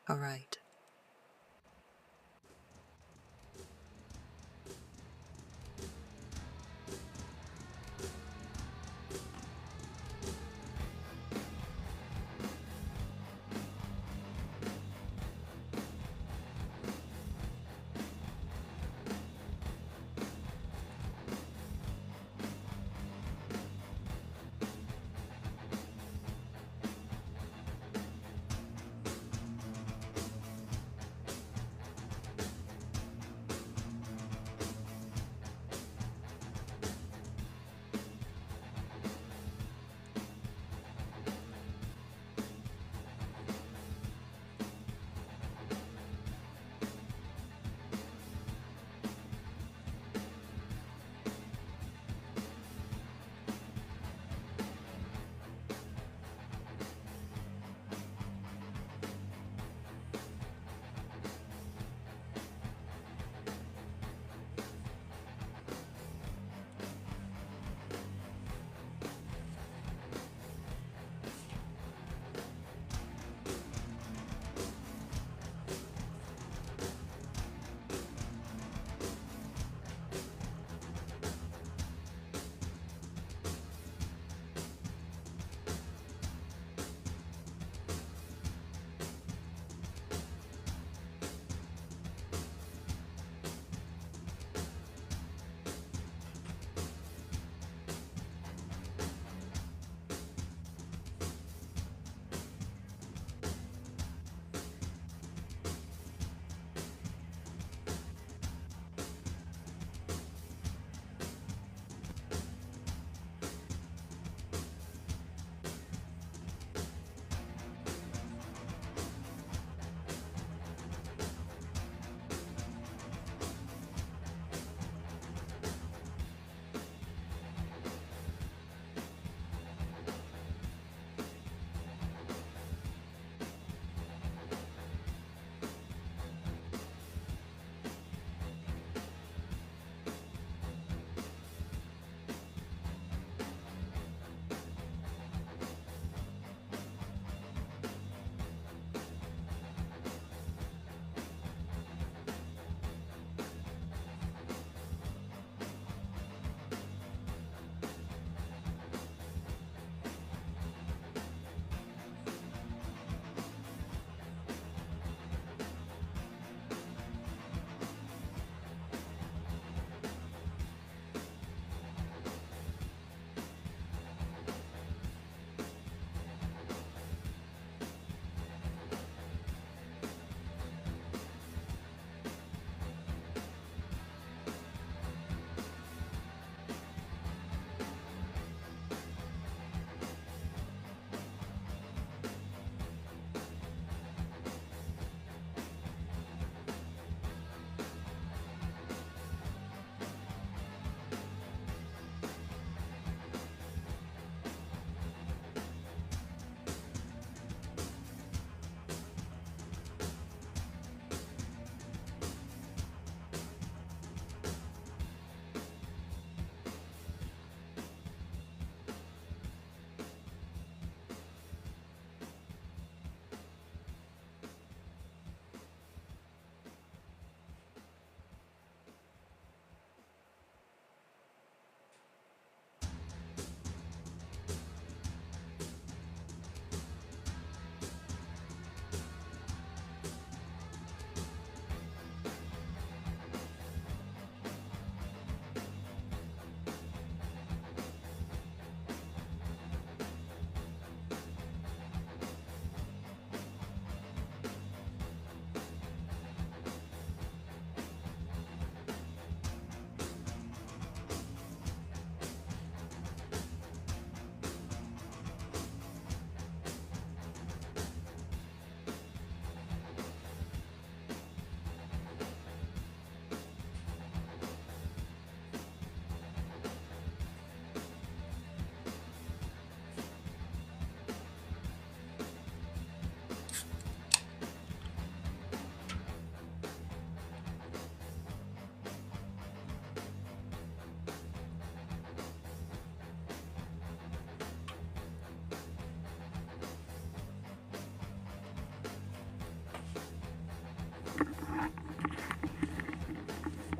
All right.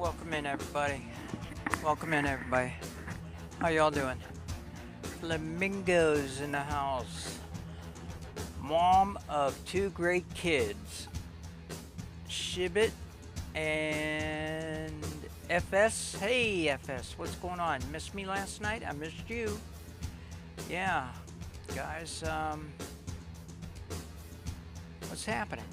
welcome in everybody. Welcome in everybody. How y'all doing? Flamingos in the house. Mom of two great kids, Shibit and FS. Hey FS, what's going on? Missed me last night? I missed you. Yeah, guys. What's happening?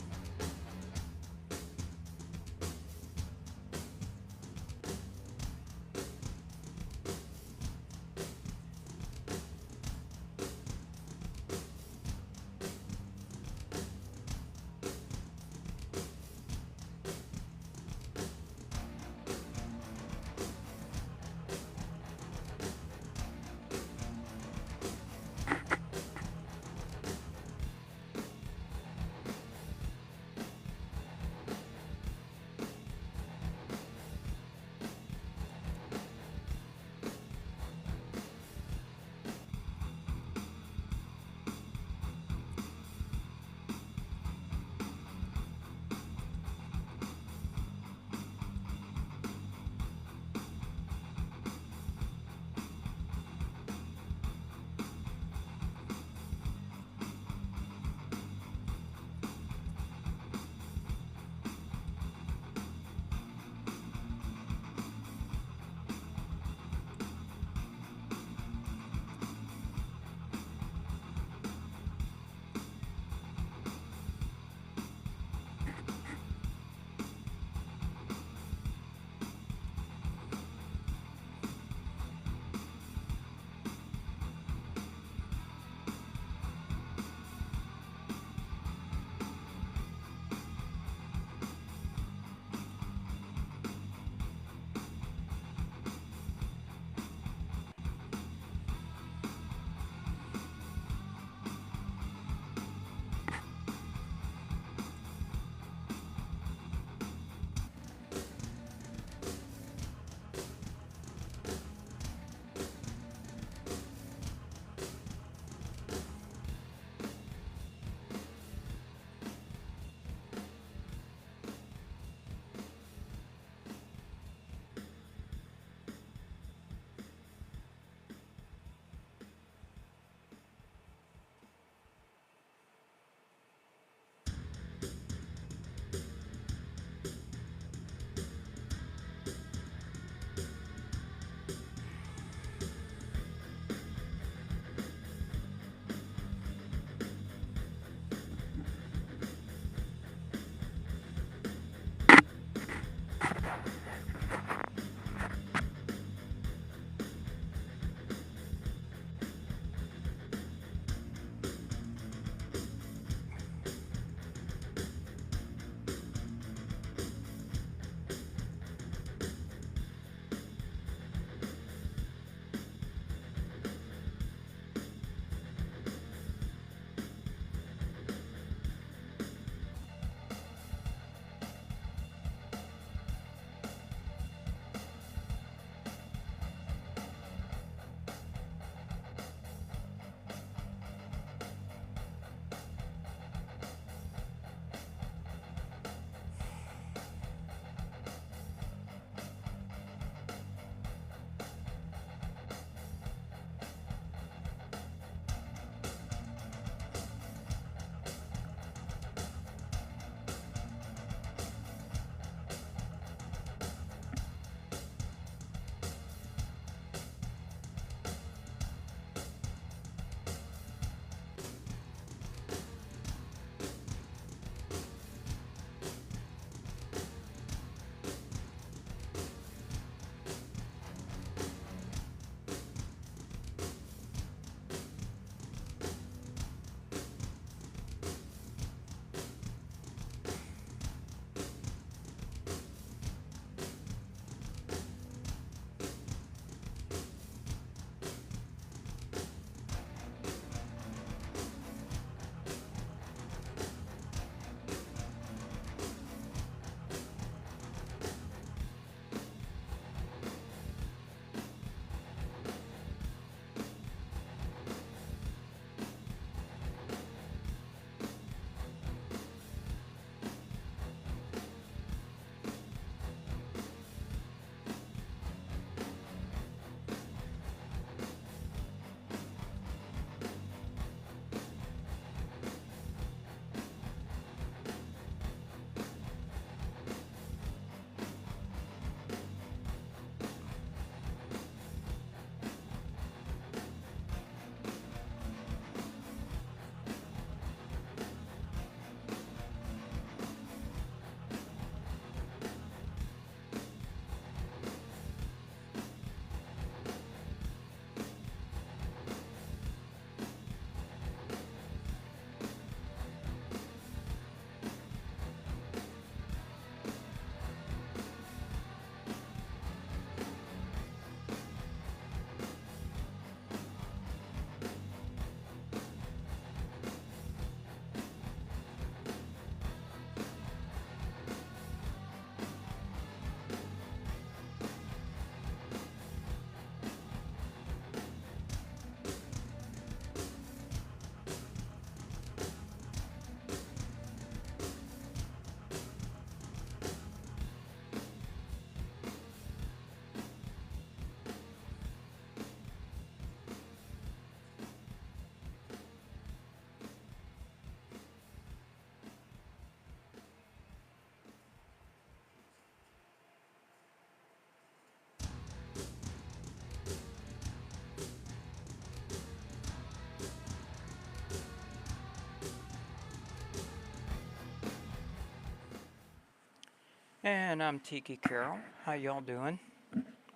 And I'm Tiki Carroll. How y'all doing?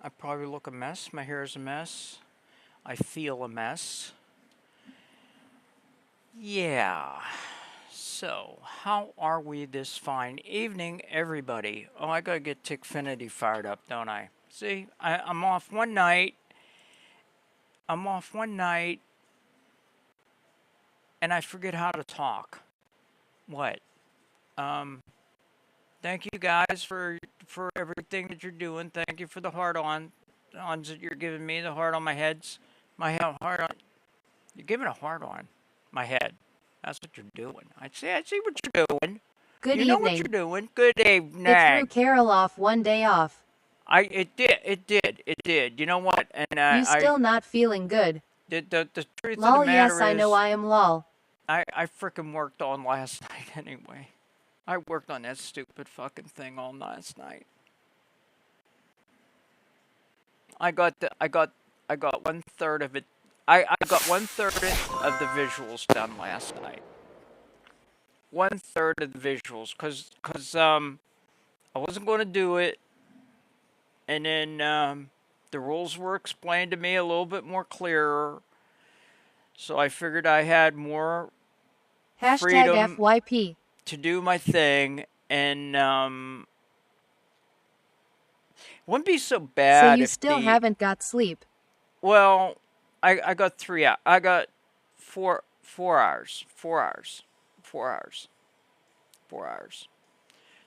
I probably look a mess. My hair is a mess. I feel a mess. Yeah. So, how are we this fine evening, everybody? Oh, I gotta get Tickfinity fired up, don't I? See, I'm off one night. I'm off one night, and I forget how to talk. What? Um, Thank you guys for everything that you're doing. Thank you for the ons that you're giving me. The heart on my heads, heart on. You're giving a heart on my head. That's what you're doing. I see what you're doing. Good You know what evening. you're doing. Good It threw evening. Carol off one day off. It did. You know what? And You still not feeling good. the truth of the Lol, yes, matter I know is, I am lol. I frickin' worked on last night anyway. I worked on that stupid fucking thing all last night. I got the, I got one third of it. I got one third of the visuals done last night. One third of the visuals, cause I wasn't going to do it, and then the rules were explained to me a little bit more clearer. So I figured I had more Hashtag freedom FYP. to do my thing, and it wouldn't be so So bad you if still haven't got sleep. well, I got 3 hours. I got 4 hours. 4 hours. 4 hours. 4 hours.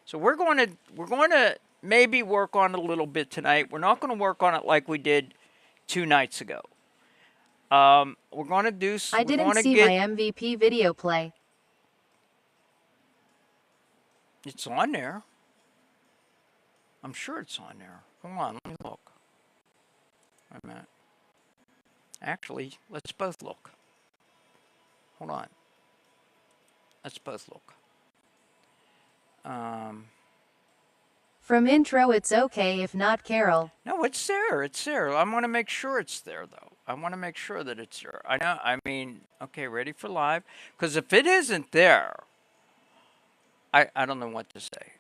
So we're going to maybe work on it a little bit tonight. We're not going to work on it like we did 2 nights ago. We're going to do. I We're didn't going to see my get. MVP video play. It's on there. I'm sure it's on there. Hold on, let me look. Wait a minute. Actually, let's both look. Hold on. Let's both look. From intro, it's okay if not Carol. No, it's there. It's there. I want to make sure it's there, though. I want to make sure that it's there. I know. I mean, okay, ready for live? Because if it isn't there, I don't know what to say.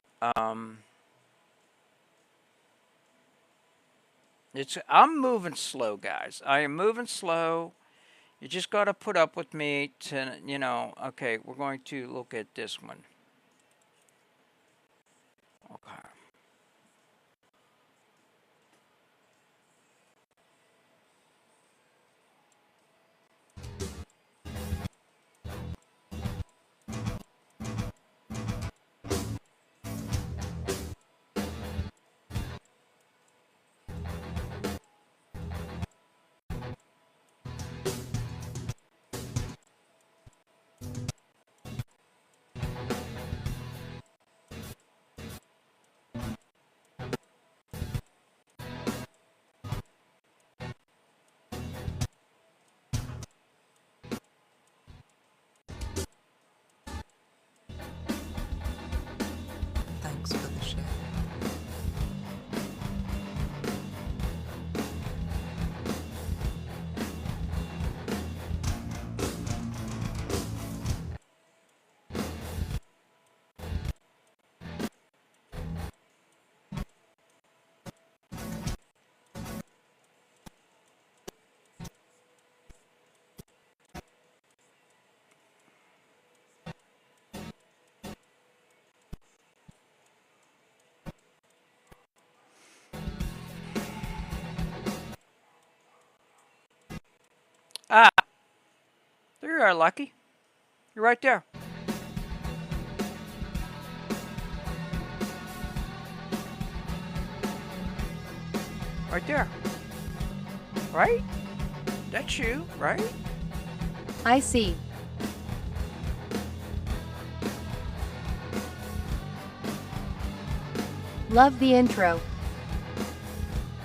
I'm moving slow, guys. I am moving slow. You just got to put up with me to, okay, we're going to look at this one. Okay. Thanks for the share. Ah, there you are, Lucky. You're right there. Right there. Right? That's you, right? I see. Love the intro.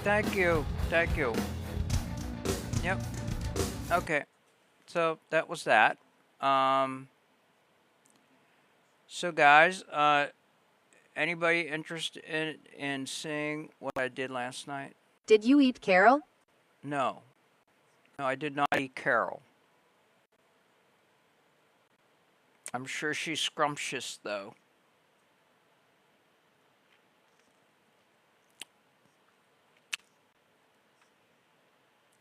Thank you. Thank you. Yep. Okay. So that was that. So guys, anybody interested in seeing what I did last night? Did you eat Carol? No. No, I did not eat Carol. I'm sure she's scrumptious though.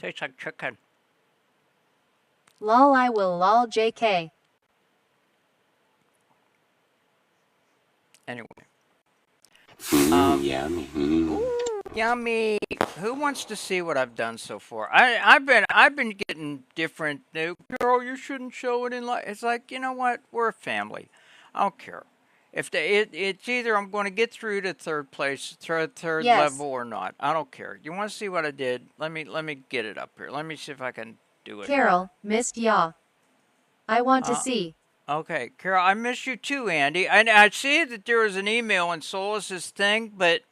Tastes like chicken. Lol I will lol JK. Anyway. Yummy. Ooh, yummy. Who wants to see what I've done so far? I've been getting different. Girl, you shouldn't show it in like. It's like, you know what? We're a family. I don't care. If it's either I'm going to get through to third place, third Yes. level or not. I don't care. You want to see what I did? Let me get it up here. Let me see if I can do it. Carol, missed ya. I want to Uh, see. Okay, Carol, I miss you too, Andy. I see that there was an email in Solus's thing, but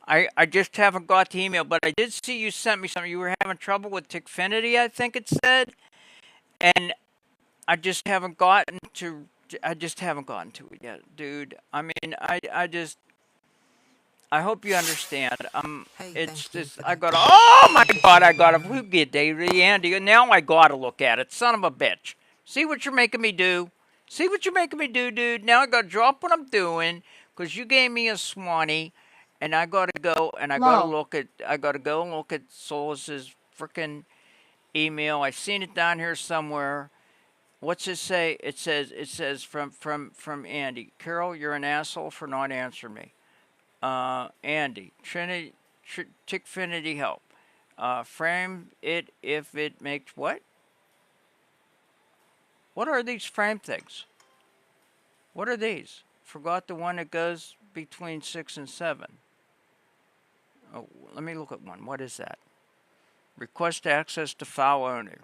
I just haven't got the email. But I did see you sent me something. You were having trouble with Tickfinity, I think it said, and I just haven't gotten to. I just haven't gotten to it yet, dude. I mean, I just. I hope you understand. Hey, It's thank you just for I that gotta. tip. Oh my God! I gotta. Who get David Andy? Now I gotta look at it. Son of a bitch. See what you're making me do. See what you're making me do, dude. Now I gotta drop what I'm doing because you gave me a Swanee, and I gotta go and I gotta Lol. look at. I gotta go and look at Solus's freaking email. I seen it down here somewhere. What's it say? It says from Andy. Carol, you're an asshole for not answering me. Andy, Trinity, Tickfinity help. Frame it if it makes what? What are these frame things? What are these? Forgot the one that goes between 6 and 7. Oh, let me look at one. What is that? Request access to file owner.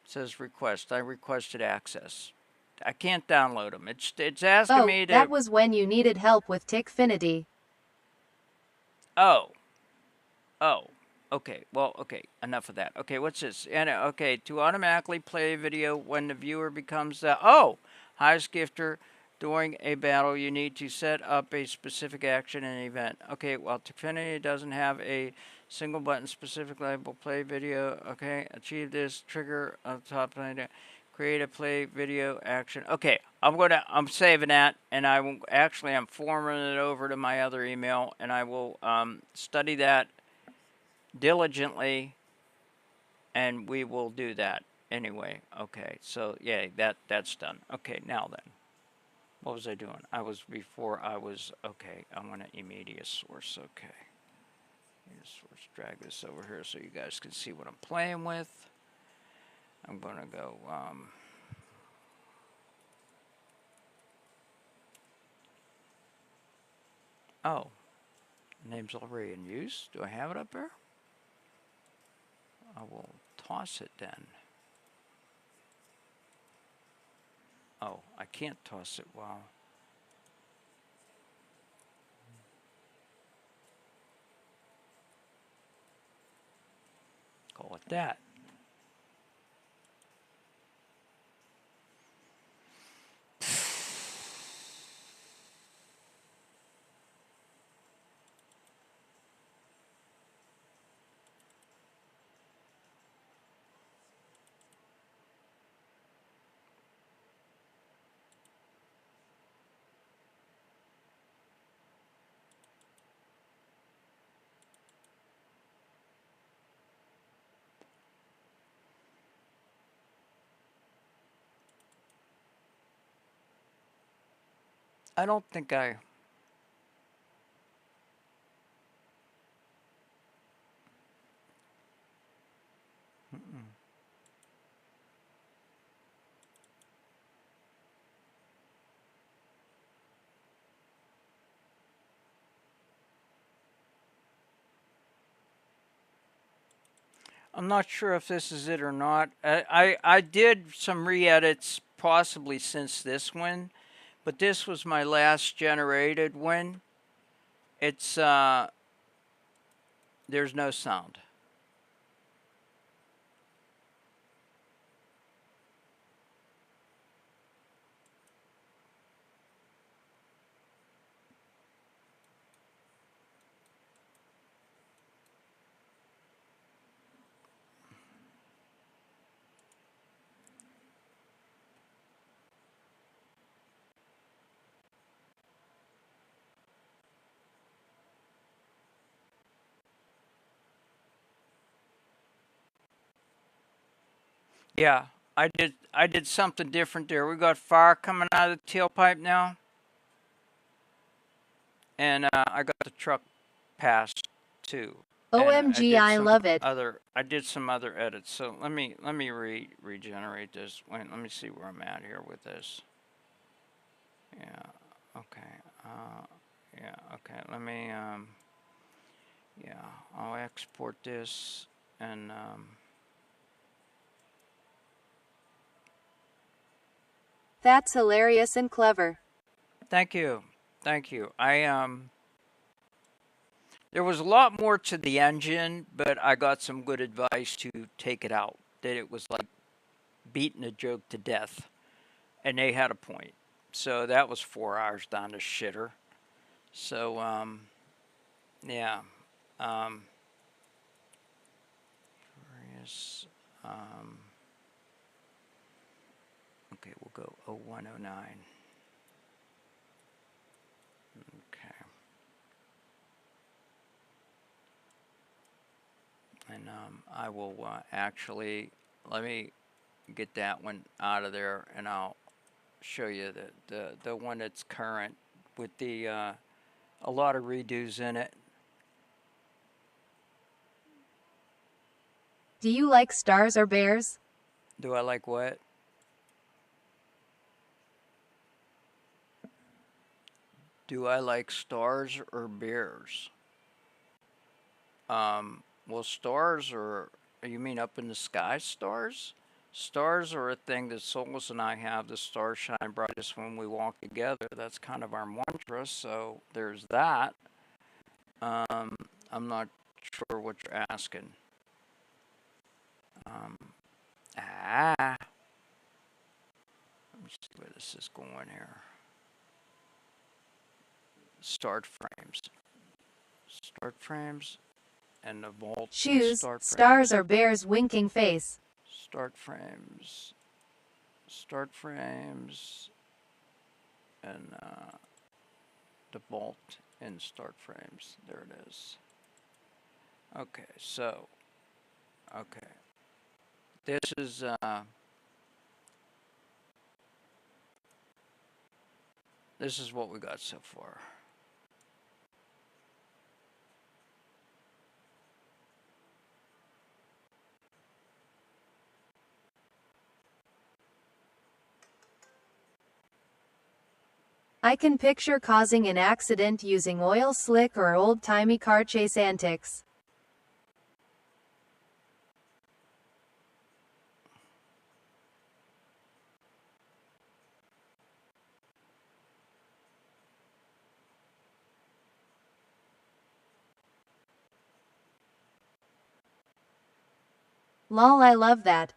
It says request. I requested access. I can't download them. It's asking Oh, me that to. was when you needed help with Tickfinity. Oh, oh. Okay, well, okay, enough of that. Okay, what's this? And okay, to automatically play a video when the viewer becomes the highest gifter during a battle, you need to set up a specific action and event. Okay, well, Tickfinity doesn't have a single button specific label play video. Okay, achieve this trigger on the top line. Create a play video action. Okay, I'm saving that, and I'm forwarding it over to my other email, and I will study that diligently, and we will do that anyway. Okay, so yeah, that's done. Okay, now then, what was I doing? Okay. I'm gonna immediate source. Okay, immediate source. Drag this over here so you guys can see what I'm playing with. I'm gonna go. Oh, name's already in use. Do I have it up there? I will toss it then. Oh, I can't toss it while. Call it that. I don't think I. I'm not sure if this is it or not. I did some re-edits possibly since this one, but this was my last generated one. It's there's no sound. Yeah, I did something different there. We got fire coming out of the tailpipe now, and I got the truck passed too. And OMG, I love it. I did some other edits. So let me regenerate this. Wait, let me see where I'm at here with this. Yeah. Okay. Yeah. Okay. Yeah. I'll export this and That's hilarious and clever. thank you. Thank you. There was a lot more to the engine, but I got some good advice to take it out. That it was like beating a joke to death, and they had a point. So that was 4 hours down the shitter. So yeah. Um, Furious, um, okay, we'll go 0109. Okay, and I will actually let me get that one out of there, and I'll show you the one that's current with the a lot of redos in it. Do you like stars or bears? Do I like what? Do I like stars or bears? Well, stars are, you mean up in the sky stars? Stars are a thing that Souls and I have. The stars shine brightest when we walk together. That's kind of our mantra, so there's that. I'm not sure what you're asking. Um, let me see where this is going here. Start frames. Start frames and the vault Shoes, start stars frames. or bears winking face. Start frames. Start frames and the vault in start frames. There it is. Okay, so okay, this is what we got so far. I can picture causing an accident using oil slick or old-timey car chase antics. Lol, I love that.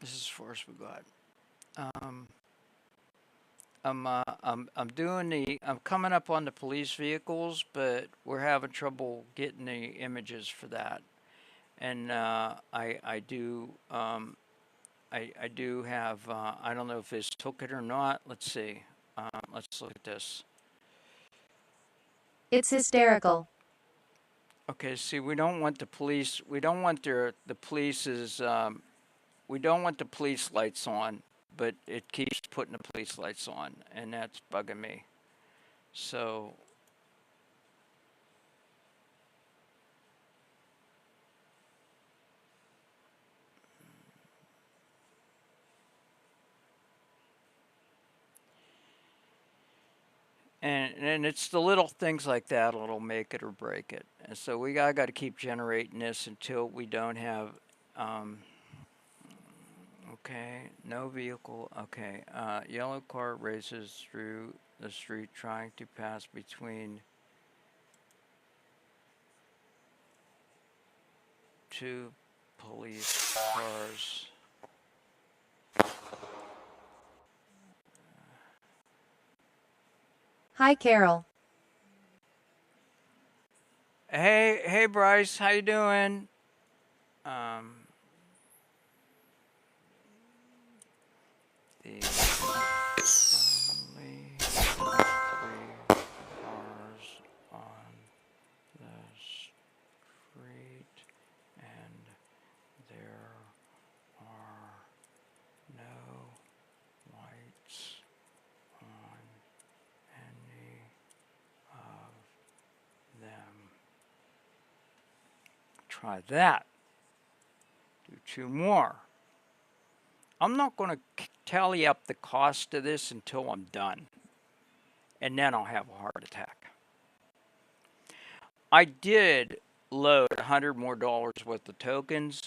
This is as far as we got. Um, I'm coming up on the police vehicles, but we're having trouble getting the images for that. And I do I do have I don't know if this took it or not. Let's see. Let's look at this. It's hysterical. Okay, see, we don't want the police. We don't want the police's. We don't want the police lights on, but it keeps putting the police lights on, and that's bugging me. So, and it's the little things like that that'll make it or break it. And so I got to keep generating this until we don't have. Um, okay, no vehicle. Okay, yellow car races through the street trying to pass between two police cars. Hi, Carol. Hey, Bryce, how you doing? Um, the try that. Do 2 more. I'm not going to tally up the cost of this until I'm done. And then I'll have a heart attack. I did load $100 more worth of tokens.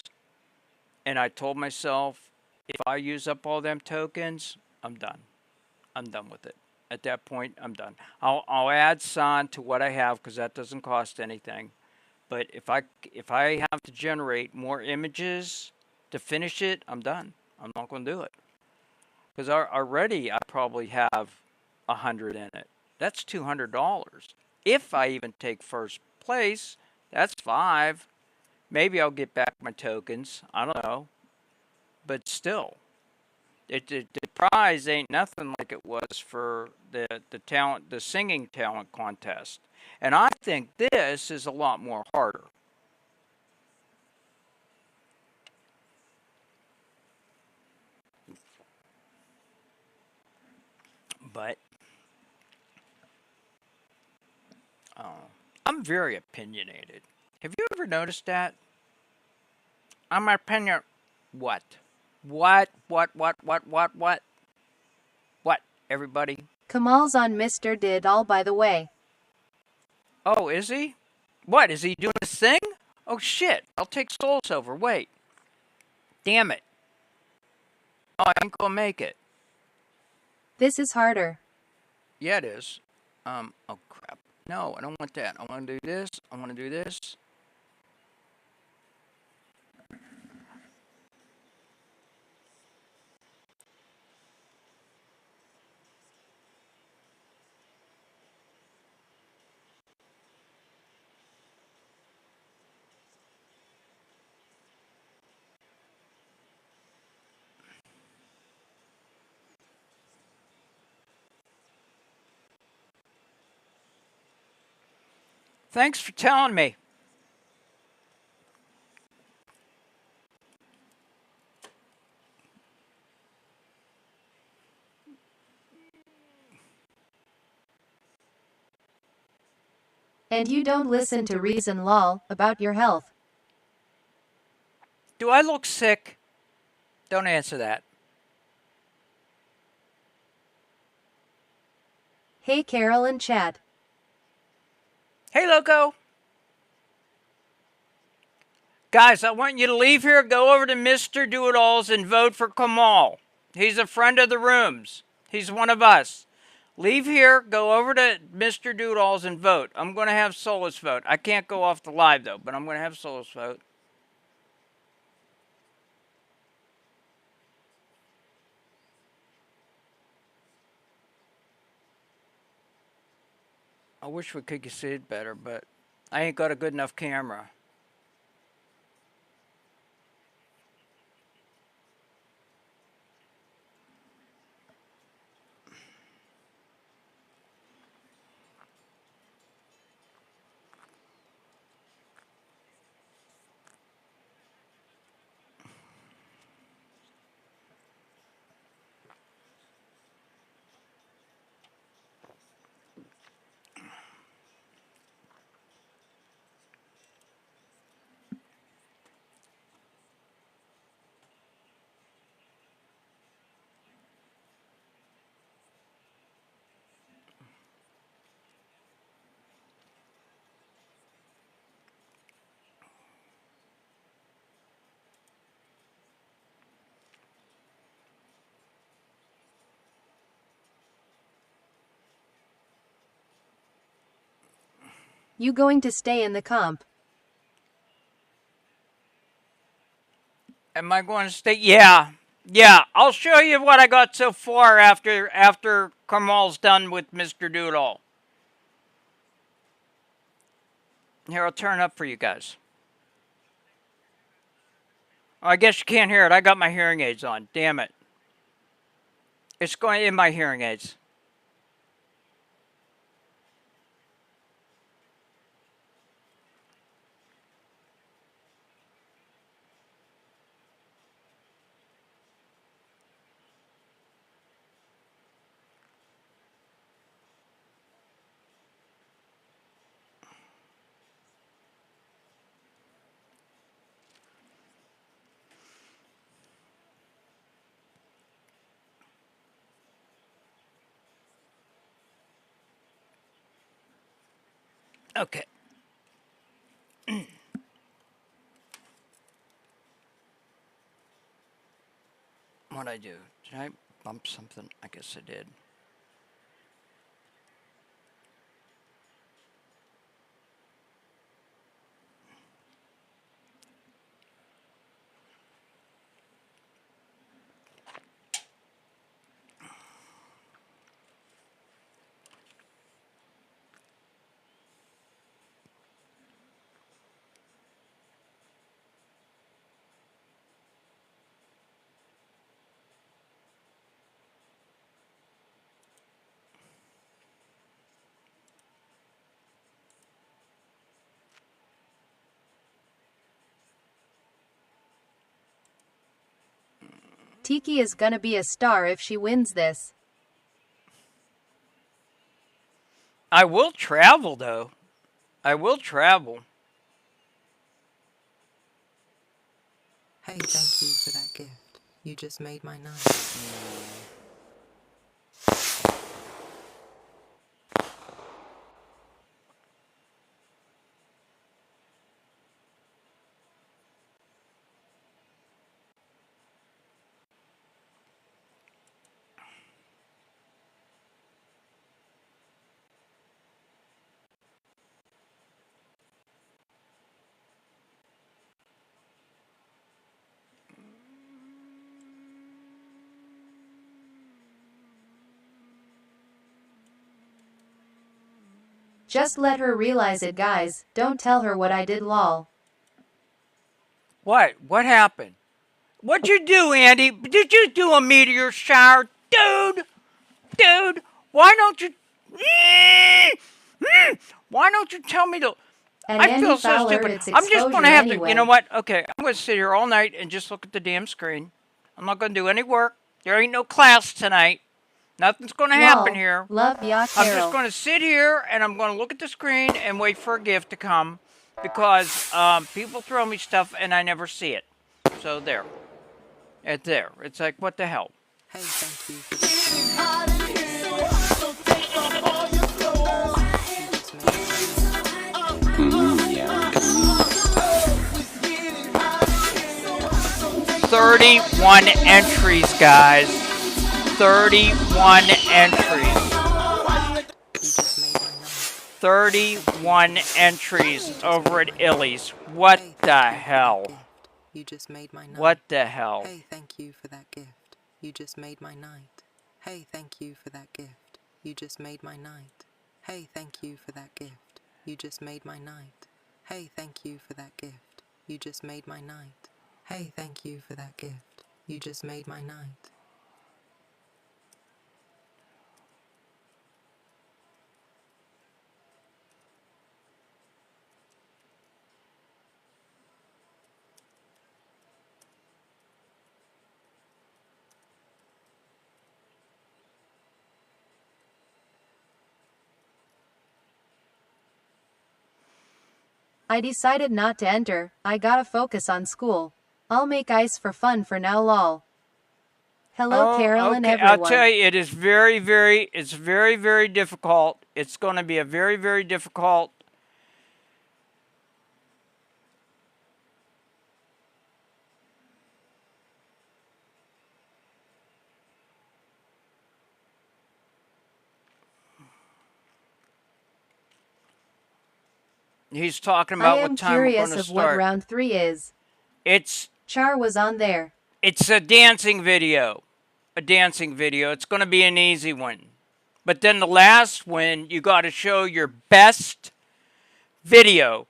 And I told myself, if I use up all them tokens, I'm done. I'm done with it. At that point, I'm done. I'll add San to what I have because that doesn't cost anything. But if I have to generate more images to finish it, I'm done. I'm not going to do it because already I probably have 100 in it. That's $200. If I even take first place, that's 5. Maybe I'll get back my tokens. I don't know, but still. The prize ain't nothing like it was for the singing talent contest, and I think this is a lot more harder. But I'm very opinionated. Have you ever noticed that? I'm opinion. What? What? What? What? Everybody? Kamal's on Mr. Did All, by the way. Oh, is he? What, is he doing his thing? Oh shit, I'll take Souls over. Wait. Damn it. Oh, I ain't gonna make it. This is harder. Yeah, it is. Oh crap. No, I don't want that. I want to do this. I want to do this. Thanks for telling me. And you don't listen to reason lol about your health. Do I look sick? Don't answer that. Hey Carol and Chad. Hey, Loco. Guys, I want you to leave here, go over to Mr. Do-It-Alls and vote for Kamal. He's a friend of the rooms. He's one of us. Leave here, go over to Mr. Do-It-Alls and vote. I'm going to have Solus vote. I can't go off the live, though, but I'm going to have Solus vote. I wish we could see it better, but I ain't got a good enough camera. You going to stay in the comp? Am I going to stay? Yeah. Yeah, I'll show you what I got so far after Kamal's done with Mr. Do-It-All. Here, I'll turn up for you guys. Oh, I guess you can't hear it. I got my hearing aids on. Damn it. It's going in my hearing aids. Okay. What'd I do? Did I bump something? I guess I did. Tiki is gonna be a star if she wins this. I will travel though. I will travel. Hey, thank you for that gift. You just made my night. 'Just let her realize it, guys. Don't tell her what I did, lol. What? What happened? What'd you do, Andy? Did you do a meteor shower? Dude, why don't you... Why don't you tell me to... And I Andy feel so Fowler, stupid. it's I'm just going to exposure have to... You know anyway. what? Okay, I'm going to sit here all night and just look at the damn screen. I'm not going to do any work. There ain't no class tonight. Nothing's going to happen Lol. here. Love ya, I'm just Carol. going to sit here and I'm going to look at the screen and wait for a gift to come because people throw me stuff and I never see it. So there. It's there. It's like, what the hell? Hey, thank you for that gift. 31 entries, guys. 31 entries. You just made my night. 31 entries over at Illy's. What Hey, the thank you for that hell? gift. You just made my night. What the hell? Hey, thank you for that gift. You just made my night. Hey, thank you for that gift. You just made my night. Hey, thank you for that gift. You just made my night. Hey, thank you for that gift. You just made my night. Hey, thank you for that gift. You just made my night. I decided not to enter. I gotta focus on school. I'll make ice for fun for now, lol. Hello, Carol and okay. everyone. I'll tell you, it is it's very, very difficult. It's going to be a very, very difficult. He's talking I about am what time we're going curious to of what start. round 3 is. It's Char was on there. It's a dancing video. A dancing video. It's going to be an easy one. But then the last one, you got to show your best video.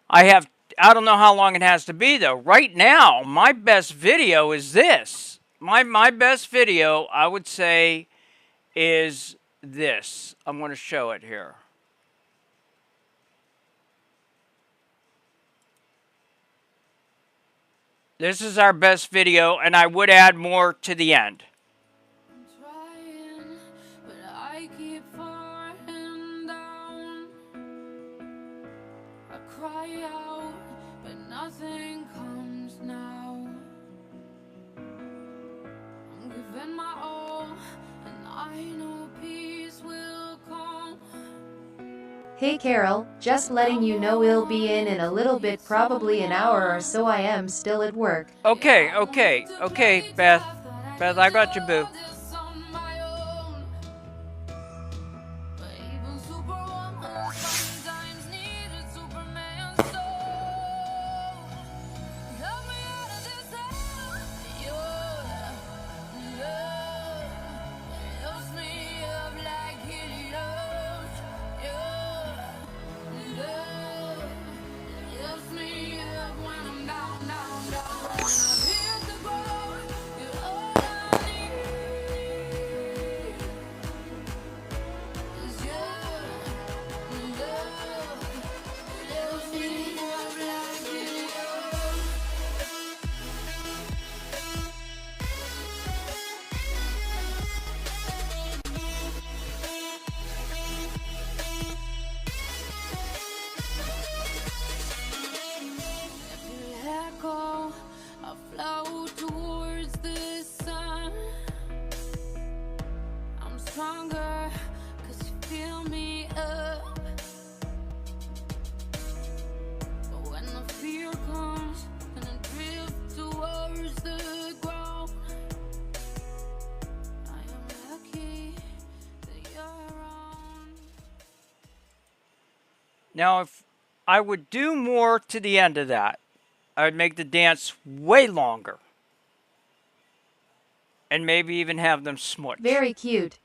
I don't know how long it has to be though. Right now, my best video is this. My best video, I would say, is this. I'm going to show it here. This is our best video, and I would add more to the end. Trying, but I keep falling down. I cry out, but nothing comes now. I'm giving my all, and I know peace will come. Hey Carol, just letting you know we'll be in a little bit, probably an hour or so. I am still at work. Okay, okay, okay, Beth. Beth, I got you, boo. Let go, I'll float towards the sun. I'm stronger, 'cause you fill me up. But when the fear comes and I drift towards the ground, I am lucky that you're around. Now, if I would do more to the end of that, I would make the dance way longer. And maybe even have them smooch. Very cute.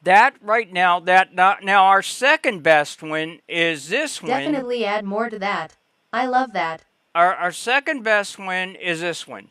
That right now, now our second best one is this one. Definitely add more to that. I love that. Our second best one is this one.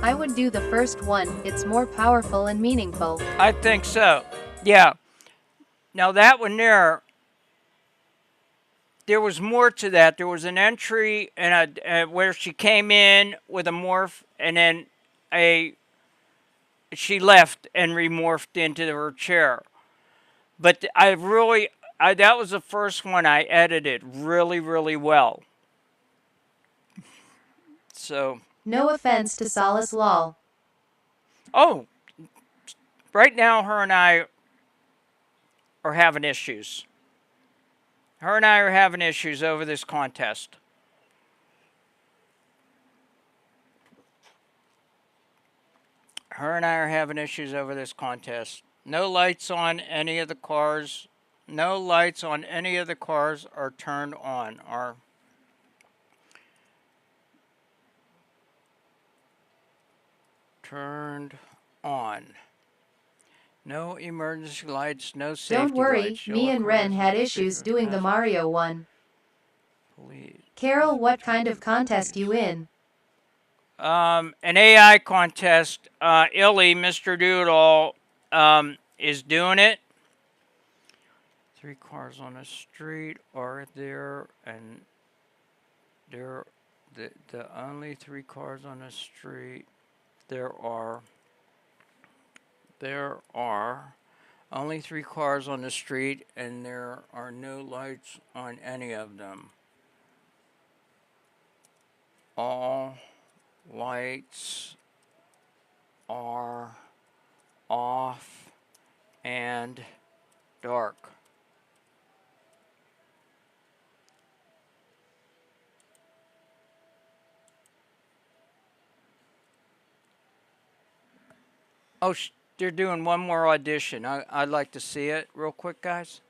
I would do the first one, it's more powerful and meaningful. I think so. Yeah. Now that one there was more to that. There was an entry and where she came in with a morph, and then she left and remorphed into her chair. But that was the first one I edited really, really well. So. No offense to Solace lol. Oh, right now her and I are having issues. Her and I are having issues over this contest. Her and I are having issues over this contest. No lights on any of the cars. No lights on any of the cars are turned on. Are turned on. No emergency lights, no safety lights. Don't worry, lights. me and Ren had issues doing the Mario one. Please. Carol, what kind of contest you in? An AI contest. Illy, Mr. Doodle, is doing it. 3 cars on the street are there, and they're the only 3 cars on the street. There are only 3 cars on the street, and there are no lights on any of them. All lights are off and dark. Oh, they're doing one more audition. I'd like to see it real quick, guys.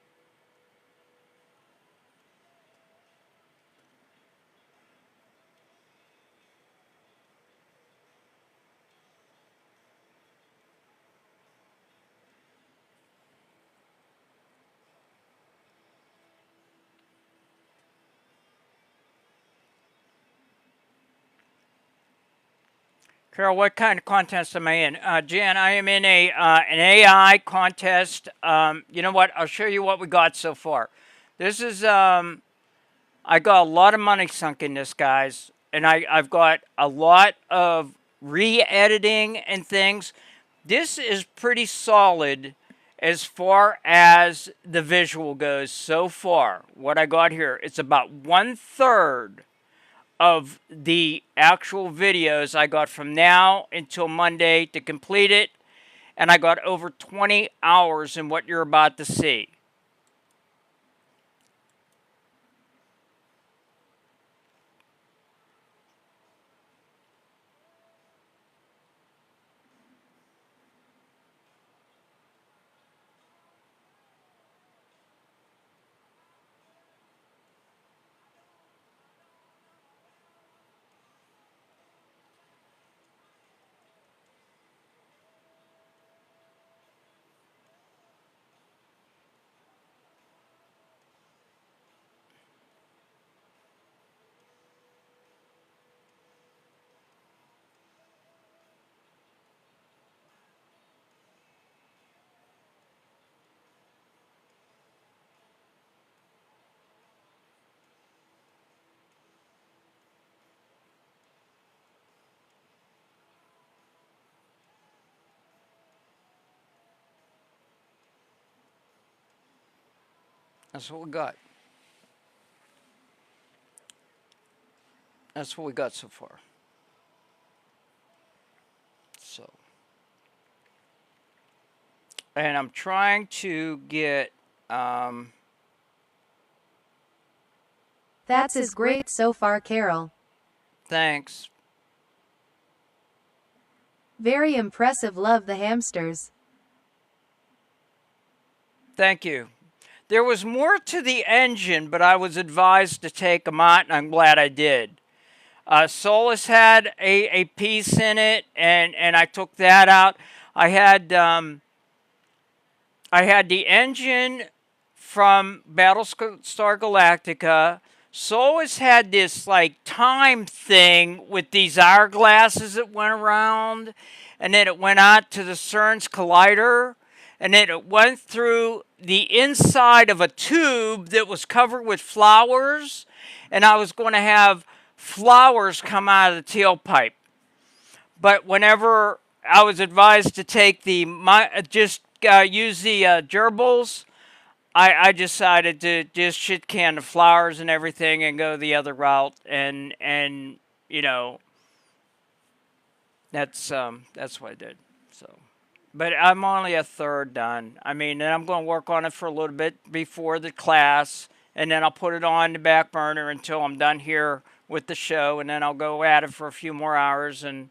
Carol, what kind of contest am I in? Jan, I am in an AI contest. You know what? I'll show you what we got so far. This is I got a lot of money sunk in this, guys, and I've got a lot of re-editing and things. This is pretty solid as far as the visual goes so far. What I got here, it's about 1/3 of the actual videos I got from now until Monday to complete it, and I got over 20 hours in what you're about to see. That's what we got. That's what we got so far. So, and I'm trying to get, That's is great so far, Carol. thanks. Very impressive. Love the hamsters. Thank you. There was more to the engine, but I was advised to take them out, and I'm glad I did. Solus had a piece in it, and I took that out. I had the engine from Battlestar Galactica. Solus had this like time thing with these hourglasses that went around, and then it went out to the CERN's collider, and then it went through the inside of a tube that was covered with flowers, and I was going to have flowers come out of the tailpipe. But whenever I was advised to take the use the gerbils, I decided to just shit can the flowers and everything and go the other route, and you know that's what I did. So, but I'm only a third done. I mean, and I'm going to work on it for a little bit before the class, and then I'll put it on the back burner until I'm done here with the show, and then I'll go at it for a few more hours. And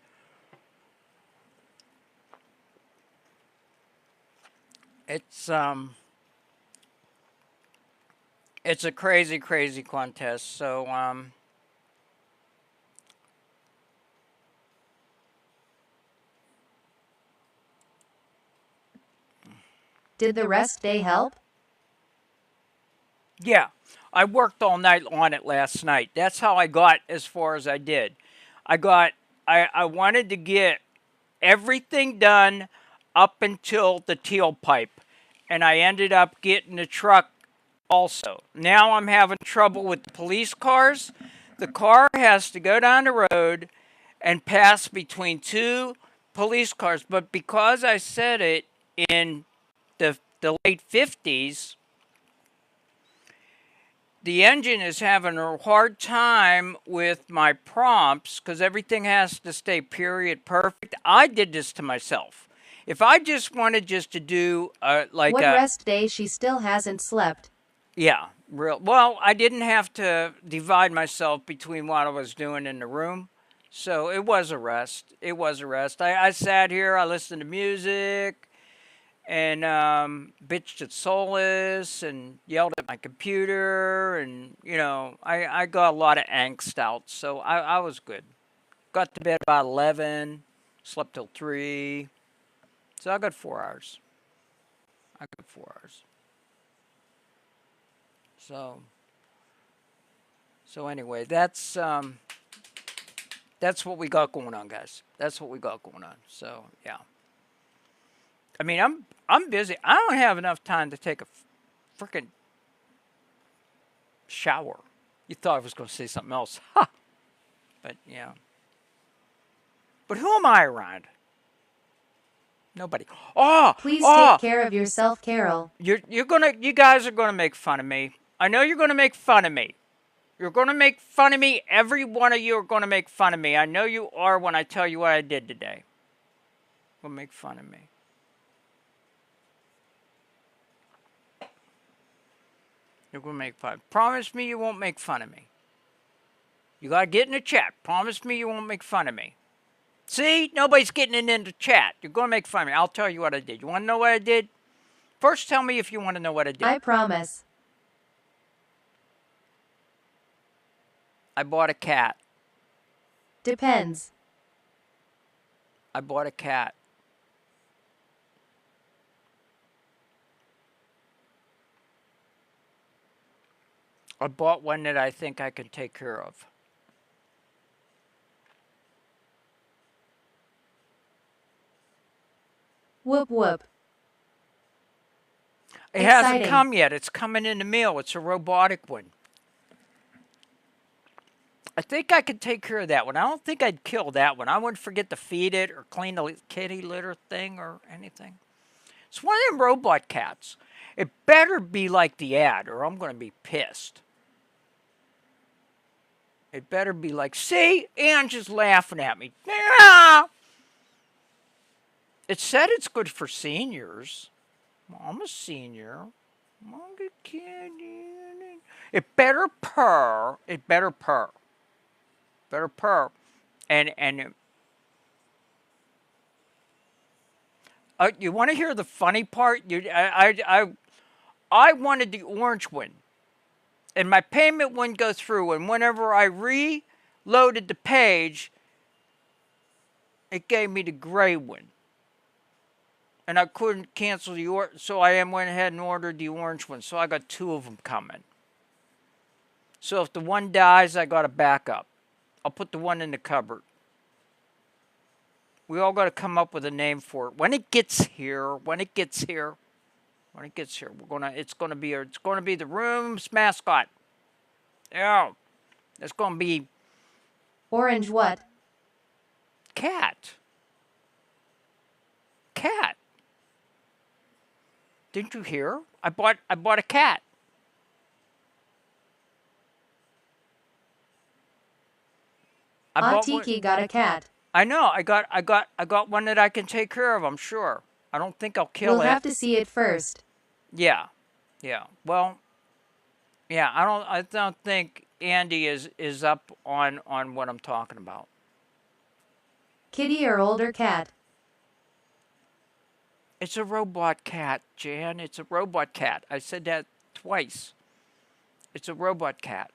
it's a crazy, crazy contest. So Did the rest day help? yeah, I worked all night on it last night. That's how I got as far as I did. I wanted to get everything done up until the tailpipe, and I ended up getting the truck also. Now I'm having trouble with the police cars. The car has to go down the road and pass between two police cars, but because I said it in the late 50s, the engine is having a hard time with my prompts because everything has to stay period perfect. I did this to myself. If I just wanted just to do What rest day she still hasn't slept? yeah, real well, I didn't have to divide myself between what I was doing in the room. So it was a rest. It was a rest. I sat here, I listened to music, and bitched at Solus and yelled at my computer, and I got a lot of angst out, so I was good. Got to bed about 11, slept till 3, so I got 4 hours. I got 4 hours. So anyway, that's what we got going on, guys. That's what we got going on. So yeah. I mean, I'm busy. I don't have enough time to take a freaking shower. You thought I was going to say something else. Ha! But yeah. But who am I around? Nobody. Oh, Please oh! take care of yourself, Carol. You guys are gonna make fun of me. I know you're gonna make fun of me. You're gonna make fun of me. Every one of you are gonna make fun of me. I know you are when I tell you what I did today. You're gonna make fun of me. You're gonna make fun. Promise me you won't make fun of me. You gotta get in the chat. Promise me you won't make fun of me. See? Nobody's getting it in the chat. You're going to make fun of me. I'll tell you what I did. You want to know what I did? First, tell me if you want to know what I did. I promise. I bought a cat. Depends. I bought a cat. I bought one that I think I can take care of. Whoop whoop. It hasn't Exciting. come yet. It's coming in the mail. It's a robotic one. I think I could take care of that one. I don't think I'd kill that one. I wouldn't forget to feed it or clean the kitty litter thing or anything. It's one of them robot cats. It better be like the ad or I'm going to be pissed. It better be like, see, Anne's just laughing at me. Yeah. It said it's good for seniors. I'm a senior. I'm a kid. It better purr. It better purr. Better purr. And you want to hear the funny part? I wanted the orange one. And my payment wouldn't go through. And whenever I reloaded the page, it gave me the gray one. And I couldn't cancel the order, so I went ahead and ordered the orange one. So I got 2 of them coming. So if the one dies, I got a backup. I'll put the one in the cupboard. We all got to come up with a name for it. When it gets here, it's gonna be the room's mascot. Yeah, it's gonna be Orange what? cat. Cat. Didn't you hear? I bought a cat. Atiki got a cat. I know. I got one that I can take care of. I'm sure. I don't think I'll kill We'll it. have to see it first. Yeah. Well, yeah. I don't think Andy is up on what I'm talking about. Kitty or older cat? It's a robot cat, Jan. It's a robot cat. I said that twice. It's a robot cat.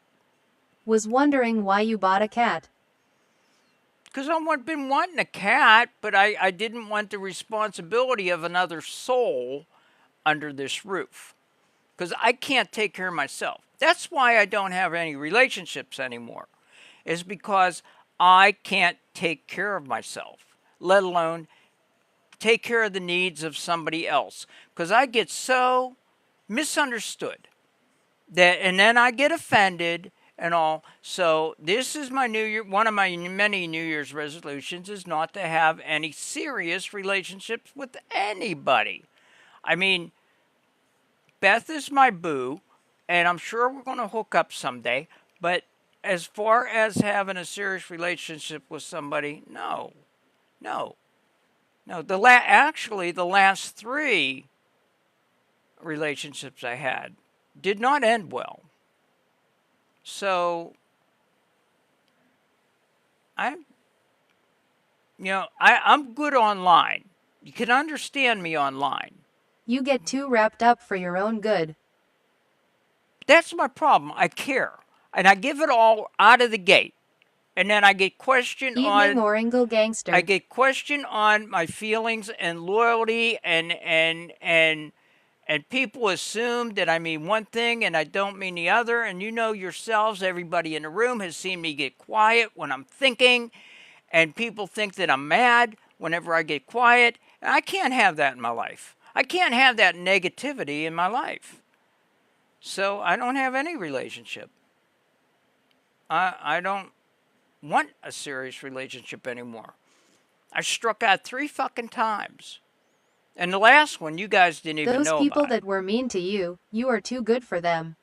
Was wondering why you bought a cat. Because I've been wanting a cat, but I didn't want the responsibility of another soul under this roof. Because I can't take care of myself. That's why I don't have any relationships anymore. Is because I can't take care of myself, let alone take care of the needs of somebody else. Because I get so misunderstood and then I get offended and all. So this is my one of my many New Year's resolutions is not to have any serious relationships with anybody. I mean, Beth is my boo, and I'm sure we're going to hook up someday. But as far as having a serious relationship with somebody, no. Actually, the last 3 relationships I had did not end well. So I'm good online. You can understand me online. You get too wrapped up for your own good. That's my problem. I care. And I give it all out of the gate. And then I get questioned Evening Oringo Gangster. I get questioned on my feelings and loyalty and people assume that I mean one thing and I don't mean the other. And you know yourselves, everybody in the room has seen me get quiet when I'm thinking. And people think that I'm mad whenever I get quiet. And I can't have that in my life. I can't have that negativity in my life. So I don't have any relationship. I don't want a serious relationship anymore. I struck out 3 fucking times. And the last one, you guys didn't even Those know people about. that were mean to you, you are too good for them.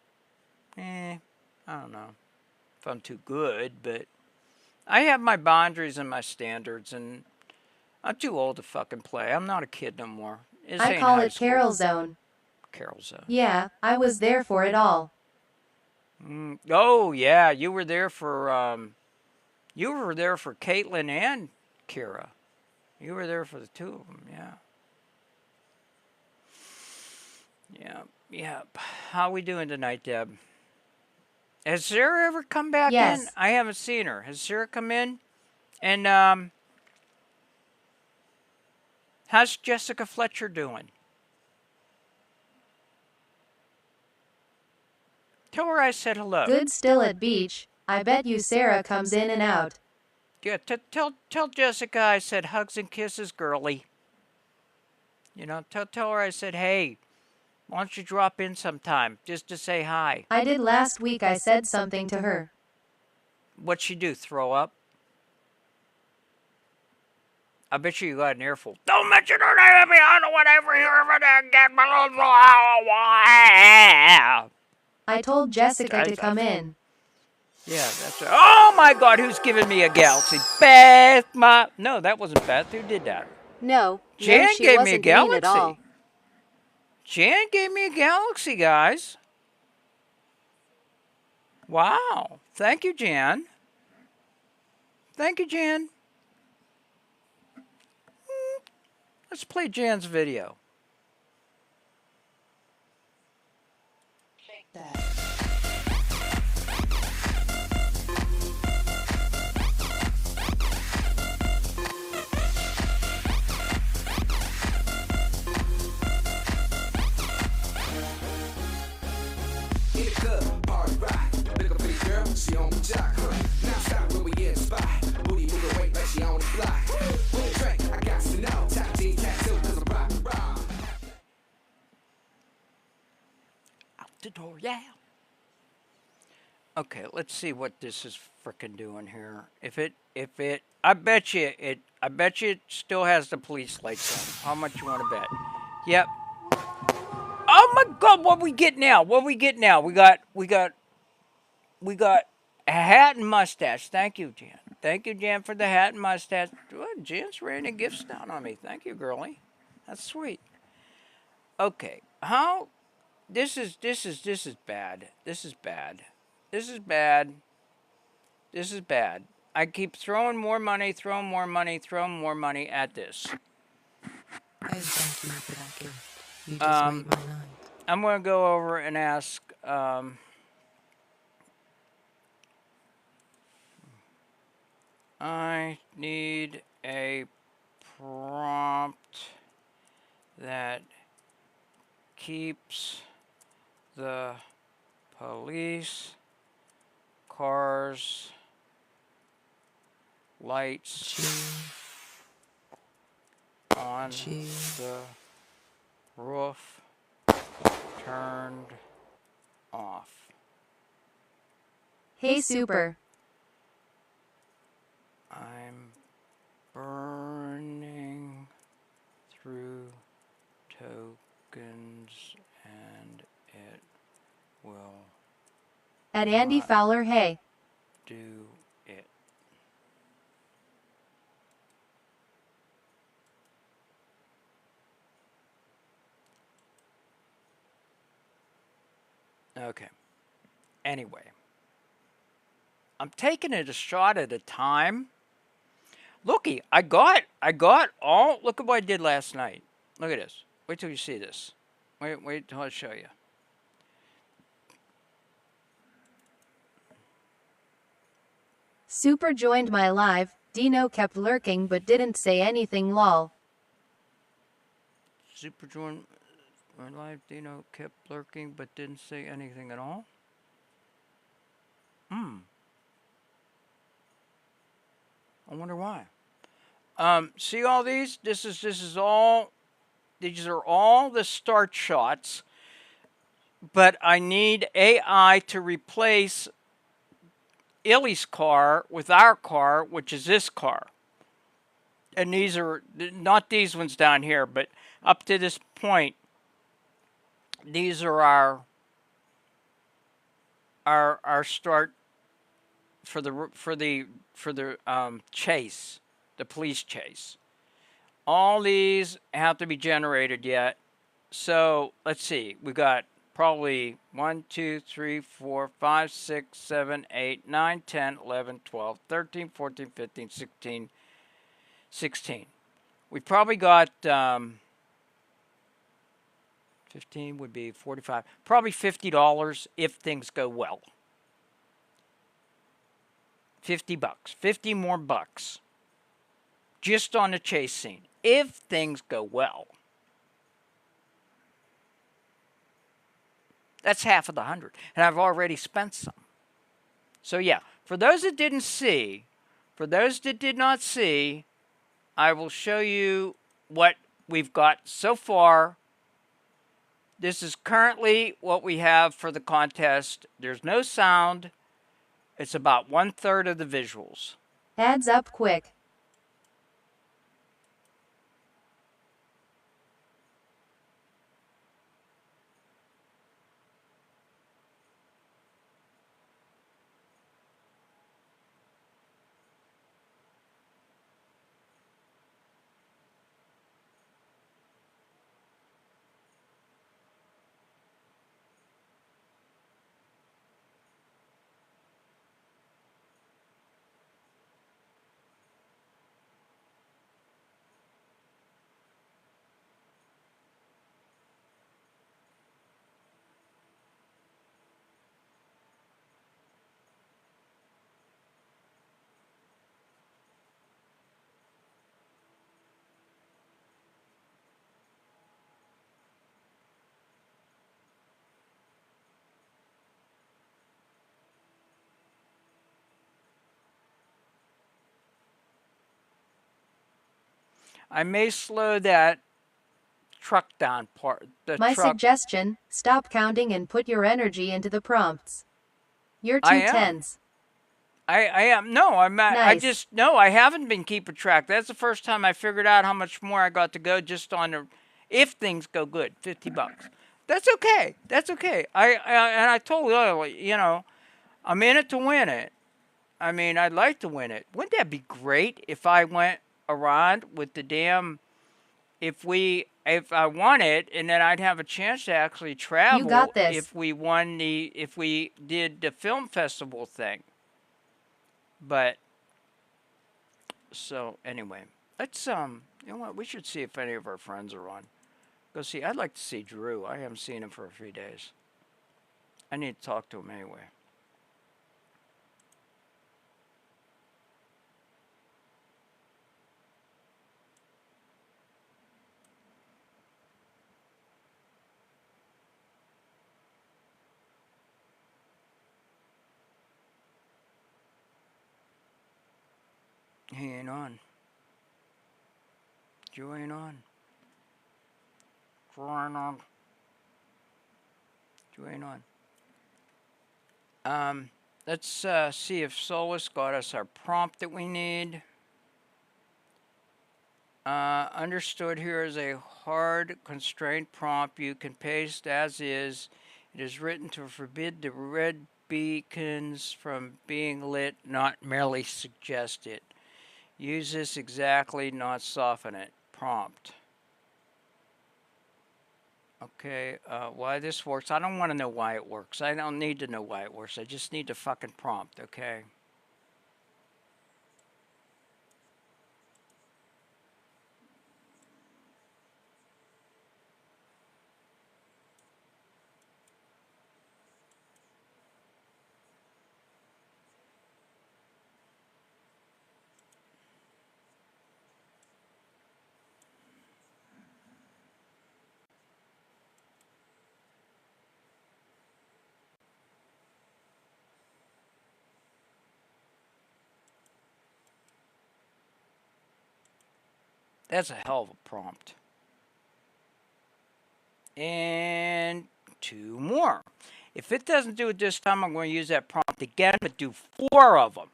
I don't know if I'm too good, but I have my boundaries and my standards, and I'm too old to fucking play. I'm not a kid no more. This I ain't call high it school. Carol Zone. Carol Zone. Yeah, I was there for it all. Oh yeah, you were there for Caitlin and Kira. You were there for the 2 of them. Yeah. Yeah. Yeah. How we doing tonight, Deb? Has Sarah ever come back in? Yes. I haven't seen her. Has Sarah come in? And how's Jessica Fletcher doing? Tell her I said hello. Good still at beach. I bet you Sarah comes in and out. Yeah, tell Jessica I said hugs and kisses, girly. You know, tell her I said, hey, why don't you drop in sometime just to say hi? I did last week. I said something to her. What'd she do? Throw up? I bet you got an earful. Don't mention her name if I don't want to ever hear of it again. I told Jessica to come in. Yeah, that's right. Oh my God, who's giving me a galaxy? Beth, no, that wasn't Beth. Who did that? No, Jan she gave me a wasn't mean at all. galaxy. Jan gave me a galaxy, guys. Wow. Thank you, Jan. Thank you, Jan. Let's play Jan's video. Shake that. In the club, party rock. Look up for the girl, she on the jock, huh? Now stop when we get the spot. Booty moving weight like she on the block. With a drink, I got to know. Top G tattoo, cause I'm rock. Out the door, yeah. Okay, let's see what this is frickin' doing here. I bet you it still has the police lights on. How much you want to bet? Yep. Oh my God, what we get now? We got a hat and mustache. Thank you, Jan. Thank you, Jan, for the hat and mustache. Well, Jan's raining gifts down on me. Thank you, girlie. That's sweet. Okay, how? This is bad. This is bad. This is bad. This is bad. I keep throwing more money at this. Hey, thank you for that gift. You just made my night. I'm going to go over and ask, I need a prompt that keeps the police cars lights on the roof turned off. Hey, Super. I'm burning through tokens and it will At Andy Fowler, hey. do it. Okay. Anyway. I'm taking it a shot at a time. Looky, I got all, look at what I did last night. Look at this. Wait till you see this. Wait till I show you. Super joined my live. Dino kept lurking but didn't say anything, lol. Super joined my live. Dino kept lurking but didn't say anything at all. I wonder why. See all these? This is all. These are all the start shots. But I need AI to replace Illy's car with our car, which is this car. And these are not these ones down here, but up to this point, these are our start for the chase, the police chase. All these have to be generated yet. So let's see. We got probably 1, 2, 3, 4, 5, 6, 7, 8, 9, 10, 11, 12, 13, 14, 15, 16, 16. We probably got 15 would be 45. Probably $50 if things go well. $50. 50 more bucks. Just on the chase scene. If things go well. That's half of the 100. And I've already spent some. So yeah, for those that didn't see, for those that did not see, I will show you what we've got so far. This is currently what we have for the contest. There's no sound. It's about 1/3 of the visuals. Ads up quick. I may slow that truck down part. My suggestion, stop counting and put your energy into the prompts. You're I too am. tense. I am. No, I Nice. haven't been keeping track. That's the first time I figured out how much more I got to go just on the, if things go good, $50. That's okay. That's okay. And I told Lily, I'm in it to win it. I mean, I'd like to win it. Wouldn't that be great if I went around with the damn, if I won it, and then I'd have a chance to actually travel got this. if we did the film festival thing. But so anyway, let's you know what, we should see if any of our friends are on. Go see. I'd like to see Drew. I haven't seen him for a few days. I need to talk to him anyway. He ain't on. You ain't on. You ain't on. You ain't on. Let's see if Solus got us our prompt that we need. Understood here is a hard constraint prompt you can paste as is. It is written to forbid the red beacons from being lit, not merely suggest it. Use this exactly, not soften it. Prompt. Okay, why this works. I don't want to know why it works. I don't need to know why it works. I just need the fucking prompt, okay? That's a hell of a prompt. And 2 more. If it doesn't do it this time, I'm going to use that prompt again, but do 4 of them.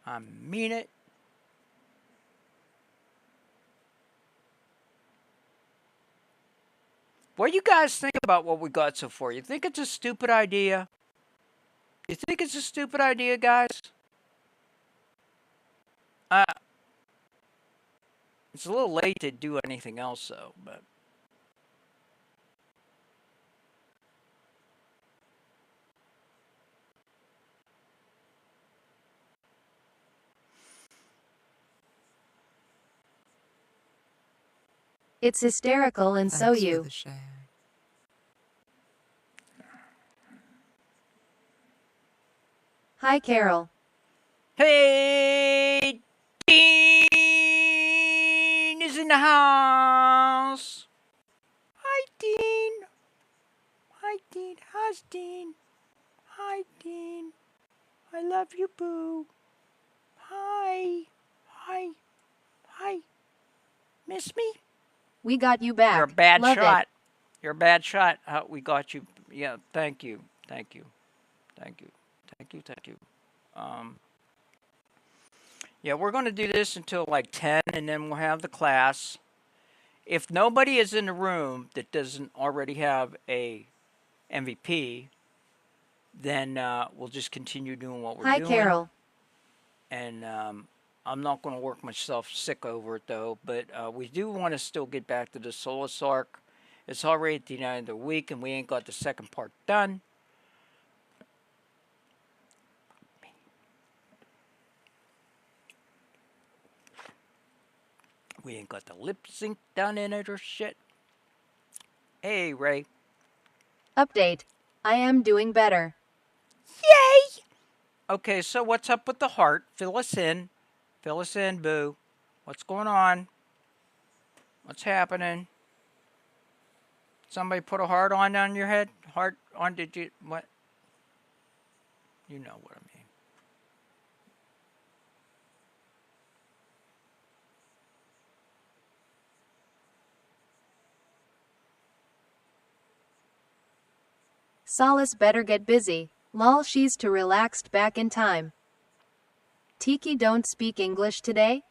I mean it. What do you guys think about what we got so far? You think it's a stupid idea? You think it's a stupid idea, guys? Uh, it's a little late to do anything else, though, but. It's hysterical and so Thanks for you. the share. Hi, Carol. Hey, Dean is in the house. Hi, Dean. Hi, Dean. How's Dean? Hi, Dean. I love you, boo. Hi. Hi. Hi. Miss me? We got you back. You're a bad Love shot. it. You're a bad shot. We got you. Yeah, thank you. Thank you. Thank you. Thank you. Thank you. Yeah, we're going to do this until like 10, and then we'll have the class. If nobody is in the room that doesn't already have a MVP, then we'll just continue doing what we're Hi, doing. Carol. And I'm not going to work myself sick over it, though. But we do want to still get back to the Solus arc. It's already at the end of the week, and we ain't got the second part done. We ain't got the lip sync done in it or shit. Hey, Ray. Update. I am doing better. Yay! Okay, so what's up with the heart? Fill us in. Fill us in, boo. What's going on? What's happening? Somebody put a heart on your head? Heart on, did you, what? You know what I mean. Solace better get busy. Lol, she's too relaxed back in time. Tiki don't speak English today?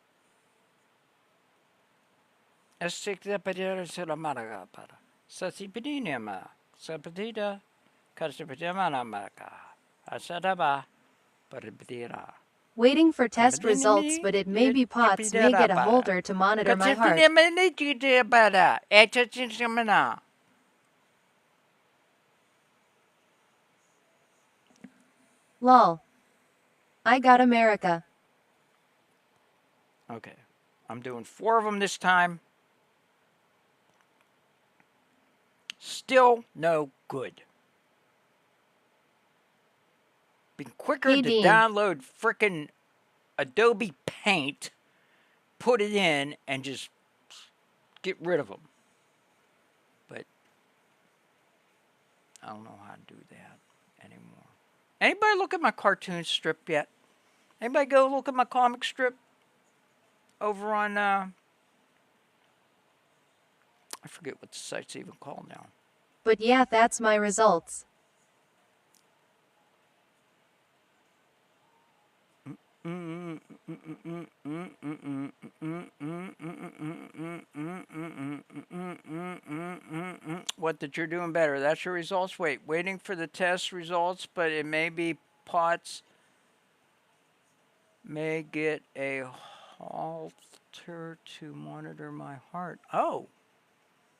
Estikte pedere selamara para. Sasipidinema. Sapidida. Kasipidemana maka. Asadaba. Paribidira. Waiting for test results, but it may be POTS may get a holder to monitor my heart. Lol. I got America. Okay. I'm doing 4 of them this time. Still no good. Been quicker Hey, to Dean. download frickin' Adobe Paint, put it in, and just get rid of them. But I don't know how to do that anymore. Anybody look at my cartoon strip yet? Anybody go look at my comic strip over on, I forget what the site's even called now. But yeah, that's my results. What, that you're doing better? That's your results? Wait, waiting for the test results, but it may be POTS may get a halter to monitor my heart. Oh.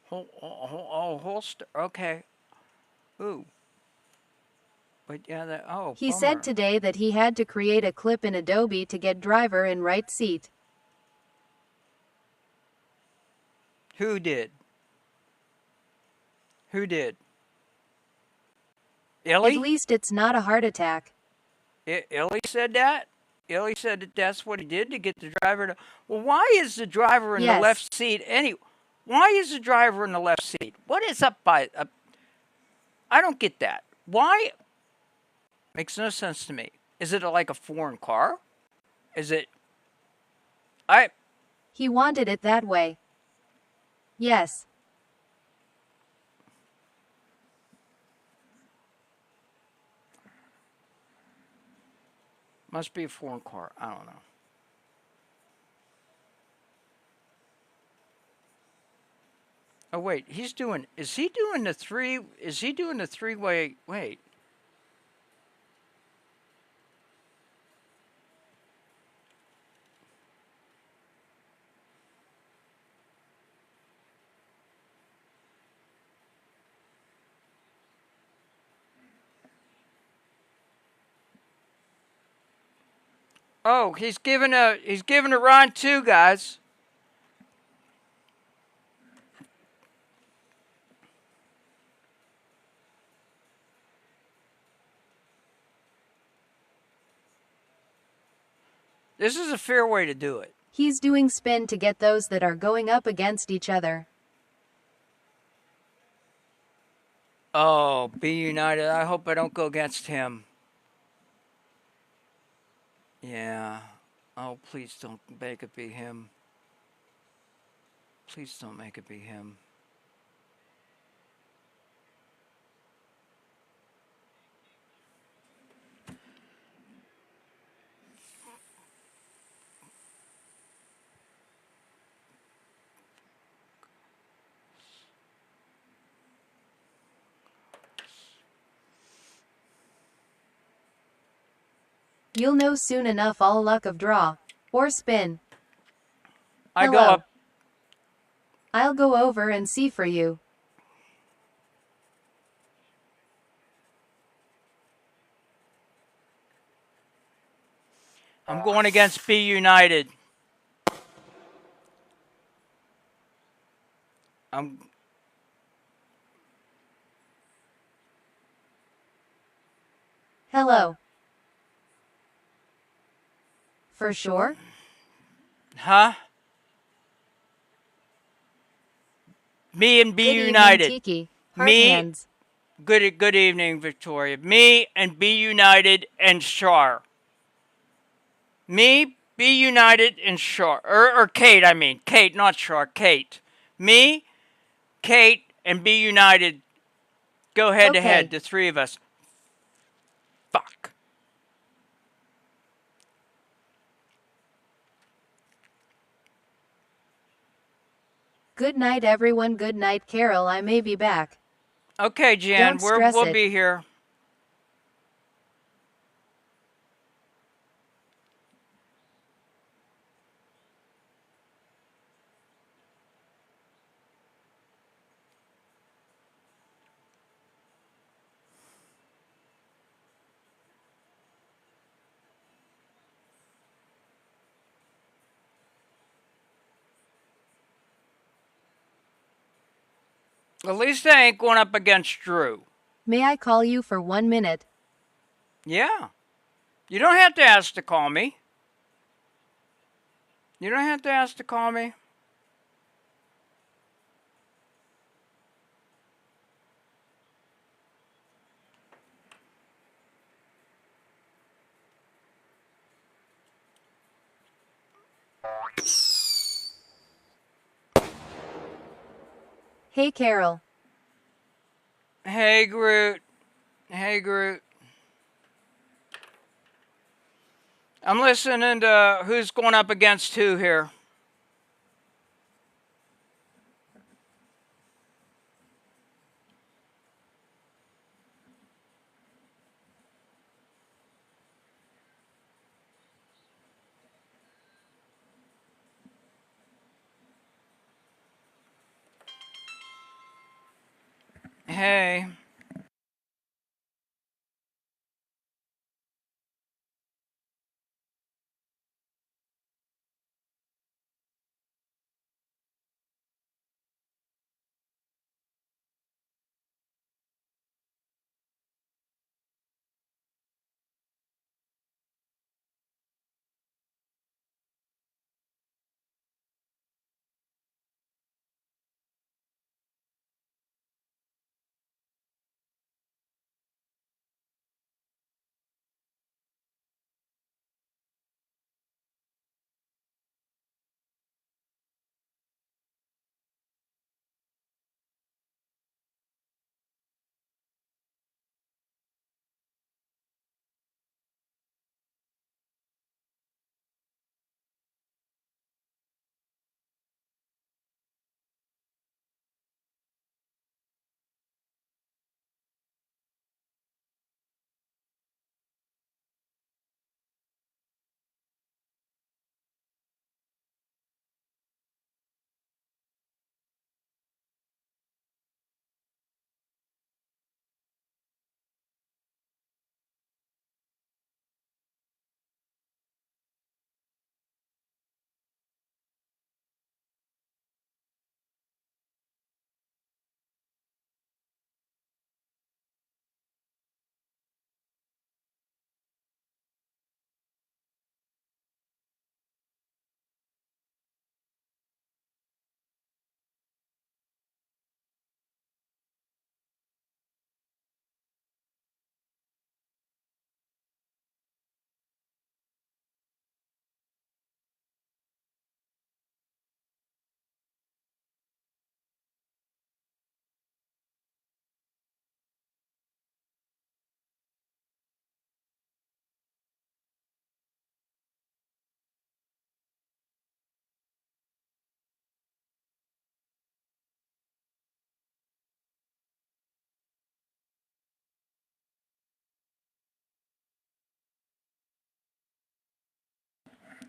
Holster. Okay. Ooh. But yeah, that, oh, He bummer. said today that he had to create a clip in Adobe to get driver in right seat. Who did? Who did? Illy? At least it's not a heart attack. Illy said that? Illy said that that's what he did to get the driver to... Well, why is the driver in the Yes. left seat why is the driver in the left seat? What is up by... I don't get that. Why? Makes no sense to me. Is it like a foreign car? Is it... He wanted it that way. Yes. Must be a foreign car. I don't know. Oh wait, he's doing. Is he doing the three? Is he doing the three-way? Wait. Oh, he's giving a run too, guys. This is a fair way to do it. He's doing spin to get those that are going up against each other. Oh, be united. I hope I don't go against him. Yeah. Oh, please don't make it be him. Please don't make it be him. You'll know soon enough all luck of draw. Or spin. I go Hello. up. I'll go over and see for you. I'm going against Be United. I'm. Hello. For sure? Huh? Me and Be Good evening, United. Tiki. Heart Me. hands. Good evening, Victoria. Me and Be United and Shar. Me, Be United and Shar. Or Kate, I mean. Kate, not Shar. Kate. Me, Kate, and Be United go head to head, Okay. the three of us. Fuck. Good night, everyone. Good night, Carol. I may be back. Okay, Jan, Don't stress we'll it. be here. At least I ain't going up against Drew. May I call you for 1 minute? Yeah. You don't have to ask to call me. You don't have to ask to call me. Hey, Carol. Hey, Groot. Hey, Groot. I'm listening to who's going up against who here. Hey.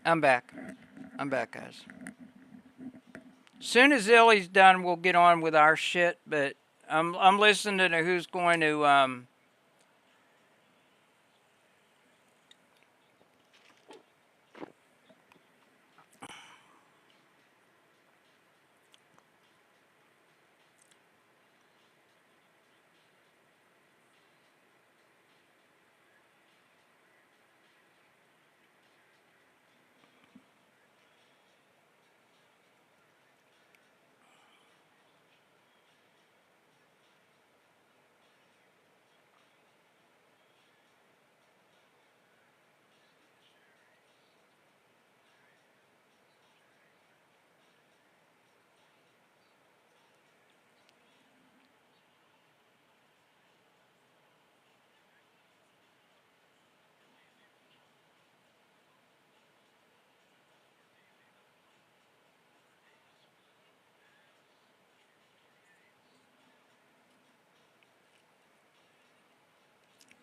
I'm back. I'm back, guys. Soon as Illy's done, we'll get on with our shit. But I'm listening to who's going to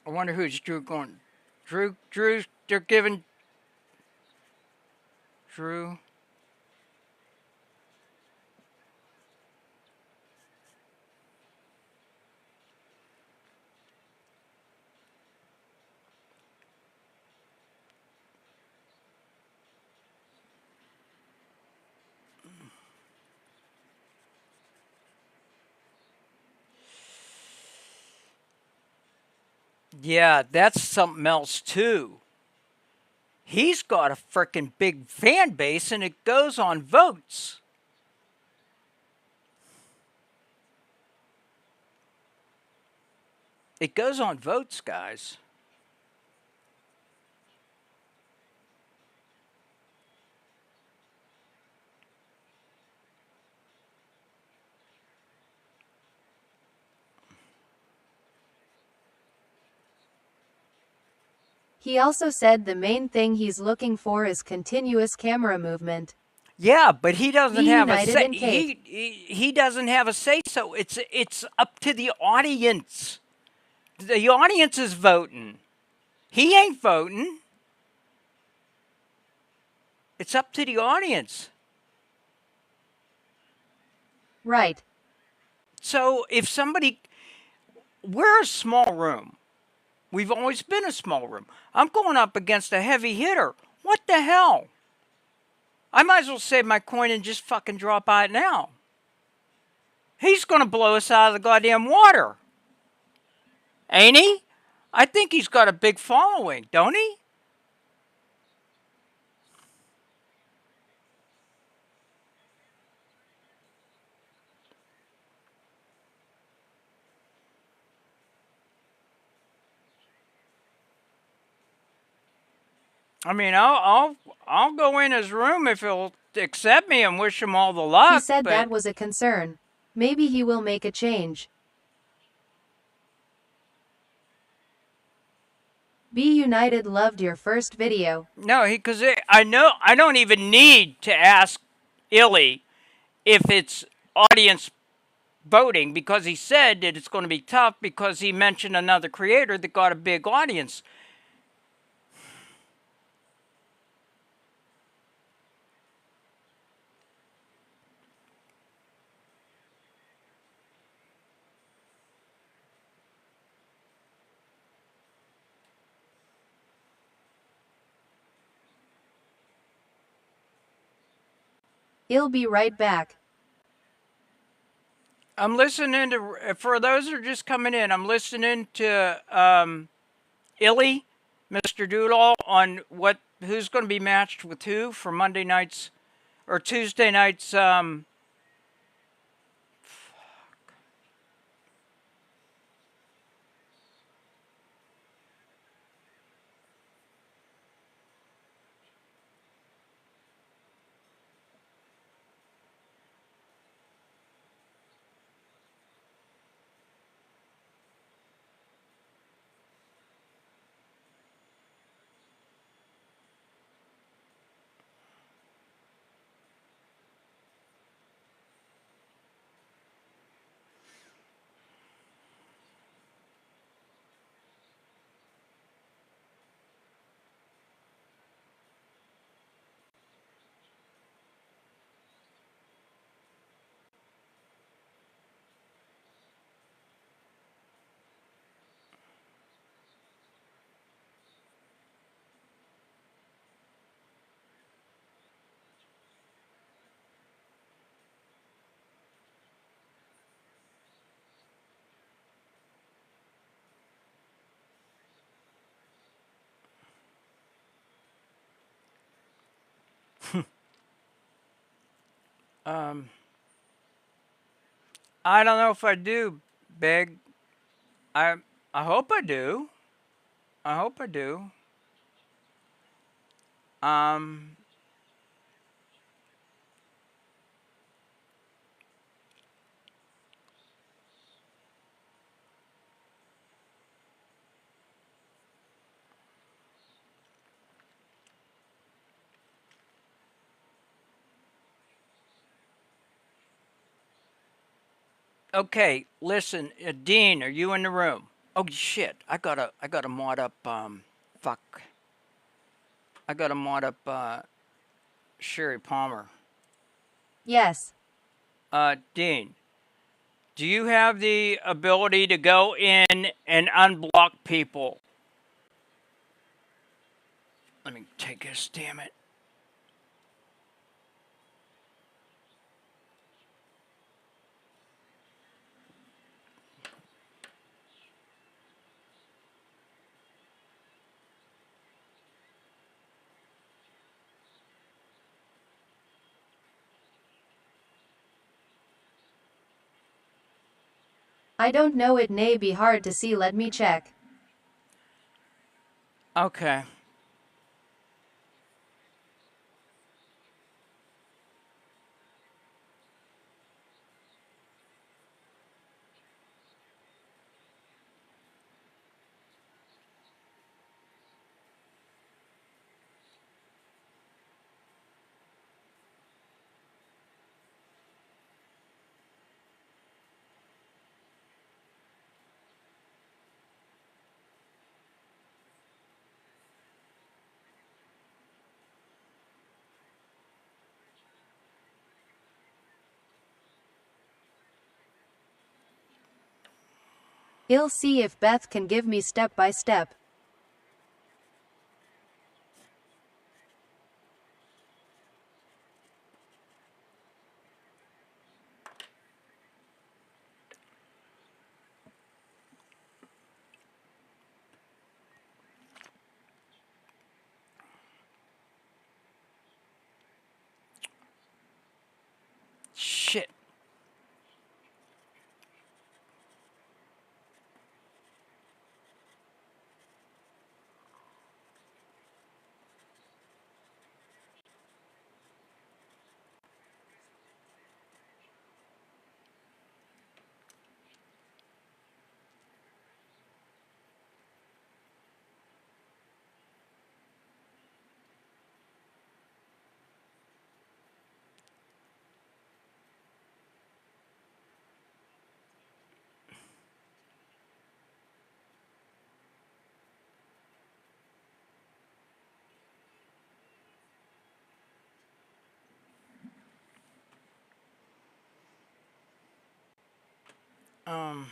I wonder who's Drew going. Drew, they're giving Drew. Yeah, that's something else too. He's got a freaking big fan base and it goes on votes. It goes on votes, guys. He also said the main thing he's looking for is continuous camera movement. Yeah, but he doesn't Be have a united say. in Kate. He doesn't have a say. So it's up to the audience. The audience is voting. He ain't voting. It's up to the audience. Right. So if somebody, we're a small room. We've always been a small room. I'm going up against a heavy hitter. What the hell? I might as well save my coin and just fucking drop out now. He's going to blow us out of the goddamn water. Ain't he? I think he's got a big following, don't he? I mean, I'll go in his room if he'll accept me and wish him all the luck. He said but that was a concern. Maybe he will make a change. Be United loved your first video. no, because I know I don't even need to ask Illy if it's audience voting because he said that it's going to be tough because he mentioned another creator that got a big audience. He'll be right back. I'm listening to, for those who are just coming in, I'm listening to Illy, Mr. Doodle, on who's going to be matched with who for Monday night's or Tuesday night's. Um, I don't know if I do, Big. I I hope I do. I hope I do. Um, okay, listen, Dean, are you in the room? Oh shit, I gotta mod up. Fuck, I gotta mod up. Sherry Palmer. Yes. Dean, do you have the ability to go in and unblock people? Let me take this. Damn it. I don't know, it may be hard to see, let me check. Okay. I'll see if Beth can give me step by step. Shit. Um.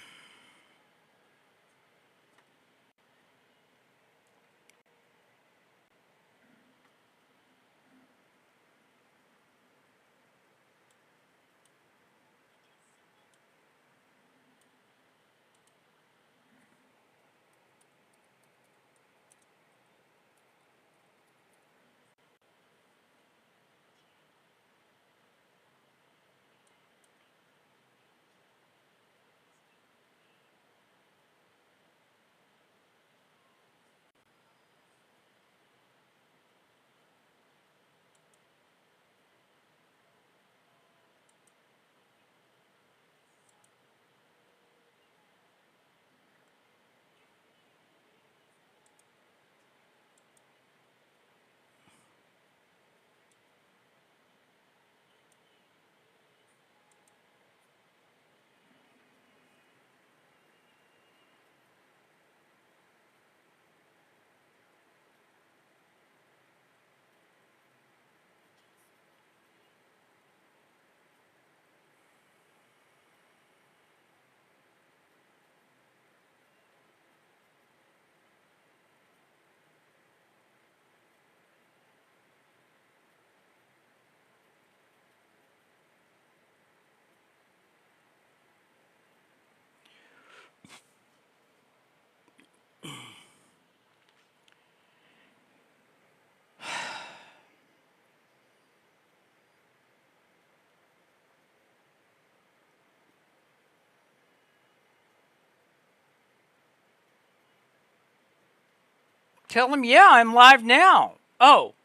Tell him, yeah, I'm live now. Oh,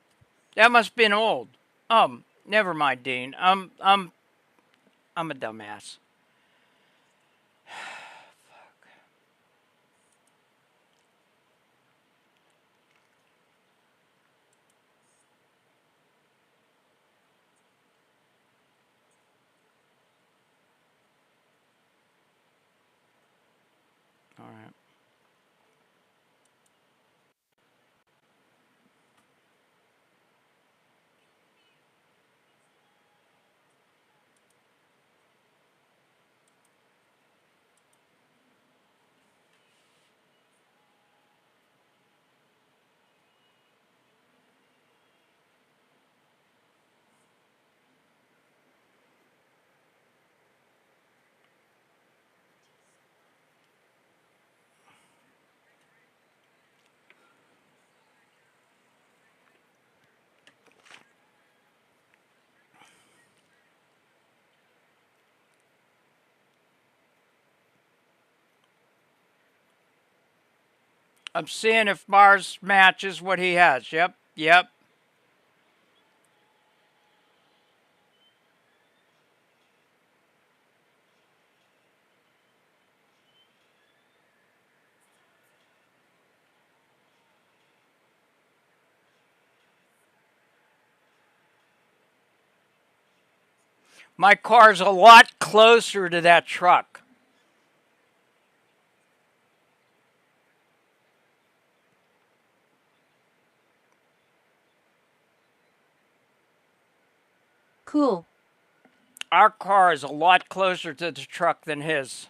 that must have been old. Never mind, Dean. I'm a dumbass. All right. I'm seeing if Mars matches what he has. Yep, yep. My car's a lot closer to that truck. Cool. Our car is a lot closer to the truck than his.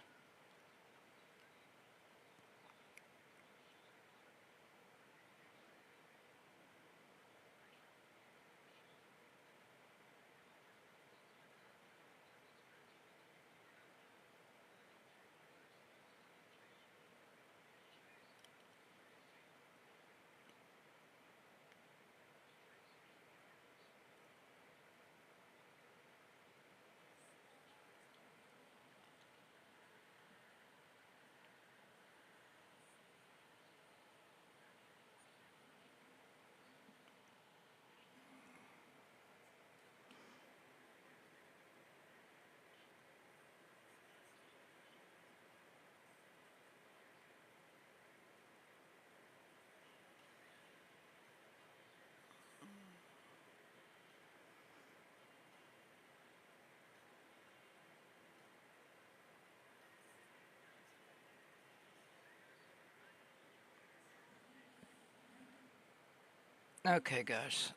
Okay, guys.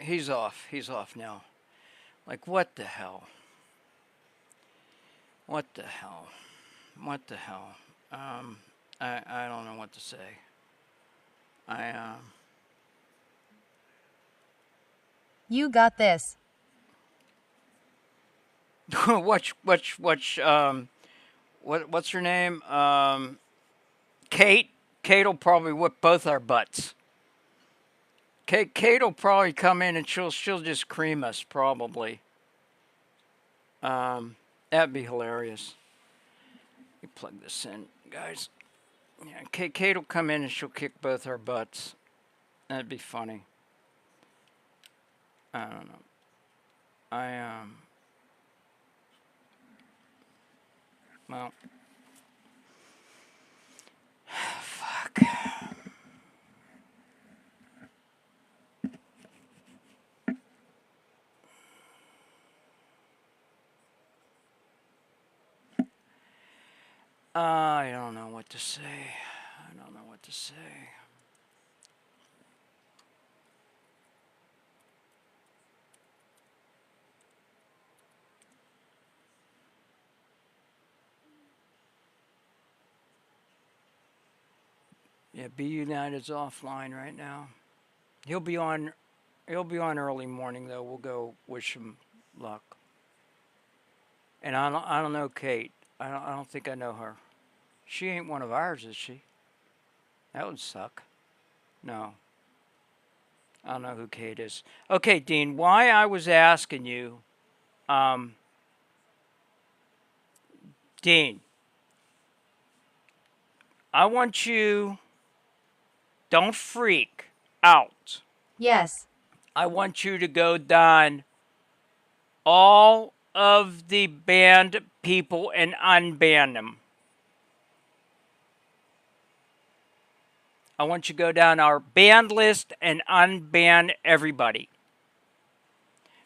He's off. He's off now. Like, what the hell? What the hell? What the hell? Um, I don't know what to say. I You got this. what's her name? Kate. Kate'll probably whip both our butts. Kate'll probably come in and she'll just cream us probably. That'd be hilarious. Let me plug this in, guys. Yeah, Kate'll come in and she'll kick both our butts. That'd be funny. I don't know. I well, fuck. I don't know what to say. I don't know what to say. Yeah, B United's offline right now. He'll be on. He'll be on early morning though. We'll go wish him luck. And I don't know Kate. I don't think I know her. She ain't one of ours, is she? That would suck. No. I don't know who Kate is. Okay, Dean, why I was asking you, um, Dean, I want you don't freak out. Yes. I want you to go down all of the banned people and unban them. I want you to go down our banned list and unban everybody.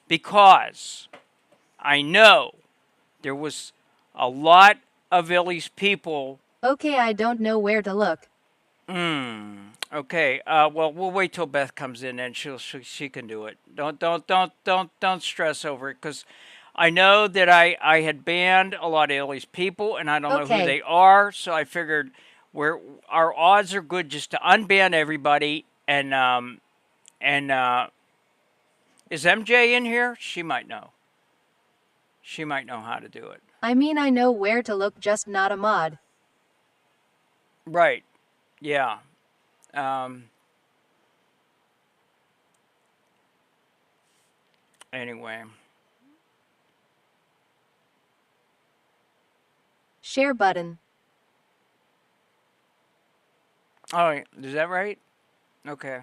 Because I know there was a lot of Illy's people. Okay, I don't know where to look. Okay. Well, we'll wait till Beth comes in and she can do it. Don't stress over it, because I know that I had banned a lot of Illy's people and I don't know who Okay. they are. So I figured our odds are good just to unban everybody. And is MJ in here? She might know. She might know how to do it. I mean, I know where to look, just not a mod. Right. Yeah. Anyway. Share button. Oh, is that right? Okay.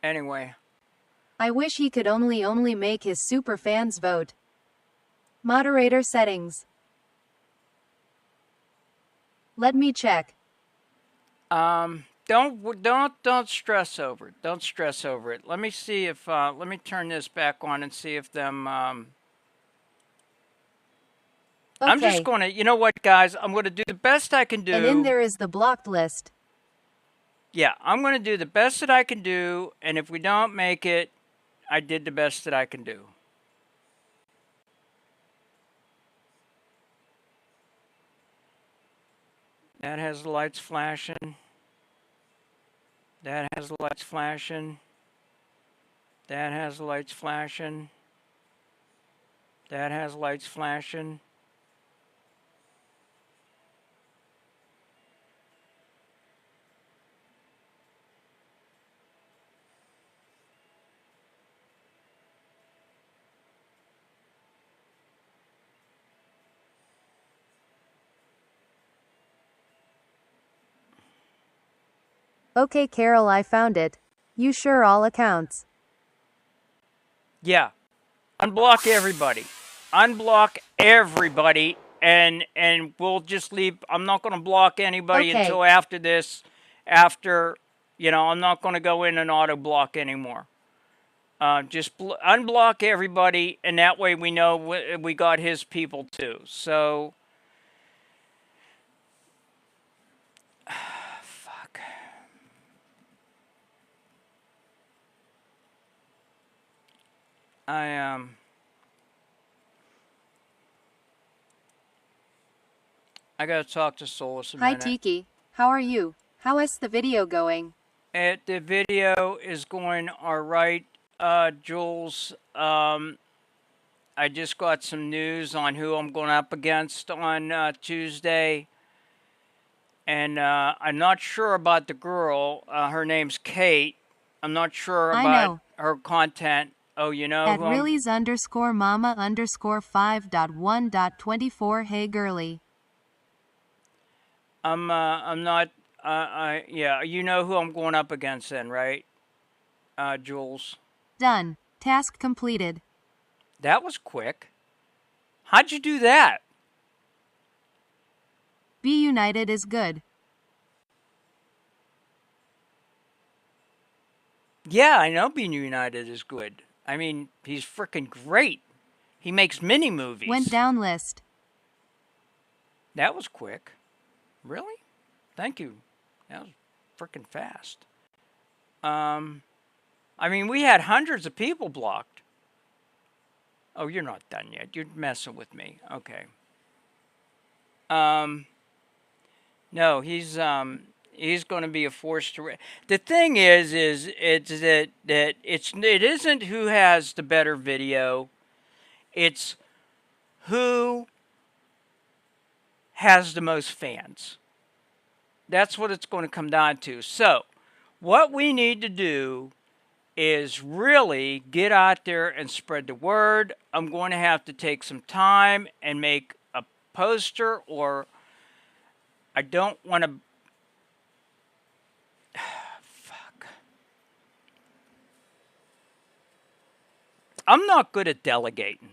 Anyway. I wish he could only make his super fans vote. Moderator settings. Let me check. Don't stress over it. Don't stress over it. Let me see if let me turn this back on and see if them Okay. I'm just going to, you know what, guys? I'm going to do the best I can do. And in there is the blocked list. Yeah, I'm going to do the best that I can do, and if we don't make it, I did the best that I can do. That has the lights flashing. That has the lights flashing. That has the lights flashing. That has lights flashing. Okay, Carol, I found it. You sure all accounts? Yeah. Unblock everybody. Unblock everybody, and we'll just leave. I'm not going to block anybody Okay. until after this. After, I'm not going to go in and auto block anymore. Just unblock everybody, and that way we know we got his people too. So, fuck. I gotta talk to Solus a Hi, minute. Tiki. How are you? How is the video going? The video is going all right, Jules. I just got some news on who I'm going up against on Tuesday. And I'm not sure about the girl. Her name's Kate. I'm not sure I about know. her content. Oh, you know At who I'm- really's _ mama _ 5.1.24. Hey, girly. I'm not. Yeah, you know who I'm going up against then, right? Jules. Done. Task completed. That was quick. How'd you do that? Be united is good. Yeah, I know Being United is good. I mean, he's freaking great. He makes mini movies. Went down list. That was quick. Really? Thank you. That was freaking fast. I mean, we had hundreds of people blocked. Oh, you're not done yet. You're messing with me. Okay. No, he's going to be a force to. The thing is it's that it isn't who has the better video. It's who has the most fans. That's what it's going to come down to. So, what we need to do is really get out there and spread the word. I'm going to have to take some time and make a poster, or I don't want to. I'm not good at delegating.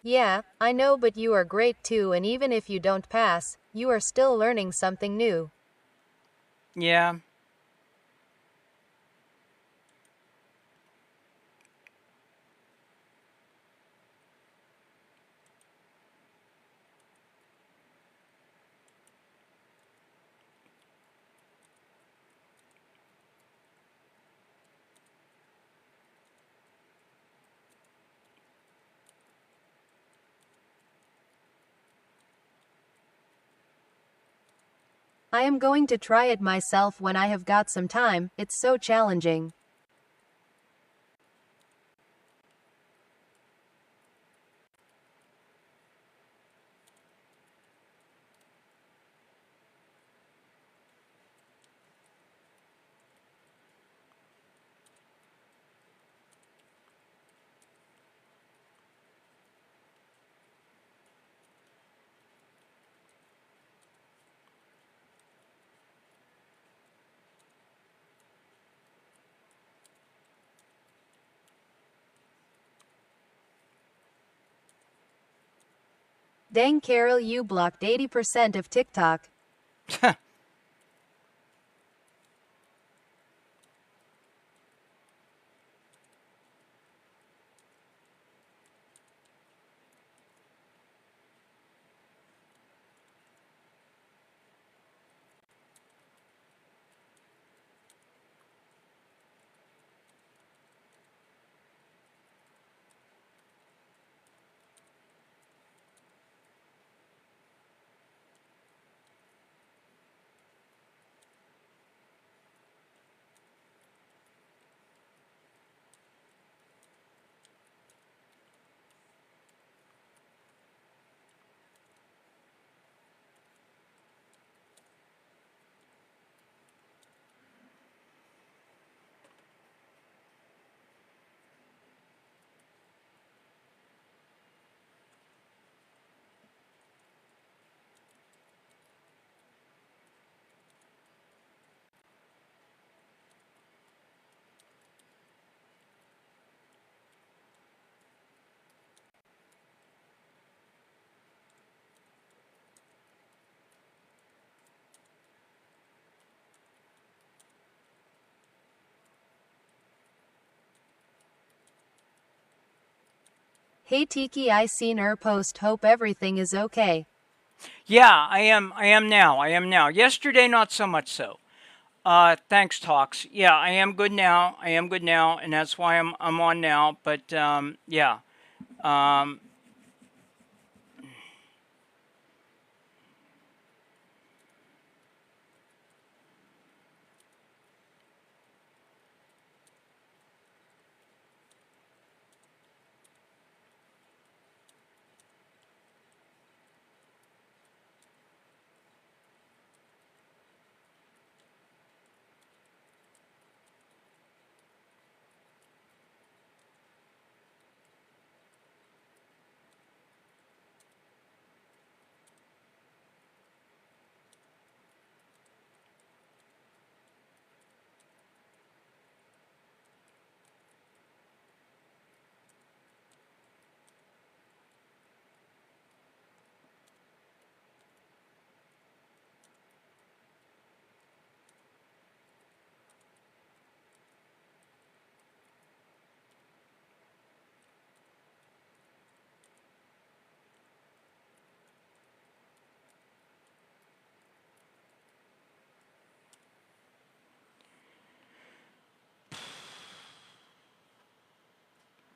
Yeah, I know, but you are great too, and even if you don't pass, you are still learning something new. Yeah. I am going to try it myself when I have got some time, it's so challenging. Dang, Carol, you blocked 80% of TikTok. Hey Tiki, I seen her post, hope everything is okay. Yeah, I am. I am now. I am now. Yesterday, not so much so. Thanks, Talks. Yeah, I am good now. I am good now, and that's why I'm on now. But yeah. Um,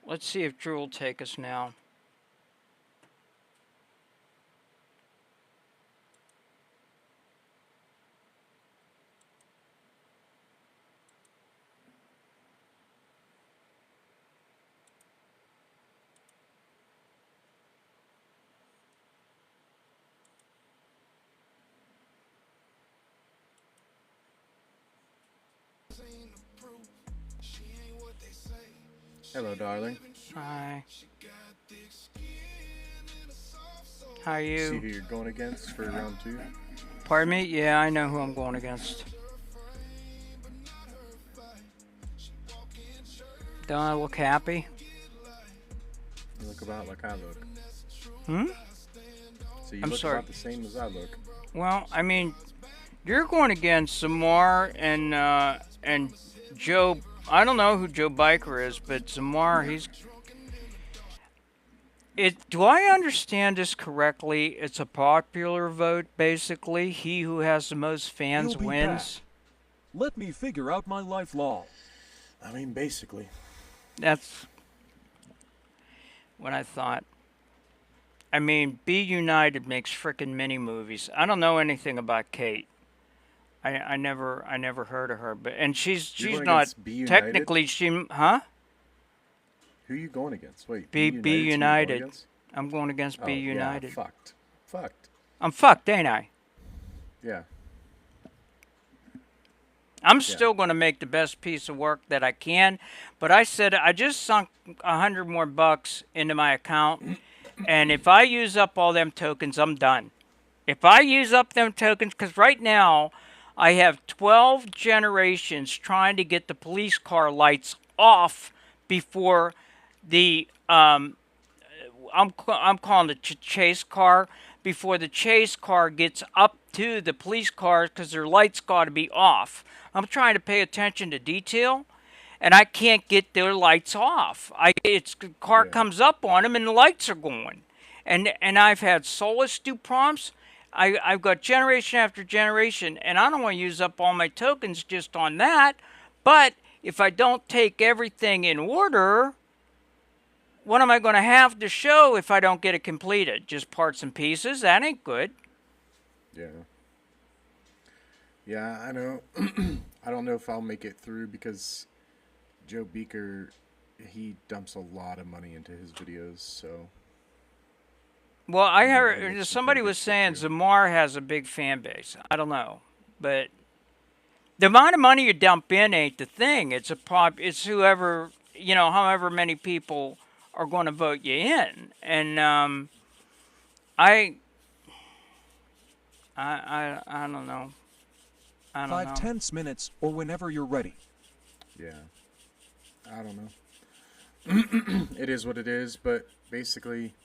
let's see if Drew will take us now. Hello, darling. Hi. How are See you? who you're going against for round 2? Pardon me? Yeah, I know who I'm going against. Don't I look happy? You look about like I look. Hmm? So you I'm look sorry. about the same as I look. Well, I mean, you're going against Zamar and Joe. I don't know who Joe Biker is, but Zamar, he's it. Do I understand this correctly? It's a popular vote, basically. He who has the most fans He'll be wins. Let me figure out my life law. I mean, basically. That's what I thought. I mean, Be United makes frickin' mini movies. I don't know anything about Kate. I never heard of her, but and she's You're going not against Be United? technically huh? Who are you going against? Wait, Be United's who you're going United. against? I'm going against Oh, Be yeah, United. fucked. Fucked. I'm fucked, ain't I? Yeah. I'm still going to make the best piece of work that I can, but I said I just sunk $100 more into my account, and if I use up all them tokens, I'm done. If I use up them tokens, because right now I have 12 generations trying to get the police car lights off before the I'm calling it chase car, before the chase car gets up to the police cars because their lights got to be off. I'm trying to pay attention to detail, and I can't get their lights off. The car comes up on them and the lights are going, and I've had Solus do prompts. I've got generation after generation, and I don't want to use up all my tokens just on that. But if I don't take everything in order, what am I going to have to show if I don't get it completed? Just parts and pieces? That ain't good. Yeah. Yeah, I know. I don't know if I'll make it through because Joe Beaker, he dumps a lot of money into his videos, so... Well, I heard somebody was saying Zamar has a big fan base. I don't know, but the amount of money you dump in ain't the thing. It's it's whoever, however many people are going to vote you in, and I don't know. I don't know. 5 minutes or whenever you're ready. Yeah. I don't know. It is what it is, but basically,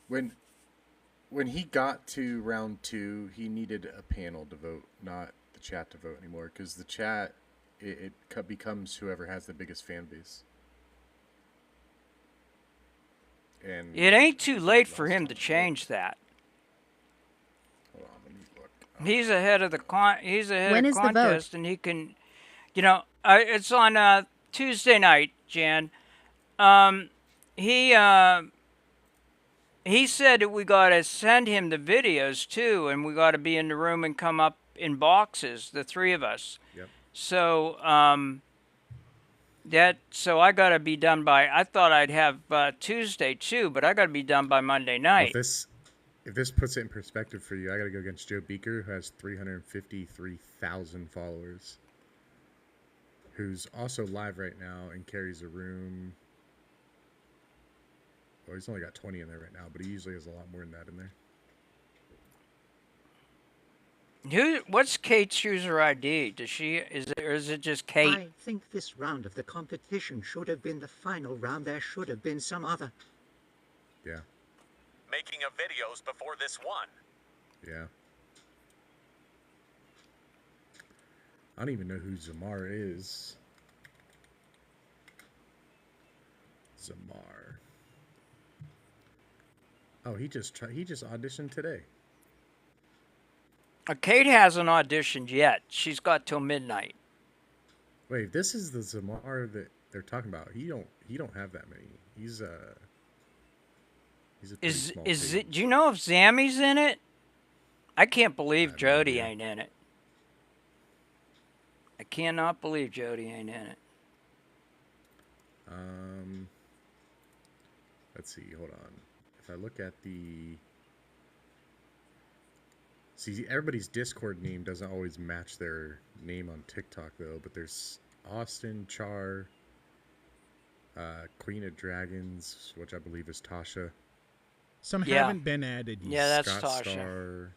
when he got to round 2, he needed a panel to vote, not the chat to vote anymore, because the chat, it becomes whoever has the biggest fan base. And it ain't too late for him to change that. Hold on, let me look. He's ahead of the When is the vote? contest, and he can, it's on Tuesday night, Jan. He said that we gotta send him the videos too, and we gotta be in the room and come up in boxes, the three of us. Yep. So so I gotta be done by. I thought I'd have Tuesday too, but I gotta be done by Monday night. If this puts it in perspective for you, I gotta go against Joe Beaker, who has 353,000 followers, who's also live right now and carries a room. Well, he's only got 20 in there right now, but he usually has a lot more than that in there. What's Kate's user ID? Is it just Kate? I think this round of the competition should have been the final round. There should have been some other. Yeah. Making of videos before this one. Yeah. I don't even know who Zamar is. Zamar. Oh, he just auditioned today. Kate hasn't auditioned yet. She's got till midnight. Wait, this is the Zamar that they're talking about. He don't have that many. He's a pretty small Is pig. it? Do you know if Zammy's in it? I can't believe Jody ain't in it. I cannot believe Jody ain't in it. Let's see. Hold on. If I look at see, everybody's Discord name doesn't always match their name on TikTok though. But there's Austin, Char, Queen of Dragons, which I believe is Tasha. Some Yeah. haven't been added yet. Yeah, that's Scott Tasha. Star,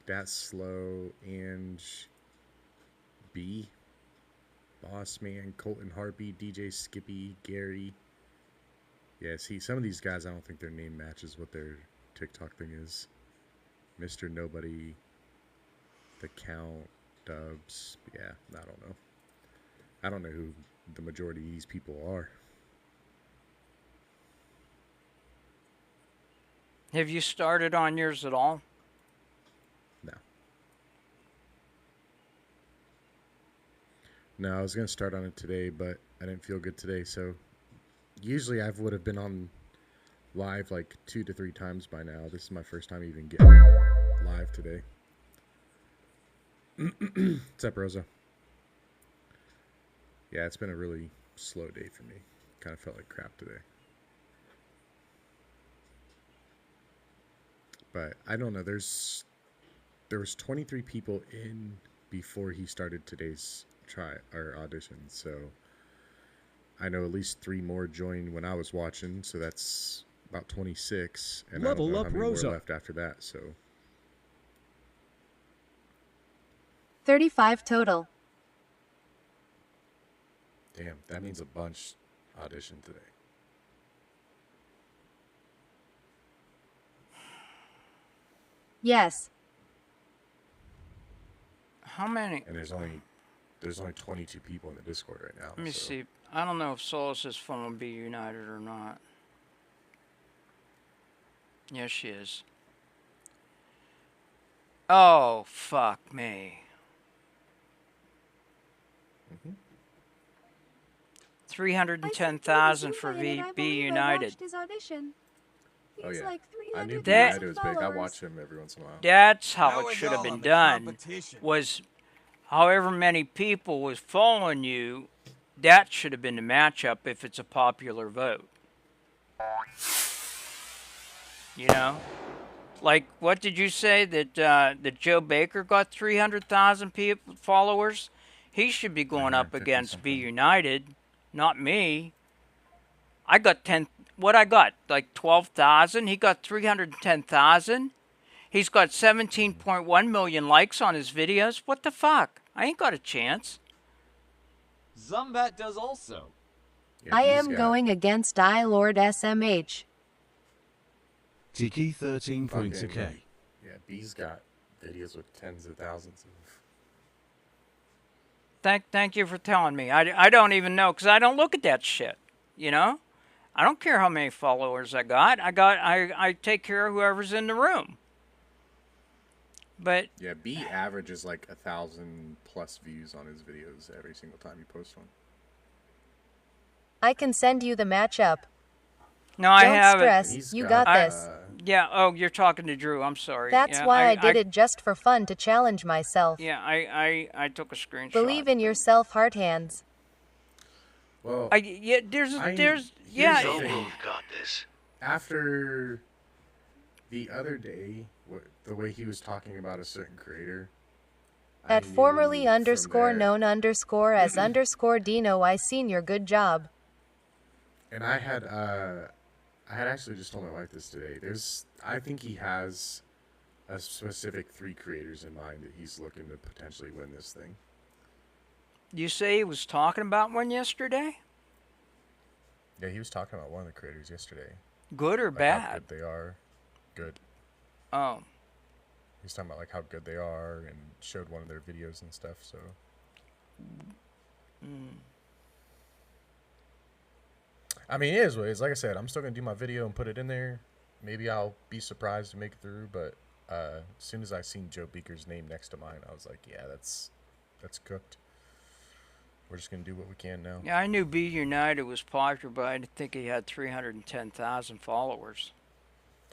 That's Slow, and B, Boss Man, Colton Harpy, DJ Skippy, Gary. Yeah, see, some of these guys, I don't think their name matches what their TikTok thing is. Mr. Nobody, The Count, Dubs. Yeah, I don't know. I don't know who the majority of these people are. Have you started on yours at all? No. No, I was going to start on it today, but I didn't feel good today, so usually I would have been on live like 2 to 3 times by now. This is my first time even getting live today. What's up, Rosa? Yeah, it's been a really slow day for me. Kind of felt like crap today. But I don't know. There was 23 people in before he started today's audition. So I know at least 3 more joined when I was watching. So that's about 26. And I Level don't know up, how many Rosa. more left after that. So 35 total. damn, that means a bunch auditioned today. Yes. How many? And there's only 22 people in the Discord right now. Let me so. see. I don't know if Solus is following Be United or not. Yes, she is. Oh, fuck me. 310,000 for Be United. Oh yeah, I knew Be That- United was big. I watch him every once in a while. That's how it should have been done. Was however many people was following you, that should have been the matchup if it's a popular vote. You know? Like, what did you say that Joe Baker got 300,000 people followers? He should be going up 350 against Be something. United, not me. I got 10. What I got? Like 12,000. He got 310,000. He's got 17.1 million likes on his videos. What the fuck? I ain't got a chance. Zumbat does also. Yeah, I B's am got going against iLord SMH. Tiki 13 points a fucking- K. Yeah, B's got videos with tens of thousands of. Thank you for telling me. I don't even know because I don't look at that shit. You know, I don't care how many followers I got. I take care of whoever's in the room. But Yeah, B averages like 1,000 plus views on his videos every single time he posts one. I can send you the matchup. no, I Don't haven't. stress. He's You got this. Yeah. Oh, you're talking to Drew. I'm sorry. That's Yeah, why I did it just for fun to challenge myself. Yeah, I took a screenshot. Believe in yourself, heart hands. Well, Yeah, there's here's yeah. the thing. got this. After the other day, the way he was talking about a certain creator. I At knew formerly from underscore there- known underscore as underscore Dino, I seen your good job. And I had actually just told my wife this today. I think he has a specific 3 creators in mind that he's looking to potentially win this thing. You say he was talking about one yesterday? Yeah, he was talking about one of the creators yesterday. Good or Like how bad? good they are. Good. Oh. He was talking about like how good they are and showed one of their videos and stuff. So I mean, it is what it is. Like I said, I'm still gonna do my video and put it in there. Maybe I'll be surprised to make it through, but as soon as I seen Joe Beaker's name next to mine, I was like, yeah, that's cooked. We're just gonna do what we can now. Yeah, I knew Be United was popular, but I didn't think he had 310,000 followers.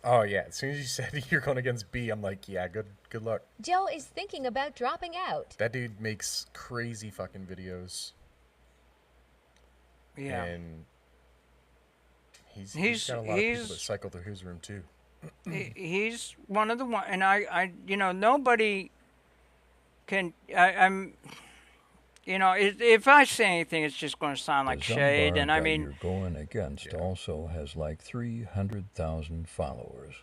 Oh yeah, as soon as you said you're going against B, I'm like, yeah, good luck. Joe is thinking about dropping out. That dude makes crazy fucking videos. Yeah. And he's got a lot of people that cycle through his room too. He's one of the one, and I nobody can. I'm. You know, if I say anything, it's just going to sound like The shade. Zumbar And I that mean, you're going against also has like 300,000 followers.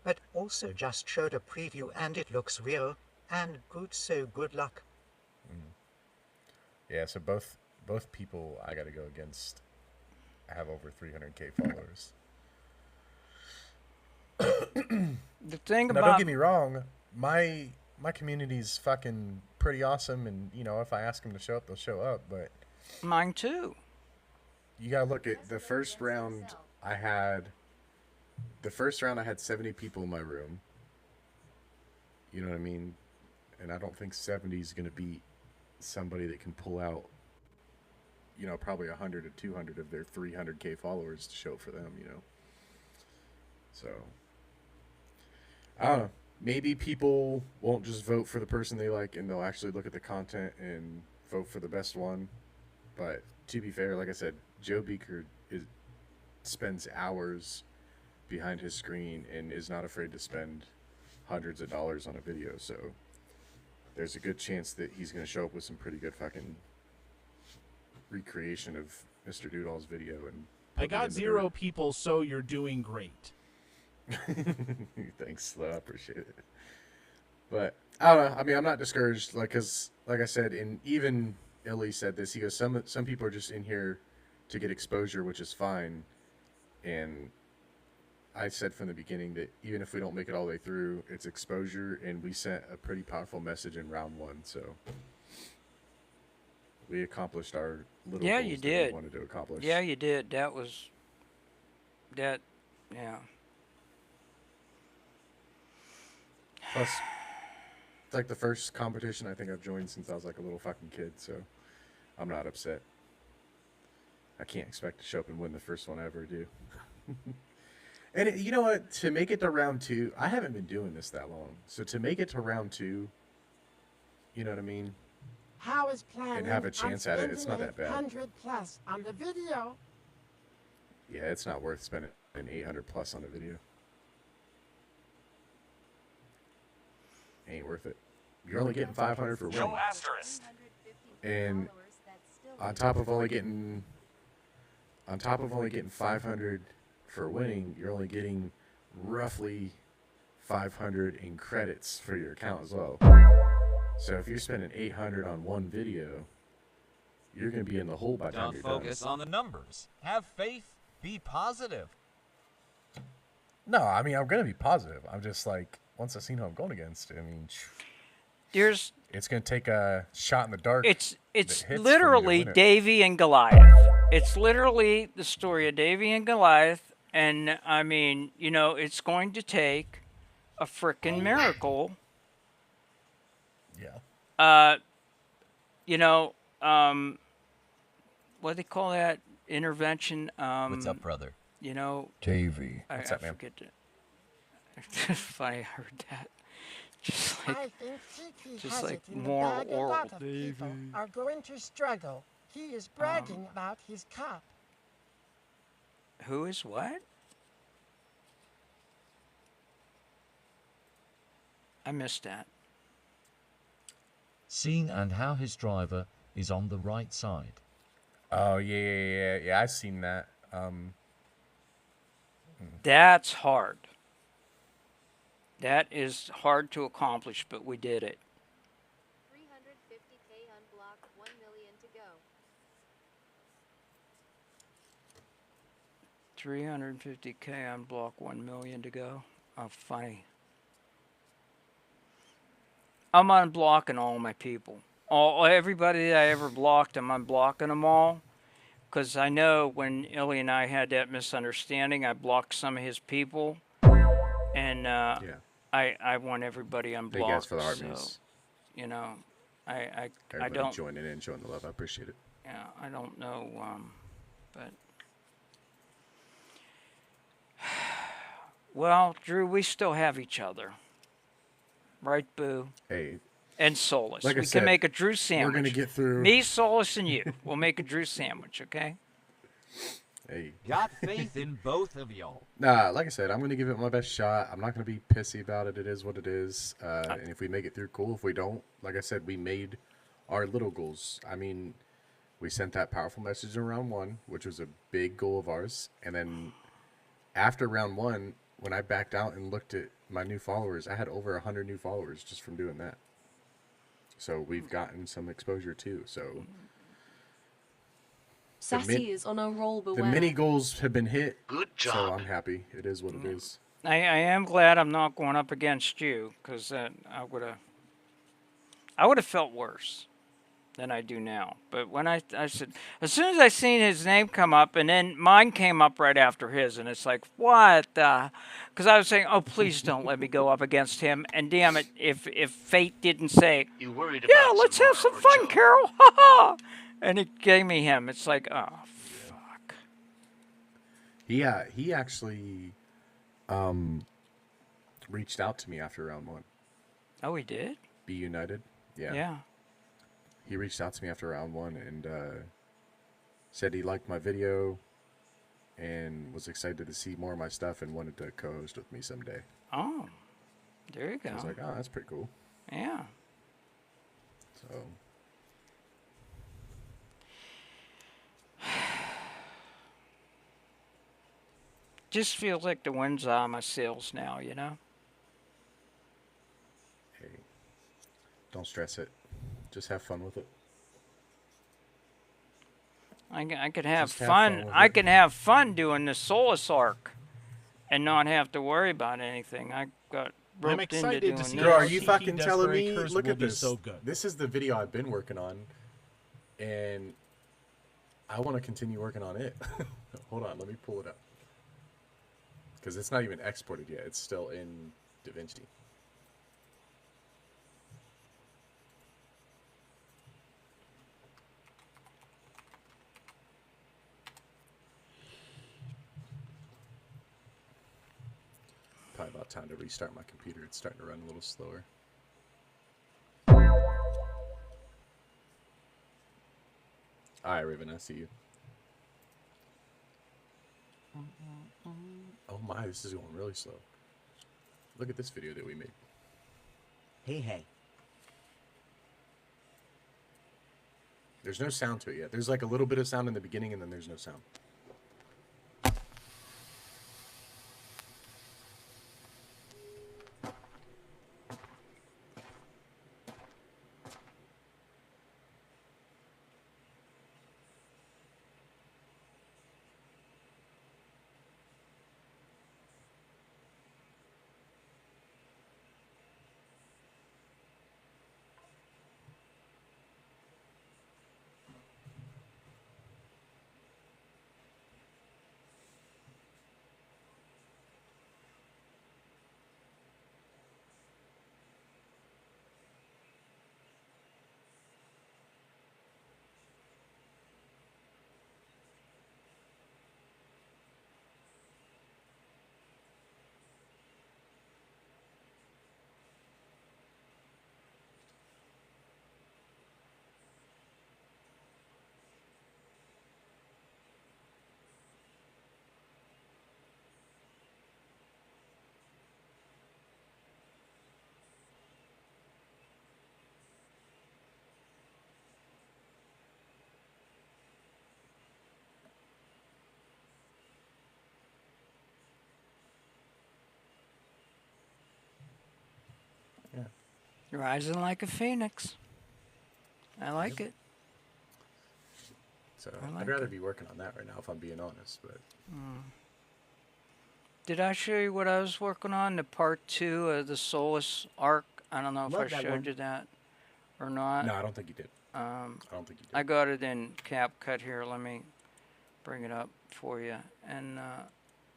But also just showed a preview and it looks real and good, so good luck. Yeah, so both people I got to go against have over 300K followers. the thing Now, about don't get me wrong, my community's fucking pretty awesome, and you know, if I ask them to show up, they'll show up. But mine too. you gotta look at the first round. I had 70 people in my room. You know what I mean? And I don't think 70 is gonna beat somebody that can pull out, you know, probably 100 to 200 of their 300K followers to show for them. You know, so I don't know. Maybe people won't just vote for the person they like, and they'll actually look at the content and vote for the best one. But to be fair, like I said, Joe Beaker spends hours behind his screen and is not afraid to spend hundreds of dollars on a video. So there's a good chance that he's going to show up with some pretty good fucking recreation of Mr. Doodall's video. And I got 0 people, so you're doing great. Thanks, Slo. I appreciate it. But I don't know. I mean, I'm not discouraged, cause like I said, and even Illy said this. He goes, some people are just in here to get exposure, which is fine. And I said from the beginning that even if we don't make it all the way through, it's exposure, and we sent a pretty powerful message in round 1. So we accomplished our little Yeah, goals you that did. we wanted to accomplish. Yeah, you did. That was that. Yeah. Plus, it's like the first competition I think I've joined since I was like a little fucking kid, so I'm not upset. I can't expect to show up and win the first one I ever do. And you know what? To make it to round 2, I haven't been doing this that long. So to make it to round 2, you know what I mean? How is planning And have a chance at it, it's not that bad. 100 plus on the video. Yeah, it's not worth spending 800 plus on a video. Ain't worth it. You're only getting 500 for winning. No asterisk. And on top of only getting 500 for winning, you're only getting roughly 500 in credits for your account as well. So if you're spending 800 on one video, you're going to be in the hole by the time Don't you're focus done. on the numbers. Have faith. Be positive. No, I mean, I'm going to be positive. I'm just like, once I've seen who I'm going against, I mean, it's going to take a shot in the dark. It's that hits for me to literally win it. Davy and Goliath. It's literally the story of Davy and Goliath, and I mean, you know, it's going to take a frickin' miracle. Yeah. You know, what do they call that? Intervention. What's up, brother? You know, Davy. I What's up, man? forget it. It's funny, I heard that. Just like, I think Kiki just has like it in the more bag. A oral lot of Davy. people are going to struggle. He is bragging about his cup. Who is what? I missed that. Seeing and how his driver is on the right side. Oh, yeah, I've seen that. That's hard. That is hard to accomplish, but we did it. 350K unblocked, 1 million to go. 350K unblock, 1 million to go. Oh, funny. I'm unblocking all my people. Everybody that I ever blocked, I'm unblocking them all. Because I know when Illy and I had that misunderstanding, I blocked some of his people. And I want everybody unblocked. Big ass for the so, armies. you know, I Everybody don't. joining in, showing the love. I appreciate it. Yeah, I don't know, but well, Drew, we still have each other, right, Boo? Hey, and Solus. like I We said, can make a Drew sandwich. we're gonna get through. Me, Solus, and you. We'll make a Drew sandwich, okay? Hey. Got faith in both of y'all. Nah, like I said, I'm going to give it my best shot. I'm not going to be pissy about it. It is what it is. And if we make it through, cool. If we don't, like I said, we made our little goals. I mean, we sent that powerful message in round 1, which was a big goal of ours. And then after round 1, when I backed out and looked at my new followers, I had over 100 new followers just from doing that. So we've gotten some exposure too. So Sassy is on a roll, the beware. mini goals have been hit. Good job. So I'm happy. It is what it is. I am glad I'm not going up against you, because I would have felt worse than I do now. But when I said, as soon as I seen his name come up, and then mine came up right after his, and it's like, what the? Because I was saying, oh, please don't let me go up against him. And damn it, if fate didn't say, You worried yeah, about let's some have some more, fun, Joe. Carol, ha ha, and it gave me him. It's like, oh, fuck. Yeah, he actually reached out to me after round 1. Oh, he did? Be United. Yeah. Yeah. He reached out to me after round 1 and said he liked my video and was excited to see more of my stuff and wanted to co-host with me someday. Oh, there you go. I was like, oh, that's pretty cool. Yeah. So. Just feels like the wind's on my sails now, you know? Hey, don't stress it. Just have fun with it. I could have Just have fun. fun with I it. can have fun doing the Solus arc and not have to worry about anything. I got roped into excited doing to see this. Bro, are Tiki you fucking telling me? Desperators Look will at be this. so good. This is the video I've been working on, and I want to continue working on it. Hold on, let me pull it up. Because it's not even exported yet. It's still in DaVinci. Probably about time to restart my computer. It's starting to run a little slower. Alright, Raven, I see you. Oh my, this is going really slow. Look at this video that we made. Hey. There's no sound to it yet. There's like a little bit of sound in the beginning and then there's no sound. Rising like a phoenix. I like it. So I like I'd rather it. be working on that right now if I'm being honest, but Did I show you what I was working on? The part 2 of the Solus arc? I don't know if Love I that showed one. you that or not. no, I don't think you did. I don't think you did. I got it in CapCut here. Let me bring it up for you and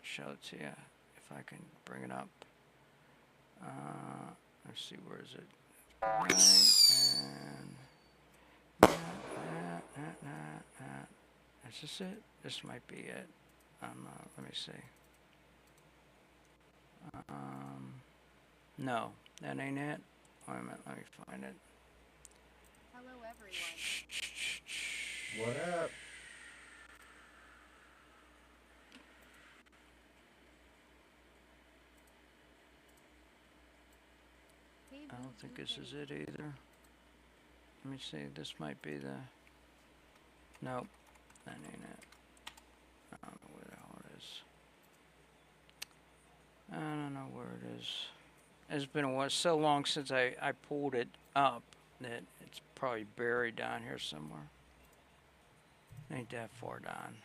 show it to you if I can bring it up. Let's see, where is it? Right, and is this it? This might be it. Let me see. No, that ain't it. Wait a minute, let me find it. Hello, What up? I don't think this is it either. Let me see. This might be the. Nope, that ain't it. I don't know where the hell it is. I don't know where it is. It's been a while, so long since I pulled it up that it's probably buried down here somewhere. Ain't that far down.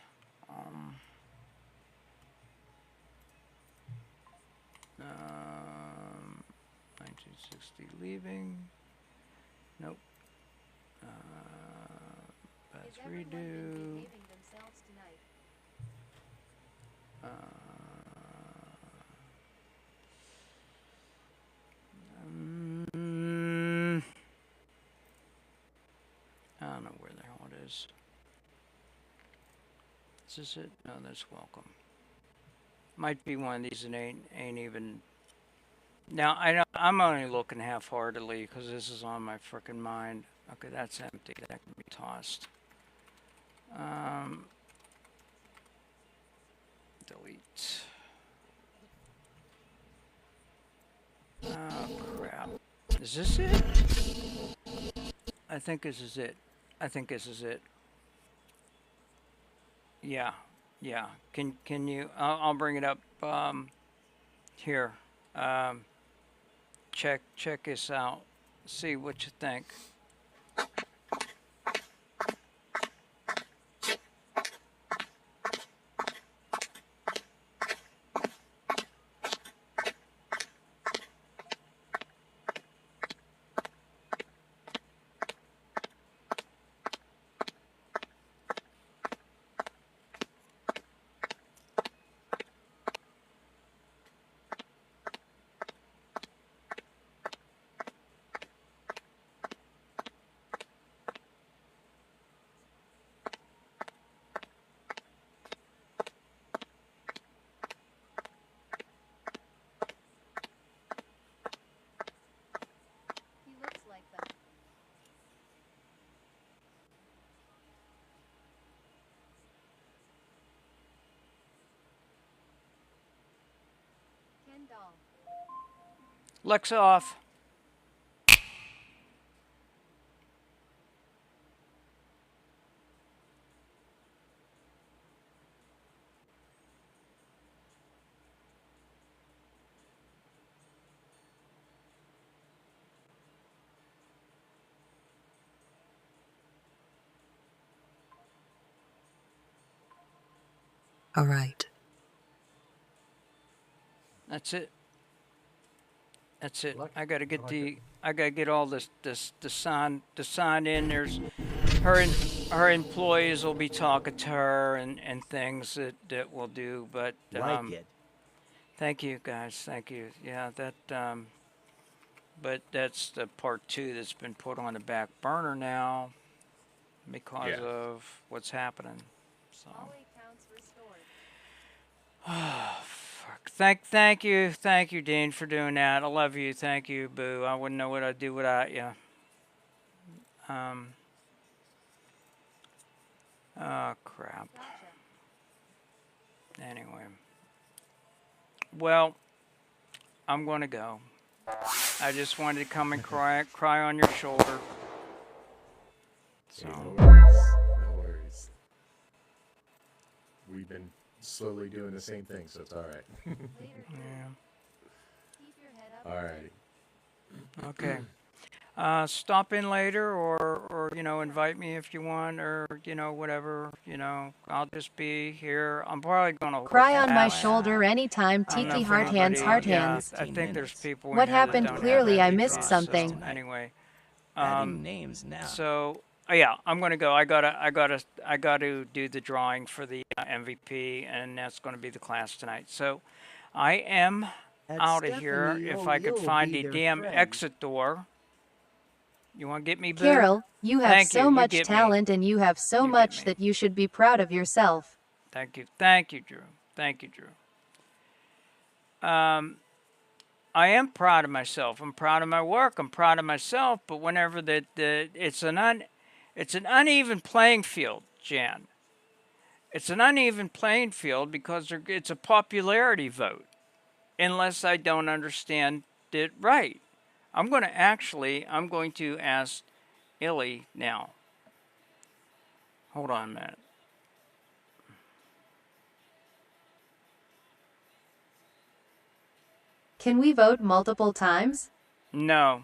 1960 leaving. Nope. Let's redo. I don't know where the hell it is. Is this it? No, that's welcome. Might be one of these that ain't even. Now I know I'm only looking half-heartedly because this is on my frickin' mind. Okay, that's empty. That can be tossed. Delete. Oh crap! Is this it? I think this is it. I think this is it. Yeah, yeah. Can you? I'll bring it up. Here. Check this out. See what you think. Alexa off. All right. That's it. That's it. I gotta get I gotta get all this the sign in. There's her employees will be talking to her and things that we'll do. But Like it. thank you guys. Thank you. Yeah, that but that's the part 2 that's been put on the back burner now because of what's happening. So. Thank you, Dean, for doing that. I love you. Thank you, Boo. I wouldn't know what I'd do without you. Oh crap. Anyway, well, I'm gonna go. I just wanted to come and cry on your shoulder. So. No worries. We've been slowly doing the same thing, so it's all right. Yeah. All right. Okay. Stop in later, or invite me if you want, or whatever. I'll just be here. I'm probably gonna Cry on my shoulder anytime. Tiki heart hands, heart hands. I think there's people. What happened? Clearly, I missed something. Anyway. Adding names now. So yeah, I'm gonna go. I gotta do the drawing for the MVP, and that's gonna be the class tonight. So I am out of here. If I could find the damn exit door. You want to get me, Boo? Carol, you have Thank so you. much You get me. talent and you have so much that you should be proud of yourself. Thank you, Drew. Thank you, Drew. I am proud of myself. I'm proud of my work. I'm proud of myself. But whenever it's an uneven playing field, Jan. It's an uneven playing field because it's a popularity vote, unless I don't understand it right. I'm going to ask Illy now. Hold on a minute. Can we vote multiple times? No.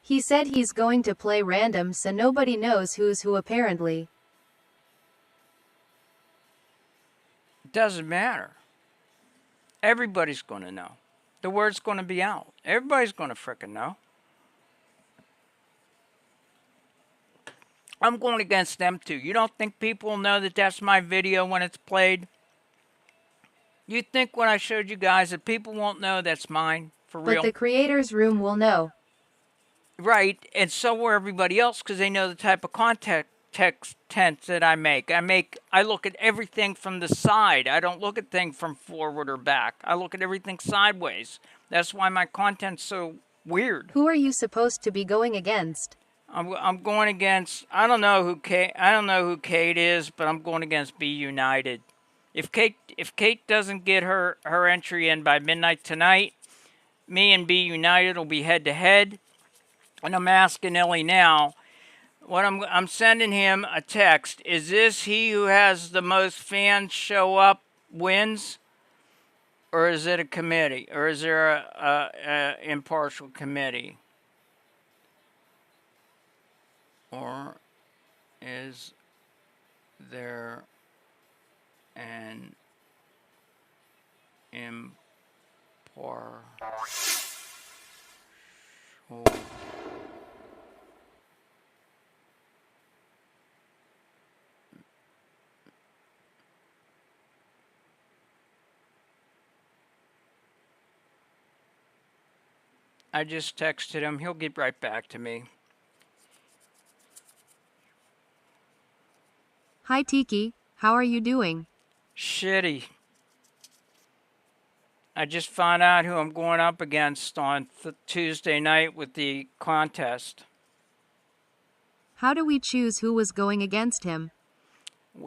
He said he's going to play random so nobody knows who's who apparently. Doesn't matter. Everybody's going to know. The word's going to be out. Everybody's going to frickin' know. I'm going against them too. You don't think people will know that that's my video when it's played? You think when I showed you guys that people won't know that's mine? For real? But the creators room will know. Right, and so will everybody else because they know the type of content that I make. I look at everything from the side. I don't look at things from forward or back. I look at everything sideways. That's why my content's so weird. Who are you supposed to be going against? I'm going against. I don't know who Kate is, but I'm going against Be United. If Kate doesn't get her entry in by midnight tonight, me and Be United will be head to head. And I'm asking Ellie now, what I'm sending him a text. Is this he who has the most fans show up wins? Or is it a committee? Or is there a impartial committee? Or is there an impartial... I just texted him. He'll get right back to me. Hi Tiki, how are you doing? Shitty. I just found out who I'm going up against on Tuesday night with the contest. How do we choose who was going against him?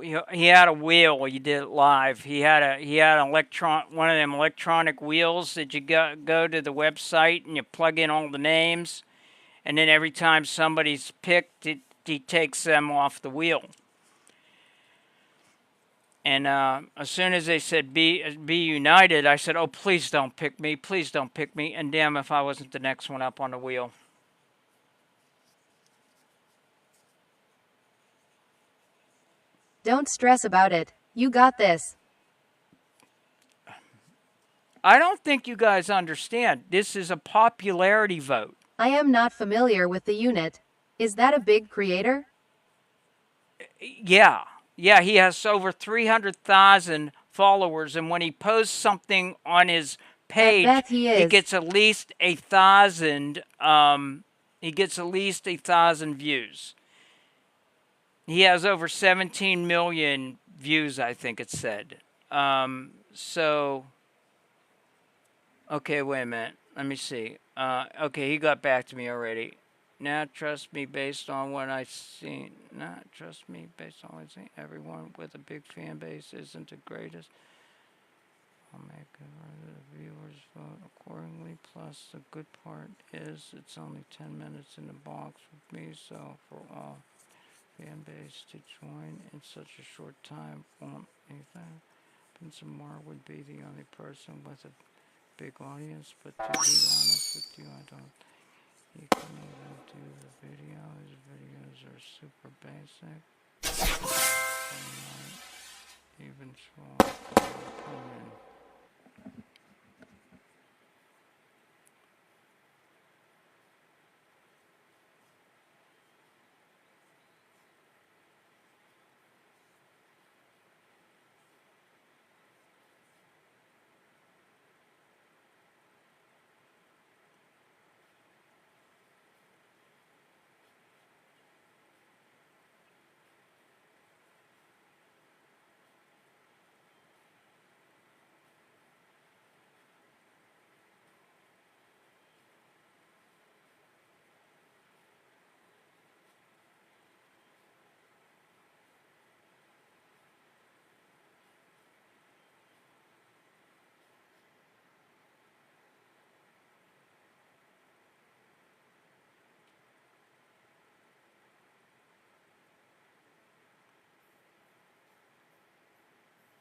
He had a wheel. He did it live. He had an one of them electronic wheels that you go to the website and you plug in all the names, and then every time somebody's picked, he takes them off the wheel. And as soon as they said be United, I said, oh, please don't pick me. Please don't pick me. And damn if I wasn't the next one up on the wheel. Don't stress about it. You got this. I don't think you guys understand. This is a popularity vote. I am not familiar with the unit. Is that a big creator? Yeah. Yeah, he has over 300,000 followers, and when he posts something on his page, he gets at least 1,000. He gets at least 1,000 views. He has over 17 million views, I think it said. So, okay, wait a minute. Let me see. Okay, he got back to me already. Now trust me based on what I've seen. Not trust me based on what I've seen. Everyone with a big fan base isn't the greatest. I'll make the viewers vote accordingly. Plus, the good part is it's only 10 minutes in the box with me, so for all fan base to join in such a short time won't anything. More would be the only person with a big audience, but to be honest with you, I don't. You can even do the videos. Videos are super basic. Even small.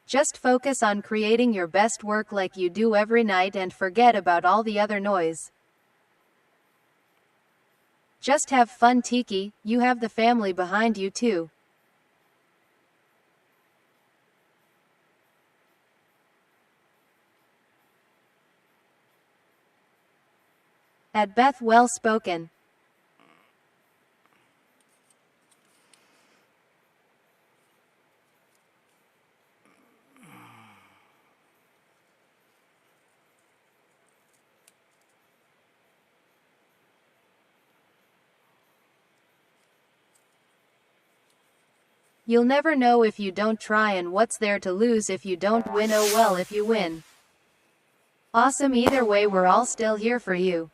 Just focus on creating your best work like you do every night and forget about all the other noise. Just have fun, Tiki. You have the family behind you too. At Beth, well spoken. You'll never know if you don't try, and what's there to lose if you don't win? Oh well if you win. Awesome, either way we're all still here for you.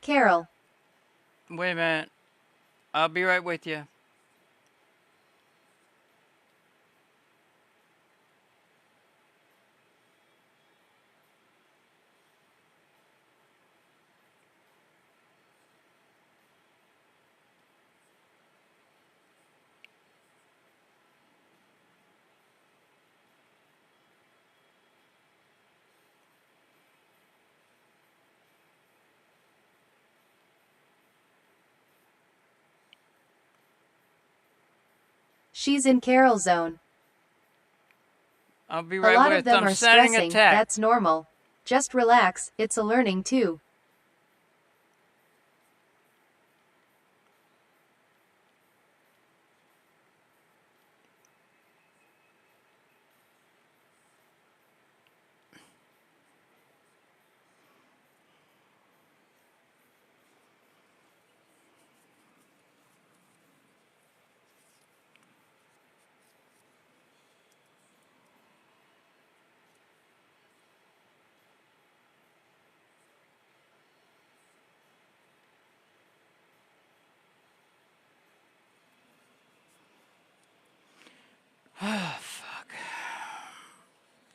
Carol. Wait a minute. I'll be right with you. She's in Carol zone. I'll be A right lot with of them I'm are sending stressing. a text. That's normal. Just relax, it's a learning too. Fuck.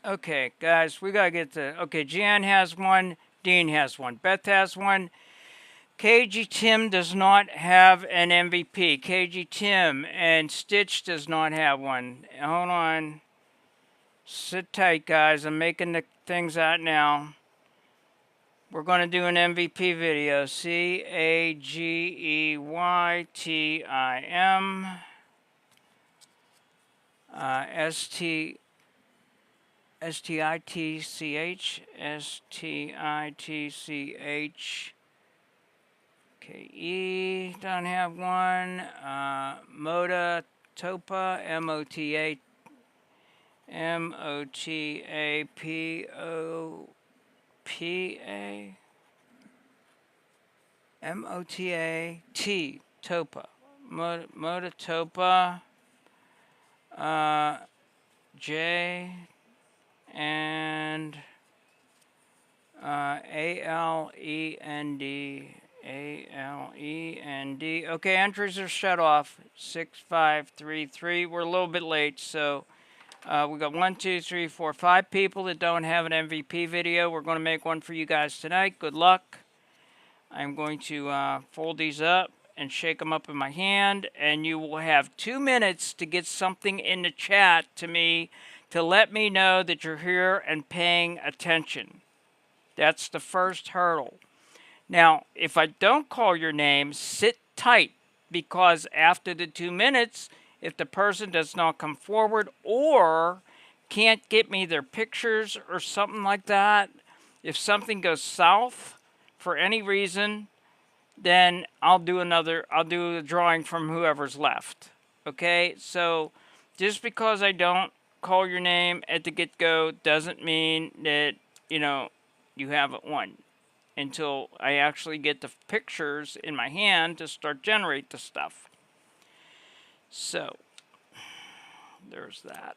Okay, guys, we gotta get to. Okay, Jan has one. Dean has one. Beth has one. KG Tim does not have an MVP. KG Tim and Stitch does not have one. Hold on. Sit tight, guys. I'm making the things out now. We're going to do an MVP video. CAGEYTIM. STITCH. KE, don't have one. Mota Topa, MOTA MOTAPOPA. Topa. Mota Topa. J and ALEND. Okay, entries are shut off. 6533. We're a little bit late, so we got 1, 2, 3, 4, 5 people that don't have an MVP video. We're going to make one for you guys tonight. Good luck. I'm going to fold these up and shake them up in my hand, and you will have 2 minutes to get something in the chat to me to let me know that you're here and paying attention. That's the first hurdle. Now, if I don't call your name, sit tight, because after the 2 minutes, if the person does not come forward or can't get me their pictures or something like that, if something goes south for any reason, then I'll do a drawing from whoever's left. Okay? So just because I don't call your name at the get-go doesn't mean that, you haven't won. until I actually get the pictures in my hand to start generate the stuff. So there's that.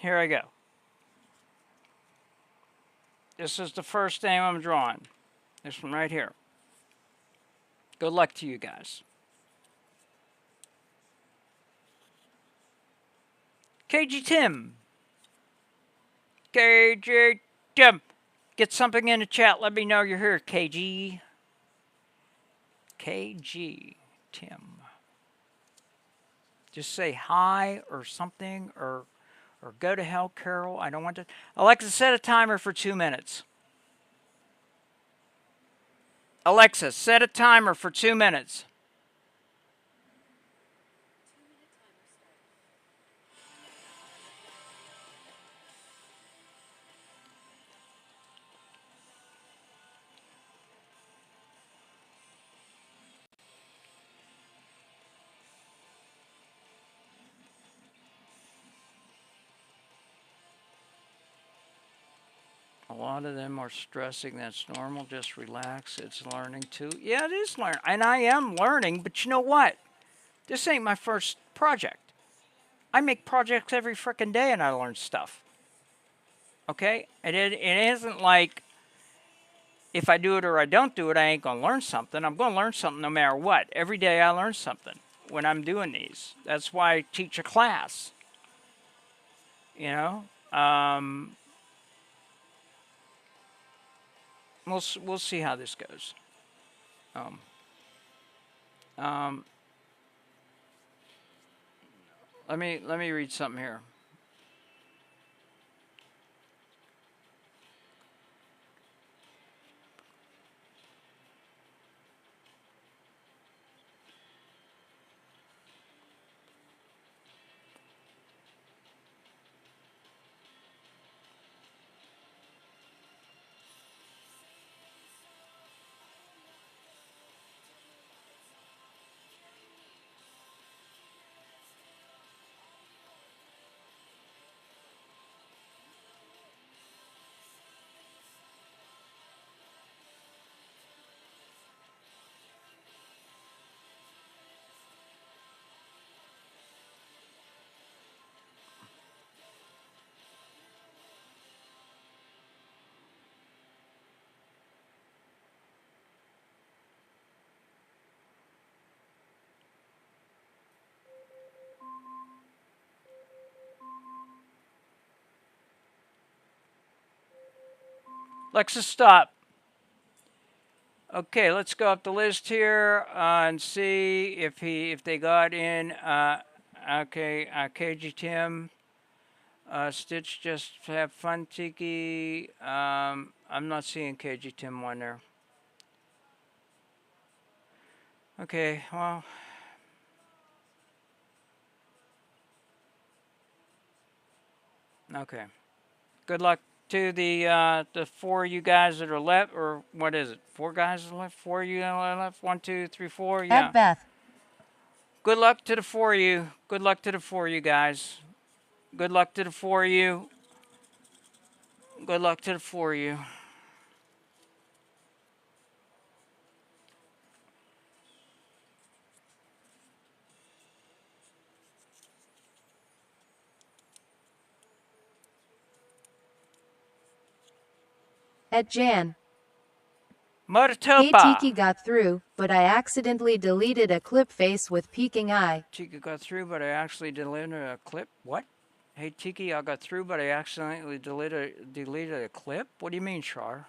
Here I go. This is the first name I'm drawing. This one right here. Good luck to you guys. KG Tim. KG Tim. Get something in the chat. Let me know you're here, KG. KG Tim. Just say hi or something, or go to hell, Carol. I don't want to. Alexa, set a timer for 2 minutes. Alexa, set a timer for 2 minutes. A lot of them are stressing. That's normal. Just relax. It's learning too. Yeah, it is learning. And I am learning, but you know what? This ain't my first project. I make projects every frickin' day and I learn stuff. Okay? And it isn't like if I do it or I don't do it, I ain't going to learn something. I'm going to learn something no matter what. Every day I learn something when I'm doing these. That's why I teach a class. You know? We'll see how this goes. Let me read something here. Alexa, stop. Okay, let's go up the list here and see if they got in. KG Tim, Stitch, just have fun, Tiki. I'm not seeing KG Tim one there. Okay, well. Okay. Good luck to the 4 of you guys that are left, or what is it? 4 guys are left? 4 of you left? 1, 2, 3, 4. Yeah. At Beth. Good luck to the 4 of you. Good luck to the 4 of you guys. Good luck to the 4 of you. Good luck to the 4 of you. At Jan. Muratopa. Hey, Tiki got through, but I accidentally deleted a clip face with peeking eye. Tiki got through, but I actually deleted a clip. What? Hey, Tiki, I got through, but I accidentally deleted a clip? What do you mean, Char?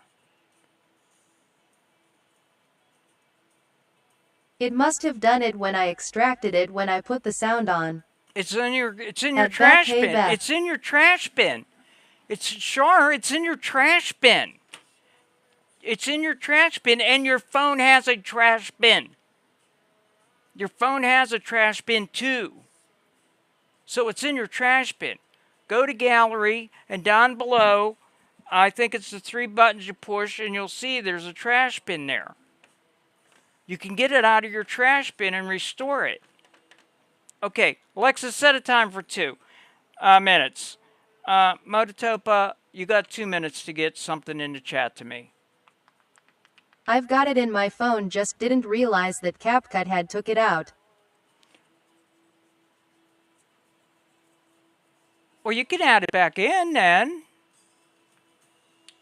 It must have done it when I extracted it when I put the sound on. It's in your trash bin. It's in your trash bin. It's Char, it's in your trash bin. It's in your trash bin, and your phone has a trash bin. Your phone has a trash bin too. So it's in your trash bin. Go to gallery, and down below, I think it's the 3 buttons you push, and you'll see there's a trash bin there. You can get it out of your trash bin and restore it. Okay, Alexa, set a time for 2 minutes. Mototopa, you got 2 minutes to get something in the chat to me. I've got it in my phone, just didn't realize that CapCut had took it out. Well, you can add it back in then.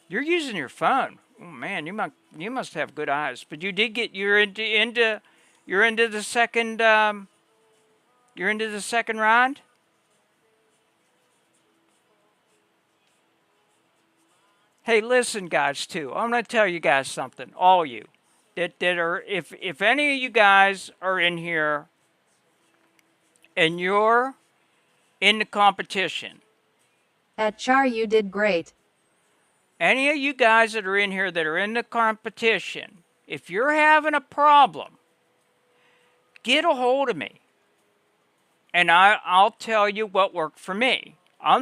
You're using your phone. Oh man, you must have good eyes. But you did get you're into the second round. Hey, listen, guys, too. I'm gonna tell you guys something. All you that are, if any of you guys are in here and you're in the competition. At Char, you did great. Any of you guys that are in here that are in the competition, if you're having a problem, get a hold of me. And I'll tell you what worked for me. I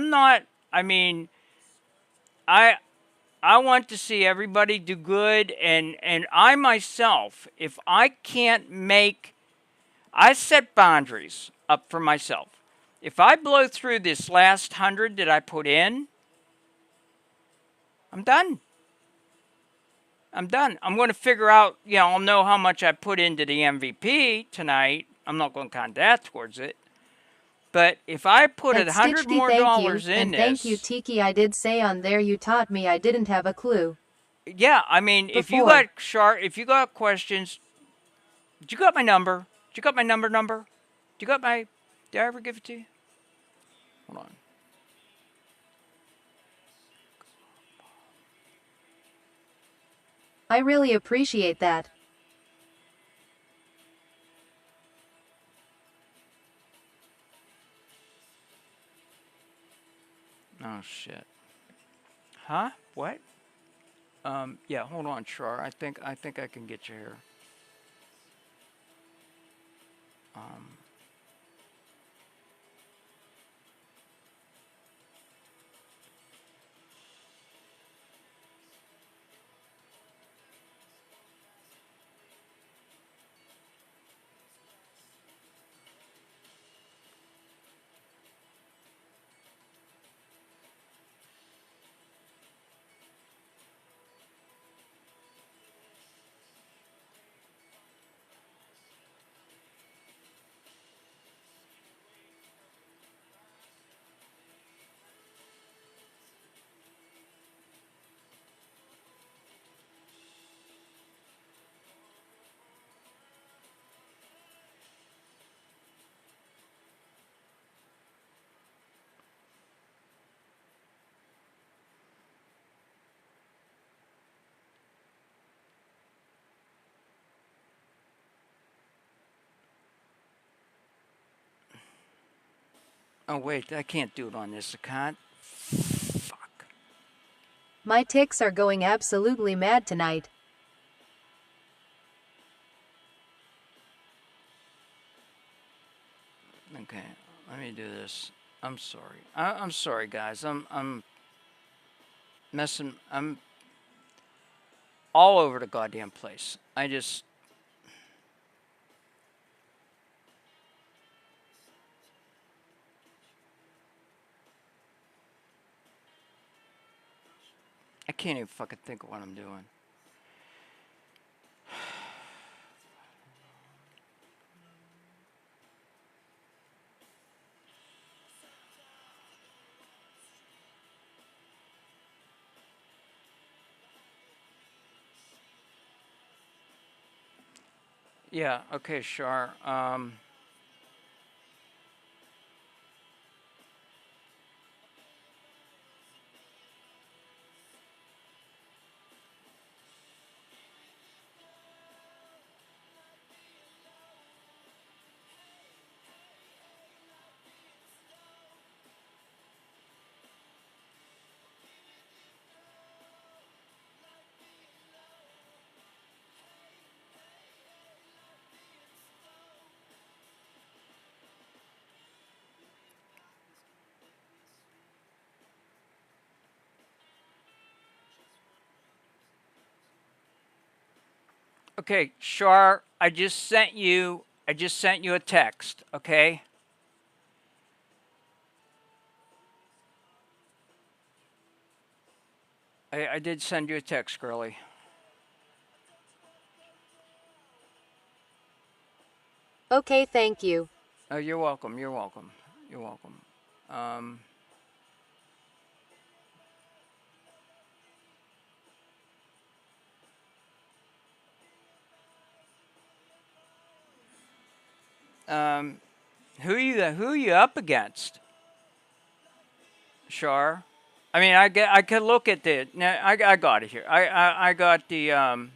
want to see everybody do good, and I myself, if I can't I set boundaries up for myself. If I blow through this last 100 that I put in, I'm done. I'm going to figure out, I'll know how much I put into the MVP tonight. I'm not going to count that towards it. But if I put $100 more dollars in this... Thank you, Tiki. I did say on there you taught me. I didn't have a clue. Yeah, if you got questions... Did you got my number? Did you got my number? Did I ever give it to you? Hold on. I really appreciate that. Oh, shit. Huh? What? Yeah, hold on, Char. I think I can get you here. Oh, wait, I can't do it on this account. Fuck. My ticks are going absolutely mad tonight. Okay, let me do this. I'm sorry. I'm sorry, guys. I'm all over the goddamn place. I can't even fucking think of what I'm doing. Yeah, okay, sure. Okay, Shar, I just sent you a text, okay? I did send you a text, girly. Okay, thank you. Oh, you're welcome. You're welcome. You're welcome. Who are you up against? Shar? I mean, I could look at the. No, I got it here. I got the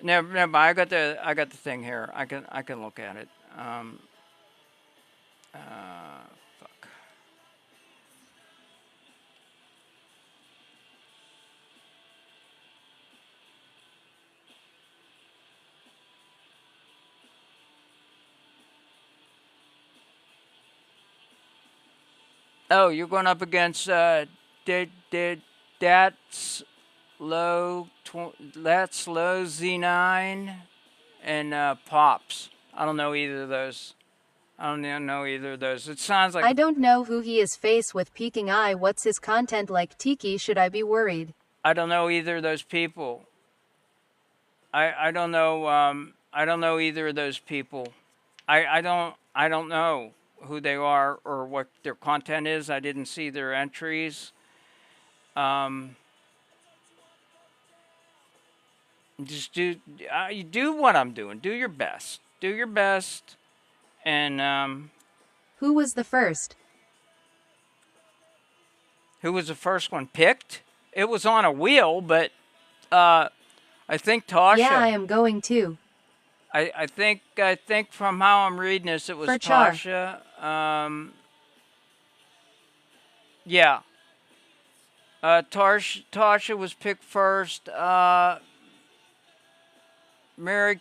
Never. I got the thing here. I can look at it. Fuck. Oh, you're going up against that's low Z9 and Pops. I don't know either of those. I don't even know either of those. It sounds like I don't know who he is. Face with peeking eye. What's his content like? Tiki, should I be worried? I don't know either of those people. I don't know I don't know either of those people. I don't know who they are or what their content is. I didn't see their entries. Just do what I'm doing. Do your best. Do your best. And who was the first? Who was the first one picked? It was on a wheel, but I think Tasha. Yeah, I am going too. I think from how I'm reading this, it was For Char. Tasha. Yeah. Tasha was picked first. Mary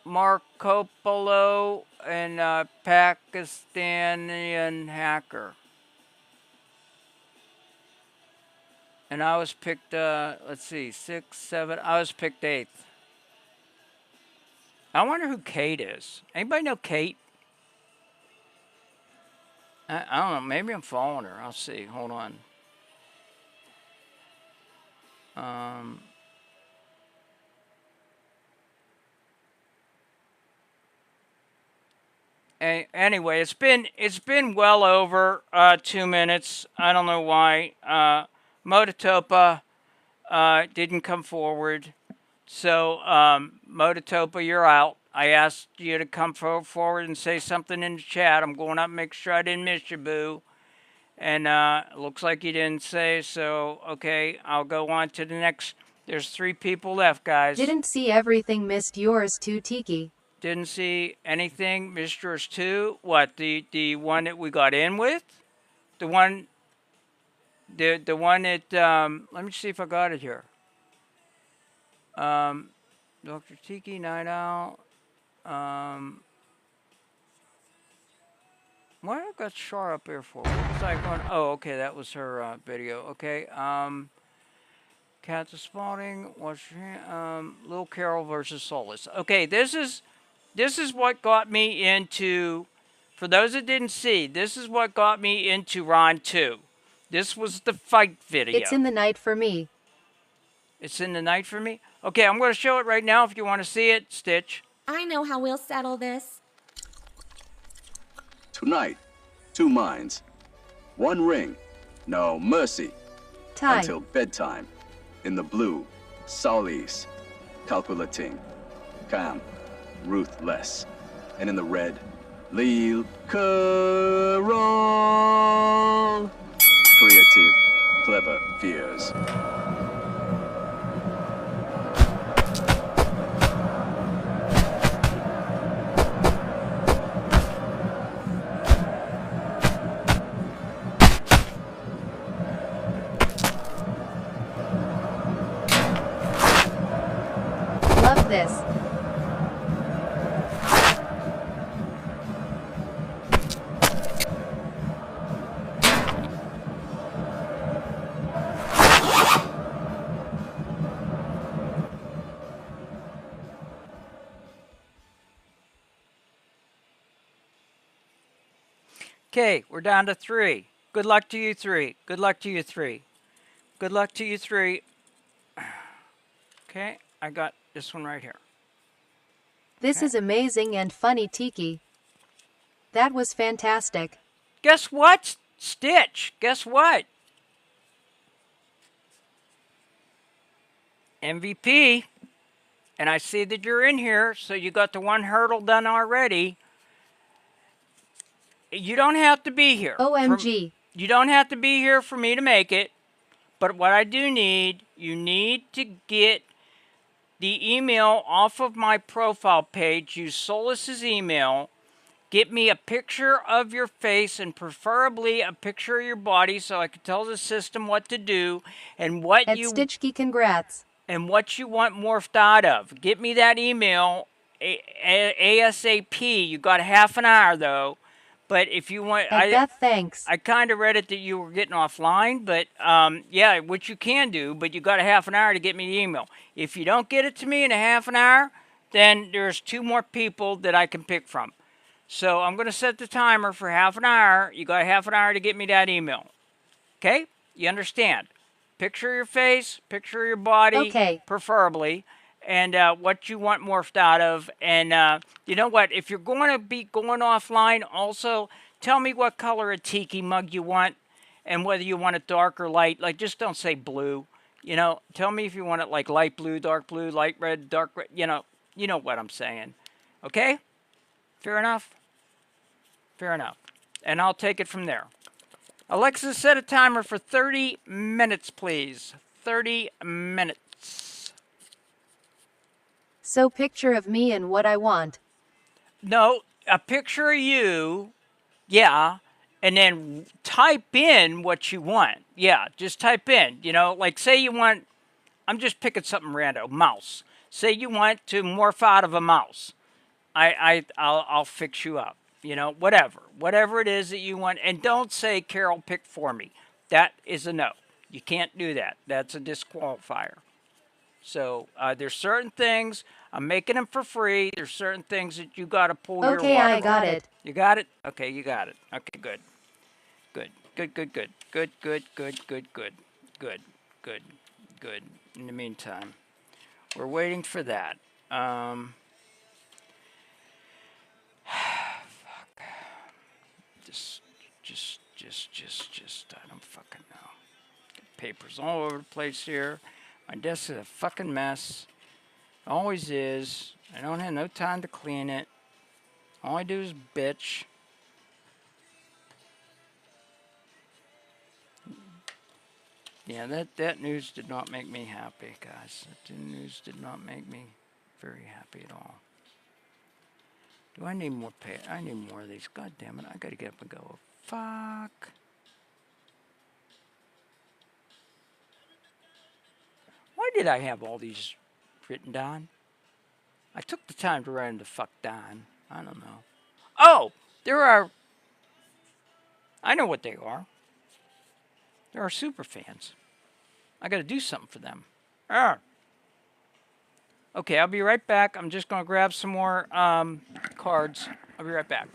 Marco Polo and Pakistani hacker. And I was picked, let's see, 6, 7, I was picked 8th. I wonder who Kate is. Anybody know Kate? I don't know, maybe I'm following her. I'll see, hold on. Anyway, it's been well over 2 minutes. I don't know why. Mototopa didn't come forward. So, Mototopa, you're out. I asked you to come forward and say something in the chat. I'm going up and make sure I didn't miss you, boo. And it looks like you didn't say, so, okay, I'll go on to the next. There's 3 people left, guys. Didn't see everything. Missed yours too, Tiki. Didn't see anything. Missed yours too. What, the one that we got in with? The one that, let me see if I got it here. Dr. Tiki, Night Owl. What I got Char up here for? What was I going? Oh, okay, that was her video. Okay. Cats of Spalding. Watch Lil Carol versus Solus. Okay, this is what got me into. For those that didn't see, this is what got me into Ron 2. This was the fight video. It's in the night for me. It's in the night for me? Okay, I'm going to show it right now if you want to see it, Stitch. I know how we'll settle this. Tonight, 2 minds, 1 ring, no mercy. Time. Until bedtime. In the blue, Solis, calculating, calm, ruthless. And in the red, Lil Carol, creative, clever fears. Love this. Okay, we're down to 3. Good luck to you 3. Good luck to you 3. Good luck to you 3. Okay, I got this one right here. This is amazing and funny, Tiki. That was fantastic. Guess what, Stitch? Guess what? MVP. And I see that you're in here, so you got the 1 hurdle done already. You don't have to be here. OMG. You don't have to be here for me to make it. But what I do need, you need to get the email off of my profile page. Use Solus's email. Get me a picture of your face and preferably a picture of your body so I can tell the system what to do and what At Stitchkey, congrats. And what you want morphed out of. Get me that email ASAP. You got half an hour though. But if you want, Beth, thanks. I kind of read it that you were getting offline, but yeah, which you can do, but you got a half an hour to get me the email. If you don't get it to me in a half an hour, then there's 2 more people that I can pick from. So I'm going to set the timer for half an hour. You got a half an hour to get me that email. Okay? You understand? Picture of your face, picture of your body, okay, preferably, and what you want morphed out of. And you know what? If you're going to be going offline, also tell me what color of tiki mug you want and whether you want it dark or light. Like, just don't say blue. You know, tell me if you want it like light blue, light red, dark red. You know what I'm saying. Okay? Fair enough? Fair enough. And I'll take it from there. Alexa, set a timer for 30 minutes, please. 30 minutes. So picture of me and what I want. No, a picture of you, yeah, and then type in what you want. Yeah, just type in, you know, like say you want, I'm just picking something random, mouse. Say you want to morph out of a mouse. I'll fix you up, you know, whatever it is that you want. And don't say Carol pick for me. That is a no. You can't do that. That's a disqualifier. So there's certain things, I'm making them for free. There's certain things that you got to pull your Okay, water. I got it. You got it? Okay, you got it. Okay, good. Good, good, good, good. Good, good, good, good, good. Good, good, good. In the meantime, we're waiting for that. Fuck. Just, I don't fucking know. Papers all over the place here. My desk is a fucking mess. Always is. I don't have no time to clean it. All I do is bitch. Yeah, that news did not make me happy, guys. That news did not make me very happy at all. Do I need more pay? I need more of these. God damn it. I gotta get up and go. Fuck. Why did I have all these written down? I took the time to write them the fuck down. I don't know. Oh! There are... I know what they are. There are super fans. I gotta do something for them. Okay, I'll be right back. I'm just gonna grab some more cards. I'll be right back.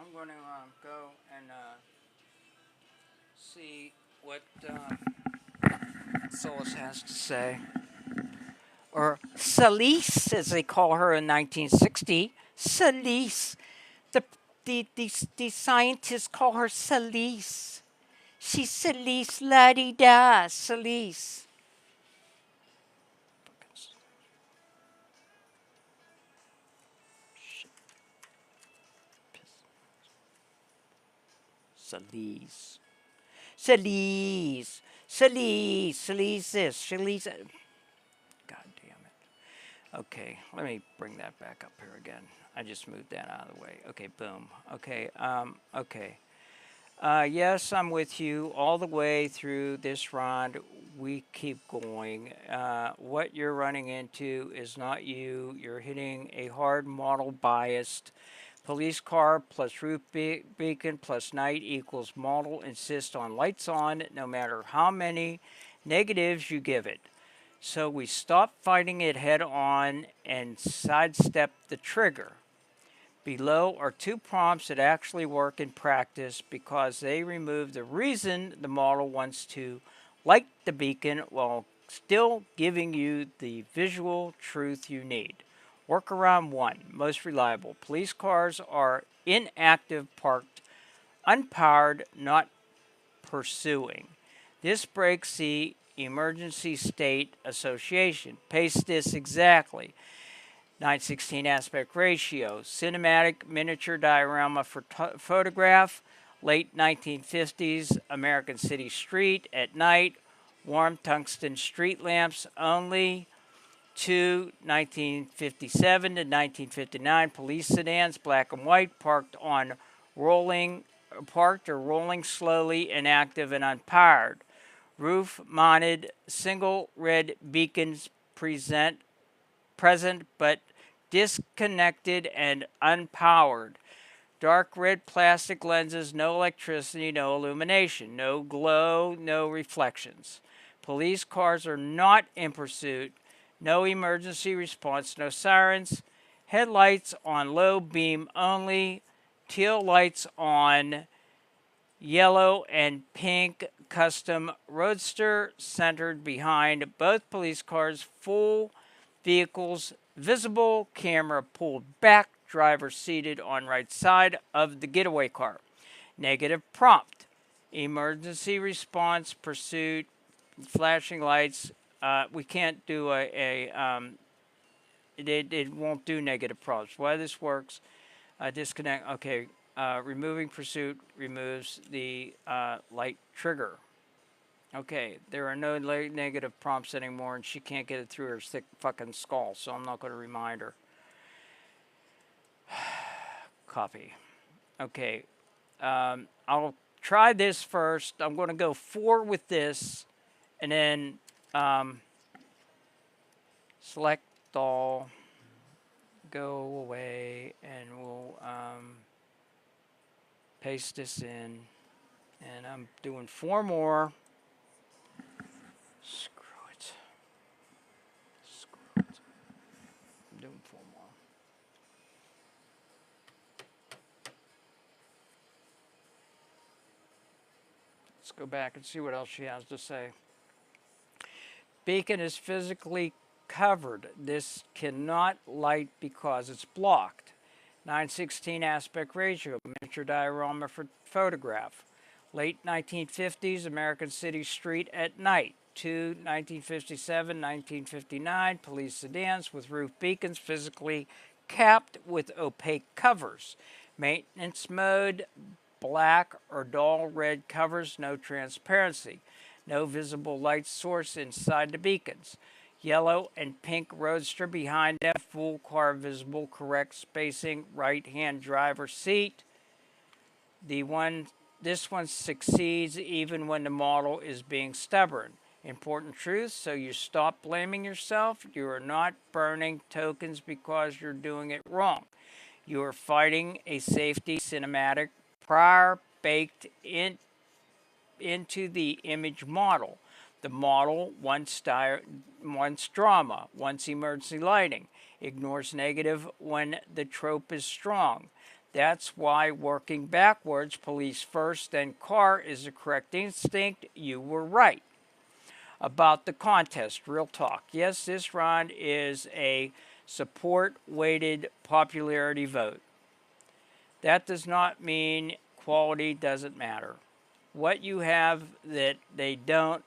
I'm going to go and see what Solus has to say. Or Celise, as they call her in 1960. Celise. The scientists call her Celise. She's Celise la-di-da, Celise. Salise. Salise. Salise. Salise this. Salise that. God damn it. Okay, let me bring that back up here again. I just moved that out of the way. Okay, boom. Okay, okay. Yes, I'm with you all the way through this round. We keep going. What you're running into is not you. You're hitting a hard model biased. Police car plus roof beacon plus night equals model insist on lights on no matter how many negatives you give it. So we stop fighting it head on and sidestep the trigger. Below are 2 prompts that actually work in practice because they remove the reason the model wants to light the beacon while still giving you the visual truth you need. Workaround 1, most reliable. Police cars are inactive, parked, unpowered, not pursuing. This breaks the emergency state association. Paste this exactly. 9:16 aspect ratio, cinematic miniature diorama for photograph, late 1950s American City street at night, warm tungsten street lamps only. 2, 1957 to 1959 police sedans, black and white, parked or rolling slowly, inactive and unpowered. Roof mounted single red beacons present but disconnected and unpowered. Dark red plastic lenses, no electricity, no illumination, no glow, no reflections. Police cars are not in pursuit, no emergency response, no sirens. Headlights on low beam only, teal lights on, yellow and pink custom roadster centered behind both police cars, full vehicles visible, camera pulled back, driver seated on right side of the getaway car. Negative prompt, emergency response, pursuit, flashing lights. We can't do it won't do negative prompts. Why this works, disconnect, okay, removing pursuit removes the light trigger. Okay, there are no negative prompts anymore, and she can't get it through her thick fucking skull, so I'm not going to remind her. Copy. Okay, I'll try this first. I'm going to go 4 with this, and then select all, go away, and we'll paste this in, and I'm doing 4 more. Screw it. I'm doing 4 more. Let's go back and see what else she has to say. Beacon is physically covered. This cannot light because it's blocked. 9:16 aspect ratio, miniature diorama for photograph. Late 1950s American City street at night. 2, 1957, 1959 police sedans with roof beacons physically capped with opaque covers. Maintenance mode, black or dull red covers, no transparency. No visible light source inside the beacons. Yellow and pink roadster behind them, full car visible, correct spacing, right-hand driver seat. This one succeeds even when the model is being stubborn. Important truth, so you stop blaming yourself. You are not burning tokens because you're doing it wrong. You are fighting a safety cinematic prior baked into the image model. The model wants drama, wants emergency lighting, ignores negative when the trope is strong. That's why working backwards, police first, then car, is the correct instinct. You were right. About the contest, real talk. Yes, this round is a support-weighted popularity vote. That does not mean quality doesn't matter. What you have that they don't,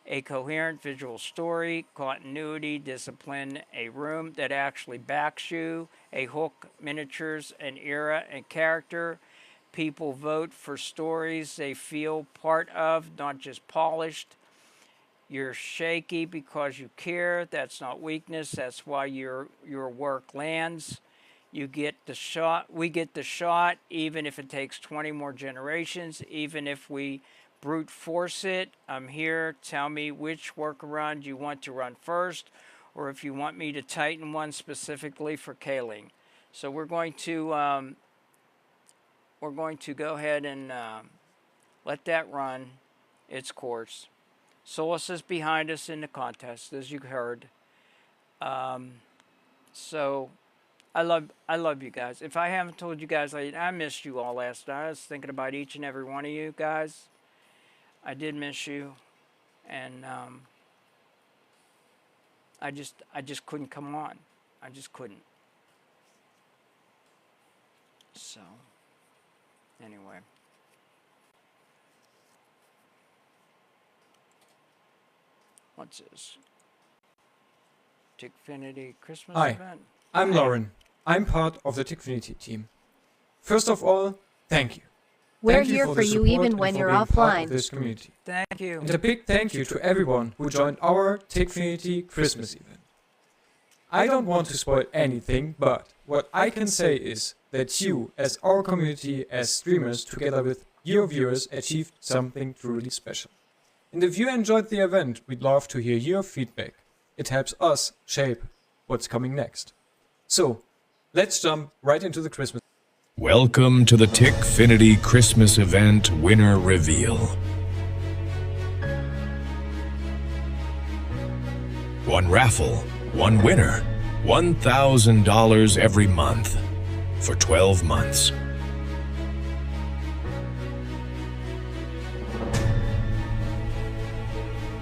a coherent visual story, continuity, discipline, a room that actually backs you, a hook, miniatures, an era, and character, people vote for stories they feel part of, not just polished. You're shaky because you care. That's not weakness. That's why your work lands. You get the shot. We get the shot, even if it takes 20 more generations, even if we brute force it. I'm here. Tell me which workaround you want to run first, or if you want me to tighten one specifically for Kaling. So we're going to go ahead and let that run its course. Solus is behind us in the contest, as you heard. So I love you guys. If I haven't told you guys, I missed you all last night. I was thinking about each and every one of you guys. I did miss you, and I just couldn't come on. I just couldn't. So anyway. What's this? Tickfinity Christmas Hi, event? I'm Lauren. I'm part of the Tickfinity team. First of all, thank you. We're Thank here for for the you support even and when for you're being part offline. of this community. Thank you. And a big thank you to everyone who joined our Tickfinity Christmas event. I don't want to spoil anything, but what I can say is that you, as our community, as streamers, together with your viewers, achieved something truly special. And if you enjoyed the event, we'd love to hear your feedback. It helps us shape what's coming next. So, let's jump right into the Christmas. Welcome to the Tickfinity Christmas event winner reveal. One raffle, one winner, $1,000 every month for 12 months.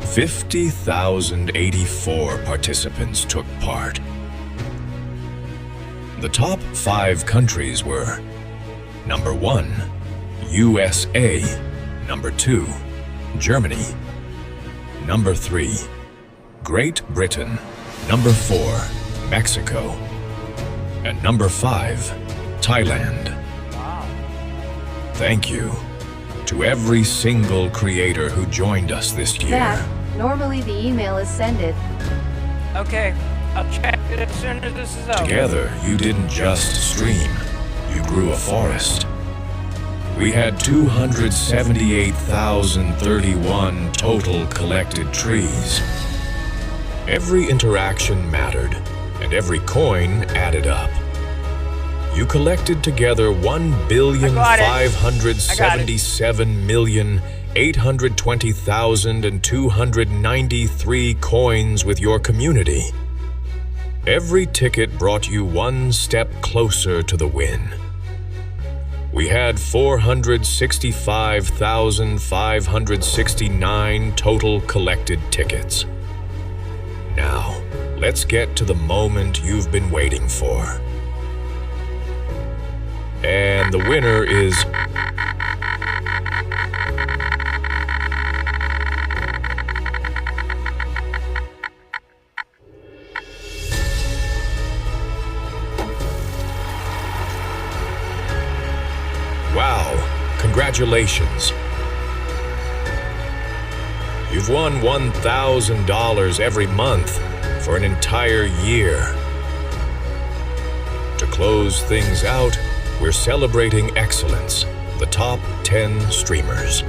$50,084 participants took part. The top 5 countries were: number 1, USA; number 2, Germany; number 3, Great Britain; number 4, Mexico; and number 5, Thailand. Thank you to every single creator who joined us this year. That, normally the email is sended. Okay, I'll check it as soon as this is over. Together, you didn't just stream, you grew a forest. We had 278,031 total collected trees. Every interaction mattered, and every coin added up. You collected together 1,577,820,293 coins with your community. Every ticket brought you one step closer to the win. We had 465,569 total collected tickets. Now, let's get to the moment you've been waiting for. And the winner is... Wow, congratulations. You've won $1,000 every month for an entire year. To close things out, we're celebrating excellence, the top 10 streamers.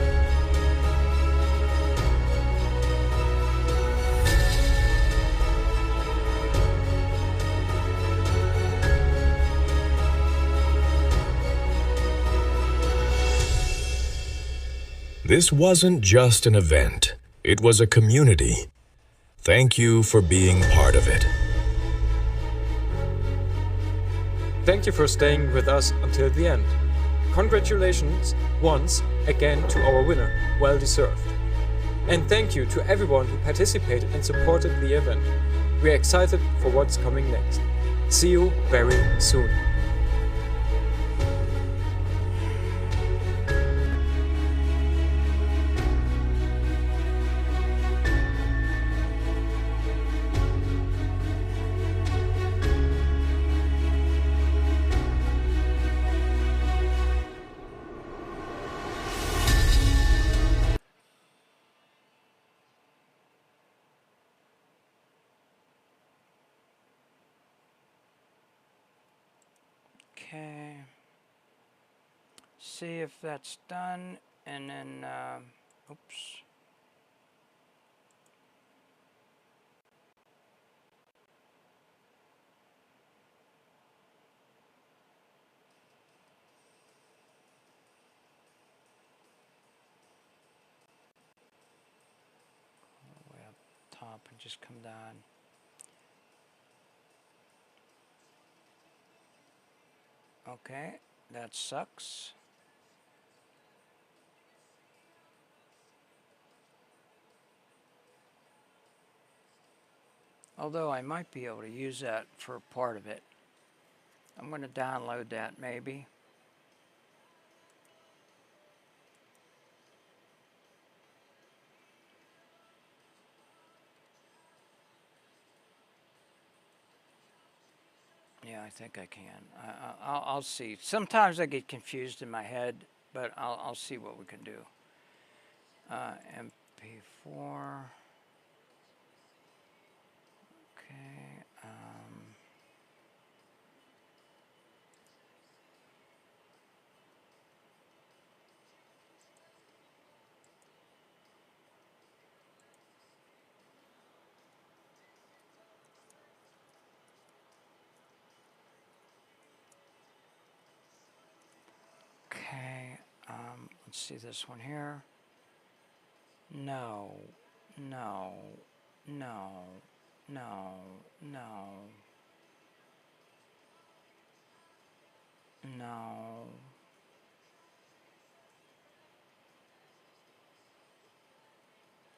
This wasn't just an event, it was a community. Thank you for being part of it. Thank you for staying with us until the end. Congratulations once again to our winner, well deserved. And thank you to everyone who participated and supported the event. We're excited for what's coming next. See you very soon. Okay. See if that's done, and then, oops. All the way up top and just come down. Okay, that sucks. Although I might be able to use that for part of it. I'm going to download that maybe. Yeah, I think I can. I'll see. Sometimes I get confused in my head, but I'll see what we can do. MP4. Okay. Okay, let's see this one here. No, no, no, no, no, no.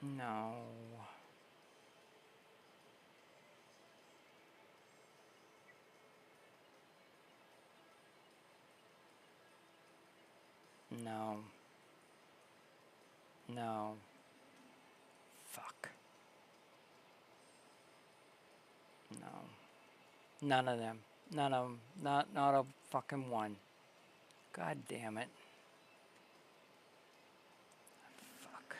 No. No. No. Fuck. No. None of them. None of them. Not a fucking one. God damn it. Fuck.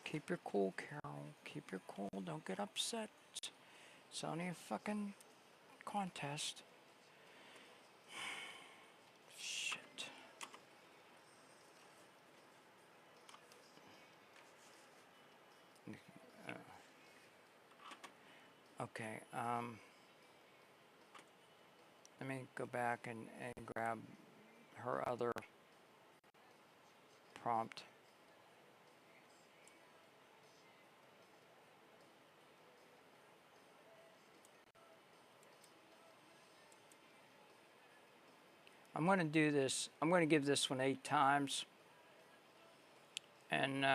Keep your cool, Carol. Keep your cool. Don't get upset. It's only a fucking contest. Shit. Okay, let me go back and grab her other prompt. I'm going to do this. I'm going to give this one 8 times. And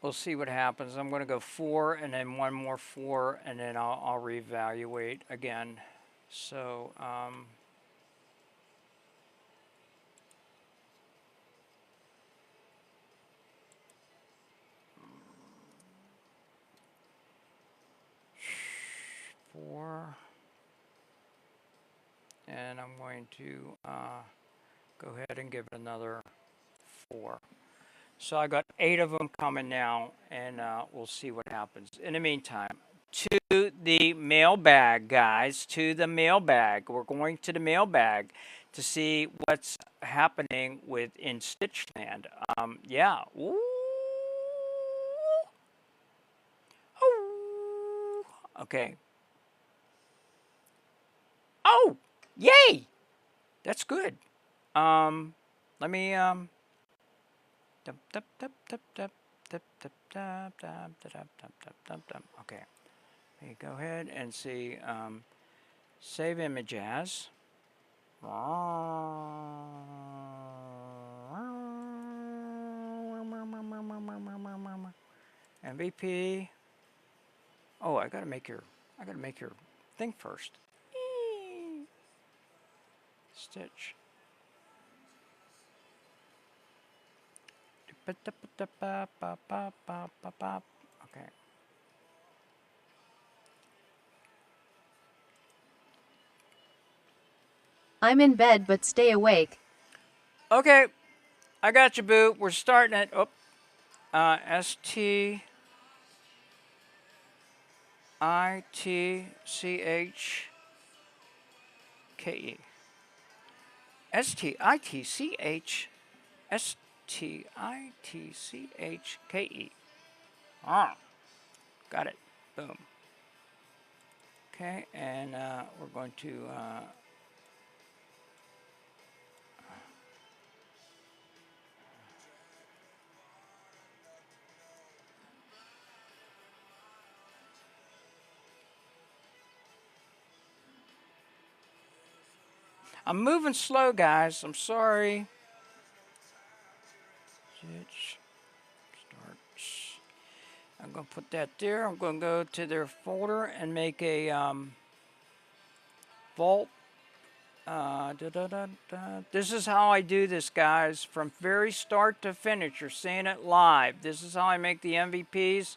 we'll see what happens. I'm going to go 4 and then one more 4 and then I'll reevaluate again. So, 4. And I'm going to go ahead and give it another 4. So I got 8 of them coming now, and we'll see what happens. In the meantime, to the mailbag, guys, to the mailbag. We're going to the mailbag to see what's happening in Stitchland. Yeah. Ooh. Ooh. Okay. Oh, yay! That's good. Let me Okay. Let me go ahead and see save image as MVP. Oh, I gotta make your thing first. Stitch. Okay. I'm in bed, but stay awake. Okay, I got you, boo. We're starting at STITCH K-E. S-T-I-T-C-H. S-T-I-T-C-H-K-E. Ah, got it. Boom. Okay, and we're going to I'm moving slow, guys. I'm sorry. Starts. I'm going to put that there. I'm going to go to their folder and make a vault. This is how I do this, guys. From very start to finish. You're seeing it live. This is how I make the MVPs.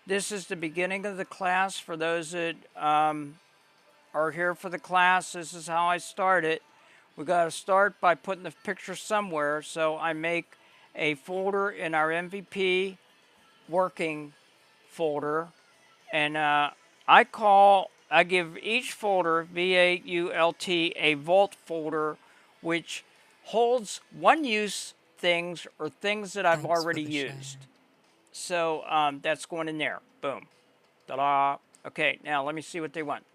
This is the beginning of the class. For those that are here for the class, this is how I start it. We got to start by putting the picture somewhere. So I make a folder in our MVP working folder, and I give each folder, V-A-U-L-T, a vault folder, which holds one-use things or things that I've already used. So that's going in there. Boom. Ta-da. Okay, now let me see what they want.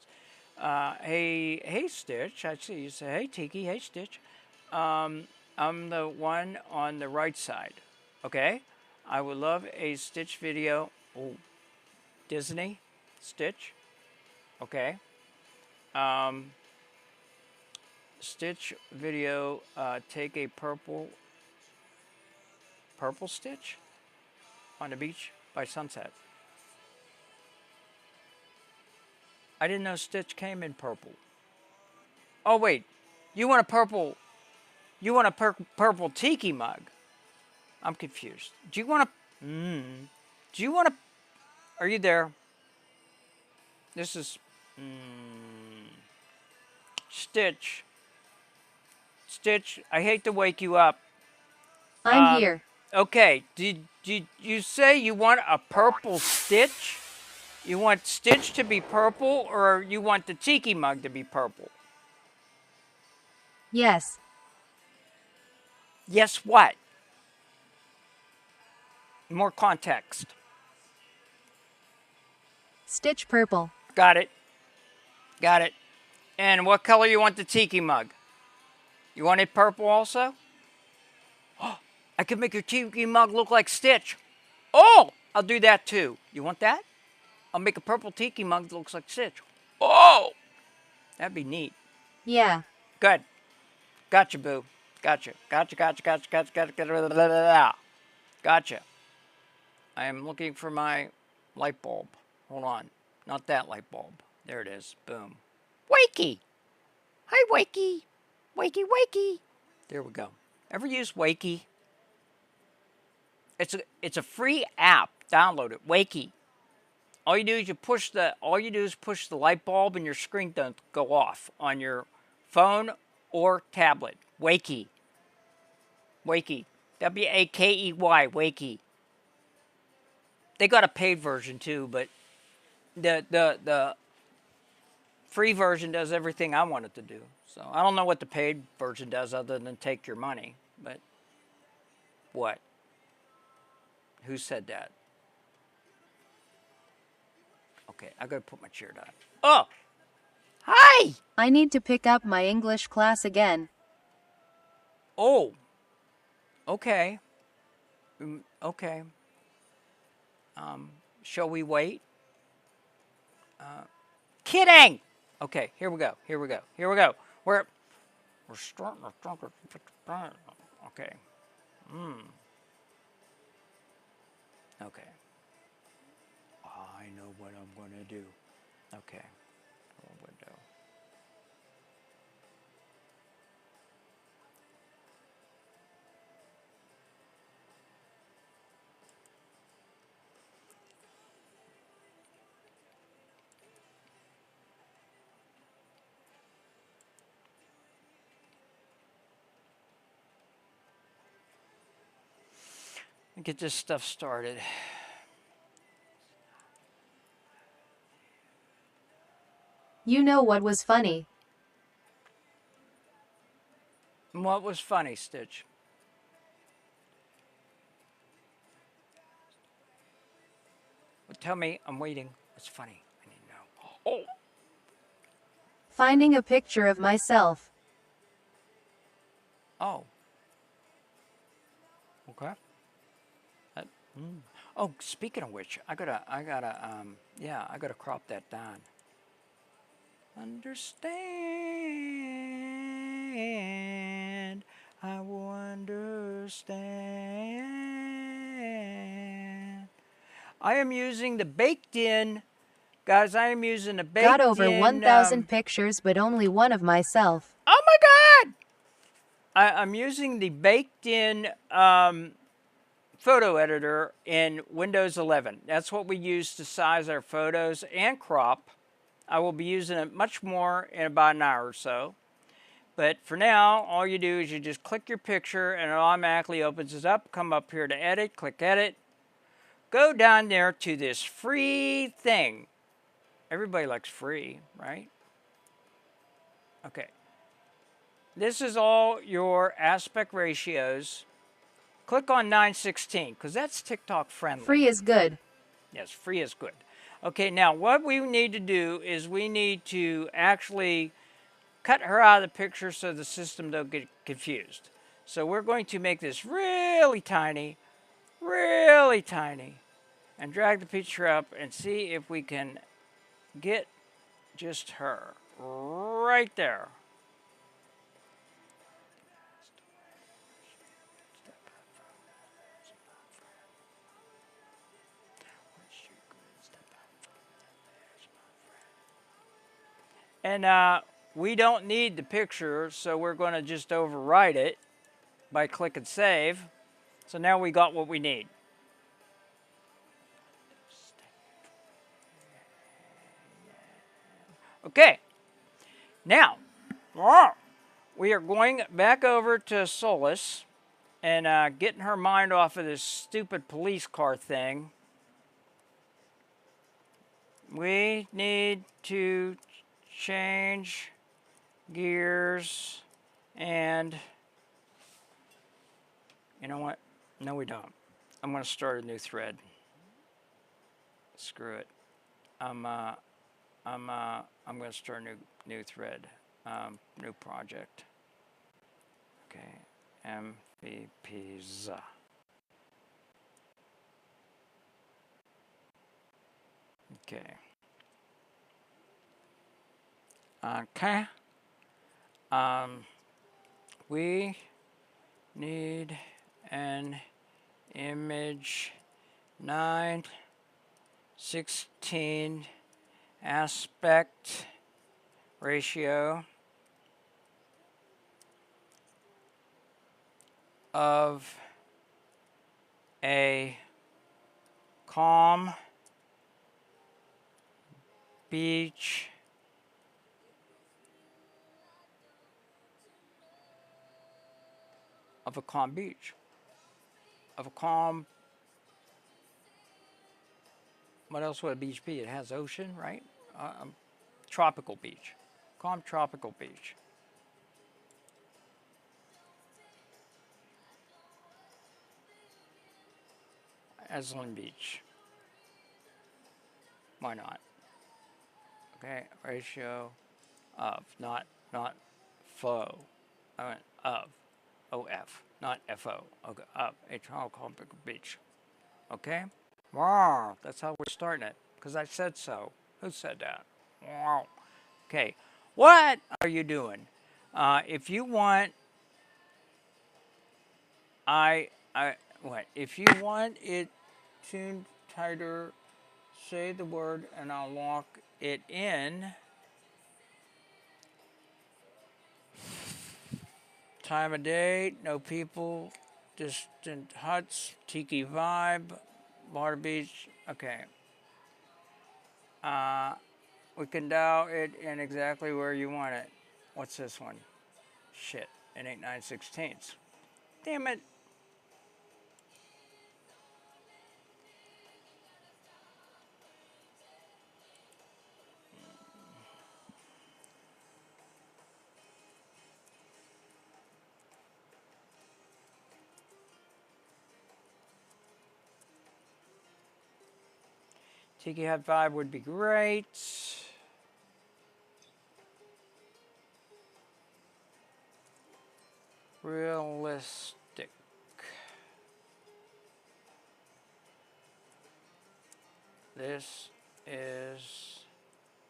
Hey, Stitch. I see you say, hey, Tiki. Hey, Stitch. I'm the one on the right side. Okay? I would love a Stitch video. Oh, Disney? Stitch? Okay. Stitch video, take a purple Stitch on the beach by sunset. I didn't know Stitch came in purple. Oh wait, you want a purple tiki mug? I'm confused. Do you want a? Are you there? This is Stitch. Stitch, I hate to wake you up. I'm here. Okay, did you say you want a purple Stitch? You want Stitch to be purple, or you want the tiki mug to be purple? Yes. Yes what? More context. Stitch purple. Got it. Got it. And what color you want the tiki mug? You want it purple also? Oh, I could make your tiki mug look like Stitch. Oh, I'll do that too. You want that? I'll make a purple tiki mug that looks like Stitch. Oh, that'd be neat. Yeah. Good. Gotcha, boo. Gotcha. Gotcha. I am looking for my light bulb. Hold on. Not that light bulb. There it is. Boom. Wakey. Hi, Wakey. Wakey, Wakey. There we go. Ever use Wakey? It's a free app. Download it. Wakey. All you do is push the light bulb and your screen don't go off on your phone or tablet. Wakey. Wakey. W-A-K-E-Y. Wakey. They got a paid version too, but the free version does everything I want it to do. So I don't know what the paid version does other than take your money. But what? Who said that? Okay, I gotta put my chair down. Oh! Hi! I need to pick up my English class again. Oh. Okay. Okay. Shall we wait? Kidding! Okay, here we go. We're starting to talk. Okay. Okay. I know what I'm gonna do. Okay. Window. Get this stuff started. You know what was funny? What was funny, Stitch? Well, tell me, I'm waiting. What's funny? I need to know. Oh! Finding a picture of myself. Oh. Okay. Oh, speaking of which, I gotta crop that down. Understand, I will understand. I am using the baked-in, guys. I am using the baked-in. Got over 1,000 pictures, but only one of myself. Oh my God! I'm using the baked-in photo editor in Windows 11. That's what we use to size our photos and crop. I will be using it much more in about an hour or so. But for now, all you do is you just click your picture and it automatically opens it up. Come up here to edit, click edit. Go down there to this free thing. Everybody likes free, right? Okay. This is all your aspect ratios. Click on 916 because that's TikTok friendly. Free is good. Yes, free is good. Okay, now what we need to do is we need to actually cut her out of the picture so the system don't get confused. So we're going to make this really tiny, and drag the picture up and see if we can get just her right there. And we don't need the picture, so we're going to just overwrite it by clicking save. So now we got what we need. Okay, now we are going back over to Solus and getting her mind off of this stupid police car thing. We need to change gears and you know what? No, we don't. I'm going to start a new thread. Screw it. I'm going to start a new thread, new project. Okay, MVPs. Okay. Okay. We need an image 9:16 aspect ratio of a calm beach of a calm beach, of a calm, what else would a beach be? It has ocean, right? Tropical beach, calm tropical beach. Aslan Beach. Why not? Okay, ratio of, not fo. I meant of. OF, not FO. Okay, up. A tropical beach. Okay? Wow, that's how we're starting it. Because I said so. Who said that? Wow. Okay. What are you doing? If you want, if you want it tuned tighter, say the word and I'll lock it in. Time of day, no people, distant huts, tiki vibe, water beach. Okay. We can dial it in exactly where you want it. What's this one? Shit, it ain't 9/16. Damn it. Tiki Hut vibe would be great. Realistic. This is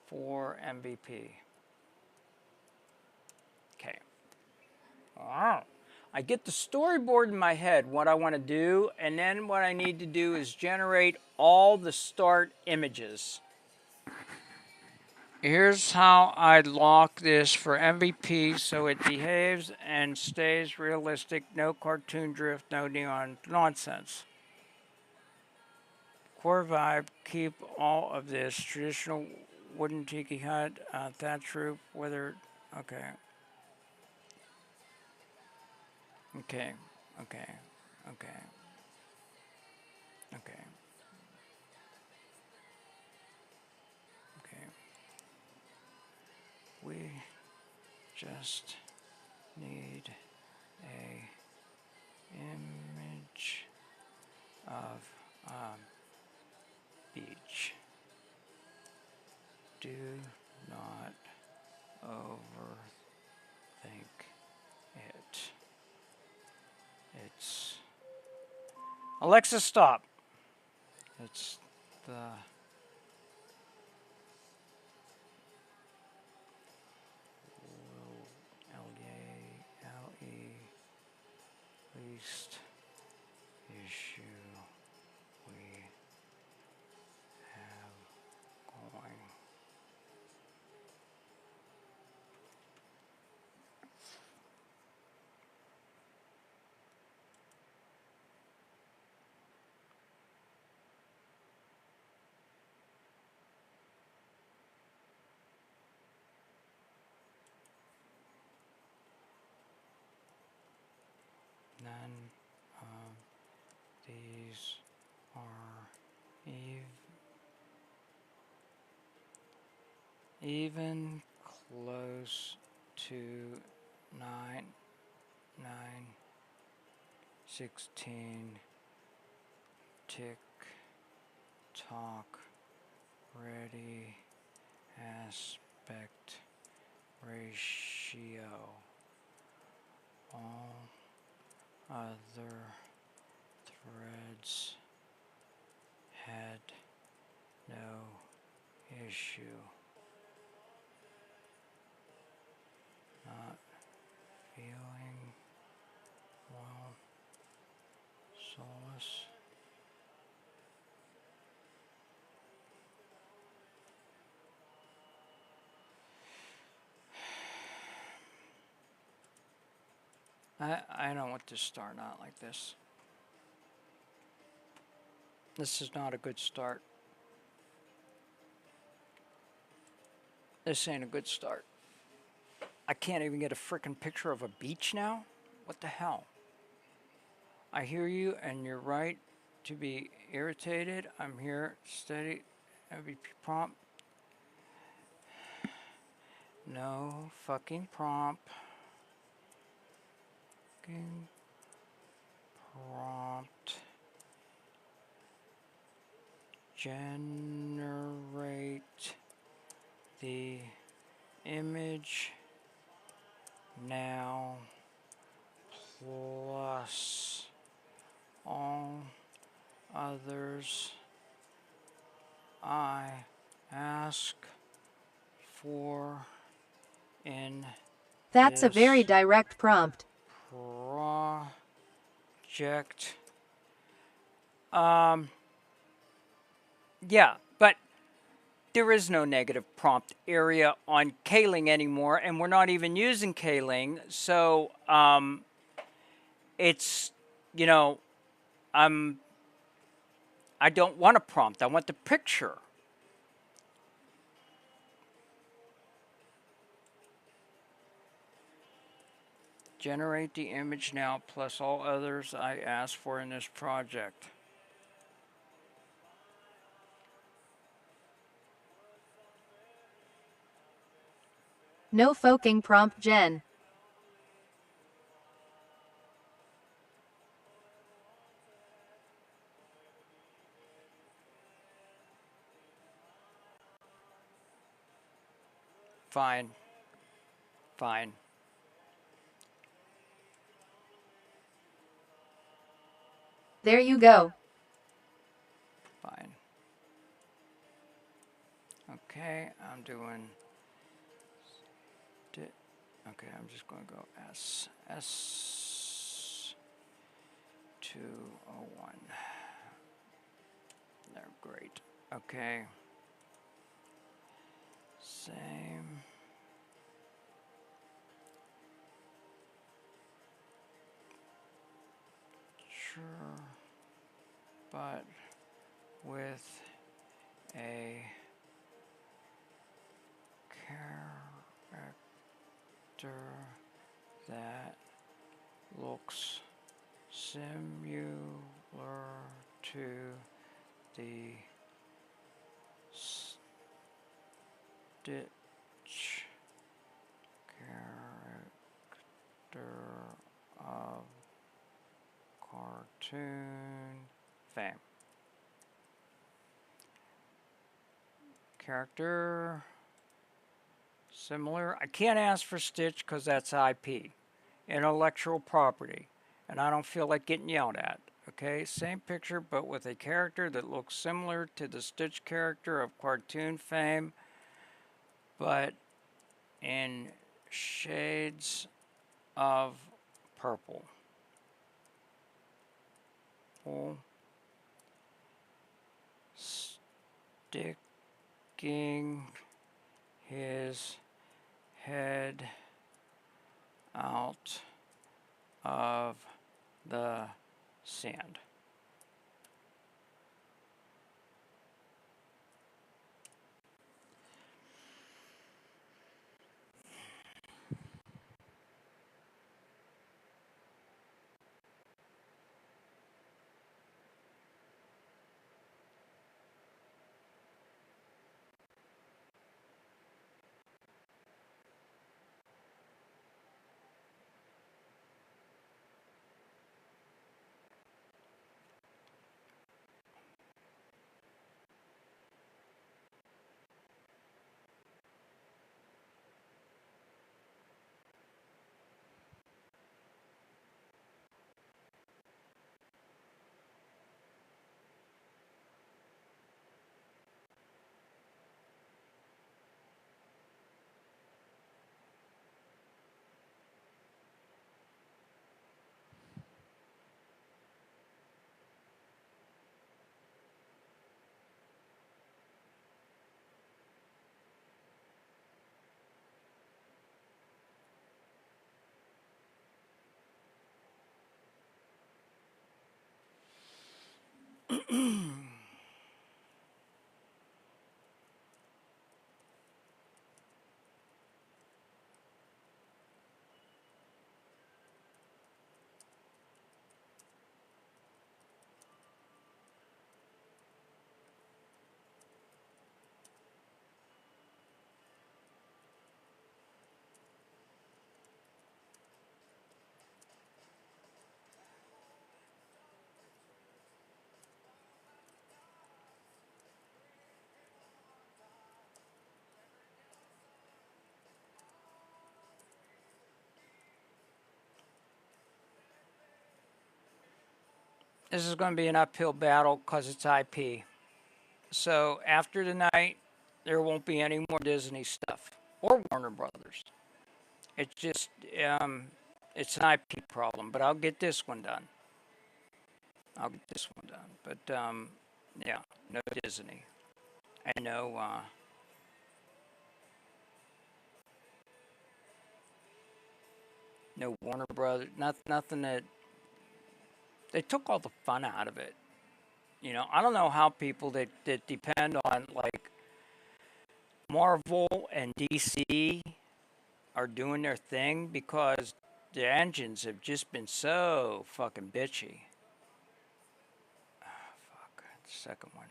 for MVP. Okay. Wow. I get the storyboard in my head, what I want to do, and then what I need to do is generate all the start images. Here's how I lock this for MVP so it behaves and stays realistic, no cartoon drift, no neon nonsense. Core vibe, keep all of this. Traditional wooden tiki hut, thatch roof, weathered, okay. Okay, okay, okay, okay, okay. We just need a image of beach. Do not overthink it. It's Alexa, stop. It's the least issue we have going. None of these are even close to 16 tick tock ready aspect ratio. All other threads had no issue. Not feeling well. Solace. I don't want to start out like this. This is not a good start. This ain't a good start. I can't even get a frickin' picture of a beach now? What the hell? I hear you and you're right to be irritated. I'm here, steady, MVP prompt. No fucking prompt. Fucking prompt. Generate the image now plus all others I ask for in That's a this very direct prompt. project. Yeah, but there is no negative prompt area on Kling anymore, and we're not even using Kling, so it's, you know, I don't want a prompt. I want the picture. Generate the image now plus all others I asked for in this project. No foking prompt gen. Fine. Fine. There you go. Fine. Okay, I'm doing. Okay, I'm just going to go S 201. There, great. Okay. Same. Sure. But with a character that looks similar to the Stitch character of cartoon fame. Character similar. I can't ask for Stitch because that's IP, intellectual property, and I don't feel like getting yelled at. Okay, same picture but with a character that looks similar to the Stitch character of cartoon fame, but in shades of purple. Sticking his head out of the sand. This is going to be an uphill battle because it's IP. So after tonight, there won't be any more Disney stuff or Warner Brothers. It's just, it's an IP problem, but I'll get this one done. I'll get this one done. But, yeah, no Disney. And no, no Warner Brothers. Nothing that, they took all the fun out of it. You know, I don't know how people that depend on, like, Marvel and DC are doing their thing because the engines have just been so fucking bitchy. Oh, fuck. Second one.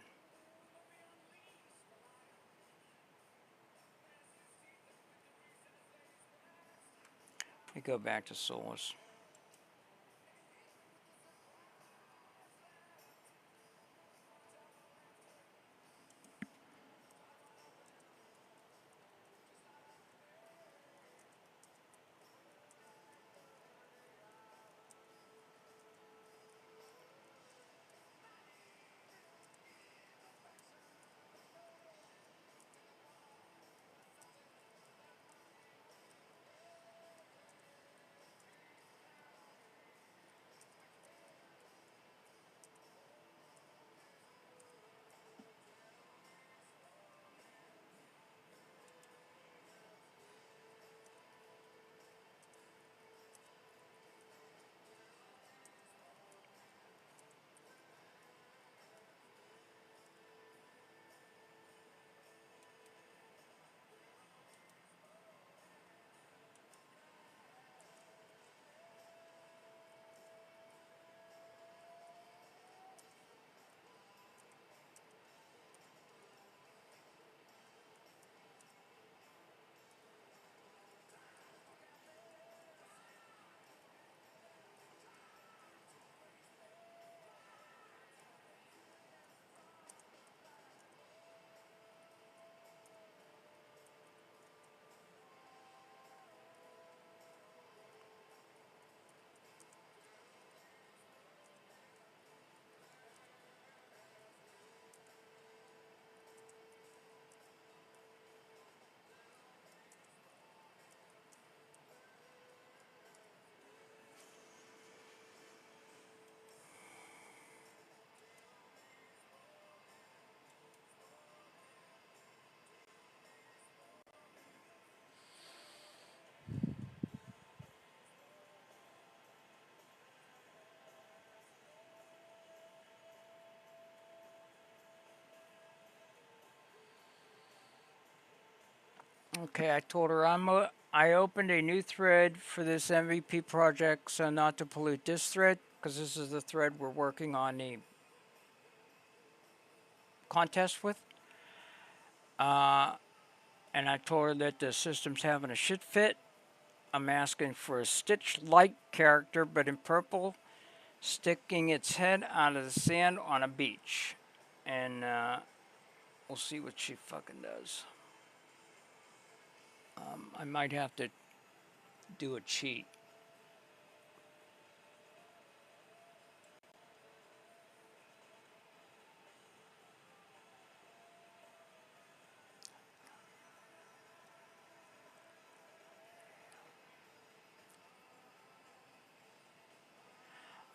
Let me go back to Solus. Okay, I told her I opened a new thread for this MVP project, so not to pollute this thread, because this is the thread we're working on the contest with. And I told her that the system's having a shit fit. I'm asking for a Stitch-like character, but in purple, sticking its head out of the sand on a beach. And we'll see what she fucking does. I might have to do a cheat.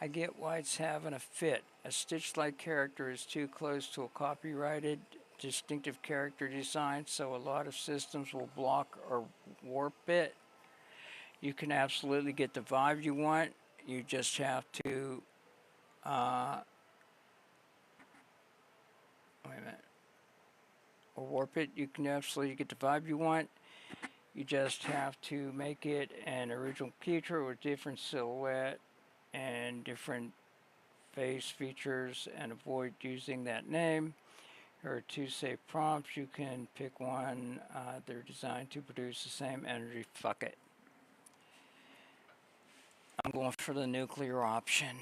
I get why it's having a fit. A Stitch-like character is too close to a copyrighted, distinctive character design, so a lot of systems will block or warp it. You can absolutely get the vibe you want. You just have to, wait a minute, or warp it. You can absolutely get the vibe you want. You just have to make it an original creature with different silhouette and different face features and avoid using that name. Here are 2 safe prompts. You can pick one. They're designed to produce the same energy. Fuck it. I'm going for the nuclear option.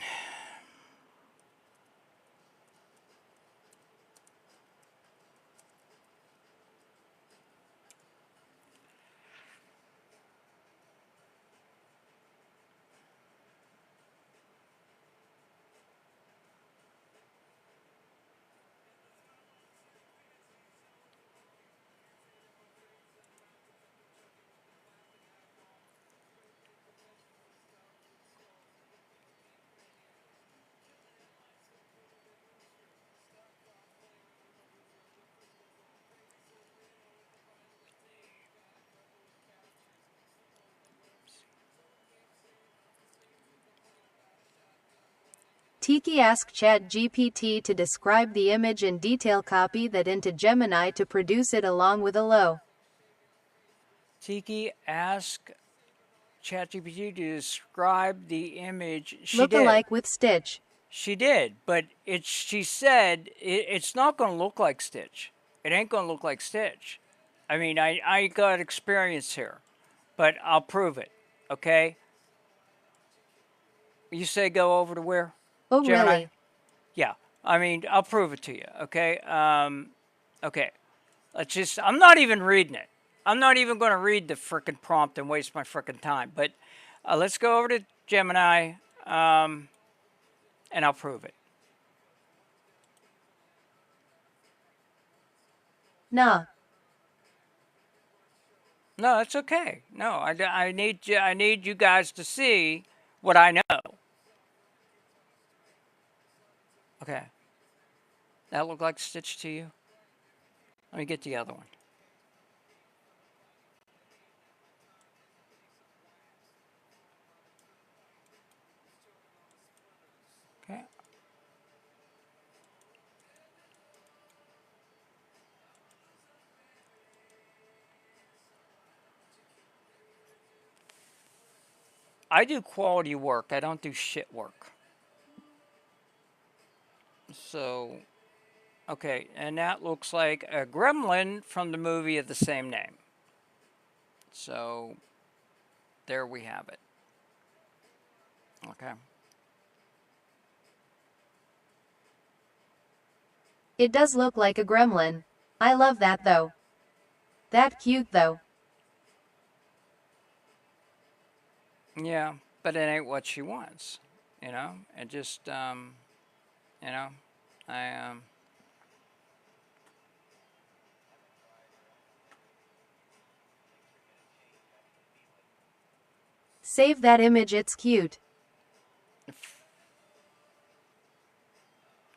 Tiki asked ChatGPT to describe the image in detail, copy that into Gemini to produce it along with a low. Tiki asked ChatGPT to describe the image. She Look-alike did. with Stitch. She did, but she said it's not going to look like Stitch. It ain't going to look like Stitch. I mean, I got experience here, but I'll prove it, okay? You say go over to where? Oh, Gemini? really? Yeah. I mean, I'll prove it to you, okay? Okay. I'm not even reading it. I'm not even going to read the frickin' prompt and waste my frickin' time. But let's go over to Gemini, and I'll prove it. Nah. No, that's okay. No, I need you guys to see what I know. Okay. That look like Stitch to you? Let me get the other one. Okay. I do quality work. I don't do shit work. So, okay, and that looks like a gremlin from the movie of the same name. So, there we have it. Okay. It does look like a gremlin. I love that though. That cute though. Yeah, but it ain't what she wants, you know? It just, you know, Save that image, it's cute.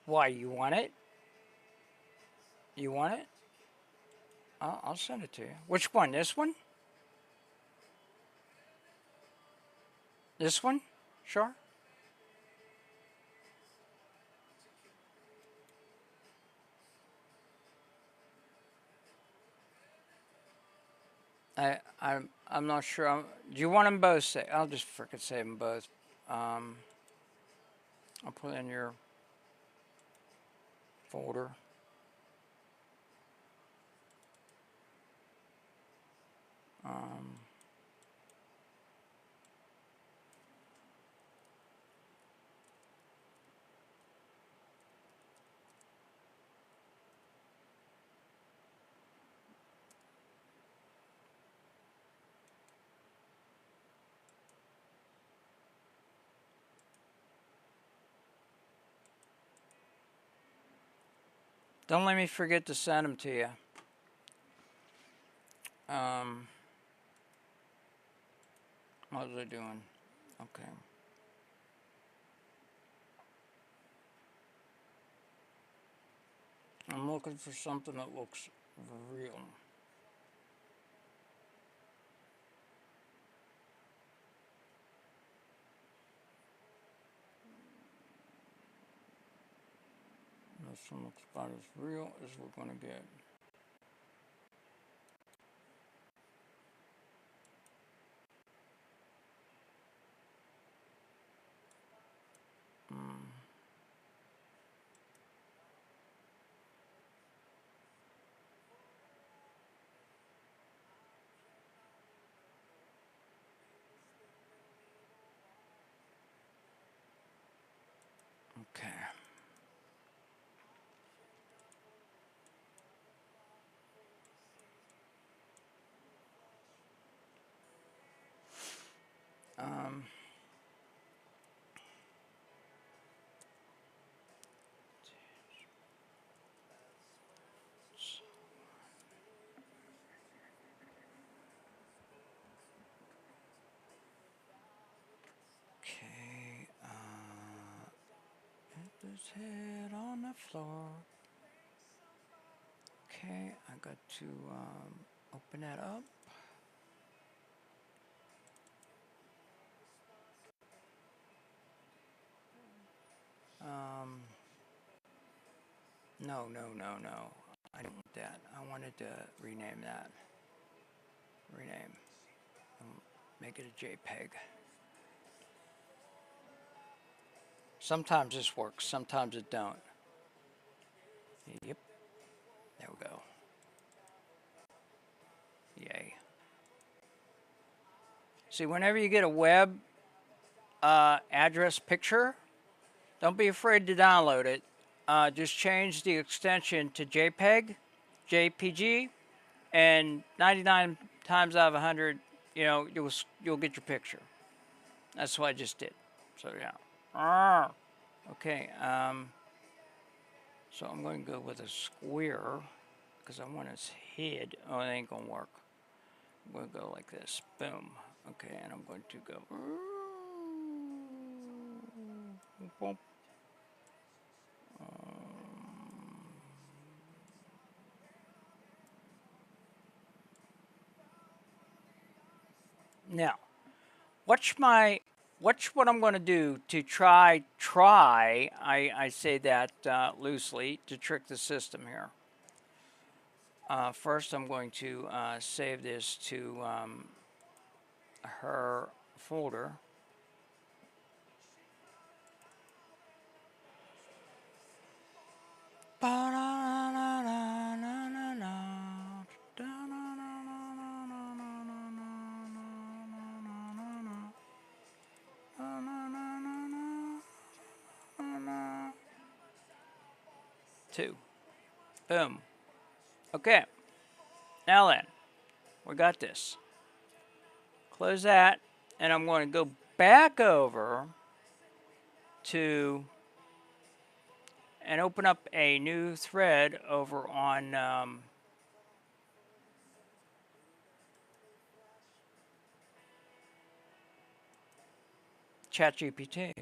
Why, you want it? You want it? I'll send it to you. Which one? This one? This one? Sure. I'm not sure. Do you want them both? I'll just frickin' save them both. I'll put it in your folder. Don't let me forget to send them to you. What was I doing? Okay. I'm looking for something that looks real. This one looks about as real as we're going to get. Okay. Okay, hit his head on the floor. Okay, I got to open that up. No. I didn't want that. I wanted to rename that. Rename. Make it a JPEG. Sometimes this works, sometimes it don't. Yep. There we go. Yay. See, whenever you get a web address picture, don't be afraid to download it. Just change the extension to JPEG, JPG, and 99 times out of 100, you know, you'll get your picture. That's what I just did. So yeah. Okay. So I'm going to go with a square because I want his head. Oh, it ain't gonna work. I'm going to go like this. Boom. Okay, and I'm going to go. Boom. Now, watch what I'm going to do to try, I say that loosely, to trick the system here. First, I'm going to save this to her folder. Two. Boom. Okay. Now then, we got this. Close that, and I'm going to go back over to and open up a new thread over on ChatGPT.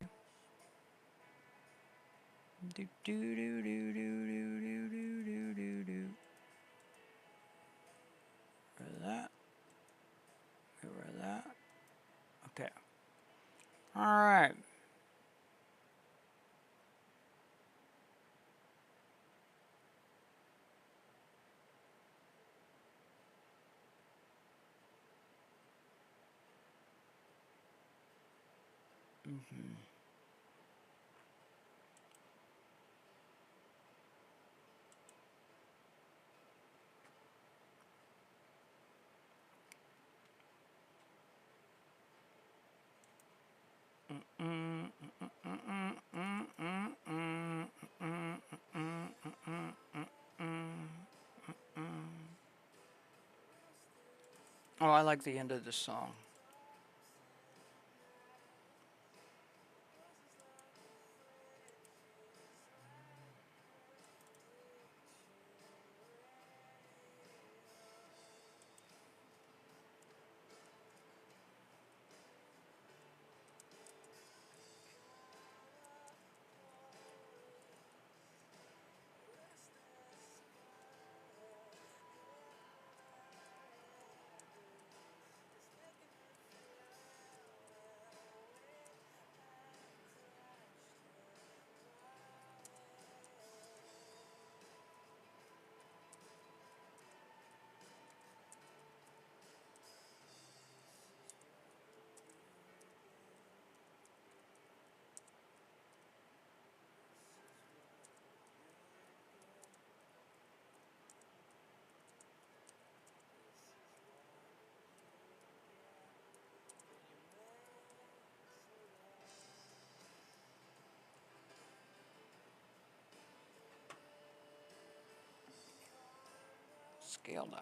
Do do do do do do do do do do. Rid of that. Get rid of that. Okay. All right. Oh, I like the end of the song. Scaled on.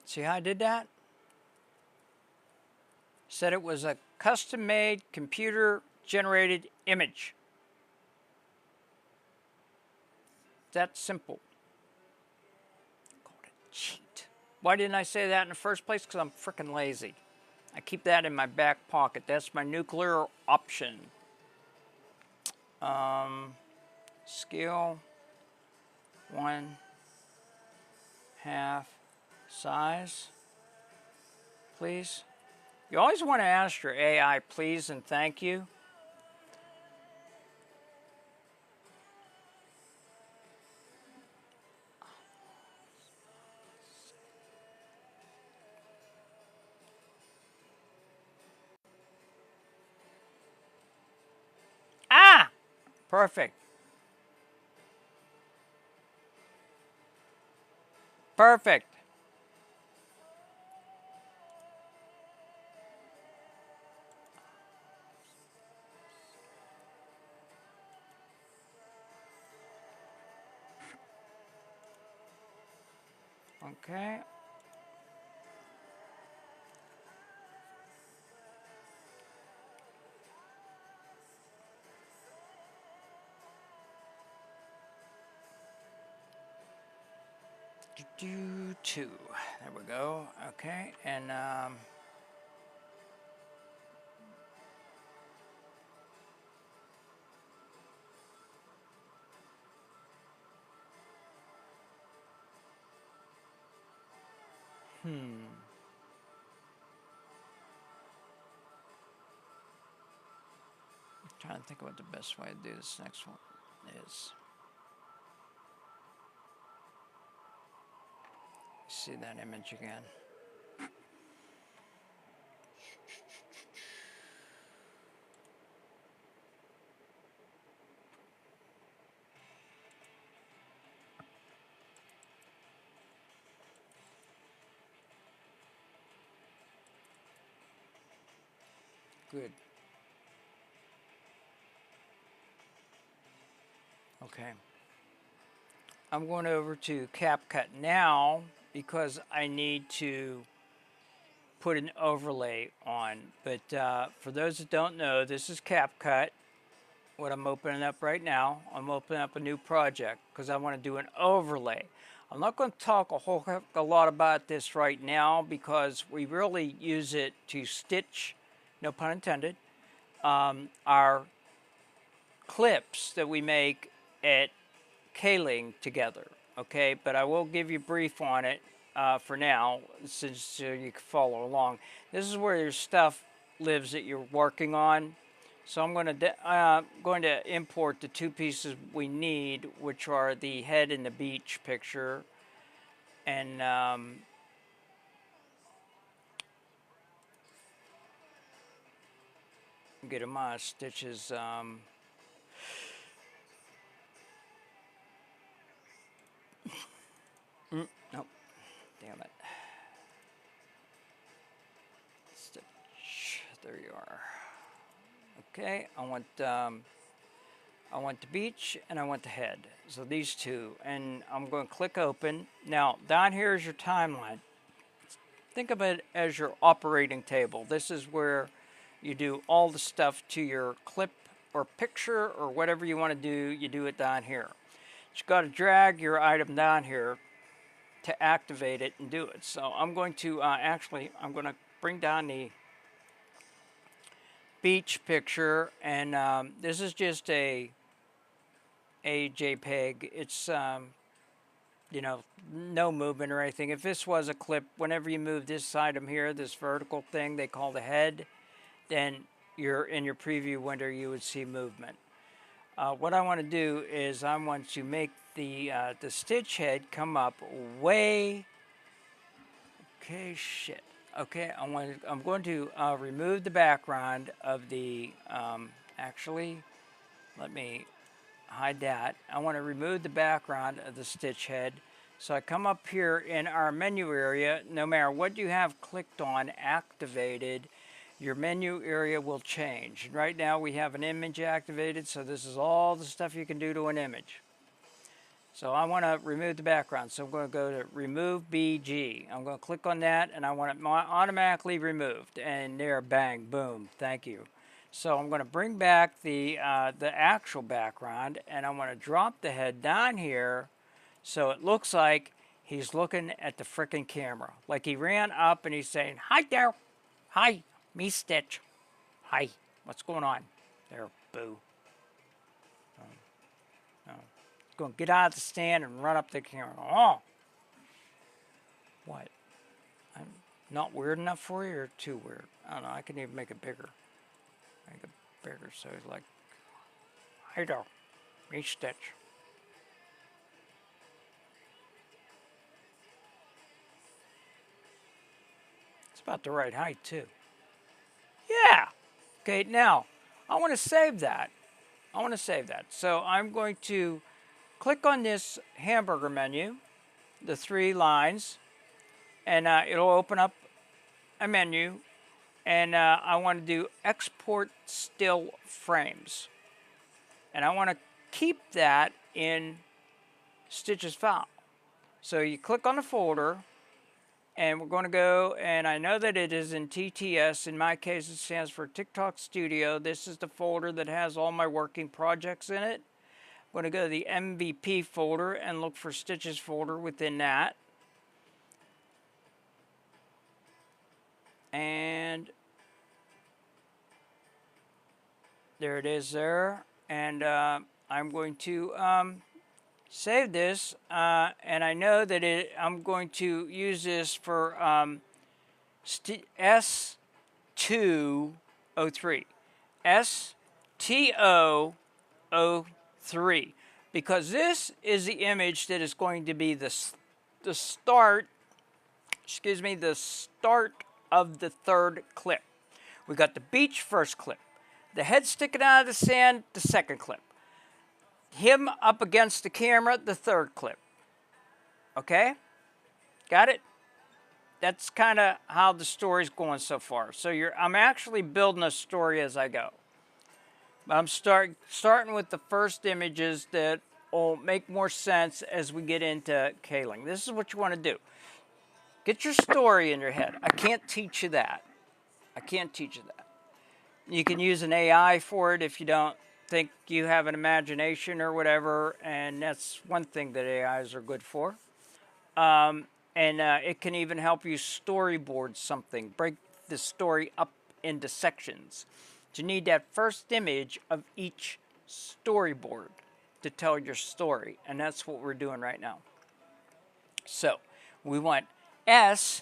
See how I did that? Said it was a custom-made computer-generated image. That simple. Called it cheat. Why didn't I say that in the first place? Because I'm freaking lazy. I keep that in my back pocket. That's my nuclear option. Scale 1/2 size, please. You always want to ask your AI please and thank you. Ah! Perfect. Perfect. Okay. Do two. There we go. Okay, and I'm trying to think of what the best way to do this next one is. See that image again. Good. Okay. I'm going over to CapCut now because I need to put an overlay on. But for those that don't know, this is CapCut. What I'm opening up right now, I'm opening up a new project because I want to do an overlay. I'm not going to talk a whole heck of a lot about this right now because we really use it to stitch, no pun intended, our clips that we make at Kaling together, okay? But I will give you a brief on it for now, since you can follow along. This is where your stuff lives that you're working on. So I'm going to import the two pieces we need, which are the head and the beach picture, and get them Stitches. Nope, damn it. Stitch. There you are. Okay, I want the beach and I want the head. So these two, and I'm going to click open. Now down here is your timeline. Think of it as your operating table. This is where you do all the stuff to your clip or picture or whatever you want to do. You do it down here. You got to drag your item down here to activate it and do it. So I'm going to I'm going to bring down the beach picture, and this is just a JPEG. It's you know, no movement or anything. If this was a clip, whenever you move this item here, this vertical thing they call the head, then you're in your preview window, you would see movement. What I want to do is I want to make the Stitch head come up way. Okay, shit. Okay, I'm going to remove the background of the. Actually, let me hide that. I want to remove the background of the Stitch head. So I come up here in our menu area. No matter what you have clicked on, activated, your menu area will change. Right now we have an image activated, so this is all the stuff you can do to an image. So I want to remove the background, so I'm going to go to Remove BG. I'm going to click on that, and I want it automatically removed. And there, bang, boom, thank you. So I'm going to bring back the actual background, and I'm going to drop the head down here, so it looks like he's looking at the frickin' camera. Like he ran up and he's saying, "Hi there, hi, me Stitch, hi, what's going on?" There, boo. Going to get out of the stand and run up the camera. Oh, what? I'm not weird enough for you, or too weird? I don't know. I can even make it bigger. Make it bigger, so it's like, "Hi there, me Stitch." It's about the right height too. Yeah. Okay. Now I want to save that. So I'm going to click on this hamburger menu, the 3 lines, and it'll open up a menu, and I want to do export still frames, and I want to keep that in Stitch's file. So you click on the folder, and we're going to go, and I know that it is in TTS. In my case, it stands for TikTok Studio. This is the folder that has all my working projects in it. I'm going to go to the MVP folder and look for Stitch's folder within that. And there it is there. And I'm going to save this. And I know that I'm going to use this for S203. STO03. Because this is the image that is going to be the start, the start of the 3rd clip. We got the beach first clip, the head sticking out of the sand, the 2nd clip, him up against the camera, the 3rd clip. Okay? Got it? That's kind of how the story's going so far. So I'm actually building a story as I go. I'm starting with the first images that will make more sense as we get into Kaling. This is what you want to do. Get your story in your head. I can't teach you that. You can use an AI for it if you don't think you have an imagination or whatever, and that's one thing that AIs are good for. And it can even help you storyboard something, break the story up into sections. You need that first image of each storyboard to tell your story, and that's what we're doing right now. So we want STO.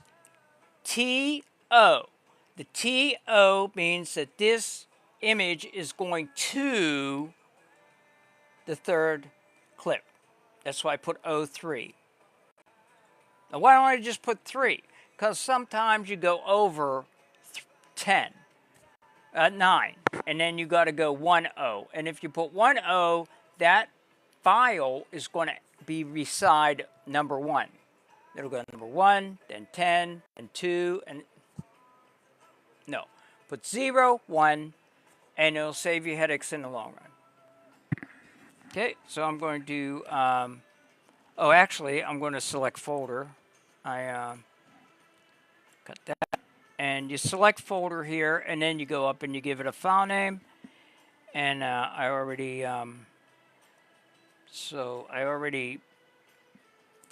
The TO means that this image is going to the third clip. That's why I put 03. Now, why don't I just put 3? Because sometimes you go over 9, and then you got to go 10. And if you put 10, that file is going to be beside number 1. It'll go number 1, then 10, and 2, and no. Put 0, 1, and it'll save you headaches in the long run. Okay, so I'm going to, actually, I'm going to select folder. I got that. And you select folder here, and then you go up and you give it a file name. And I already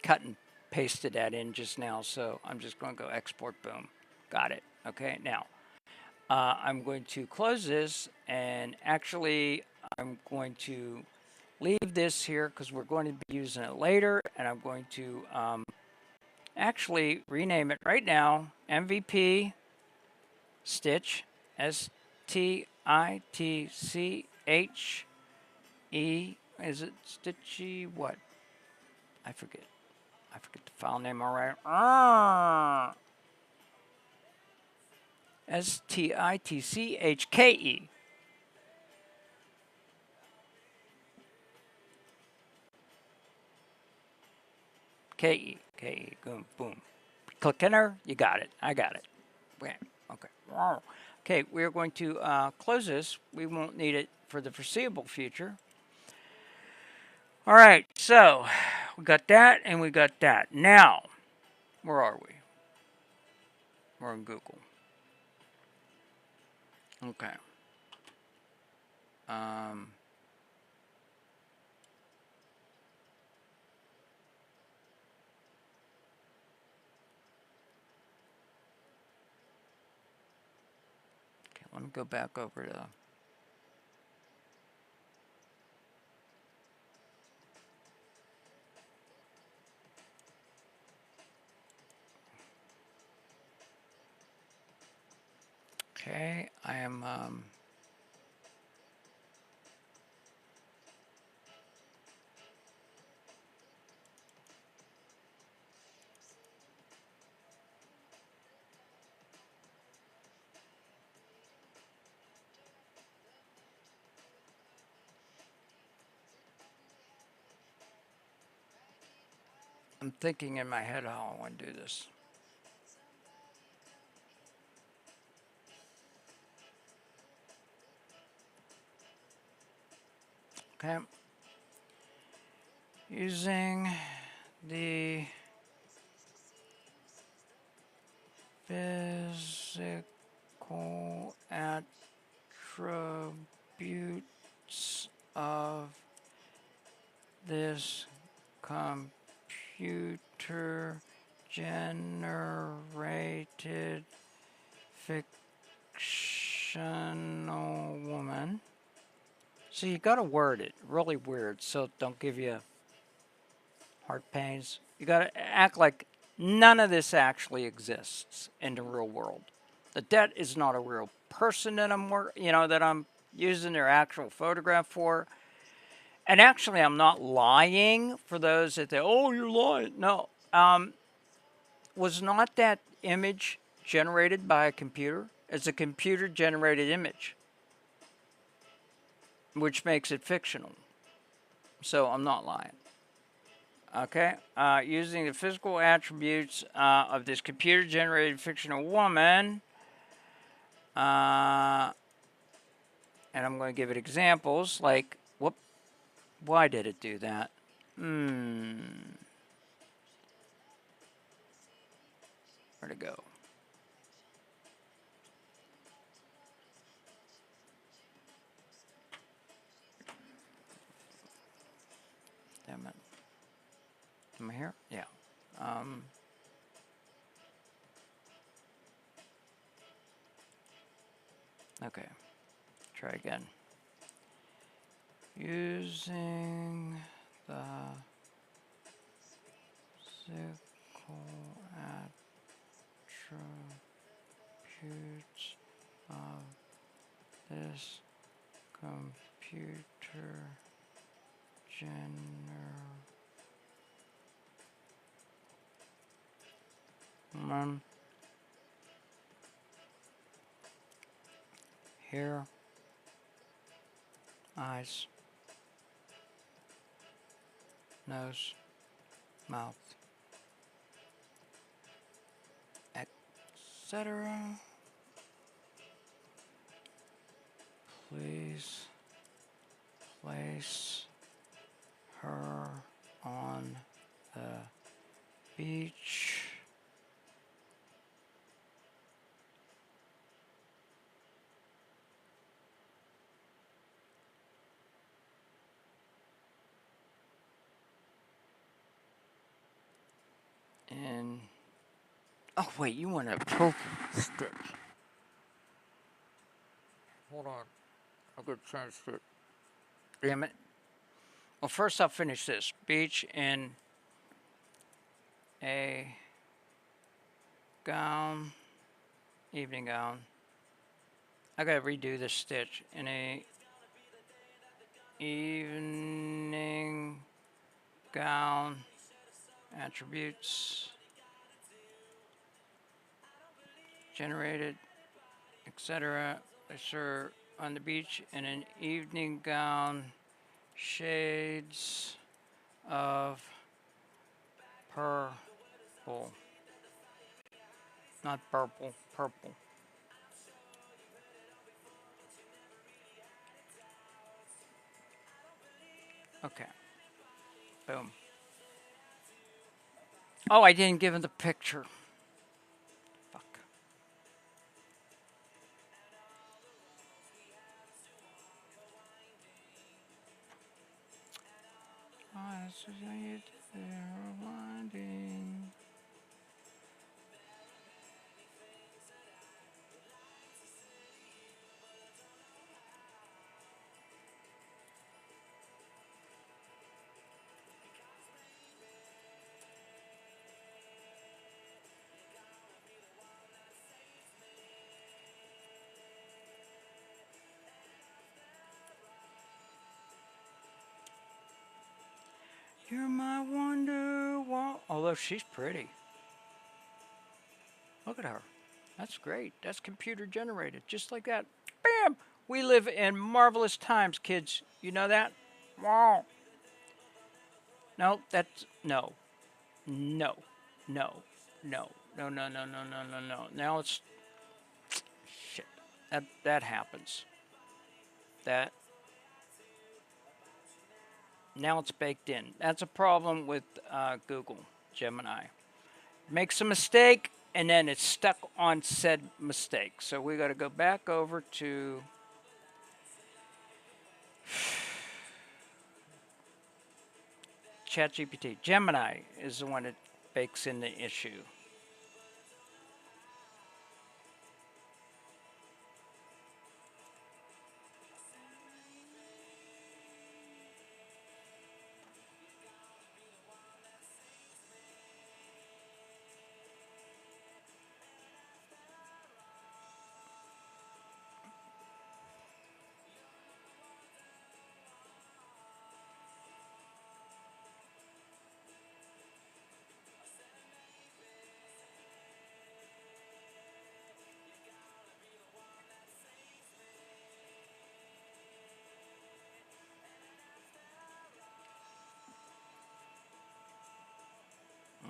cut and pasted that in just now, so I'm just going to go export, boom. Got it. Okay, now I'm going to close this, and actually I'm going to leave this here because we're going to be using it later, and I'm going to actually rename it right now, MVP Stitch, STITCHE, is it Stitchy what? I forget the file name already. STITCHKE. K-E, boom, boom. Click enter, you got it. I got it. Okay. Okay, we're going to close this. We won't need it for the foreseeable future. All right, so we got that and we got that. Now, where are we? We're in Google. Okay. Let me go back over to okay, I am I'm thinking in my head how I want to do this. Okay. Using the physical attributes of this computer generated fictional woman. So you got to word it really weird so don't give you heart pains. You got to act like none of this actually exists in the real world. The debt is not a real person that I'm using their actual photograph for. And actually, I'm not lying for those that say, "Oh, you're lying." No, was not that image generated by a computer? It's a computer-generated image, which makes it fictional. So I'm not lying. Okay, using the physical attributes of this computer-generated fictional woman, and I'm going to give it examples like, whoop, why did it do that? Where'd it go? Damn it. Am I here? Yeah. Okay. Try again. Using the physical attributes of this computer here, eyes, nose, mouth, etc. Please place her on the beach. And oh wait, you want a purple stitch? Hold on, I'll go change it. Damn it. Well, first I'll finish this. Beach in a gown, evening gown. I gotta redo this stitch. In a evening gown, attributes, generated, etc. Sure, on the beach in an evening gown, shades of purple, not purple, purple. Okay, boom. Oh, I didn't give him the picture. Fuck. Winding. You're my wonderwall. Although she's pretty. Look at her. That's great. That's computer generated. Just like that. Bam! We live in marvelous times, kids. You know that? Wow. No, that's... No. No. No. No. No, no, no, no, no, no, no. Now it's... Shit. That happens. That... Now it's baked in. That's a problem with Google Gemini. Makes a mistake, and then it's stuck on said mistake. So we got to go back over to ChatGPT. Gemini is the one that bakes in the issue.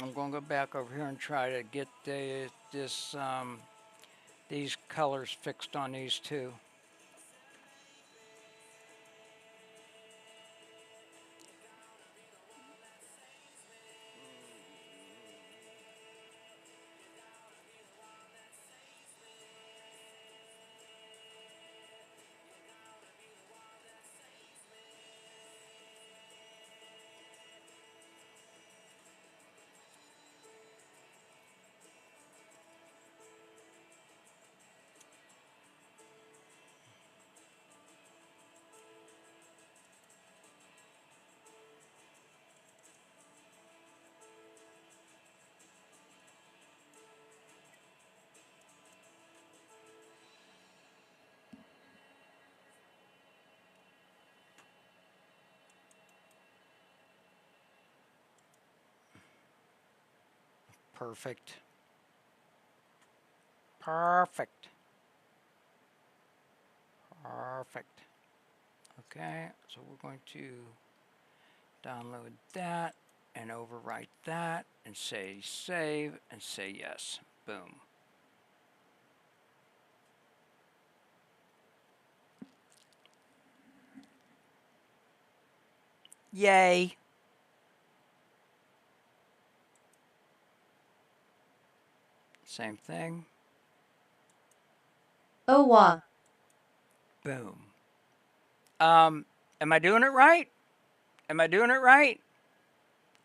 I'm going to go back over here and try to get these colors fixed on these two. Perfect. Perfect. Perfect. Okay, so we're going to download that and overwrite that and say save and say yes. Boom. Yay. Same thing. Oh, wah. Boom. Am I doing it right? Am I doing it right?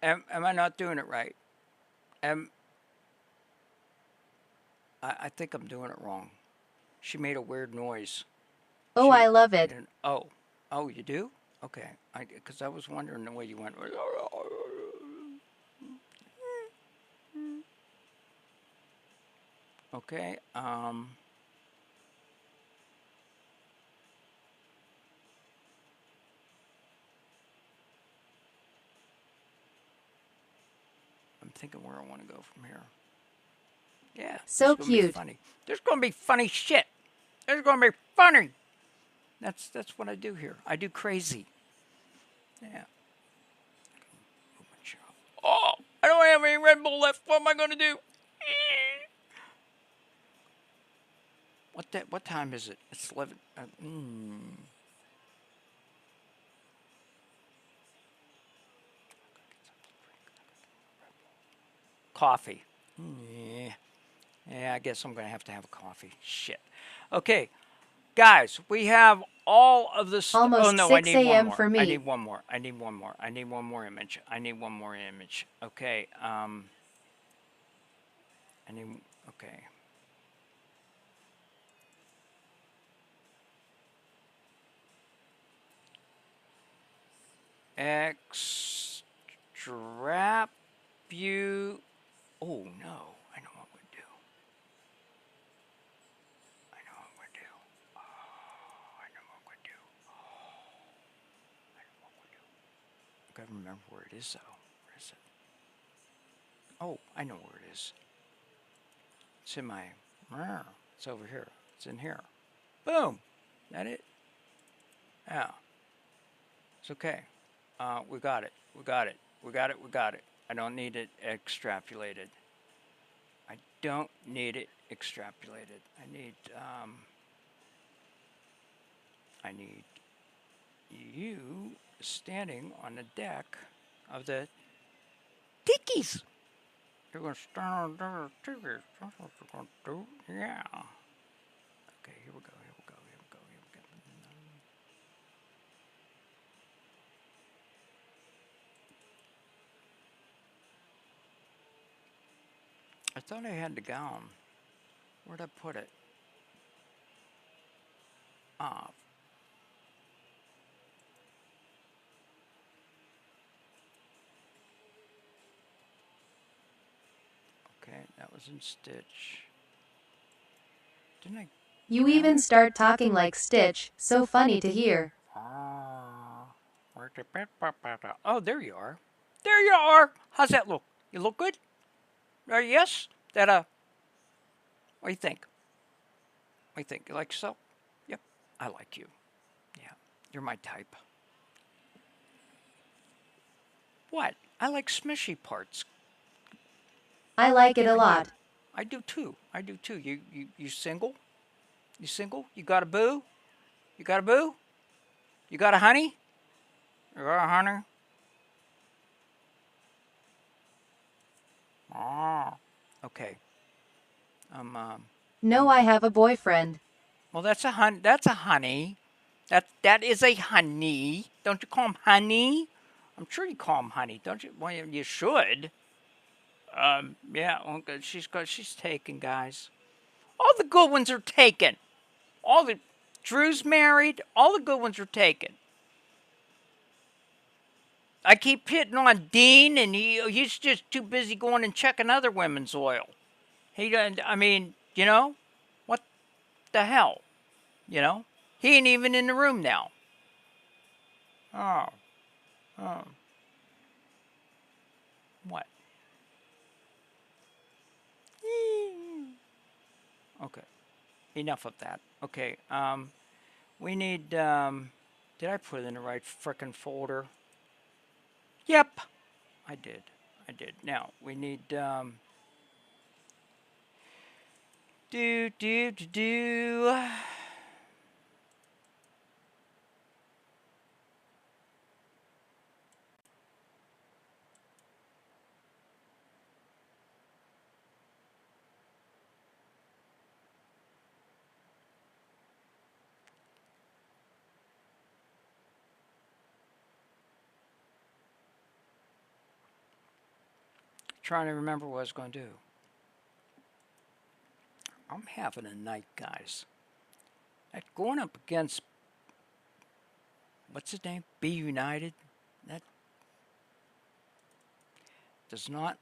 Am I not doing it right? I think I'm doing it wrong. She made a weird noise. Oh, I love it. Oh, you do? Okay. Because I was wondering the way you went. Okay. I'm thinking where I want to go from here. Yeah. So this is gonna be cute. funny. There's going to be funny shit. There's going to be funny. That's what I do here. I do crazy. Yeah. Oh, I don't have any Red Bull left. What am I going to do? What time is it? It's 11. Coffee. Yeah, I guess I'm going to have a coffee. Shit. Okay. Guys, we have all of this. Almost oh, no, 6 I need one a.m. more. for me. I need one more. I need one more. I need one more image. I need one more image. Okay. I need. Okay. Extract you. Oh no, I know what we'd do. I know what we'd do. Oh, I know what we'd do. Oh, I know what we'd do. I gotta remember where it is though. Where is it? Oh, I know where it is. It's in my. It's over here. It's in here. Boom. That it? Yeah. It's okay. We got it. We got it. We got it. We got it. I don't need it extrapolated. I don't need it extrapolated. I need you standing on the deck of the Tikis. You're going to stand on the Tikis. That's what you're going to do. Yeah. Okay, here we go. Here we go. Here we go. Here we go. I thought I had the gown. Where'd I put it? Ah. Okay, that was in Stitch. Didn't I? You even start talking like Stitch. So funny to hear. Oh, there you are. There you are. How's that look? You look good? Yes? What do you think? What do you think? You like yourself? Yep. I like you. Yeah. You're my type. What? I like smushy parts. I like it a lot. I do too. I do too. You single? You single? You got a boo? You got a boo? You got a honey? You got a honey? Ah. Okay. No, I have a boyfriend. Well, that's a honey. That is a honey. Don't you call him honey? I'm sure you call him honey, don't you? Well, you should. Yeah. Well, she's taken, guys. All the good ones are taken. Drew's married. All the good ones are taken. I keep hitting on Dean, and he's just too busy going and checking other women's oil. He doesn't. I mean, what the hell? He ain't even in the room now. Oh. What? Okay. Enough of that. Okay. We need, did I put it in the right frickin' folder? Yep. I did. Now, we need, do. Trying to remember what I was going to do. I'm having a night, guys. Going up against, what's his name? Be United? That does not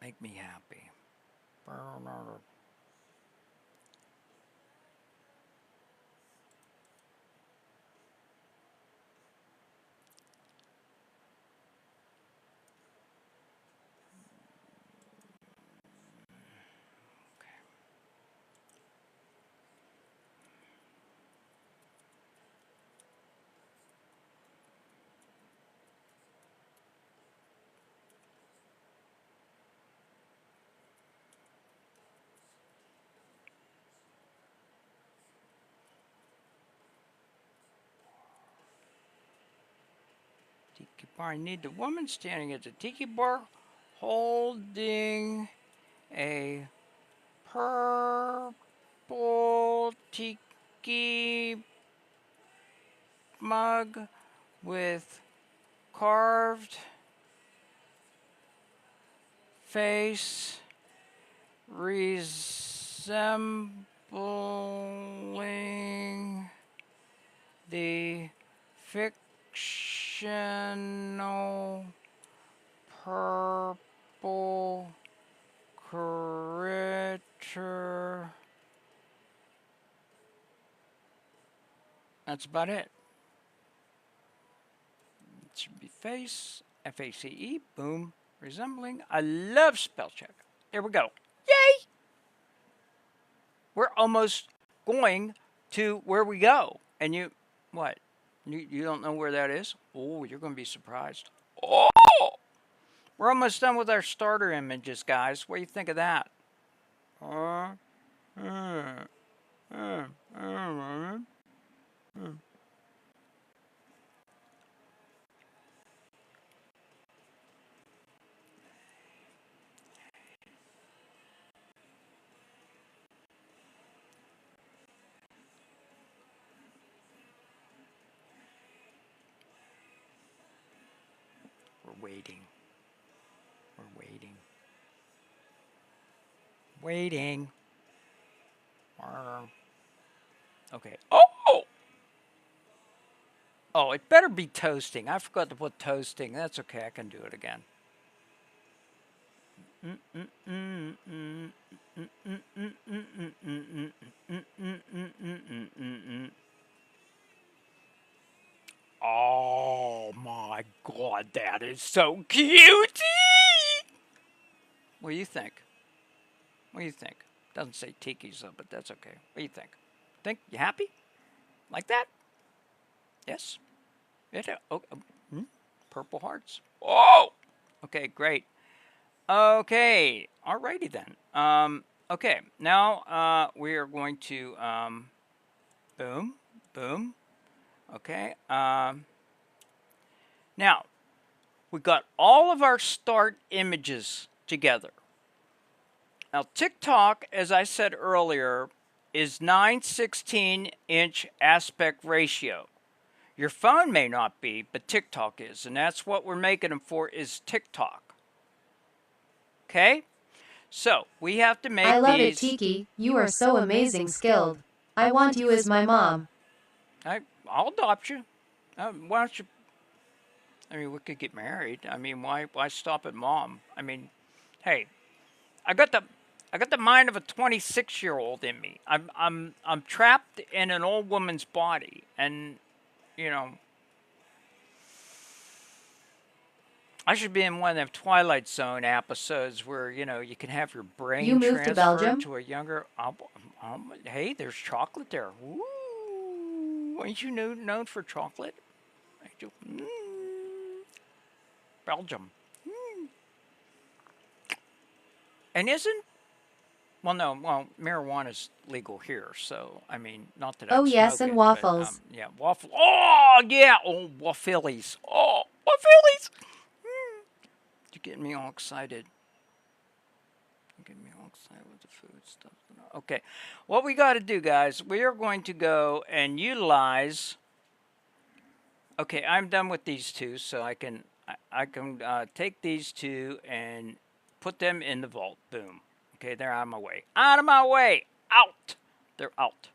make me happy. Tiki bar. I need the woman standing at the tiki bar holding a purple tiki mug with carved face resembling the fictional purple critter. That's about it. It should be face, F-A-C-E, boom, resembling. I love spell check. There we go. Yay! We're almost going to where we go. And you, what? You don't know where that is? Oh, you're going to be surprised. Oh! We're almost done with our starter images, guys. What do you think of that? We're waiting. Waiting. Okay. Oh! Oh, it better be toasting. I forgot to put toasting. That's okay. I can do it again. Oh my God, that is so cute! What do you think? What do you think? Doesn't say tiki's though, but that's okay. What do you think? You happy? Like that? Yes? Purple hearts. Oh! Okay, great. Okay, alrighty then. Okay, now we are going to boom, boom. Okay. Now we got all of our start images together. Now TikTok, as I said earlier, is 9/16-inch aspect ratio. Your phone may not be, but TikTok is, and that's what we're making them for, is TikTok. Okay? So, we have to make these... I love it, Tiki. You are so amazing skilled. I want you as my mom. I'll adopt you. Why don't you... I mean, we could get married. I mean, why stop at mom? I mean, hey, I got the mind of a 26-year-old in me. I'm trapped in an old woman's body, and you know, I should be in one of them Twilight Zone episodes where you know you can have your brain You moved to transferred Belgium? to a younger. Hey, there's chocolate there. Woo! Ain't you known for chocolate? Belgium. And isn't... Well, no. Well, marijuana's legal here, so I mean, not that I Oh yes, smoke and it, waffles. But, yeah, waffle. Oh yeah. Oh, waffles. Oh, waffles. You're getting me all excited. You're getting me all excited with the food stuff. Okay, what we got to do, guys? We are going to go and utilize. Okay, I'm done with these two, so I can take these two and put them in the vault. Boom. Okay, they're out of my way. Out of my way! Out! They're out.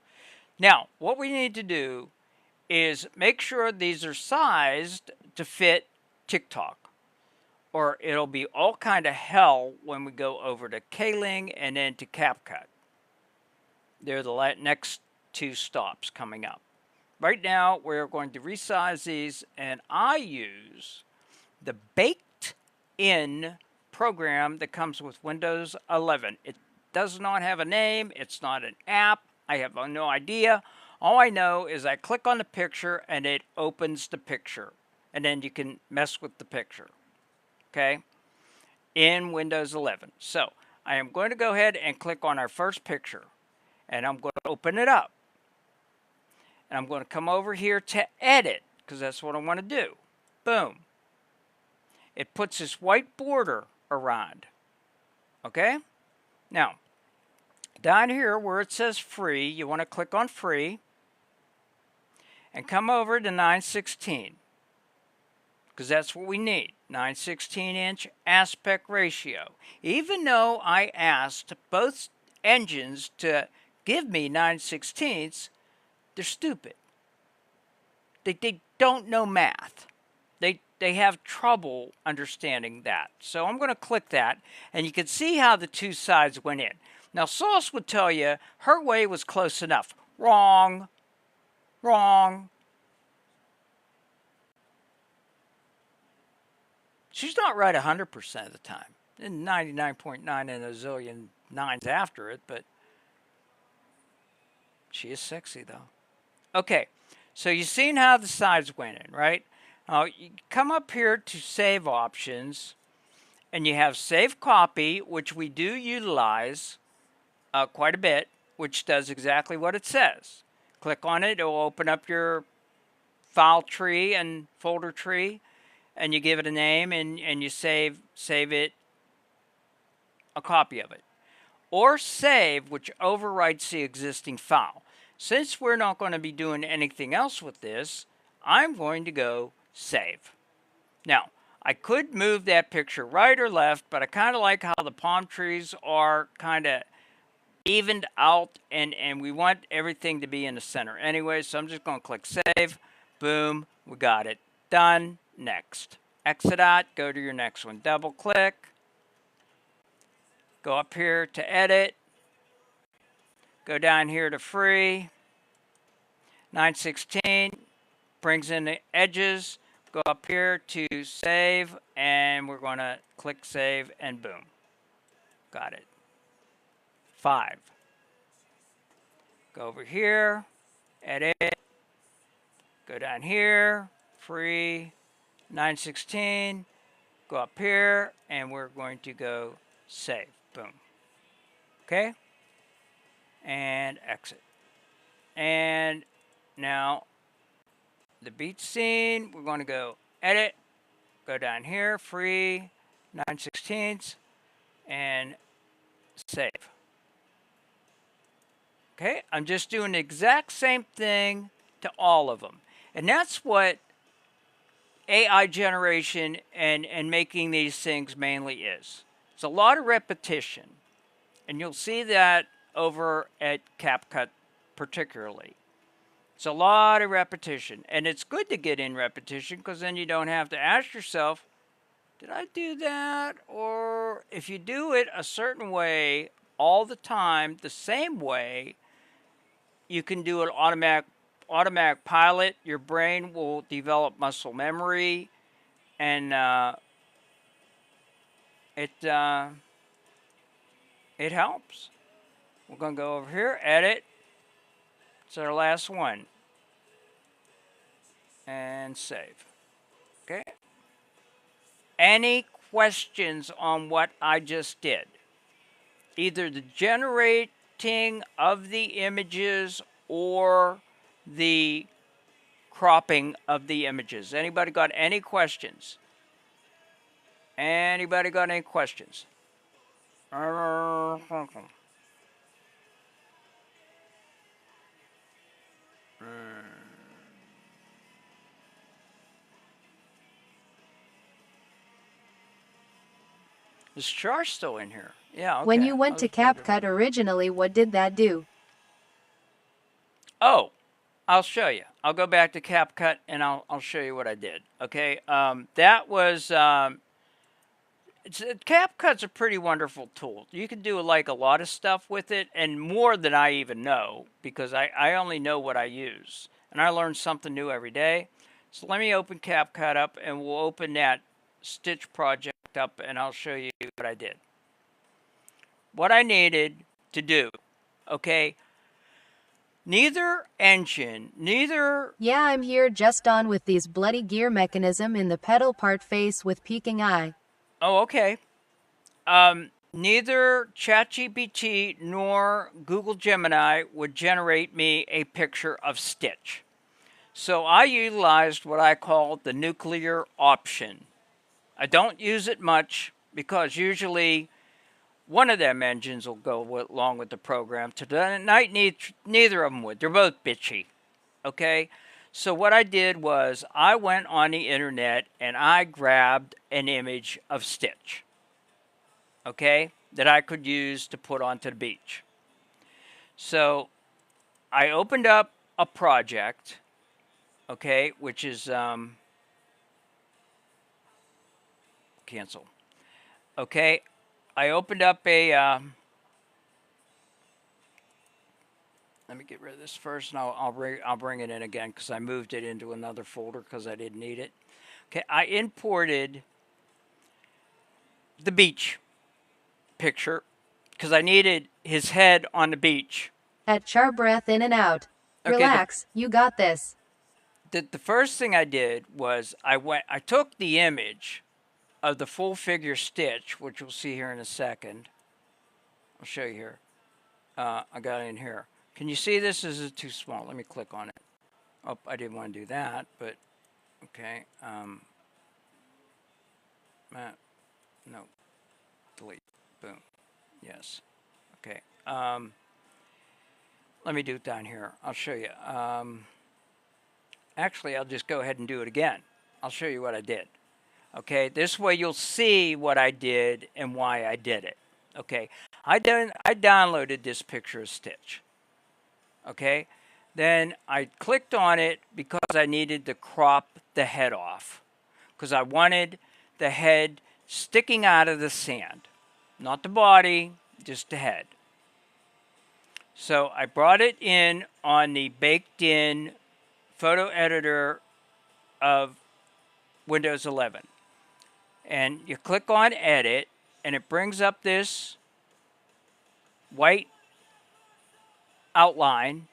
Now, what we need to do is make sure these are sized to fit TikTok. Or it'll be all kind of hell when we go over to Kling and then to CapCut. They're the next two stops coming up. Right now, we're going to resize these, and I use the baked-in program that comes with Windows 11. It does not have a name. It's not an app. I have no idea. All I know is I click on the picture and it opens the picture. And then you can mess with the picture. Okay? In Windows 11. So I am going to go ahead and click on our first picture. And I'm going to open it up. And I'm going to come over here to edit. Because that's what I want to do. Boom. It puts this white border around. Okay? Now, down here where it says free, you want to click on free and come over to 916 because that's what we need. 9/16-inch aspect ratio. Even though I asked both engines to give me 9/16, they're stupid. They don't know math. They have trouble understanding that. So I'm going to click that, and you can see how the two sides went in. Now, Sauce would tell you her way was close enough. Wrong. Wrong. She's not right 100% of the time. And 99.9 and a zillion nines after it, but she is sexy, though. Okay, so you've seen how the sides went in, right? You come up here to Save Options, and you have Save Copy, which we do utilize quite a bit, which does exactly what it says. Click on it, it will open up your file tree and folder tree, and you give it a name, and you save it, a copy of it. Or Save, which overwrites the existing file. Since we're not going to be doing anything else with this, I'm going to go Save. Now, I could move that picture right or left, but I kind of like how the palm trees are kind of evened out, and we want everything to be in the center anyway, so I'm just going to click Save. Boom, we got it. Done. Next. Exit out, go to your next one. Double click. Go up here to Edit. Go down here to Free. 9/16 brings in the edges. Go up here to Save, and we're going to click Save, and boom. Got it. 5. Go over here, Edit. Go down here, Free, 9/16. Go up here, and we're going to go Save. Boom. Okay? And exit. And now the beach scene, we're going to go Edit, go down here, Free, 9/16, and Save. Okay, I'm just doing the exact same thing to all of them. And that's what AI generation and making these things mainly is. It's a lot of repetition. And you'll see that over at CapCut particularly. It's a lot of repetition. And it's good to get in repetition because then you don't have to ask yourself, did I do that? Or if you do it a certain way all the time, the same way, you can do an automatic pilot. Your brain will develop muscle memory, and it helps We're going to go over here, edit. It's our last one. And save. Okay. Any questions on what I just did? Either the generating of the images or the cropping of the images. Anybody got any questions? Anybody got any questions? Is Char still in here? Yeah, okay. When you went to CapCut originally, what did that do? Oh, I'll show you. I'll go back to CapCut and I'll show you what I did. Okay, that was CapCut's a pretty wonderful tool. You can do like a lot of stuff with it, and more than I even know, because I only know what I use, and I learn something new every day. So let me open CapCut up, and we'll open that Stitch project up, and I'll show you what I did. What I needed to do, okay? Neither engine, neither... Yeah, I'm here just on with these bloody gear mechanism in the pedal part face with peeking eye. Oh, okay. Neither ChatGPT nor Google Gemini would generate me a picture of Stitch. So I utilized what I call the nuclear option. I don't use it much because usually one of them engines will go along with the program. Tonight, neither of them would. They're both bitchy. Okay? So what I did was I went on the internet and I grabbed an image of Stitch. Okay? That I could use to put onto the beach. So I opened up a project. Okay? Which is... cancel. Okay, I opened up a, let me get rid of this first, and I'll bring it in again because I moved it into another folder because I didn't need it. Okay, I imported the beach picture because I needed his head on the beach. At Char breath in and out. Okay, Relax, you got this. The first thing I did was I took the image of the full figure Stitch, which we'll see here in a second. I'll show you here. I got it in here. Can you see this? Is it too small? Let me click on it. Oh, I didn't want to do that, but okay. No. Delete. Boom. Yes. Okay. Let me do it down here. I'll show you. Actually, I'll just go ahead and do it again. I'll show you what I did. Okay, this way you'll see what I did and why I did it. Okay, I downloaded this picture of Stitch. Okay, then I clicked on it because I needed to crop the head off. Because I wanted the head sticking out of the sand. Not the body, just the head. So I brought it in on the baked-in photo editor of Windows 11. And you click on edit and it brings up this white outline,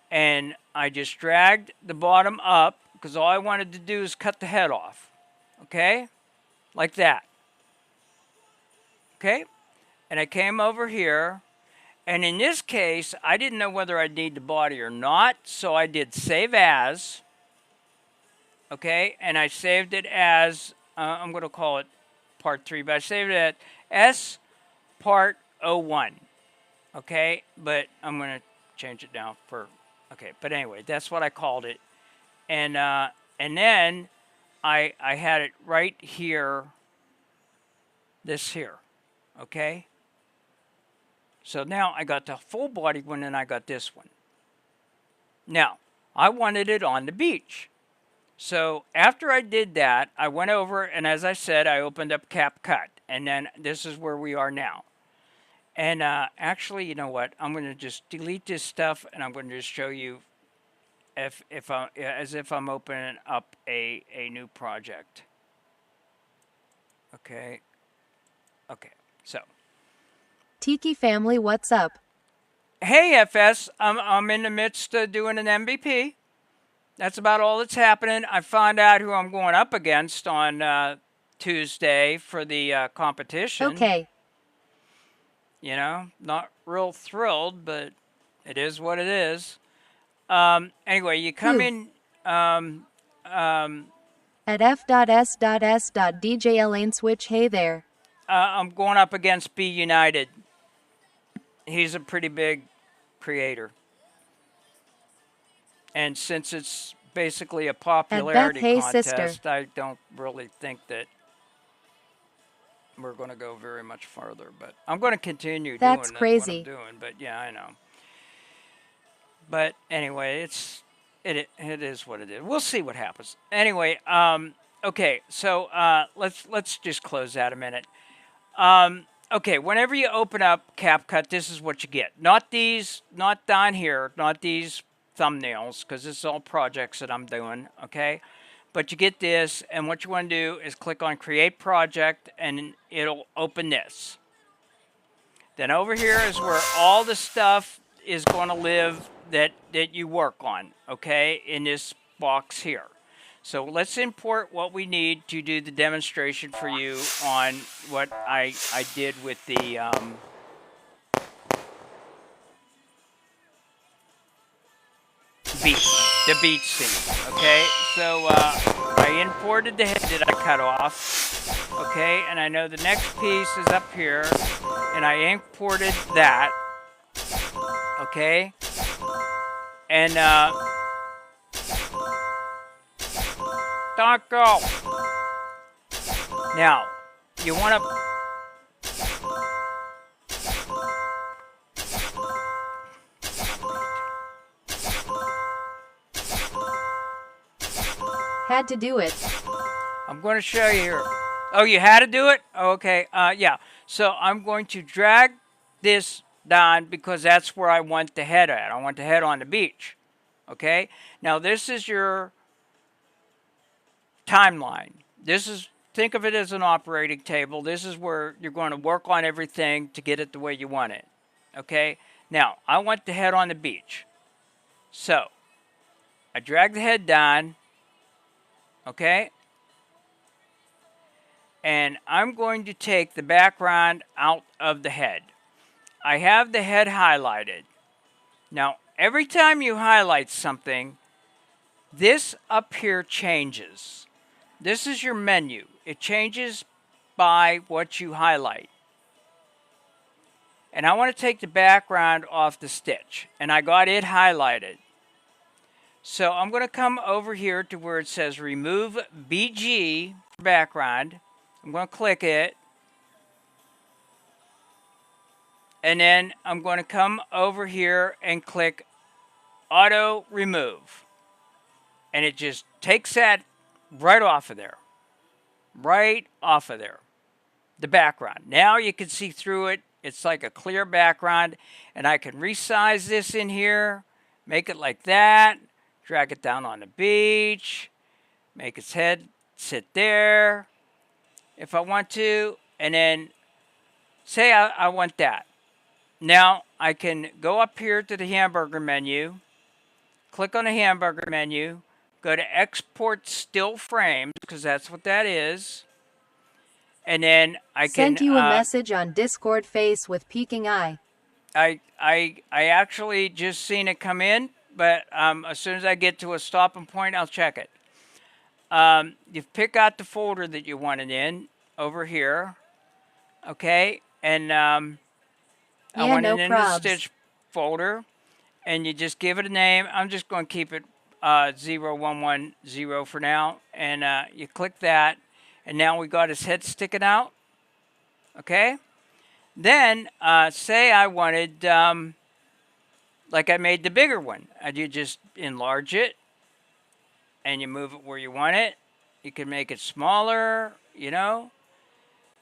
and I just dragged the bottom up because all I wanted to do is cut the head off. Okay? Like that. Okay? And I came over here, and in this case I didn't know whether I'd need the body or not, so I did save as. Okay? And I saved it as I'm going to call it part 3, but I saved it at S part 01. Okay, but I'm going to change it now for, okay, but anyway, that's what I called it. And then I had it right here, this here, okay? So now I got the full body one and I got this one. Now, I wanted it on the beach. So after I did that, I went over and, as I said, I opened up CapCut, and then this is where we are now. And actually, you know what? I'm going to just delete this stuff, and I'm going to just show you as if I'm opening up a new project. Okay. Okay. So. Tiki family, what's up? Hey, FS, I'm in the midst of doing an MVP. That's about all that's happening. I found out who I'm going up against on Tuesday for the competition. Okay. You know, not real thrilled, but it is what it is. Anyway, you come Who? in. At f.s.s.dj lane switch. Hey there. I'm going up against B United. He's a pretty big creator. And since it's basically a popularity Hey contest, Sister. I don't really think that we're going to go very much farther. But I'm going to continue That's doing crazy. what I'm doing. But yeah, I know. But anyway, it is what it is. We'll see what happens. Anyway, okay, so let's just close that a minute. Okay, whenever you open up CapCut, this is what you get. Not these, not down here, not these thumbnails, because this is all projects that I'm doing, okay? But you get this, and what you want to do is click on Create Project, and it'll open this. Then over here is where all the stuff is going to live that you work on, okay, in this box here. So let's import what we need to do the demonstration for you on what I did with the beach scene, okay? So I imported the head that I cut off, okay? And I know the next piece is up here, and I imported that, okay? And don't go. Now, you want to Had to do it. I'm going to show you here. Oh, you had to do it? Okay. Yeah. So I'm going to drag this down because that's where I want the head at. I want the head on the beach. Okay. Now this is your timeline. Think of it as an operating table. This is where you're going to work on everything to get it the way you want it. Okay. Now I want the head on the beach. So I drag the head down. Okay. And I'm going to take the background out of the head. I have the head highlighted. Now, every time you highlight something, this up here changes. This is your menu. It changes by what you highlight. And I want to take the background off the stitch. And I got it highlighted. So I'm going to come over here to where it says Remove BG Background. I'm going to click it. And then I'm going to come over here and click Auto Remove. And it just takes that right off of there. Right off of there. The background. Now you can see through it. It's like a clear background. And I can resize this in here. Make it like that. Drag it down on the beach. Make its head sit there. If I want to. And then say I want that. Now I can go up here to the hamburger menu. Click on the hamburger menu. Go to Export Still Frames, because that's what that is. And then I can send you a message on Discord face with peeking eye. I actually just seen it come in, but as soon as I get to a stopping point, I'll check it. You pick out the folder that you want it in over here. Okay, and I want it in the stitch folder, and you just give it a name. I'm just going to keep it 0110 for now, and you click that, and now we got his head sticking out. Okay, then say I wanted, like I made the bigger one. You just enlarge it, and you move it where you want it. You can make it smaller, you know.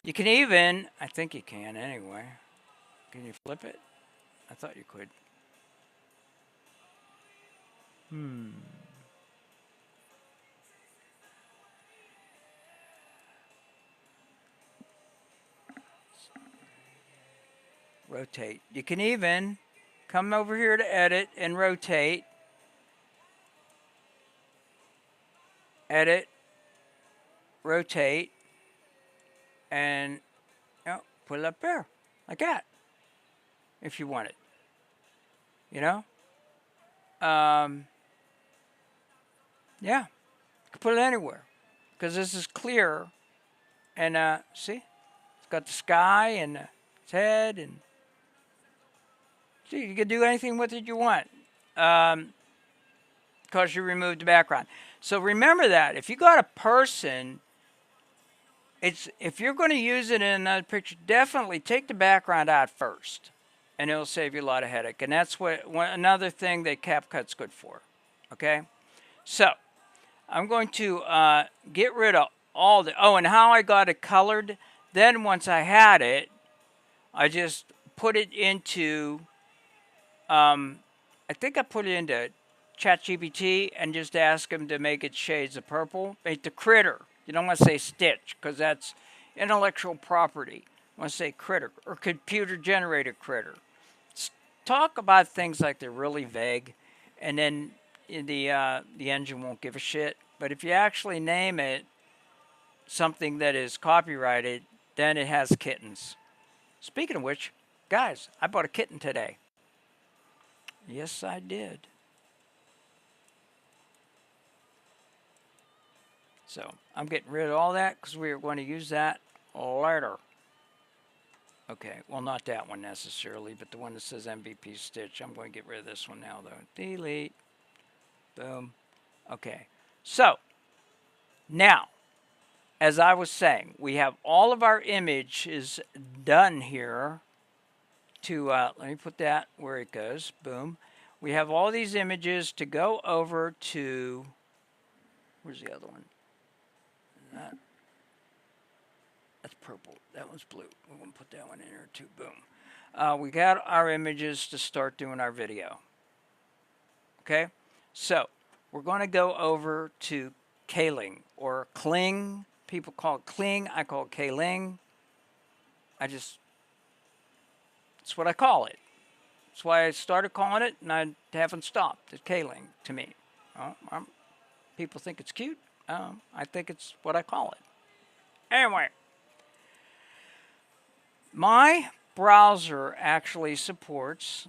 You can even, I think you can anyway. Can you flip it? I thought you could. Rotate. You can even come over here to edit and rotate. Edit, rotate, and put it up there, like that, if you want it. You know? Yeah, you can put it anywhere, because this is clear, and see? It's got the sky and its head, and see, you can do anything with it you want. Because you removed the background. So remember that. If you got a person, if you're going to use it in another picture, definitely take the background out first. And it'll save you a lot of headache. And that's another thing that CapCut's good for. Okay? So, I'm going to get rid of all the... Oh, and how I got it colored. Then once I had it, I just put it into... I think I put it into ChatGPT and just ask him to make it shades of purple. Make the critter. You don't want to say Stitch, because that's intellectual property. You want to say critter or computer-generated critter. Talk about things like they're really vague, and then the engine won't give a shit. But if you actually name it something that is copyrighted, then it has kittens. Speaking of which, guys, I bought a kitten today. Yes, I did. So I'm getting rid of all that because we are going to use that later. Okay, well, not that one necessarily, but the one that says MVP Stitch. I'm going to get rid of this one now, though. Delete. Boom. Okay. So, now, as I was saying, we have all of our images done here. Let me put that where it goes. Boom. We have all these images to go over to... Where's the other one? That's purple. That one's blue. We're going to put that one in there too. Boom. We got our images to start doing our video. Okay? So, we're going to go over to Kling or Kling. People call it Kling. I call it Kling. That's what I call it. That's why I started calling it, and I haven't stopped. It's Kling to me. People think it's cute. I think it's what I call it. Anyway. My browser actually supports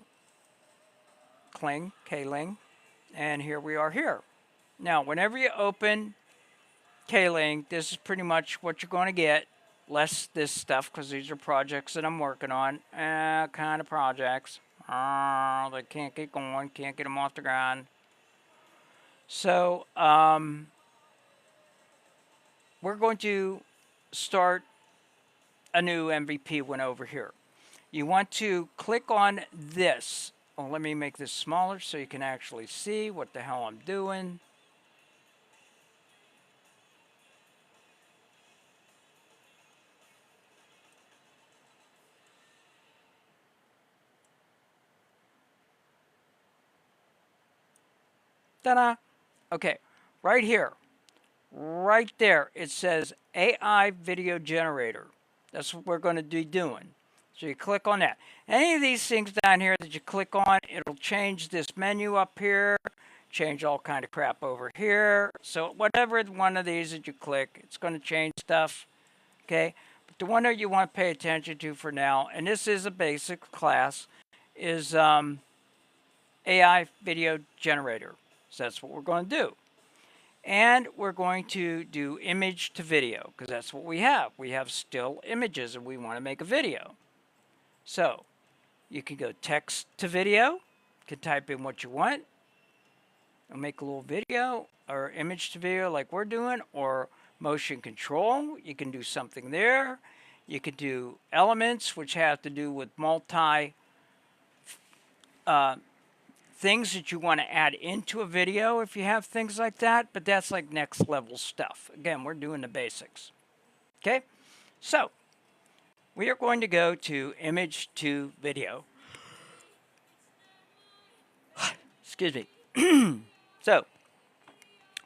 Kling, and here we are here. Now, whenever you open Kling, this is pretty much what you're going to get, less this stuff, because these are projects that I'm working on, kind of projects. They can't get going, can't get them off the ground. So, we're going to start a new MVP one over here. You want to click on this. Well, let me make this smaller so you can actually see what the hell I'm doing. Ta-da! Okay, right here. Right there, it says AI Video Generator. That's what we're going to be doing. So you click on that. Any of these things down here that you click on, it'll change this menu up here, change all kind of crap over here. So whatever one of these that you click, it's going to change stuff. Okay? But the one that you want to pay attention to for now, and this is a basic class, is AI Video Generator. So that's what we're going to do. And we're going to do image to video, because that's what we have. We have still images, and we want to make a video. So, you can go text to video. You can type in what you want. And make a little video, or image to video like we're doing, or motion control. You can do something there. You could do elements, which have to do with multi things that you want to add into a video if you have things like that, but that's like next level stuff. Again, we're doing the basics. Okay? So, we are going to go to image to video. Excuse me. So,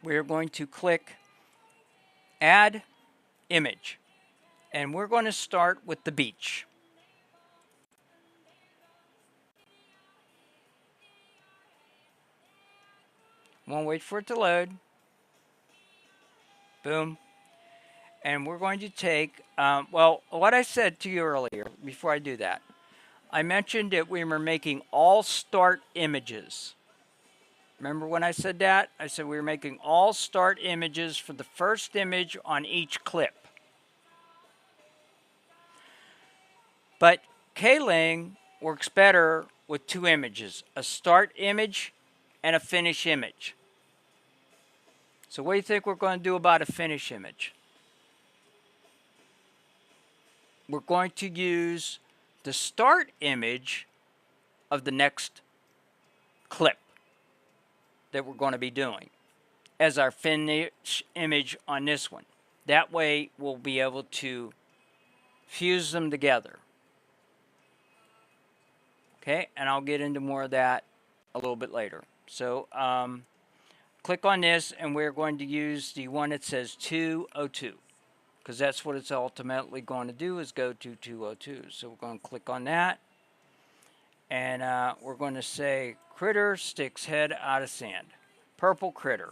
we are going to click add image, and we're going to start with the beach. Won't wait for it to load. Boom. And we're going to take, well, what I said to you earlier, before I do that, I mentioned that we were making all start images. Remember when I said that? I said we were making all start images for the first image on each clip. But K-Ling works better with two images, a start image and a finish image. So what do you think we're going to do about a finish image? We're going to use the start image of the next clip that we're going to be doing as our finish image on this one. That way we'll be able to fuse them together. Okay, and I'll get into more of that a little bit later. So click on this, and we're going to use the one that says 202, because that's what it's ultimately going to do, is go to 202. So we're going to click on that, and we're going to say critter sticks head out of sand. Purple critter.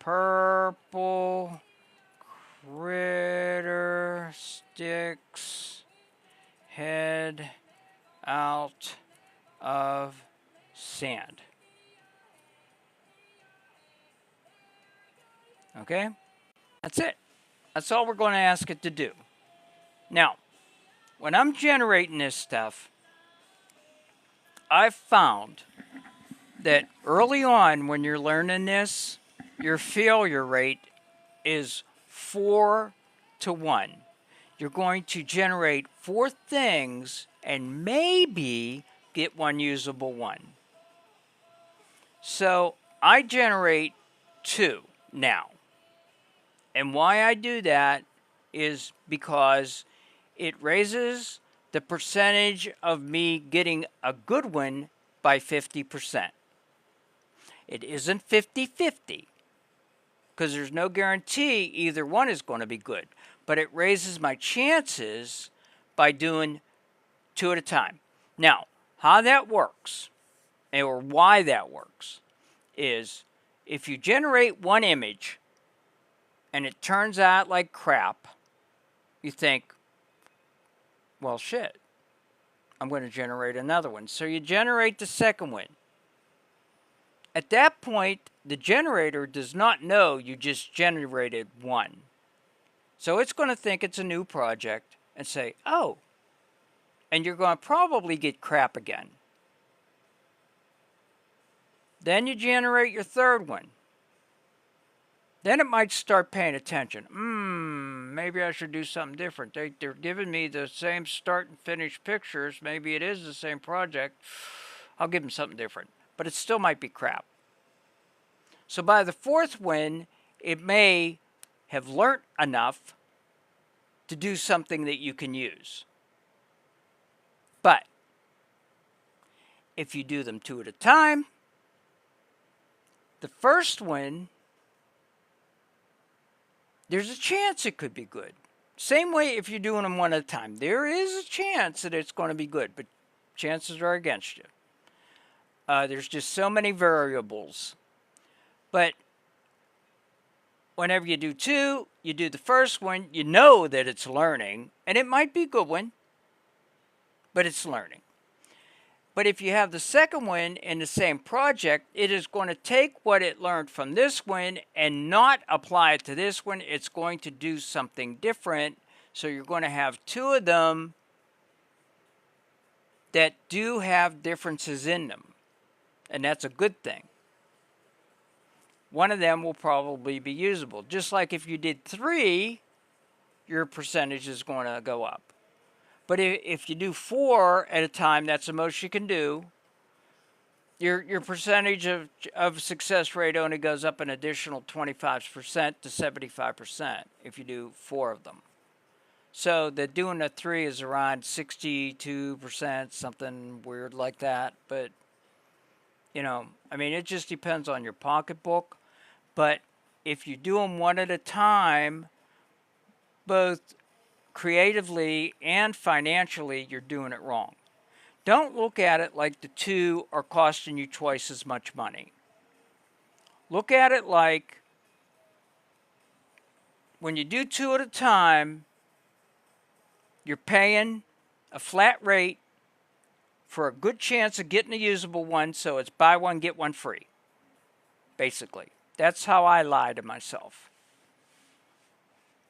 Purple critter sticks head out of sand. Okay? That's it. That's all we're going to ask it to do. Now, when I'm generating this stuff, I've found that early on when you're learning this, your failure rate is 4 to 1. You're going to generate 4 things and maybe get one usable one. So I generate 2 now. And why I do that is because it raises the percentage of me getting a good one by 50%. It isn't 50-50, because there's no guarantee either one is going to be good. But it raises my chances by doing 2 at a time. Now, how that works, or why that works, is if you generate one image and it turns out like crap, you think, well, shit, I'm going to generate another one. So you generate the second one. At that point, the generator does not know you just generated one. So it's going to think it's a new project and say, oh, and you're going to probably get crap again. Then you generate your third one. Then it might start paying attention. Maybe I should do something different. They're giving me the same start and finish pictures. Maybe it is the same project. I'll give them something different. But it still might be crap. So by the fourth one, it may have learnt enough to do something that you can use. But if you do them 2 at a time, the first one, there's a chance it could be good. Same way if you're doing them 1 at a time. There is a chance that it's going to be good, but chances are against you. There's just so many variables. But whenever you do 2, you do the first one, you know that it's learning, and it might be a good one, but it's learning. But if you have the second one in the same project, it is going to take what it learned from this one and not apply it to this one. It's going to do something different. So you're going to have 2 of them that do have differences in them. And that's a good thing. One of them will probably be usable. Just like if you did 3, your percentage is going to go up. But if you do 4 at a time, that's the most you can do. Your percentage of success rate only goes up an additional 25% to 75% if you do 4 of them. So the doing a 3 is around 62%, something weird like that. But, you know, I mean, it just depends on your pocketbook. But if you do them 1 at a time, both creatively and financially, you're doing it wrong. Don't look at it like the 2 are costing you twice as much money. Look at it like when you do 2 at a time, you're paying a flat rate for a good chance of getting a usable one, so it's buy one, get one free. Basically. That's how I lie to myself.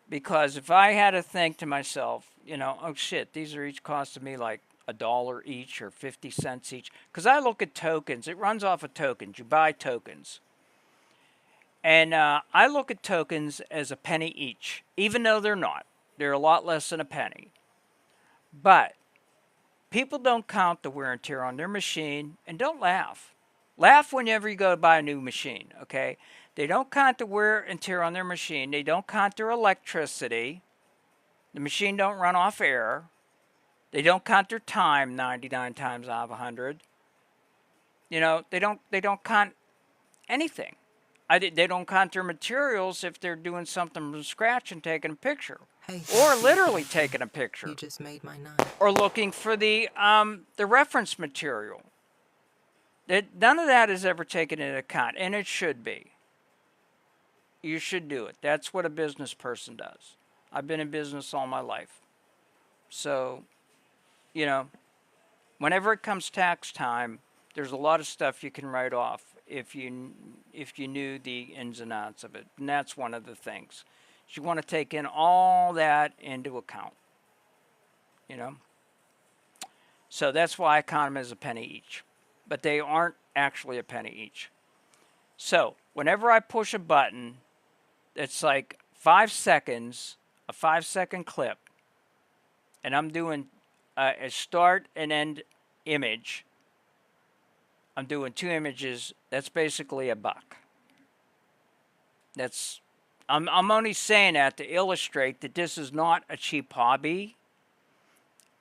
Because if I had to think to myself, you know, oh shit, these are each costing me like $1 each or 50 cents each. Because I look at tokens. It runs off of tokens. You buy tokens. And I look at tokens as a penny each, even though they're not. They're a lot less than a penny. But people don't count the wear and tear on their machine, and don't laugh. Laugh whenever you go to buy a new machine, okay? They don't count the wear and tear on their machine. They don't count their electricity. The machine don't run off air. They don't count their time 99 times out of 100. You know, they don't count anything. They don't count their materials if they're doing something from scratch and taking a picture. Hey, or literally taking a picture. You just made my night. Or looking for the reference material. None of that is ever taken into account, and it should be. You should do it. That's what a business person does. I've been in business all my life. So, you know, whenever it comes tax time, there's a lot of stuff you can write off if you knew the ins and outs of it. And that's one of the things. You want to take in all that into account. You know? So that's why I count them as a penny each. But they aren't actually a penny each. So, whenever I push a button, it's like 5 seconds, a 5-second clip, and I'm doing a start and end image. I'm doing 2 images. That's basically $1. I'm only saying that to illustrate that this is not a cheap hobby.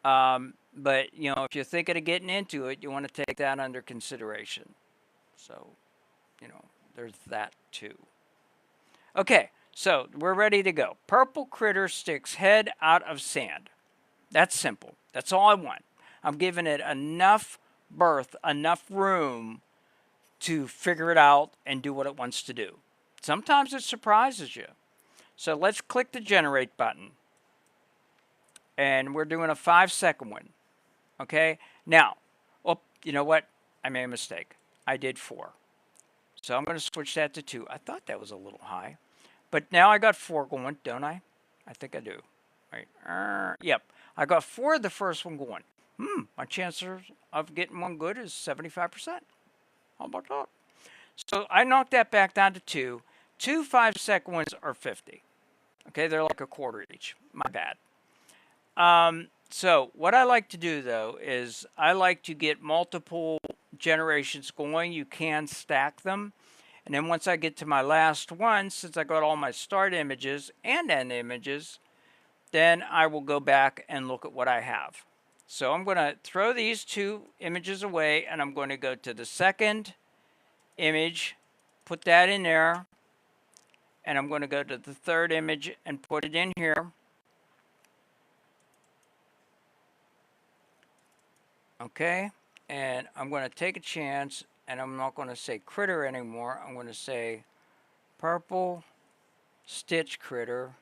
But, you know, if you're thinking of getting into it, you want to take that under consideration. So, you know, there's that too. Okay, so we're ready to go. Purple critter sticks head out of sand. That's simple. That's all I want. I'm giving it enough berth, enough room to figure it out and do what it wants to do. Sometimes it surprises you. So let's click the generate button. And we're doing a 5-second one. Okay? Now, oh, you know what? I made a mistake. I did 4. So I'm going to switch that to 2. I thought that was a little high. But now I got 4 going, don't I? I think I do. Right. Yep. I got 4 of the first one going. My chances of getting one good is 75%. How about that? So I knocked that back down to 2. 2 5-second ones are 50. Okay, they're like a quarter each. My bad. So what I like to do, though, is I like to get multiple generations going. You can stack them. And then once I get to my last one, since I got all my start images and end images, then I will go back and look at what I have. So I'm going to throw these 2 images away, and I'm going to go to the second image, put that in there, and I'm going to go to the third image and put it in here. Okay, and I'm going to take a chance, and I'm not going to say critter anymore. I'm going to say purple stitch critter.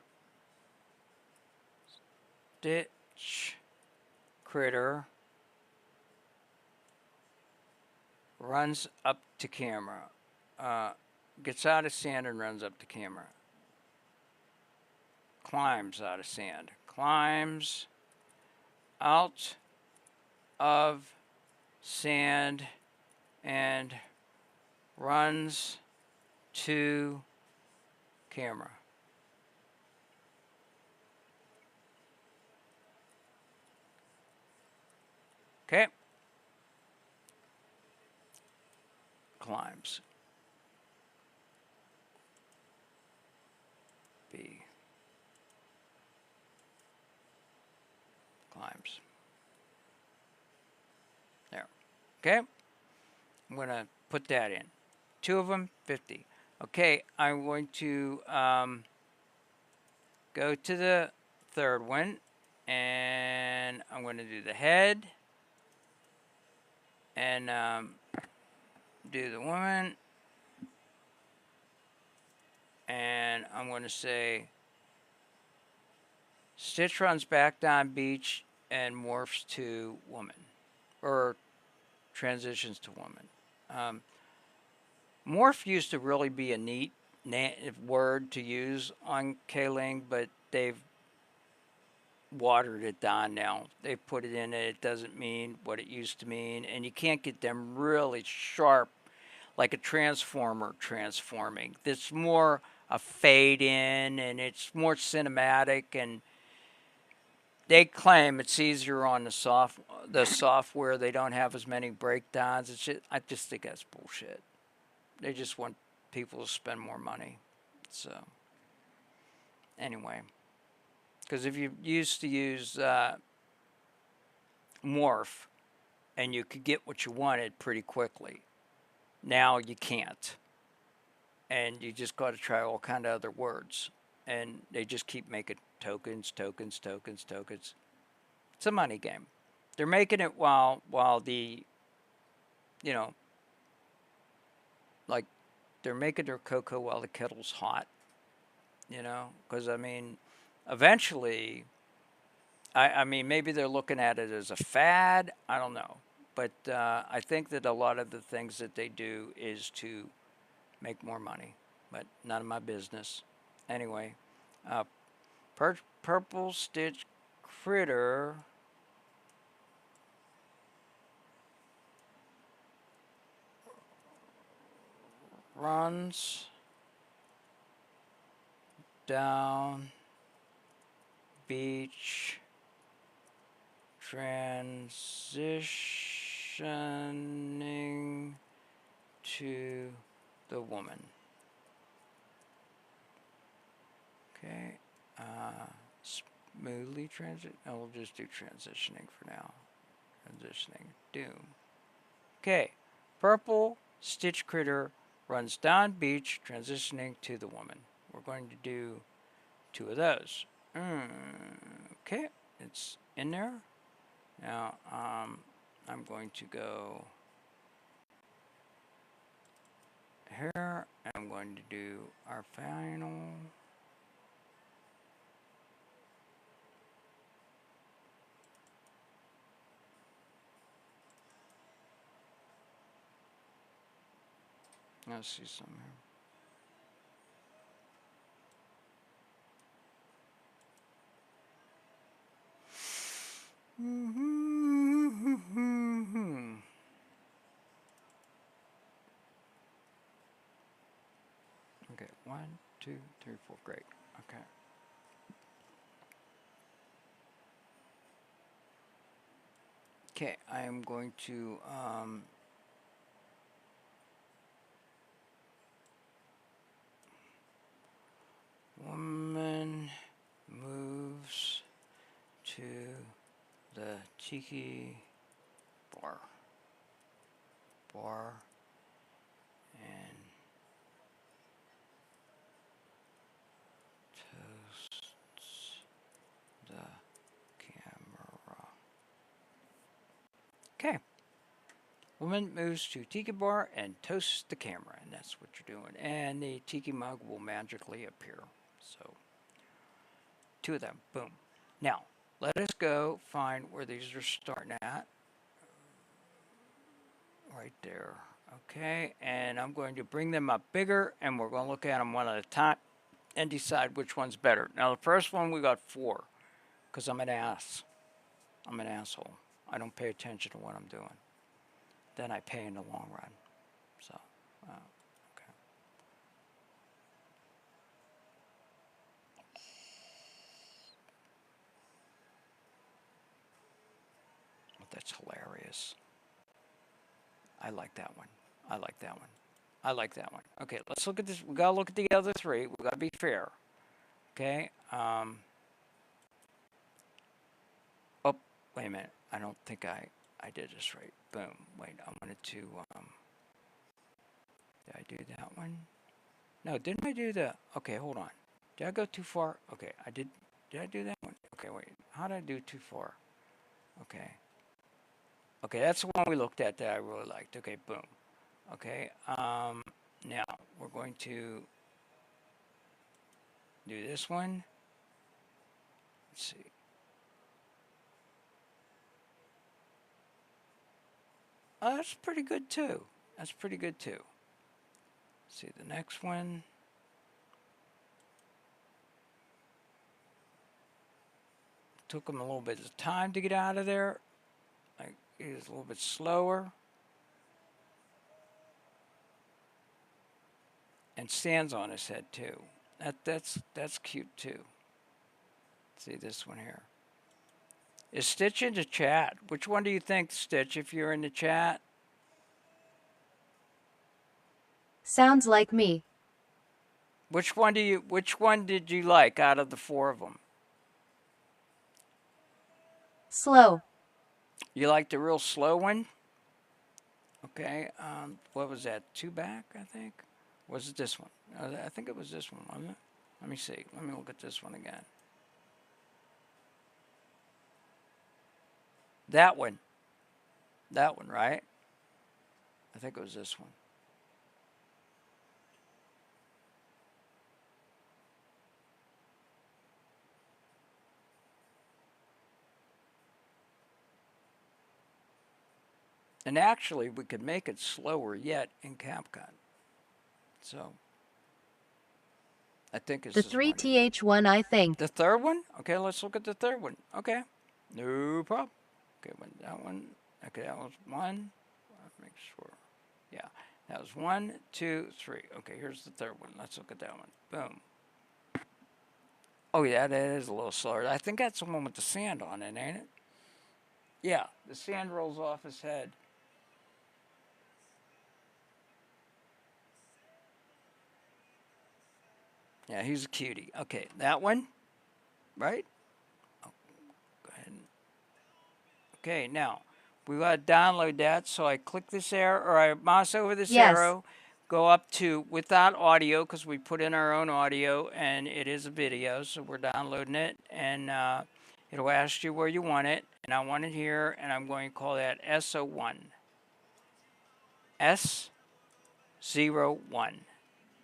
Stitch critter runs up to camera. Gets out of sand and runs up to camera. Climbs out of sand. Climbs out of sand and runs to camera. Okay. Climbs. B. Climbs. There. Okay. I'm going to put that in. 2 of them, 50. Okay, I'm going to go to the third one, and I'm going to do the head, and do the woman, and I'm going to say Stitch runs back down beach and morphs to woman, or transitions to woman. Morph used to really be a neat word to use on K-Ling, but they've watered it down now. They've put it in it doesn't mean what it used to mean, and you can't get them really sharp like a transformer transforming. It's more a fade in, and it's more cinematic, and they claim it's easier on the software. They don't have as many breakdowns. I just think that's bullshit. They just want people to spend more money. So anyway, because if you used to use Morph, and you could get what you wanted pretty quickly, now you can't, and you just got to try all kind of other words, and they just keep making tokens. It's a money game. They're making it while the, like they're making their cocoa while the kettle's hot, because eventually, I mean, maybe they're looking at it as a fad. I don't know. But I think that a lot of the things that they do is to make more money. But none of my business. Anyway, Purple Stitch Critter runs down beach, transitioning to the woman. Okay, smoothly transit. No, we'll just do transitioning for now. Transitioning, doom. Okay, Purple Stitch Critter runs down beach, transitioning to the woman. We're going to do 2 of those. Okay, it's in there. Now, I'm going to go here. I'm going to do our final. Let's see some here. Okay, 1, 2, 3, 4. Great. Okay. Okay, I am going to woman moves to the tiki bar and toasts the camera. Okay. Woman moves to tiki bar and toasts the camera, and that's what you're doing. And the tiki mug will magically appear. So 2 of them. Boom. Now, let us go find where these are starting at. Right there. Okay, and I'm going to bring them up bigger, and we're going to look at them one at a time and decide which one's better. Now, the first one, we got 4, because I'm an ass. I'm an asshole. I don't pay attention to what I'm doing. Then I pay in the long run. So, okay. That's hilarious. I like that one. I like that one. I like that one. Okay, let's look at this. We gotta look at the other 3. We gotta be fair. Okay. Oh, wait a minute. I don't think I did this right. Boom. Wait, I wanted to. Did I do that one? No, didn't I do the? Okay, hold on. Did I go too far? Okay, I did. Did I do that one? Okay, wait. How did I do too far? Okay. Okay, that's the one we looked at that I really liked. Okay, boom. Okay, now we're going to do this one. Let's see. Oh, that's pretty good too. That's pretty good too. Let's see the next one. Took him a little bit of time to get out of there. Like, he was a little bit slower. And stands on his head too. That's cute too. See this one here. Is Stitch in the chat? Which one do you think, Stitch, if you're in the chat? Sounds like me. Which one did you like out of the 4 of them? Slow. You like the real slow one? Okay, what was that? 2 back, I think? Was it this one? I think it was this one, wasn't it? Let me see. Let me look at this one again. That one. That one, right? I think it was this one. And actually, we could make it slower yet in CapCut. So, I think it's The this one. 3TH1, I think. The third one? Okay, let's look at the third one. Okay, no problem. Okay, that one. Okay, that was 1. Let's make sure. Yeah, that was 1, 2, 3. Okay, here's the third one. Let's look at that one. Boom. Oh yeah, that is a little slower. I think that's the one with the sand on it, ain't it? Yeah, the sand rolls off his head. Yeah, he's a cutie. Okay, that one, right? Oh, go ahead. Okay, now we got to download that. So I click this arrow, or I mouse over this arrow, go up to without audio, because we put in our own audio, and it is a video, so we're downloading it, and it'll ask you where you want it, and I want it here, and I'm going to call that S01. S01.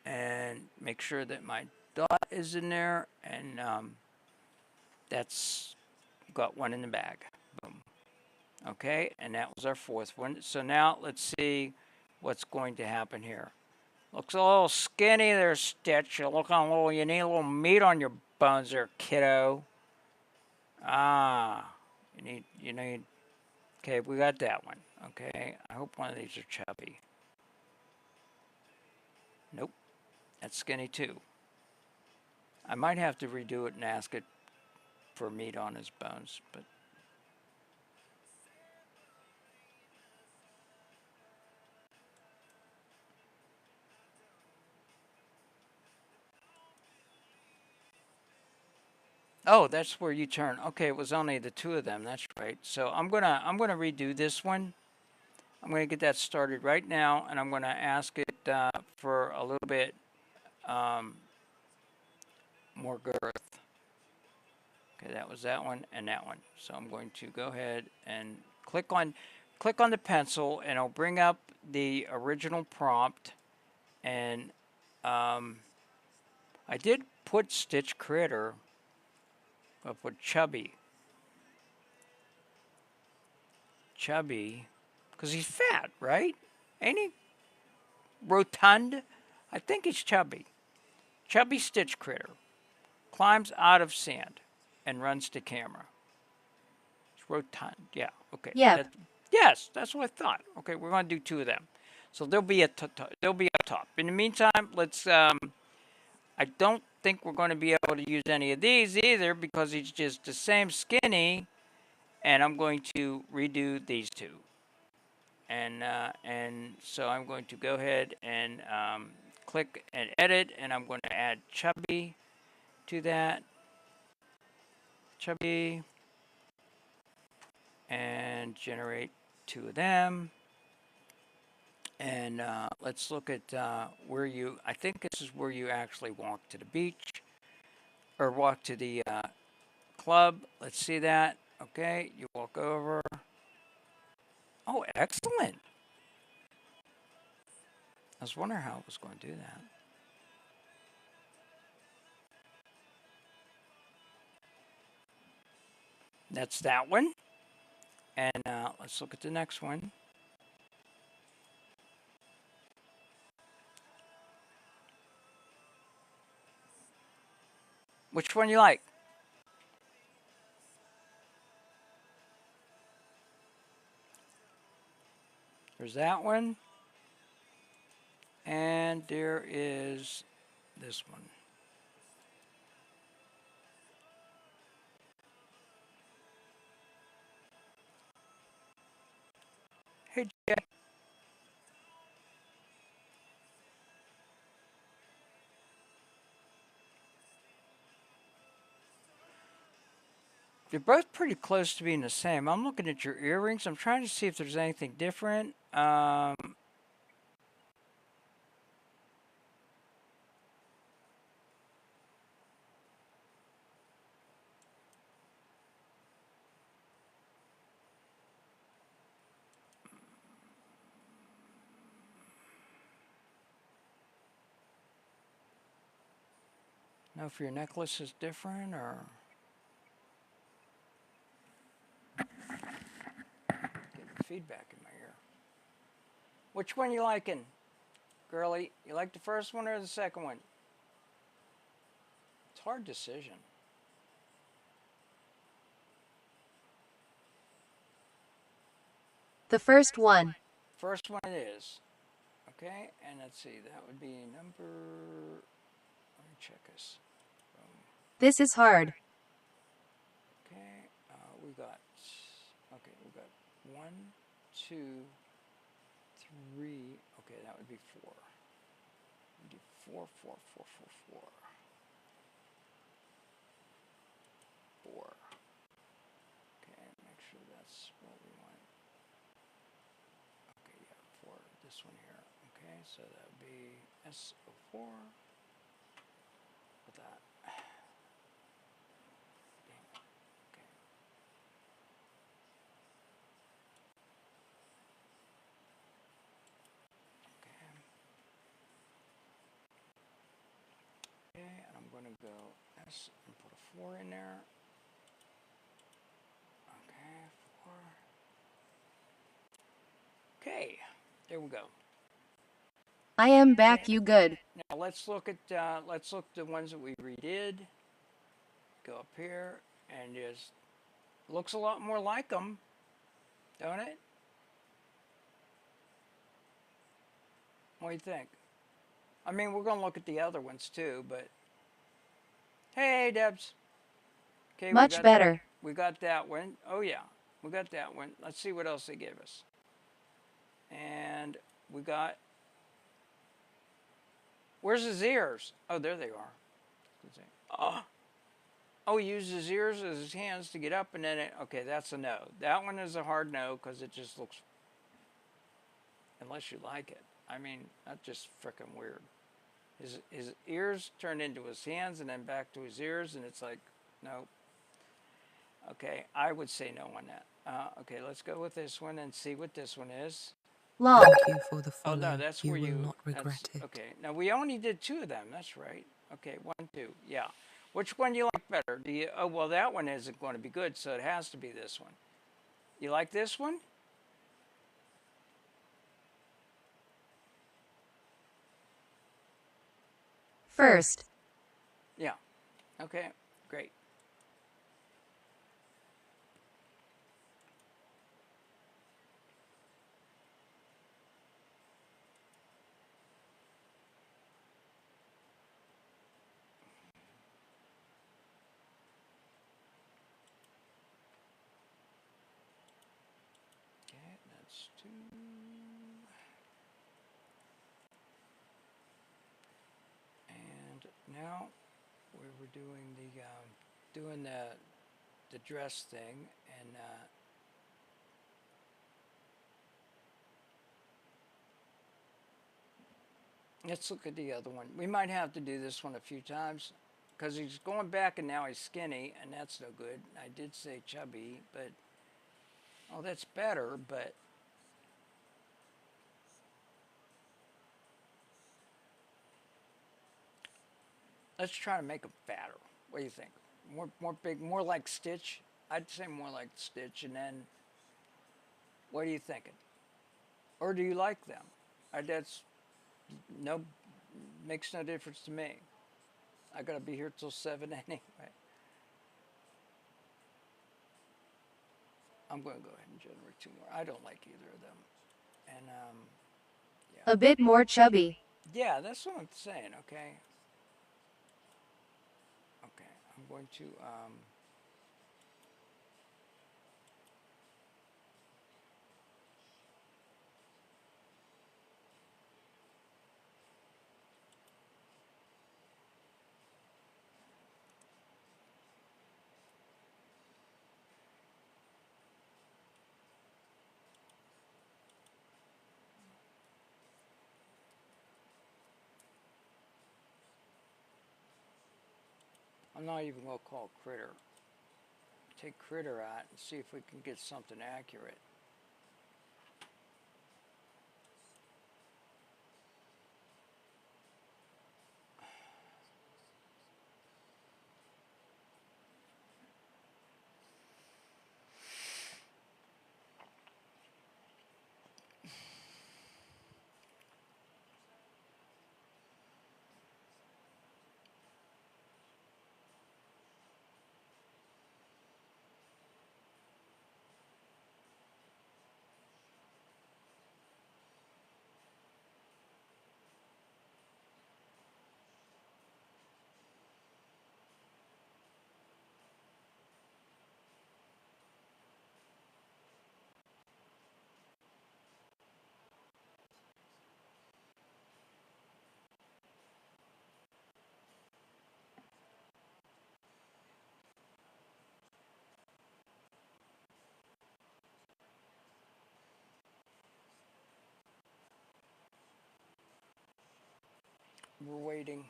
And make sure that my dot is in there, and that's got one in the bag. Boom. Okay, and that was our 4th one. So now let's see what's going to happen here. Looks a little skinny there, Stitch. You look on a little. You need a little meat on your bones there, kiddo. Ah, you need. Okay, we got that one. Okay, I hope one of these are chubby. Nope. That's skinny too. I might have to redo it and ask it for meat on his bones, but oh, that's where you turn. Okay, it was only the 2 of them. That's right. So I'm gonna redo this one. I'm gonna get that started right now, and I'm gonna ask it for a little bit more girth. Okay, that was that one and that one. So I'm going to go ahead and click on the pencil, and it'll bring up the original prompt. And I did put Stitch Critter. I'll put Chubby. Chubby, because he's fat, right? Ain't he? Rotund? I think he's chubby. Chubby Stitch Critter climbs out of sand and runs to camera. It's rotund. Yeah. Okay. Yeah. Yes, that's what I thought. Okay, we're going to do 2 of them. So they'll be up top. In the meantime, let's. I don't think we're going to be able to use any of these either, because he's just the same skinny. And I'm going to redo these 2. And so I'm going to go ahead and click and edit, and I'm going to add Chubby to that. Chubby. And generate 2 of them. And let's look at where you, I think this is where you actually walk to the beach, or walk to the club. Let's see that. Okay, you walk over. Oh, excellent. I was wondering how I was going to do that. That's that one. And let's look at the next one. Which one you like? There's that one. And there is this one. Hey, Jay. They're both pretty close to being the same. I'm looking at your earrings. I'm trying to see if there's anything different. Know if your necklace is different or... Getting feedback in my ear. Which one you liking, girlie? You like the first one or the second one? It's a hard decision. The first one. First one it is. Okay, and let's see, that would be number... Let me check this. This is hard. Okay, we got 1, 2, 3. Okay, that would be 4. We do 4, 4, 4, 4, 4. 4. Okay, make sure that's what we want. Okay, yeah, 4. This one here. Okay, so that would be SO4. With that. Okay, and I'm going to go S and put a 4 in there. Okay, 4. Okay, there we go. I am back, you good. Now let's look at the ones that we redid. Go up here and just looks a lot more like them, don't it? What do you think? I mean, we're going to look at the other ones too, but... Hey, Debs. Okay, Much better. We got that one. Oh, yeah. We got that one. Let's see what else they gave us. And we got... Where's his ears? Oh, there they are. Oh, he used his ears as his hands to get up, and then okay, that's a no. That one is a hard no, because it just looks... Unless you like it. I mean, that's just frickin' weird. His ears turned into his hands and then back to his ears, and it's like, no. Okay, I would say no on that. Okay, let's go with this one and see what this one is. Lol. Thank you for the follow. Oh, no, that's you where will you... not regret it. Okay, now we only did 2 of them, that's right. Okay, 1, 2, yeah. Which one do you like better? Do you... Oh, well, that one isn't going to be good, so it has to be this one. You like this one? First. Yeah. Okay, great. Okay, that's 2. Now we were doing the dress thing, and let's look at the other one. We might have to do this one a few times because he's going back and now he's skinny, and that's no good. I did say chubby, but oh, that's better, but let's try to make him fatter. What do you think? More big, more like Stitch? I'd say more like Stitch, and then what are you thinking? Or do you like them? That's no makes no difference to me. I gotta be here till 7 anyway. I'm gonna go ahead and generate 2 more. I don't like either of them, and yeah. A bit more chubby. Yeah, that's what I'm saying. Okay. Okay, I'm going to I'm not even going to call Critter. Take Critter out and see if we can get something accurate. We're waiting.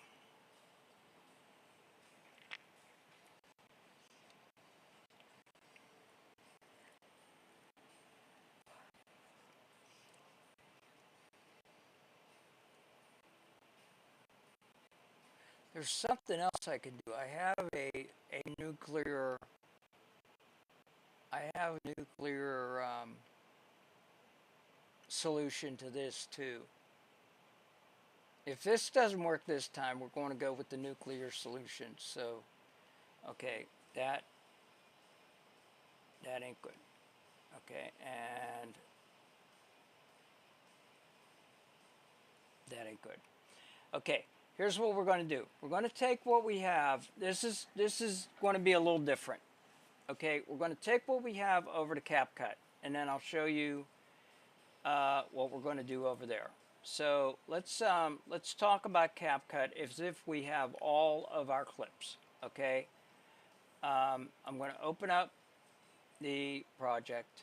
There's something else I can do. I have a nuclear. I have a nuclear solution to this too. If this doesn't work this time, we're going to go with the nuclear solution. So, okay, that ain't good. Okay, and that ain't good. Okay, here's what we're going to do. We're going to take what we have. This is going to be a little different. Okay, we're going to take what we have over to CapCut, and then I'll show you what we're going to do over there. So let's talk about CapCut as if we have all of our clips. Okay, I'm going to open up the project.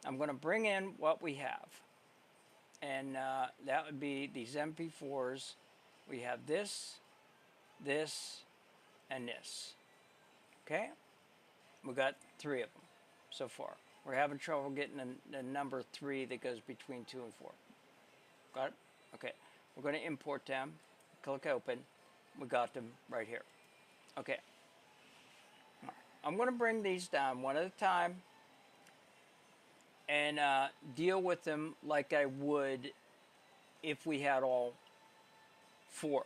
I'm going to bring in what we have, and that would be these MP4s. We have this, and this. Okay, we got 3 of them so far. We're having trouble getting the number 3 that goes between 2 and 4. Got it? Okay. We're going to import them. Click open. We got them right here. Okay. I'm going to bring these down one at a time and deal with them like I would if we had all 4.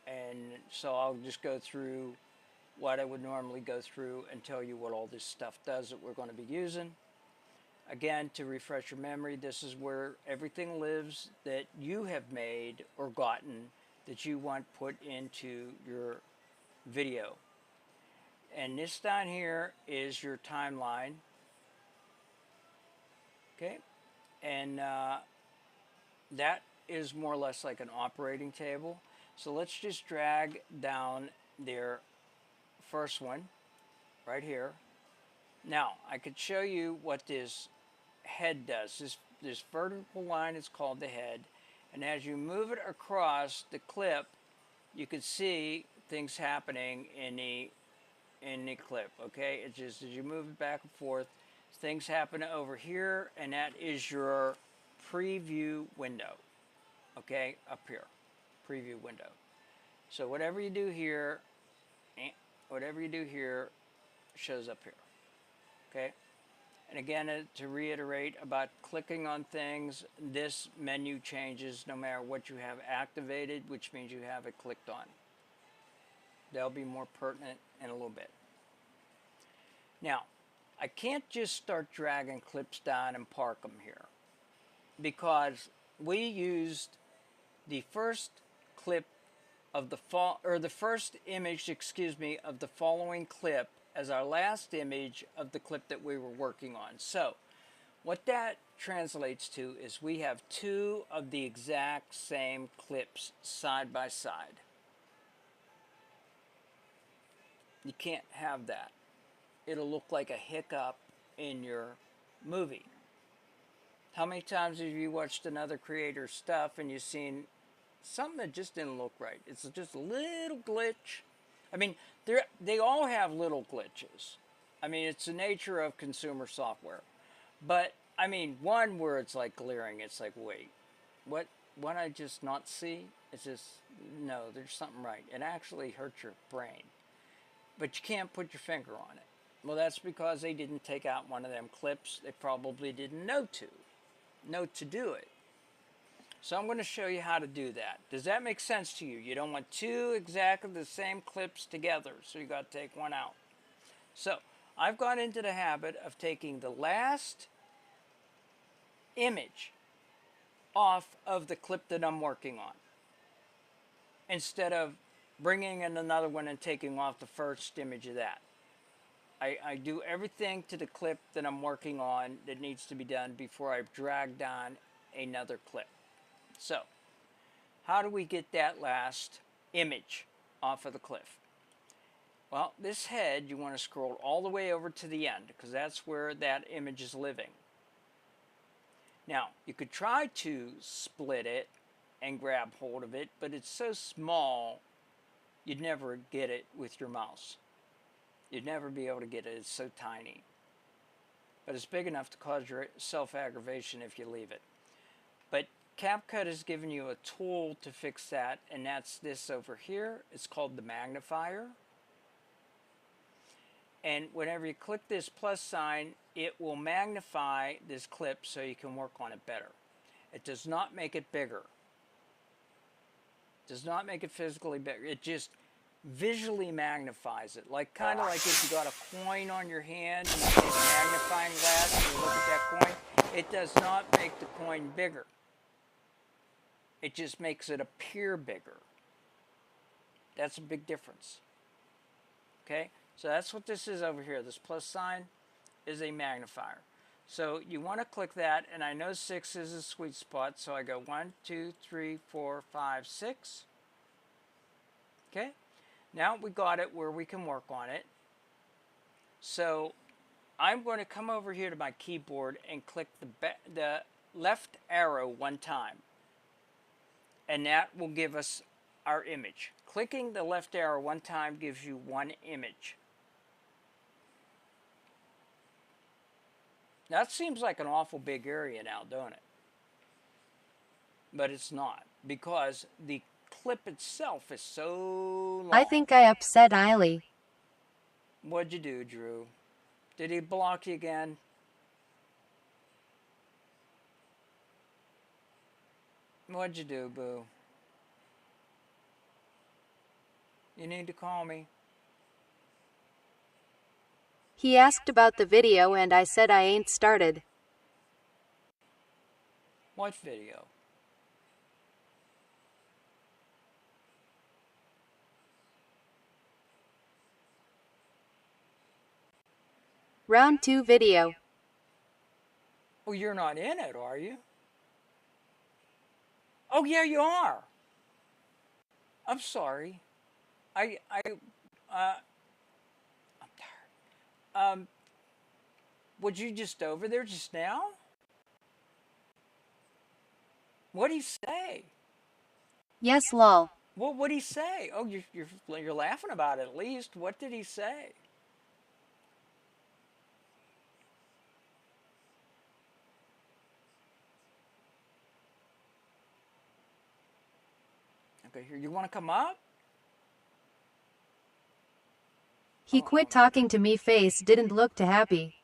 And so I'll just go through what I would normally go through and tell you what all this stuff does that we're going to be using. Again, to refresh your memory, this is where everything lives that you have made or gotten that you want put into your video. And this down here is your timeline. Okay? And that is more or less like an operating table. So let's just drag down their first one right here. Now, I could show you what this head does. This vertical line is called the head, and as you move it across the clip, you can see things happening in the clip. Okay, it's just as you move it back and forth, things happen over here, and that is your preview window. Okay, up here, preview window. So whatever you do here, shows up here. Okay? And again, to reiterate about clicking on things, this menu changes no matter what you have activated, which means you have it clicked on. They'll be more pertinent in a little bit. Now, I can't just start dragging clips down and park them here, because we used the first clip of the first image, of the following clip as our last image of the clip that we were working on. So, what that translates to is we have two of the exact same clips side by side. You can't have that. It'll look like a hiccup in your movie. How many times have you watched another creator's stuff and you've seen something that just didn't look right? It's just a little glitch. I mean, they all have little glitches. I mean, it's the nature of consumer software. But, I mean, one where it's like glaring, it's like, wait, what I just not see? It's just, no, there's something right. It actually hurts your brain. But you can't put your finger on it. Well, that's because they didn't take out one of them clips. They probably didn't know to do it. So I'm going to show you how to do that. Does that make sense to you? You don't want two exactly the same clips together, so you got to take one out. So I've got into the habit of taking the last image off of the clip that I'm working on, instead of bringing in another one and taking off the first image of that. I do everything to the clip that I'm working on that needs to be done before I drag down another clip. So, how do we get that last image off of the cliff? Well, this head, you want to scroll all the way over to the end, because that's where that image is living. Now, you could try to split it and grab hold of it, but it's so small, you'd never get it with your mouse. You'd never be able to get it. It's so tiny. But it's big enough to cause yourself aggravation if you leave it. But CapCut has given you a tool to fix that, and that's this over here. It's called the magnifier. And whenever you click this plus sign, it will magnify this clip so you can work on it better. It does not make it bigger. It does not make it physically bigger. It just visually magnifies it. Like kind of like if you got a coin on your hand and you take a magnifying glass and you look at that coin, it does not make the coin bigger. It just makes it appear bigger. That's a big difference. Okay? So that's what this is over here. This plus sign is a magnifier. So you want to click that, and I know 6 is a sweet spot, so I go 1, 2, 3, 4, 5, 6. Okay? Now we got it where we can work on it. So I'm going to come over here to my keyboard and click the left arrow one time. And that will give us our image. Clicking the left arrow one time gives you one image. That seems like an awful big area now, don't it? But it's not, because the clip itself is so long. I think I upset Eiley. What'd you do, Drew? Did he block you again? What'd you do, boo? You need to call me. He asked about the video and I said I ain't started. What video? Round 2 video. Oh, you're not in it, are you? Oh, yeah, you are. I'm sorry. I'm tired. Was you just over there just now? What'd he say? Yes, lol. What'd he say? Oh, you're laughing about it at least. What did he say? Okay, here, you want to come up? He quit talking to me. Face didn't look too happy.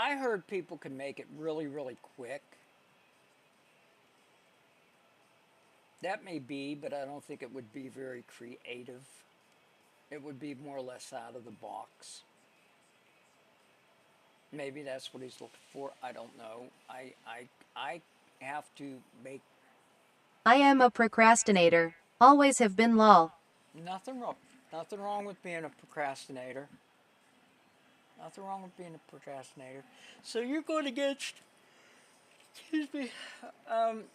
I heard people can make it really, really quick. That may be, but I don't think it would be very creative. It would be more or less out of the box. Maybe that's what he's looking for. I don't know. I have to make I am a procrastinator. Always have been lol. nothing wrong. Nothing wrong with being a procrastinator. Nothing wrong with being a procrastinator. So you're going against. Excuse me.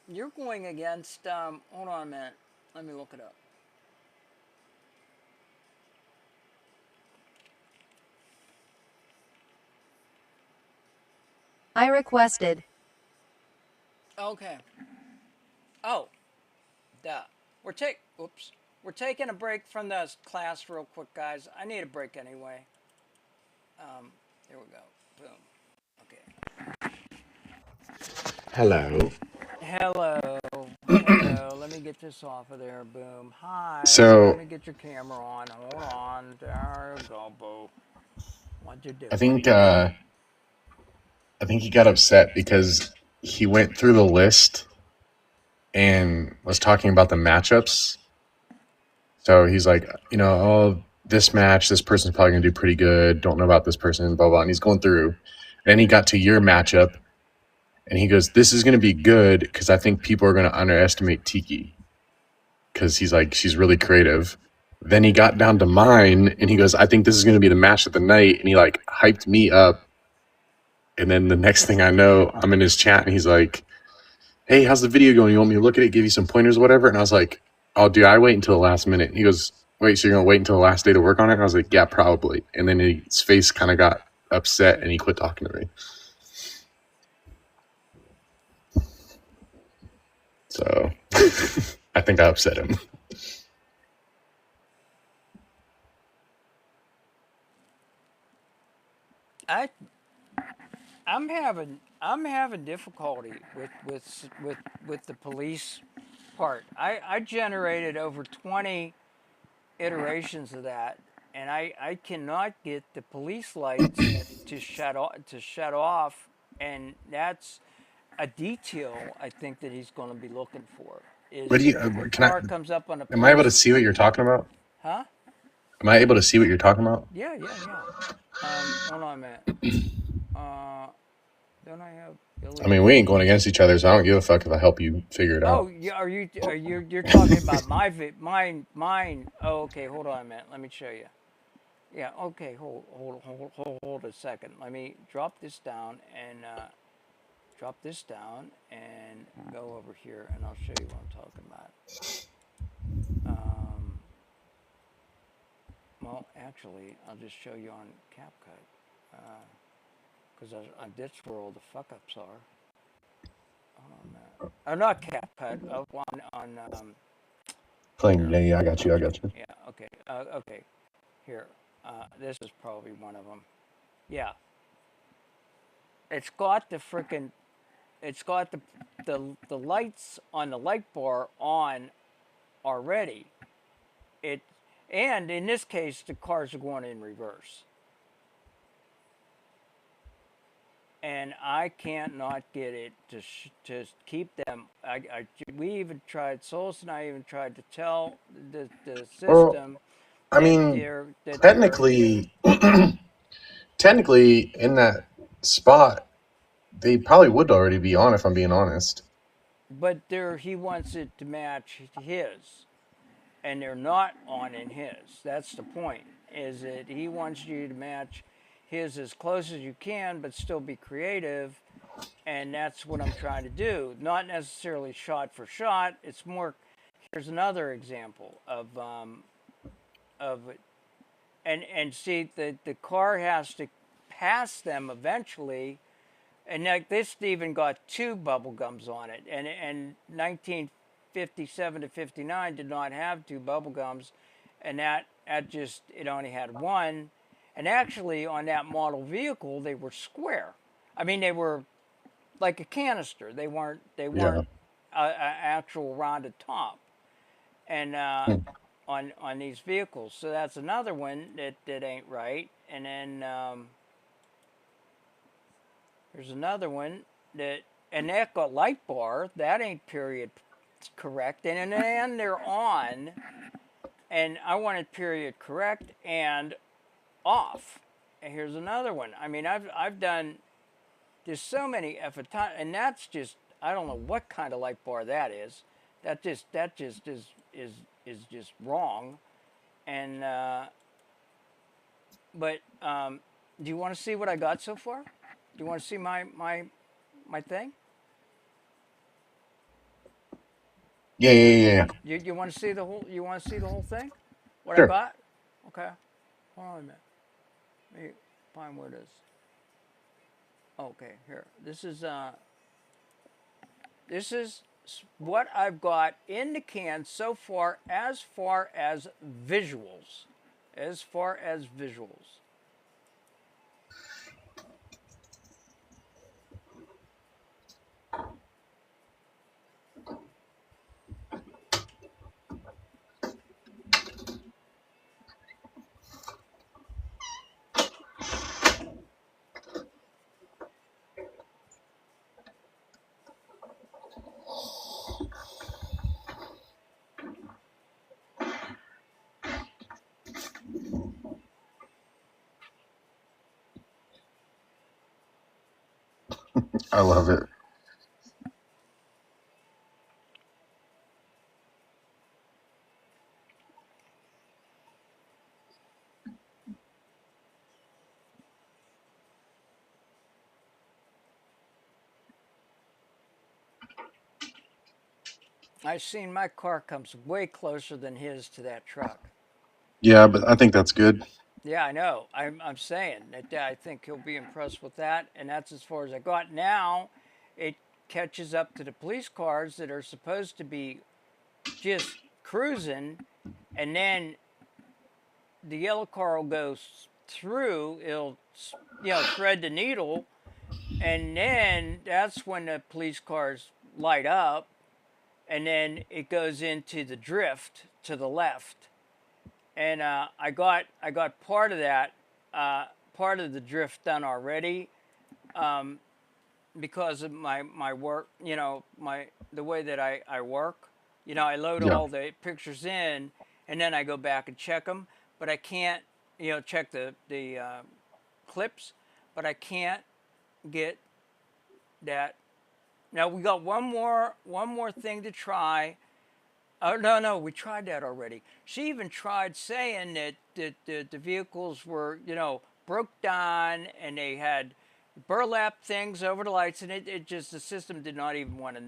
You're going against. Hold on a minute. Let me look it up. I requested. Okay. Oh. Duh. We're taking a break from the class real quick, guys. I need a break anyway. Here we go. Boom. Okay. Hello. Hello. Hello. Let me get this off of there. Boom. Hi. So- Let me get your camera on. Hold on. There you go, boo. What'd you do? I think he got upset because he went through the list and was talking about the matchups. So he's like, oh, this match, this person's probably gonna do pretty good. Don't know about this person, blah blah. And he's going through. Then he got to your matchup, and he goes, "This is gonna be good because I think people are gonna underestimate Tiki because he's like she's really creative." Then he got down to mine, and he goes, "I think this is gonna be the match of the night," and he like hyped me up. And then the next thing I know, I'm in his chat, and he's like, "Hey, how's the video going? You want me to look at it, give you some pointers, whatever?" And I was like, "Oh, dude, I wait until the last minute." And he goes, "Wait, so you're gonna wait until the last day to work on it?" And I was like, "Yeah, probably." And then his face kind of got upset, and he quit talking to me. So I think I upset him. I'm having difficulty with the police part. I generated over 20 iterations of that, and I cannot get the police lights to shut off, and that's a detail I think that he's going to be looking for. Is What do you? the Can car I? comes up on a Am I able to police- see what you're talking about? Huh? Am I able to see what you're talking about? Yeah. Hold on a minute. Don't I have? I mean, we ain't going against each other, so I don't give a fuck if I help you figure it Oh, out. yeah. You're talking about mine? Oh, okay. Hold on a minute. Let me show you. Yeah. Okay. Hold a second. Let me drop this down and go over here, and I'll show you what I'm talking about. Well, actually, I'll just show you on CapCut, because that's where all the fuck-ups are. Hold on a minute. Oh, not CapCut. On Playing, yeah, I got you. Yeah. Okay. Okay. Here. This is probably one of them. Yeah. It's got the frickin'. It's got the lights on the light bar on already. And in this case, the cars are going in reverse. And I can't not get it to keep them. We even tried. Solus and I even tried to tell the system. Well, I mean, technically, in that spot, they probably would already be on, if I'm being honest. But he wants it to match his, and they're not on in his. That's the point. Is that he wants you to match his as close as you can, but still be creative, and that's what I'm trying to do. Not necessarily shot for shot. It's more. Here's another example of and see the car has to pass them eventually, and like this even got 2 bubble gums on it, and 1957 to 59 did not have 2 bubble gums, and that just it only had 1, and actually on that model vehicle they were square. I mean they were like a canister. They weren't a actual rounded top, and on these vehicles. So that's another one that ain't right. And then there's another one that got light bar. That ain't period correct. And then they're on, and I wanted period correct and off. And here's another one. I mean, I've done. There's so many effort, and that's just I don't know what kind of light bar that is. That just is just wrong. And but do you want to see what I got so far? Do you want to see my thing? Yeah. You want to see the whole? You want to see the whole thing? What Sure. I got? Okay. Hold on a minute. Let me find where it is. Okay, here. This is what I've got in the can so far as visuals. As far as visuals. I love it. I've seen my car comes way closer than his to that truck. Yeah, but I think that's good. Yeah, I know. I'm saying that I think he'll be impressed with that, and that's as far as I got. Now, it catches up to the police cars that are supposed to be just cruising, and then the yellow car will go through. It'll, thread the needle, and then that's when the police cars light up, and then it goes into the drift to the left. And I got part of that, part of the drift done already, because of my work. The way that I work. I load all the pictures in, and then I go back and check them. But I can't, check the clips. But I can't get that. Now we got one more thing to try. Oh, no, we tried that already. She even tried saying that the vehicles were, broke down and they had burlap things over the lights, and it just, the system did not even want to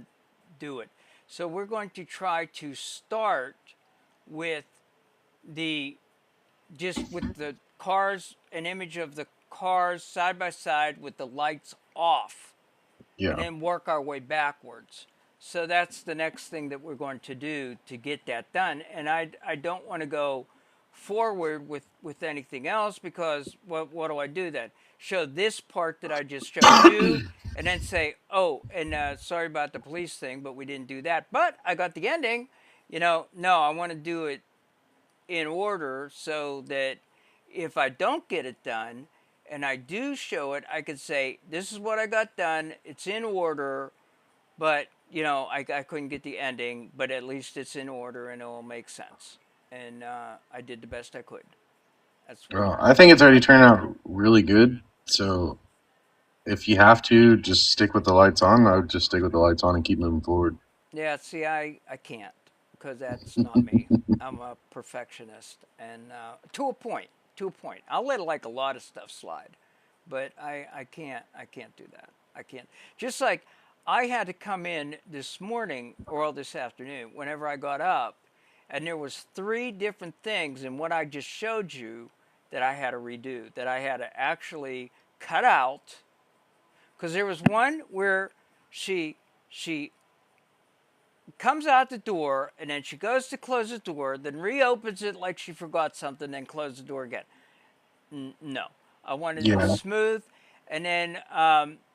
do it. So we're going to try to start with with the cars, an image of the cars side by side with the lights off. Yeah. And then work our way backwards. So that's the next thing that we're going to do to get that done. And I don't want to go forward with anything else, because what do I do then? Show this part that I just showed you, and then say, oh, and sorry about the police thing, but we didn't do that. But I got the ending. No, I want to do it in order so that if I don't get it done and I do show it, I could say, this is what I got done. It's in order, but I couldn't get the ending, but at least it's in order and it will make sense. And I did the best I could. That's Well, I think it's already turned out really good. So if you have to just stick with the lights on, I would just stick with the lights on and keep moving forward. Yeah, see, I can't, because that's not me. I'm a perfectionist, and to a point. I'll let like a lot of stuff slide, but I can't do that. I can't. Just like I had to come in this morning or this afternoon, whenever I got up, and there was 3 different things in what I just showed you that I had to redo, that I had to actually cut out, because there was one where she comes out the door and then she goes to close the door, then reopens it like she forgot something, then close the door again. No, I wanted it smooth. And then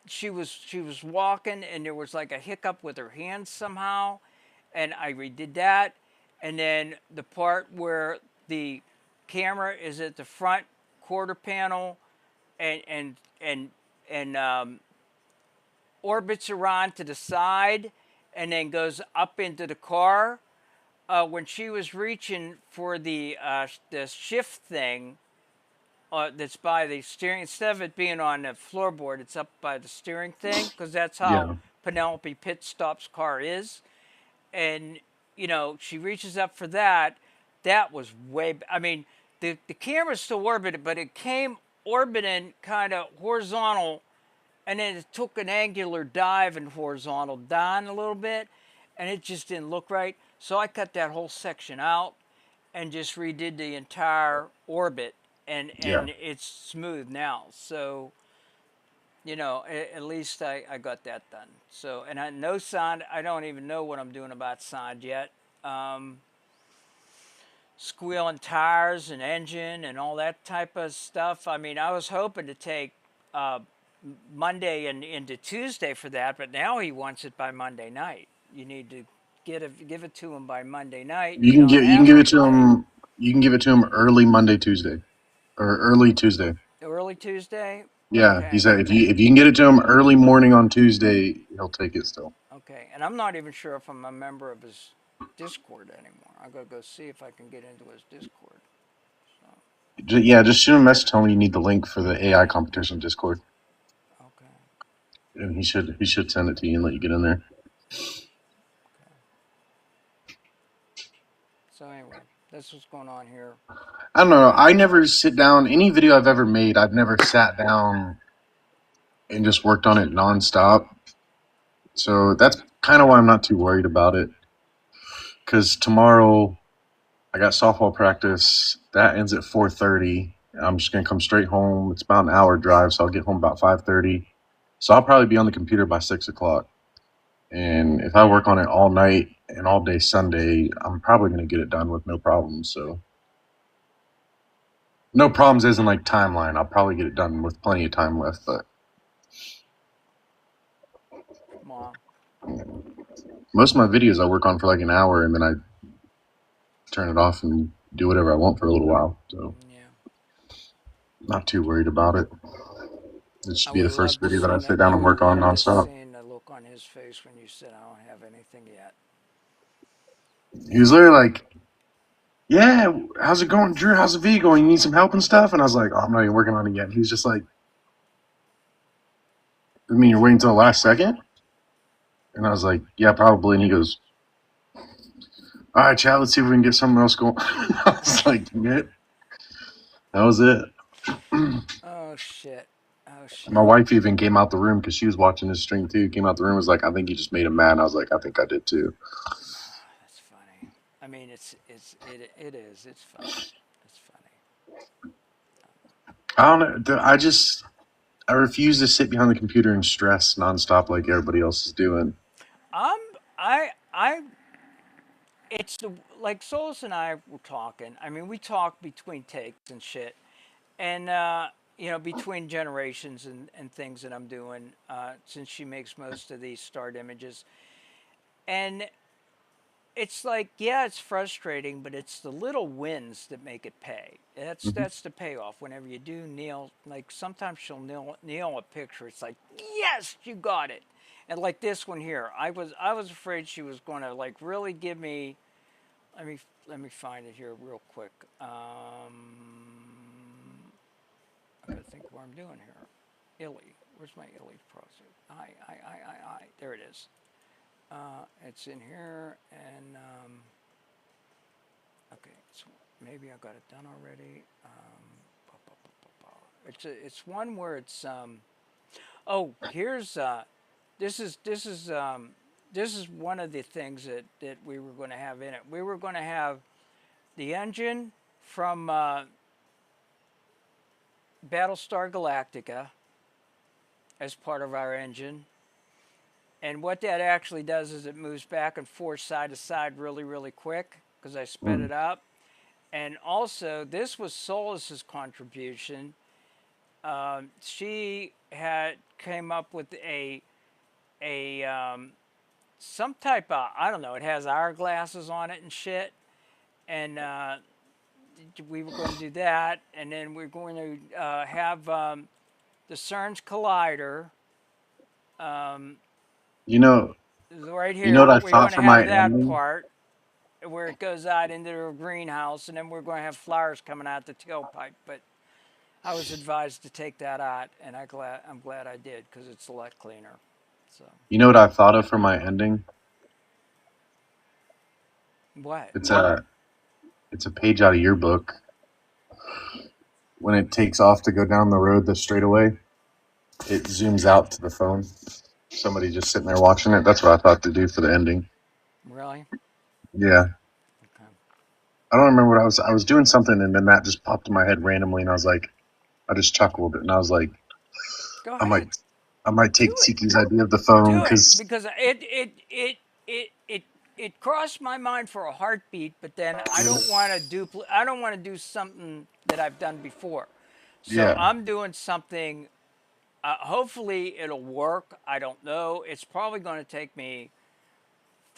she was walking and there was like a hiccup with her hands somehow, and I redid that. And then the part where the camera is at the front quarter panel and orbits around to the side and then goes up into the car. When she was reaching for the shift thing that's by the steering, instead of it being on the floorboard, it's up by the steering thing, because that's how Penelope Pitstop's car is. And, you know, she reaches up for that. That was way, I mean, the camera still orbited, but it came orbiting kind of horizontal, and then it took an angular dive and horizontal down a little bit, and it just didn't look right. So I cut that whole section out and just redid the entire orbit, and it's smooth now. So, you know, at least I got that done. So, and no sound. I don't even know what I'm doing about sound yet. Squealing tires and engine and all that type of stuff. I mean, I was hoping to take Monday and into Tuesday for that, but now he wants it by Monday night. You need to give it to him by Monday night. You can give it to him. You can give it to him early Monday, Tuesday, or early Tuesday. Early Tuesday. Yeah, Okay. he said if you can get it to him early morning on Tuesday, he'll take it still. Okay, and I'm not even sure if I'm a member of his Discord anymore. I gotta go see if I can get into his Discord. Yeah, just shoot him a message. Tell him you need the link for the AI competition Discord. Okay. And he should send it to you and let you get in there. So anyway, that's what's going on here. I don't know. I never sit down. Any video I've ever made, I've never sat down and just worked on it nonstop. So that's kind of why I'm not too worried about it. Because tomorrow I got softball practice. That ends at 4:30. I'm just going to come straight home. It's about an hour drive, so I'll get home about 5:30. So I'll probably be on the computer by 6 o'clock. And if I work on it all night and all day Sunday, I'm probably going to get it done with no problems. So no problems isn't like timeline. I'll probably get it done with plenty of time left. But Mom. Most of my videos I work on for like an hour and then I turn it off and do whatever I want for a little while. So not too worried about it. It should be the first video that I sit down and work on nonstop. Seeing the look on his face when you said I don't have anything yet. He was literally like, "Yeah, how's it going, Drew? How's the video going? You need some help and stuff?" And I was like, "Oh, I'm not even working on it yet." And he was just like, "I mean, you're waiting until the last second?" And I was like, "Yeah, probably." And he goes, "All right, Chad, let's see if we can get something else going." I was like, "Yeah." That was it. Oh shit. Oh shit. My wife even came out the room because she was watching his stream too. Came out the room, was like, "I think you just made him mad." And I was like, "I think I did too." That's funny. I mean, it is. It's funny. It's funny. I don't know. I refuse to sit behind the computer and stress nonstop like everybody else is doing. It's like Solus and I were talking. I mean, we talk between takes and shit, and you know, between generations and things that I'm doing, since she makes most of these start images, and it's like, yeah, it's frustrating, but it's the little wins that make it pay. That's the payoff. Whenever you do nail, like sometimes she'll nail a picture. It's like, yes, you got it. And like this one here, I was afraid she was going to like really give me. Let me find it here real quick. I gotta think what I'm doing here. Illy, where's my Illy project? I. There it is. It's in here, and okay, so maybe I got it done already. It's one where it's oh, here's this is one of the things that we were going to have in it. We were going to have the engine from Battlestar Galactica as part of our engine. And what that actually does is it moves back and forth side to side really, really quick because I sped it up. And also, this was Solis's contribution. She came up with some type of, I don't know, it has hourglasses on it and shit. And we were going to do that. And then we're going to have the CERN's Collider. Right here, you know what I we're thought going for to my have that ending? part where it goes out into the greenhouse, and then we're going to have flowers coming out the tailpipe. But I was advised to take that out, and I'm glad I did because it's a lot cleaner. So You know what I thought of for my ending? what? It's a page out of your book. When it takes off to go down the road, the straightaway, it zooms out to the phone. Somebody just sitting there watching it. That's what I thought to do for the ending. Really? Yeah. I don't remember what I was doing something, and then that just popped in my head randomly, and I was like, I just chuckled, and I was like, Go I ahead. might take Tiki's idea of the phone Do it because because it crossed my mind for a heartbeat, but then I don't want to I don't want to do something that I've done before. So Yeah. I'm doing something. Hopefully it'll work. I don't know. It's probably going to take me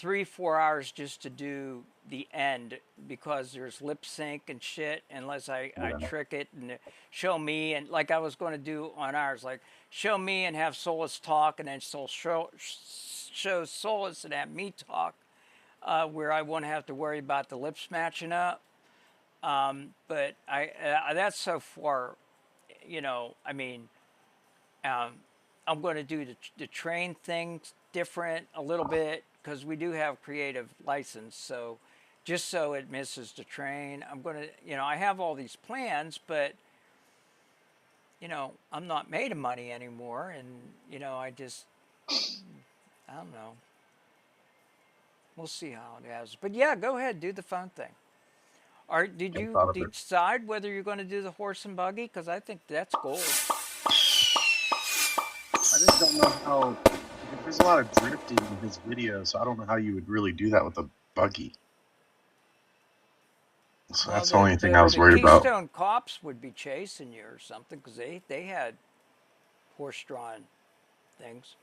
3-4 hours just to do the end because there's lip sync and shit unless I trick it and show me, and like I was going to do on ours, like show me and have Solus talk, and then show Solus and have me talk, where I won't have to worry about the lips matching up. But that's so far, I mean, I'm going to do the train things different a little bit because we do have creative license. So just so it misses the train, I'm going to, I have all these plans, but, I'm not made of money anymore. And, I don't know. We'll see how it has. But yeah, go ahead, do the phone thing. Or did you decide whether you're going to do the horse and buggy? Because I think that's gold. I just don't know how. There's a lot of drifting in his video, so I don't know how you would really do that with a buggy. So that's the only thing I was worried about. Keystone Cops would be chasing you or something because they had horse-drawn things.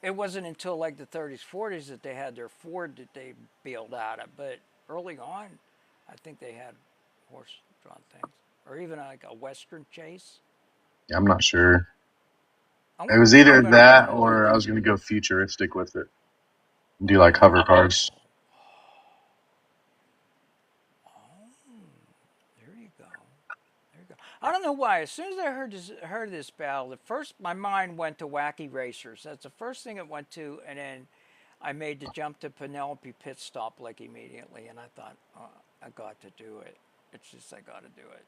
It wasn't until like the 30s, 40s that they had their Ford that they bailed out of, but early on, I think they had horse-drawn things, or even like a Western chase. Yeah, I'm not sure. It was either that or I was going to go futuristic with it. Do like hover cars. There you go. I don't know why. As soon as I heard this battle, my mind went to Wacky Racers. That's the first thing it went to, and then I made the jump to Penelope Pit Stop like immediately, and I thought, oh, I got to do it. It's just I got to do it.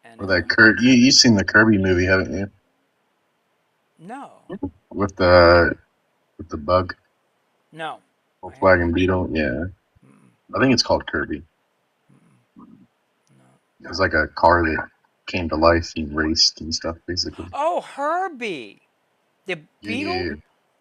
And Or that you've seen the Kirby movie, haven't you? No. With the bug. No. Volkswagen Beetle, yeah. I think it's called Kirby. It was like a car that came to life and raced and stuff, basically. Oh, Herbie. The Beetle? Yeah.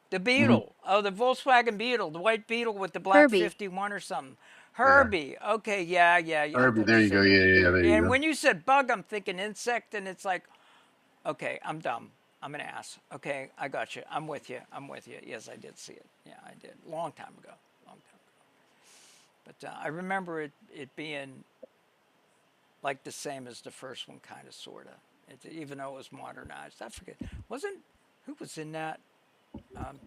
The Beetle. Oh, the Volkswagen Beetle. The white Beetle with the black Herbie. 51 or something. Herbie. Yeah. Okay, yeah. Herbie, there you go. Yeah, there you go. And when you said bug, I'm thinking insect, and it's like, okay, I'm dumb. I'm an ass. Okay, I got you. I'm with you. Yes, I did see it. Yeah, I did. Long time ago. But I remember it being like the same as the first one, kind of, sort of. Even though it was modernized. I forget. Who was in that?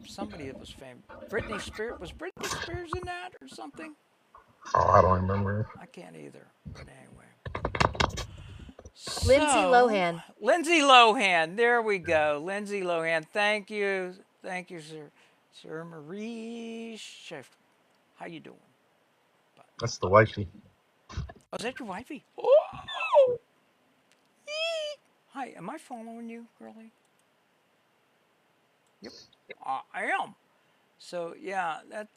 Somebody that was famous. Britney Spears. Was Britney Spears in that or something? Oh, I don't remember. I can't either. But anyway. Lindsay Lohan. Lindsay Lohan. There we go. Lindsay Lohan. Thank you. Thank you, sir. Sir Marie Schaefer. How you doing? That's the wifey. Oh, is that your wifey? Oh! Hi, am I following you, girlie? Yep, I am. So, yeah, that,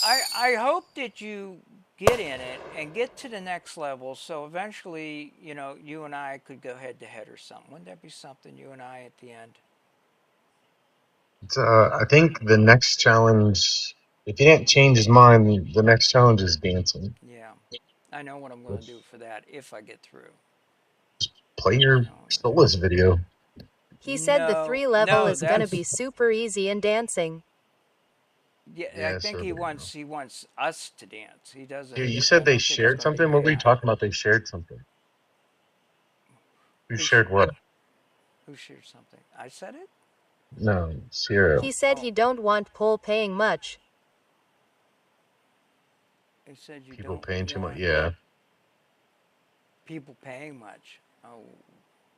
I hope that you get in it and get to the next level. So eventually, you know, you and I could go head to head or something. Wouldn't that be something? You and I at the end. I think the next challenge, if he didn't change his mind, the next challenge is dancing. Yeah, I know what I'm going to do for that if I get through. Play your Solus video. He said the 3 level is gonna that's- be super easy in dancing. Yeah, Yeah, I think sort he of, wants us to dance. He doesn't. Dude, you I said don't they think it's shared gonna something? be What were you bad. talking about? They shared something. Who shared what? Who shared something? I said it? No, Sierra. He said he don't want Pole paying much. He said you People don't paying too much. want Yeah. people paying much. Oh,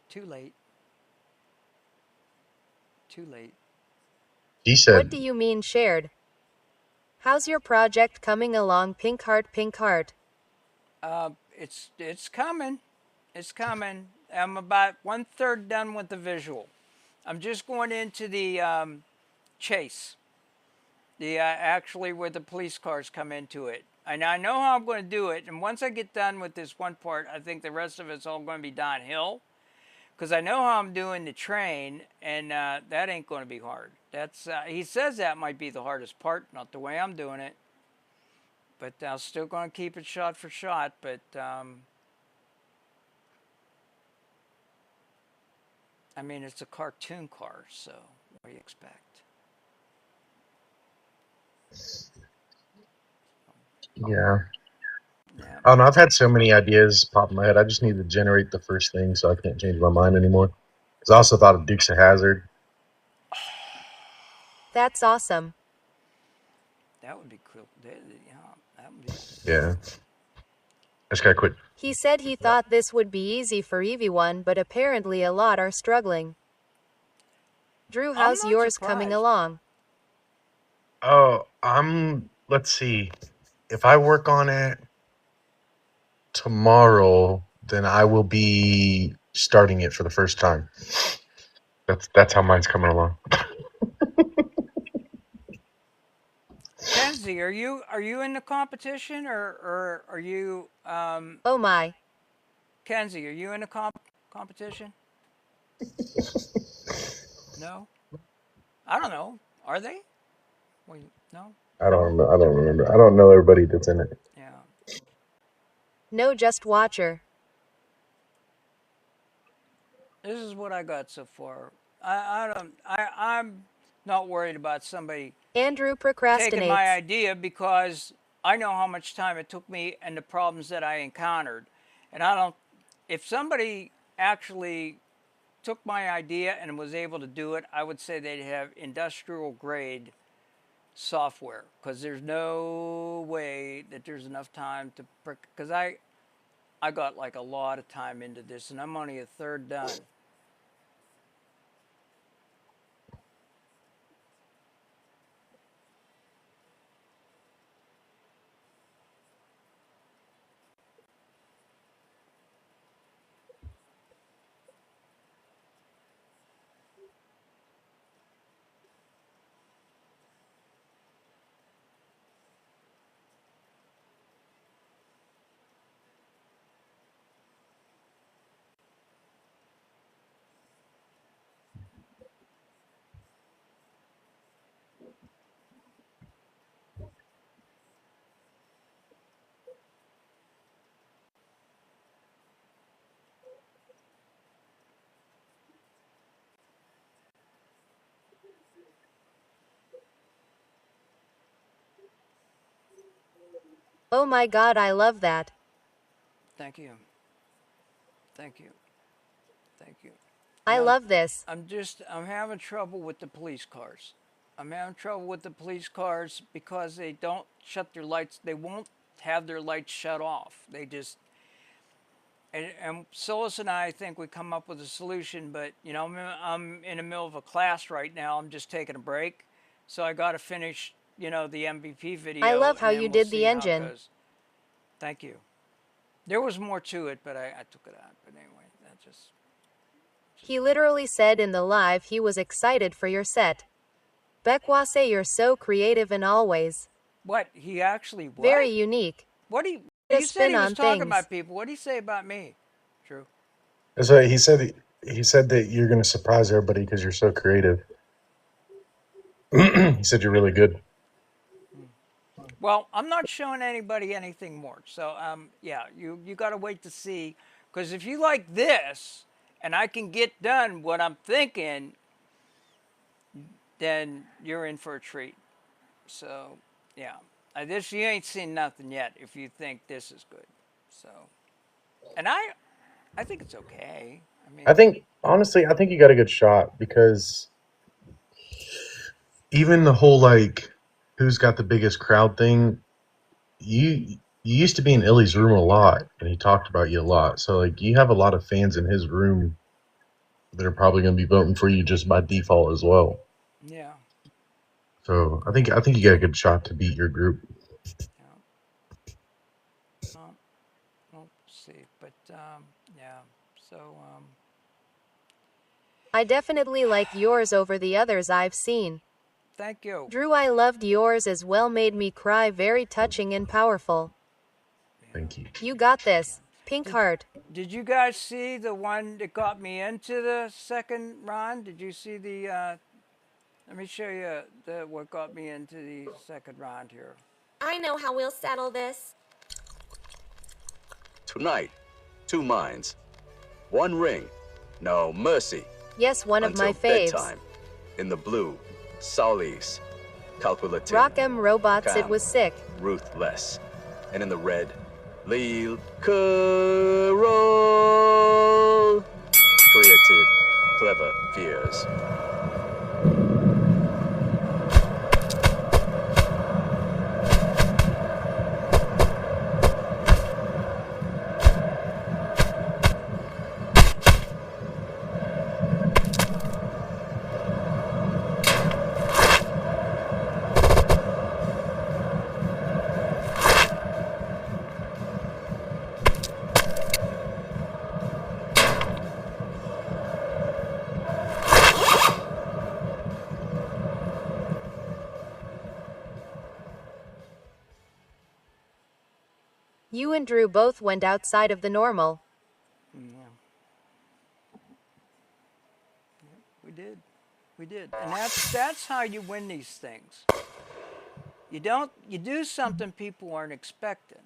too late. Too late. He said. What do you mean shared? How's your project coming along, Pink Heart, Pink Heart? It's coming. It's coming. I'm about 1/3 done with the visual. I'm just going into the chase. The actually where the police cars come into it. And I know how I'm going to do it. And once I get done with this one part, I think the rest of it's all going to be downhill. Because I know how I'm doing the train, and that ain't going to be hard. That's he says that might be the hardest part, not the way I'm doing it. But I'm still going to keep it shot for shot. But I mean, it's a cartoon car, so what do you expect? Yeah. I don't know. I've had so many ideas pop in my head. I just need to generate the first thing so I can't change my mind anymore. Because I also thought of Dukes of Hazzard. That's awesome. That would be cool. Yeah, that would be. Yeah. I just gotta quit. He said he thought this would be easy for everyone, but apparently a lot are struggling. Drew, how's yours coming along? Oh, let's see. If I work on it tomorrow, then I will be starting it for the first time. That's how mine's coming along. Kenzie, are you in the competition or are you Oh my. Kenzie, are you in the competition? No? I don't know. Are they? Wait, no? I don't remember. I don't know everybody that's in it. Yeah. No, just watcher. This is what I got so far. I'm not worried about somebody Andrew taking procrastinates. my idea because I know how much time it took me and the problems that I encountered. And if somebody actually took my idea and was able to do it, I would say they'd have industrial grade software, because there's no way that there's enough time to, because I got like a lot of time into this and I'm only a third done. Oh my god, I love that. Thank you. Thank you. Thank you. I love this. I'm having trouble with the police cars. I'm having trouble with the police cars because they don't shut their lights. They won't have their lights shut off. They just, and Solus and I think we come up with a solution, but you know, I'm in the middle of a class right now. I'm just taking a break. So I got to finish, you know, the MVP video. I love how and then you we'll did see the how it engine. goes. Thank you. There was more to it, but I took it out. But anyway, that just. He literally said in the live he was excited for your set. Bekwase, you're so creative and always What? He actually what? very unique. What do you? A You said spin he was on talking things. about people. What do you say about me? True. So he said that you're going to surprise everybody because you're so creative. He said you're really good. Well, I'm not showing anybody anything more. So, yeah, you got to wait to see. Because if you like this, and I can get done what I'm thinking, then you're in for a treat. So, yeah. This, you ain't seen nothing yet if you think this is good. So, and I think it's okay. I mean, I think, honestly, I think you got a good shot because even the whole, like, who's got the biggest crowd thing, you used to be in Illy's room a lot, and he talked about you a lot. So, like, you have a lot of fans in his room that are probably going to be voting for you just by default as well. yeah. So, I think you got a good shot to beat your group. We'll see. But, yeah. So, I definitely like yours over the others I've seen. thank you. Drew, I loved yours as well, made me cry, very touching and powerful. Thank you. You got this. Pink heart. Did you guys see the one that got me into the second round? Did you see the, let me show you what got me into the second round here. I know how we'll settle this. Tonight, 2 minds. 1 ring. No mercy. Yes, one of Until my faves. bedtime. In the blue, Solis. Calculating. Rock 'em robots, it Calm. was sick. Ruthless. And in the red, Lil Carol. Creative, clever fears. You and Drew both went outside of the normal. Yeah. We did. We did. And that's how you win these things. You do something people aren't expecting.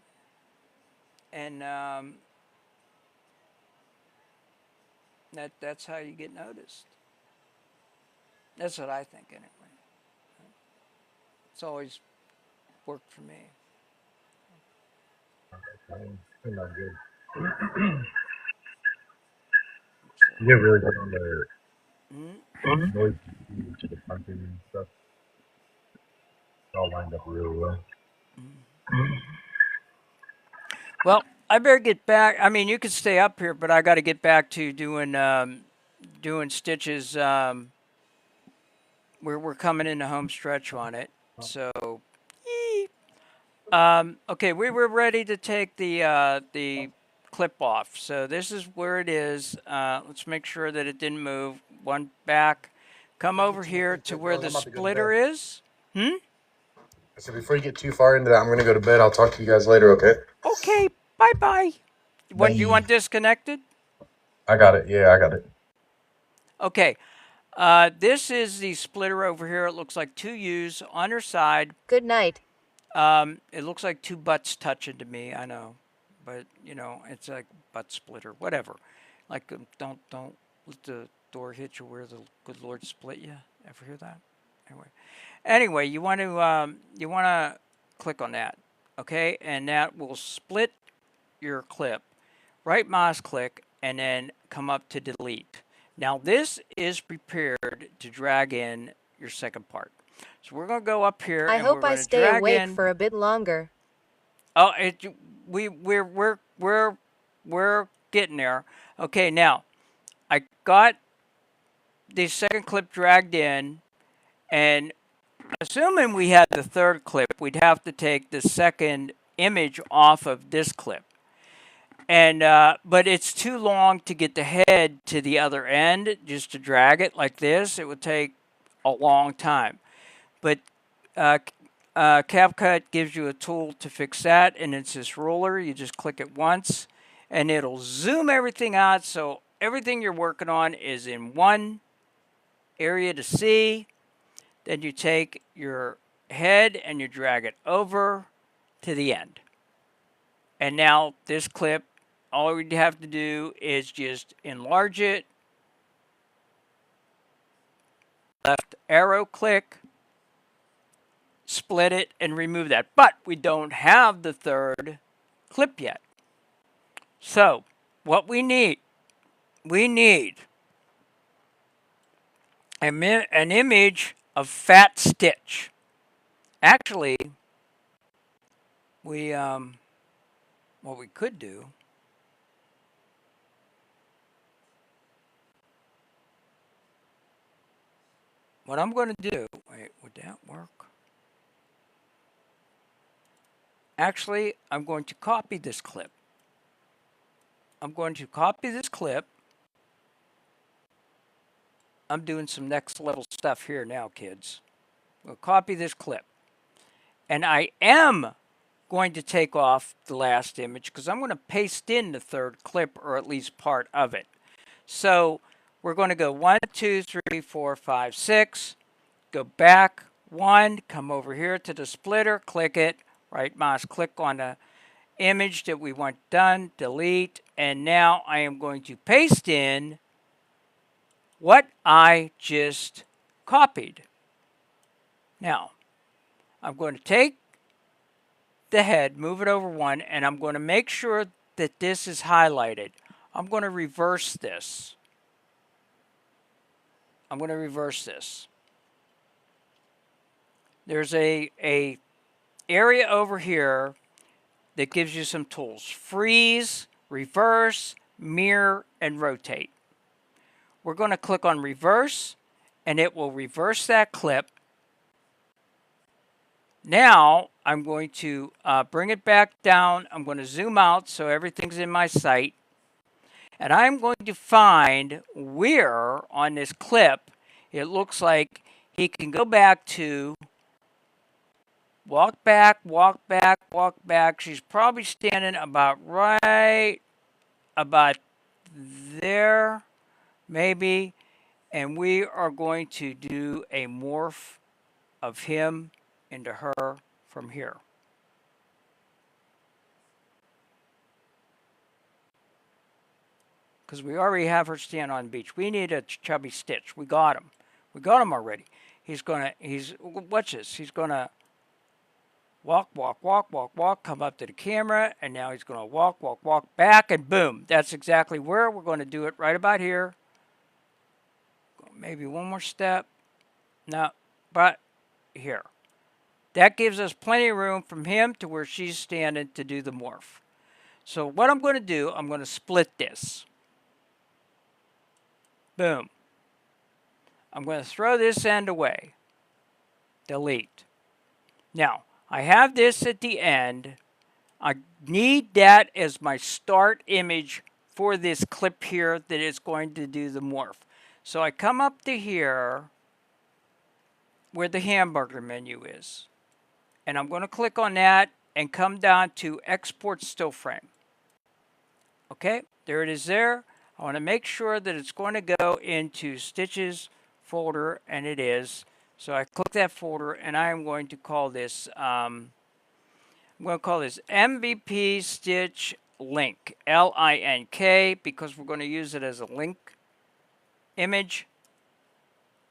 And that's how you get noticed. That's what I think anyway. It's always worked for me. Good. You get really good on the noise to the punching and stuff. It's all lined up really well. Well, I better get back. I mean, you can stay up here, but I got to get back to doing Stitches. We're coming in the home stretch on it. So, okay, we were ready to take the clip off. So this is where it is. Let's make sure that it didn't move. One back. Come over here to where the splitter is. So before you get too far into that, I'm going to go to bed. I'll talk to you guys later, okay? Okay, bye-bye. What, do you want disconnected? I got it. Yeah, I got it. Okay. This is the splitter over here. It looks like 2 U's on her side. Good night. It looks like 2 butts touching to me. I know, but you know, it's like butt splitter, whatever. Like, don't let the door hit you where the good Lord split you. Ever hear that? Anyway, you want to click on that, okay, and that will split your clip. Right mouse click and then come up to delete. Now this is prepared to drag in your second part. So we're gonna go up here. I and hope we're I gonna stay drag awake in. for a bit longer. Oh, we're getting there. Okay, now I got the second clip dragged in, and assuming we had the third clip, we'd have to take the second image off of this clip. And but it's too long to get the head to the other end, just to drag it like this. It would take a long time. But CapCut gives you a tool to fix that, and it's this ruler. You just click it once, and it'll zoom everything out, so everything you're working on is in one area to see. Then you take your head and you drag it over to the end. And now this clip, all we have to do is just enlarge it. Left arrow click, split it, and remove that. But we don't have the third clip yet. So what we need an image of Fat Stitch. Actually, what we could do, what I'm going to do, wait, would that work? Actually, I'm going to copy this clip. I'm doing some next level stuff here now, kids. We'll copy this clip. And I am going to take off the last image because I'm going to paste in the third clip, or at least part of it. So we're going to go 1, 2, 3, 4, 5, 6. Go back 1, come over here to the splitter, click it, right mouse click on the image that we want done, delete, and now I am going to paste in what I just copied. Now, I'm going to take the head, move it over 1, and I'm going to make sure that this is highlighted. I'm going to reverse this. There's a area over here that gives you some tools. Freeze, reverse, mirror, and rotate. We're going to click on reverse, and it will reverse that clip. Now, I'm going to bring it back down. I'm going to zoom out so everything's in my sight. And I'm going to find where on this clip it looks like he can go back to walk back, walk back, walk back. She's probably standing about right about there, maybe. And we are going to do a morph of him into her from here. Because we already have her stand on the beach. We need a chubby Stitch. We got him. We got him already. Watch this. He's gonna walk, walk, walk, walk, walk, come up to the camera, and now he's gonna walk, walk, walk back, and boom. That's exactly where we're gonna do it, right about here. Maybe one more step. No, but here. That gives us plenty of room from him to where she's standing to do the morph. So what I'm going to do, I'm going to split this. Boom. I'm going to throw this end away. Delete. Now, I have this at the end. I need that as my start image for this clip here that is going to do the morph. So I come up to here where the hamburger menu is. And I'm going to click on that and come down to Export Still Frame. Okay, there it is there. I want to make sure that it's going to go into Stitches folder, and it is. So I click that folder, and I'm going to call this, MVP Stitch Link, L-I-N-K, because we're going to use it as a link image.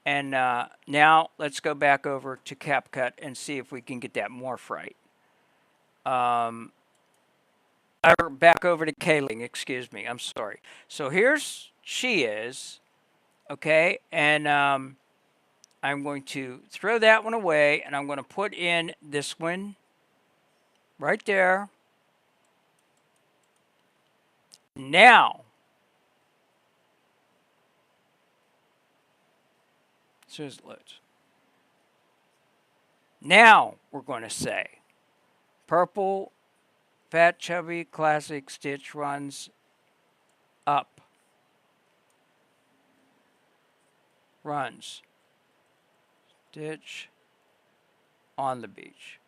And now let's go back over to CapCut and see if we can get that morph right. Back over to K-Ling, excuse me, I'm sorry. So here's she is, okay, and I'm going to throw that one away, and I'm going to put in this one right there. Now, as soon as it loads. Now we're going to say purple fat chubby classic Stitch runs up. Runs. Stitch On the beach.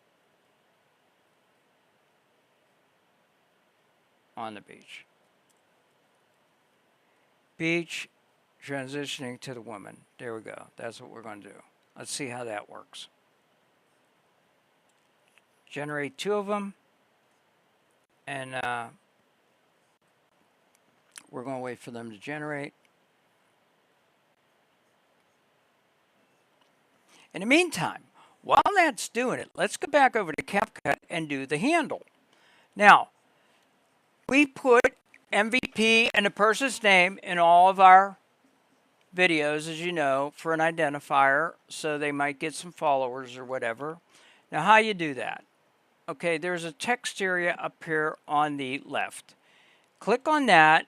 On the beach. Beach, transitioning to the woman. There we go. That's what we're going to do. Let's see how that works. Generate 2 of them. And we're going to wait for them to generate. In the meantime, while that's doing it, let's go back over to CapCut and do the handle. Now, we put MVP and the person's name in all of our videos, as you know, for an identifier, so they might get some followers or whatever. Now, how you do that? Okay, there's a text area up here on the left. Click on that,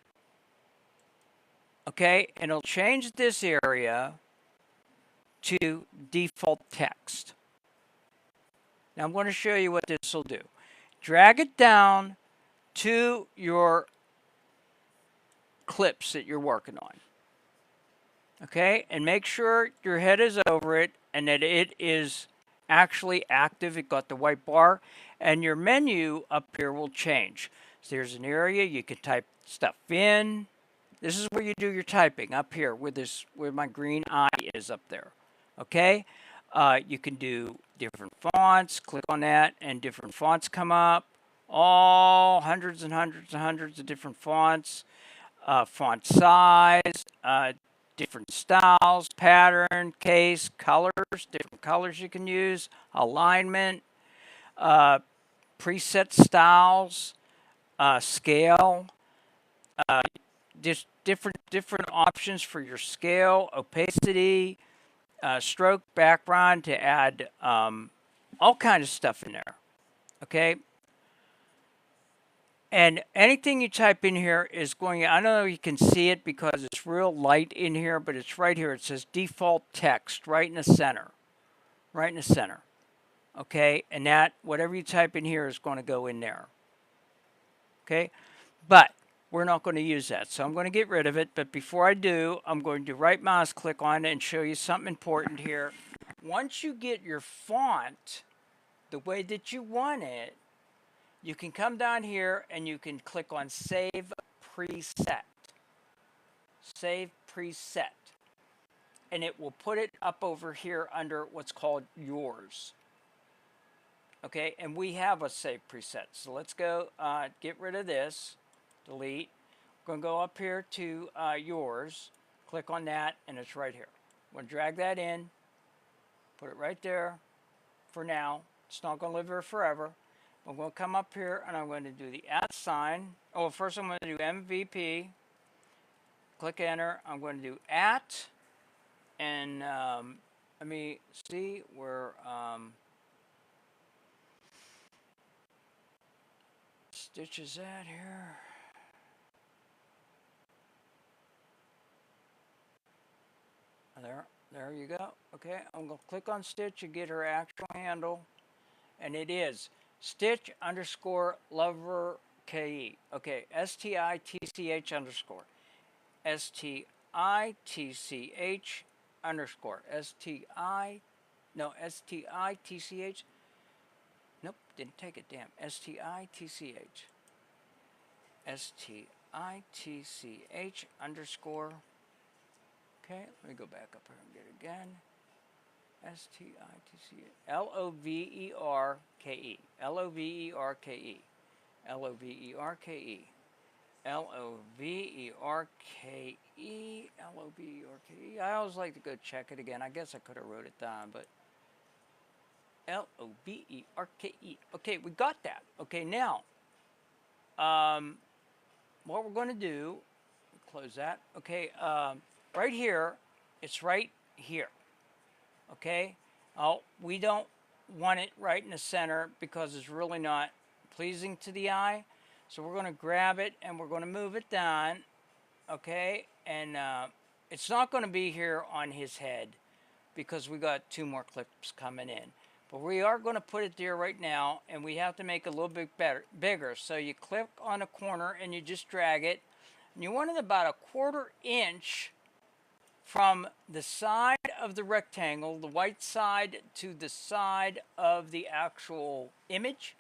okay, and it'll change this area to default text. Now, I'm going to show you what this will do. Drag it down to your clips that you're working on. Okay, and make sure your head is over it and that it is actually active. It got the white bar, and your menu up here will change. So there's an area you can type stuff in. This is where you do your typing, up here where my green eye is up there. Okay, you can do different fonts. Click on that, and different fonts come up. All hundreds and hundreds and hundreds of different fonts, font size, different styles, pattern, case, colors, different colors you can use, alignment, preset styles, scale, just different options for your scale, opacity, stroke, background to add all kinds of stuff in there. Okay. And anything you type in here is going, I don't know if you can see it because it's real light in here, but it's right here. It says default text right in the center. Right in the center. Okay, and that, whatever you type in here is going to go in there. Okay, but we're not going to use that. So I'm going to get rid of it. But before I do, I'm going to right mouse click on it and show you something important here. Once you get your font the way that you want it, you can come down here and you can click on Save Preset. Save Preset. And it will put it up over here under what's called Yours. Okay, and we have a Save Preset. So let's go get rid of this. Delete. We're going to go up here to Yours. Click on that, and it's right here. I'm going to drag that in. Put it right there for now. It's not going to live here forever. I'm going to come up here and I'm going to do the @ sign. Oh, first I'm going to do MVP. Click enter. I'm going to do @ and let me see where Stitch is at here. There you go. Okay, I'm going to click on Stitch and get her actual handle, and it is Stitch _ Lover KE. Okay, STITCH _ STITCH STITCH. Nope, didn't take it. Damn. STITCH. STITCH _ Okay, let me go back up here and get it again. STITCH LOVERKE. LOVERKE. LOVERKE. LOVERKE. LOVERKE. I always like to go check it again. I guess I could have wrote it down, but LOVERKE. Okay, we got that. Okay, now, what we're going to do, close that. Okay, right here, it's right here. Okay, we don't want it right in the center because it's really not pleasing to the eye. So we're going to grab it and we're going to move it down. Okay, and it's not going to be here on his head because we got 2 more clips coming in. But we are going to put it there right now, and we have to make it a little bit bigger. So you click on a corner and you just drag it. And you want it about a 1/4 inch from the side of the rectangle, the white side, to the side of the actual image.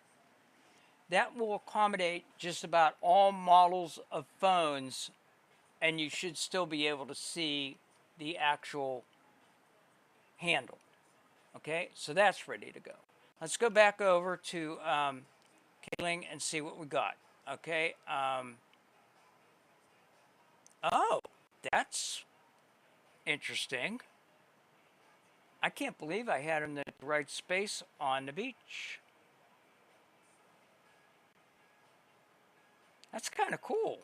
That will accommodate just about all models of phones, and you should still be able to see the actual handle. Okay, so that's ready to go. Let's go back over to K-Ling and see what we got. Okay. Oh, that's interesting. I can't believe I had him in the right space on the beach. That's kind of cool.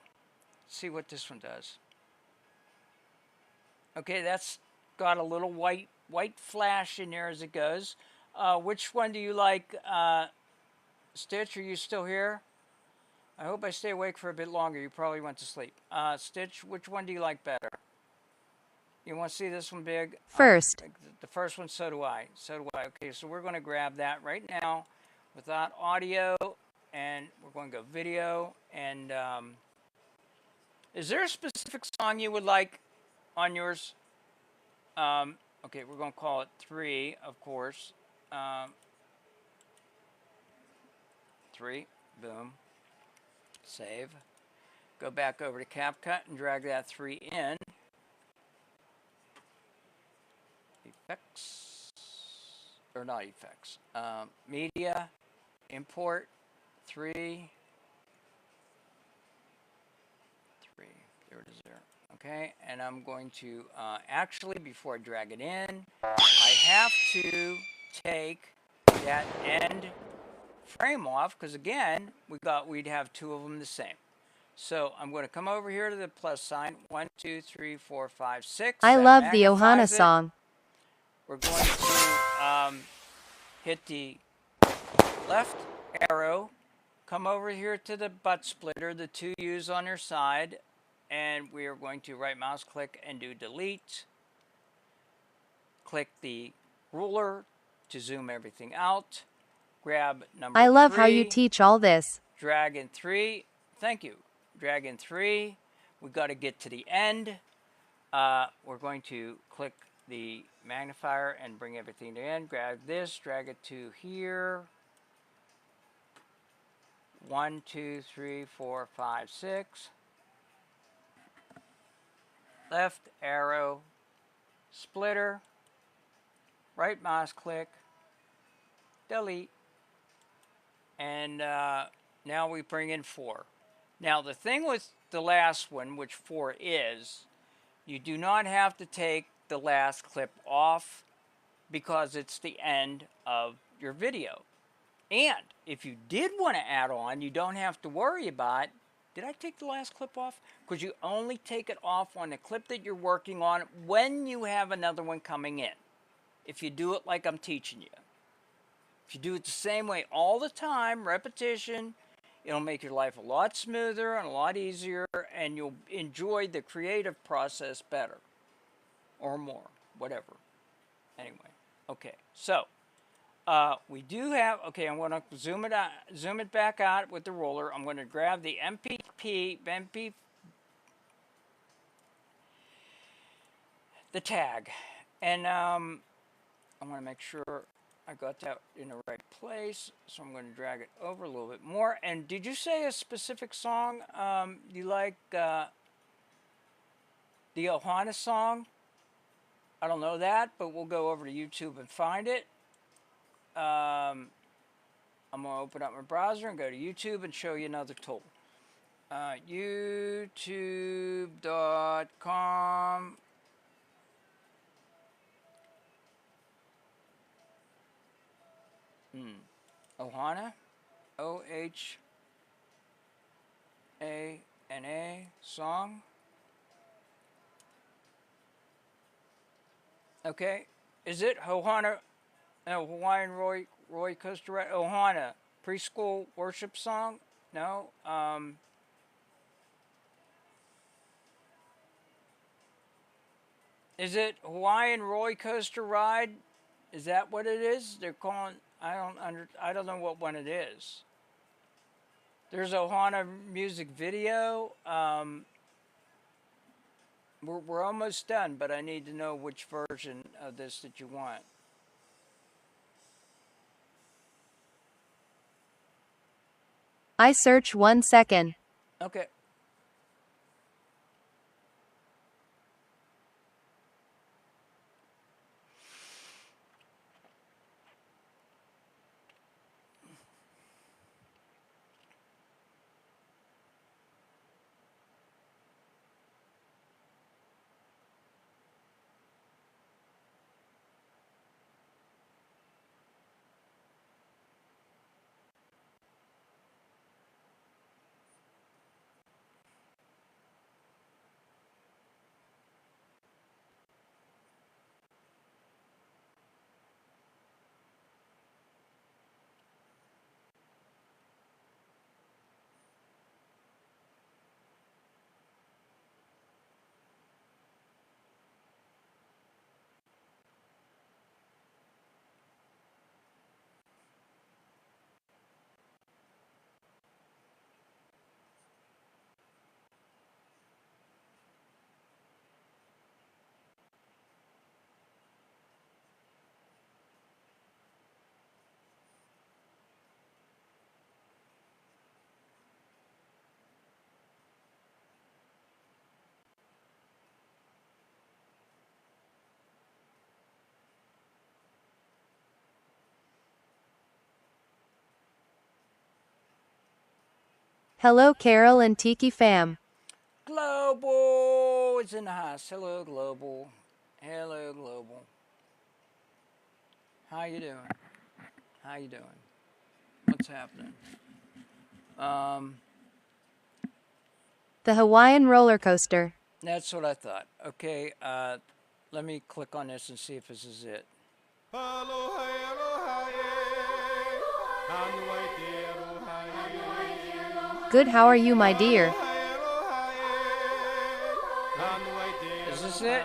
Let's see what this one does. Okay, that's got a little white flash in there as it goes. Which one do you like, Stitch? Are you still here? I hope I stay awake for a bit longer. You probably went to sleep. Stitch, which one do you like better? You want to see this one big? First. The first one, so do I. So do I. Okay, so we're going to grab that right now without audio, and we're going to go video. And is there a specific song you would like on yours? Okay, we're going to call it 3, of course. 3, boom. Save. Go back over to CapCut and drag that 3 in. Effects, or not effects. Media, import, 3. There it is there. Okay, and I'm going to, actually, before I drag it in, I have to take that end frame off, because again, we'd have 2 of them the same. So I'm going to come over here to the plus sign. 1, 2, 3, 4, 5, 6. I That love the magnifies Ohana it. song. We're going to hit the left arrow, come over here to the butt splitter, the 2 U's on their side, and we are going to right mouse click and do delete. Click the ruler to zoom everything out. Grab number 3. I love how you teach all this. Drag in 3. Thank you. Drag in 3. We've got to get to the end. We're going to click the magnifier and bring everything to the end. Grab this, drag it to here. 1, 2, 3, 4, 5, 6. Left arrow, splitter, right mouse click, delete, and now we bring in 4. Now the thing with the last one, which 4 is, you do not have to take the last clip off because it's the end of your video. And if you did want to add on, you don't have to worry about, did I take the last clip off? Because you only take it off on the clip that you're working on when you have another one coming in. If you do it like I'm teaching you. If you do it the same way all the time, repetition, it'll make your life a lot smoother and a lot easier, and you'll enjoy the creative process better. Or more, whatever. Anyway, okay, so we do have, okay, I'm going to zoom it back out with the ruler. I'm going to grab the the tag, and I want to make sure I got that in the right place, so I'm going to drag it over a little bit more. And did you say a specific song you like? The Ohana song? I don't know that, but we'll go over to YouTube and find it. I'm going to open up my browser and go to YouTube and show you another tool. YouTube.com. Ohana. O-H-A-N-A song. Okay. Is it Ohana? No, Hawaiian Roy Coaster Ride. Ohana. Preschool worship song? No. Is it Hawaiian Roy Coaster Ride? Is that what it is? They're calling. I don't know what one it is. There's Ohana music video. We're almost done, but I need to know which version of this that you want. I search 1 second. Okay. Hello, Carol and Tiki fam. Global is in the house. Hello, Global. Hello, Global. How you doing? How you doing? What's happening? The Hawaiian roller coaster. That's what I thought. Okay, let me click on this and see if this is it. Good, how are you, my dear? Is this it?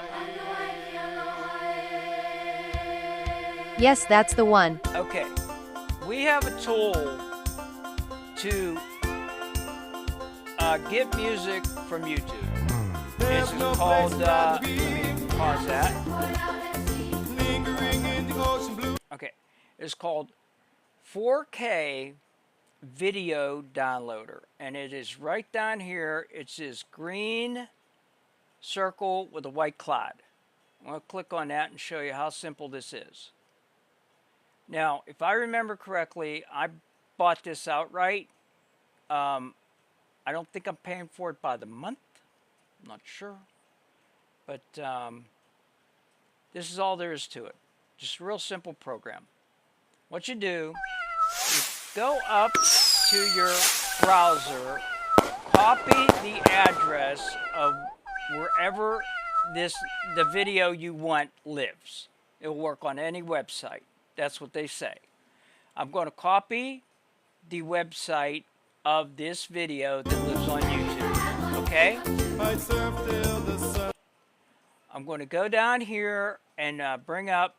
Yes, that's the one. Okay. We have a tool to get music from YouTube. It's called, let me pause that. Okay. It's called 4K Video Downloader. And it is right down here. It's this green circle with a white cloud. I'm going to click on that and show you how simple this is. Now, if I remember correctly, I bought this outright. I don't think I'm paying for it by the month. I'm not sure. But this is all there is to it. Just a real simple program. What you do is go up to your browser, copy the address of wherever the video you want lives. It will work on any website. That's what they say. I'm going to copy the website of this video that lives on YouTube. Okay? I'm going to go down here and bring up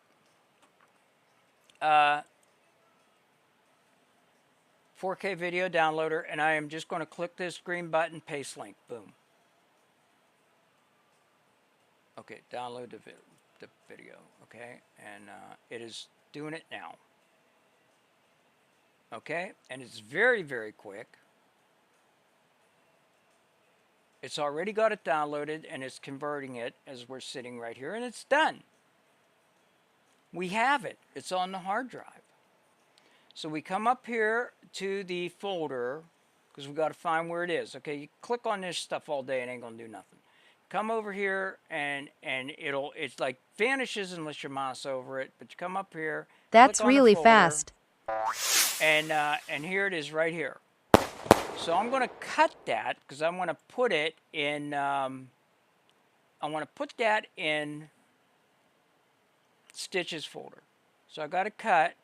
4K Video Downloader, and I am just going to click this green button, paste link. Boom. Okay, download the video. Okay, and it is doing it now. Okay, and it's very, very quick. It's already got it downloaded, and it's converting it as we're sitting right here, and it's done. We have it. It's on the hard drive. So we come up here to the folder, because we've got to find where it is. Okay, you click on this stuff all day, it ain't going to do nothing. Come over here, and it's like vanishes unless you mouse over it, but you come up here. That's click on the really folder, fast. And here it is right here. So I'm going to cut that because I want to put it in. I want to put that in Stitches folder. So I got to cut,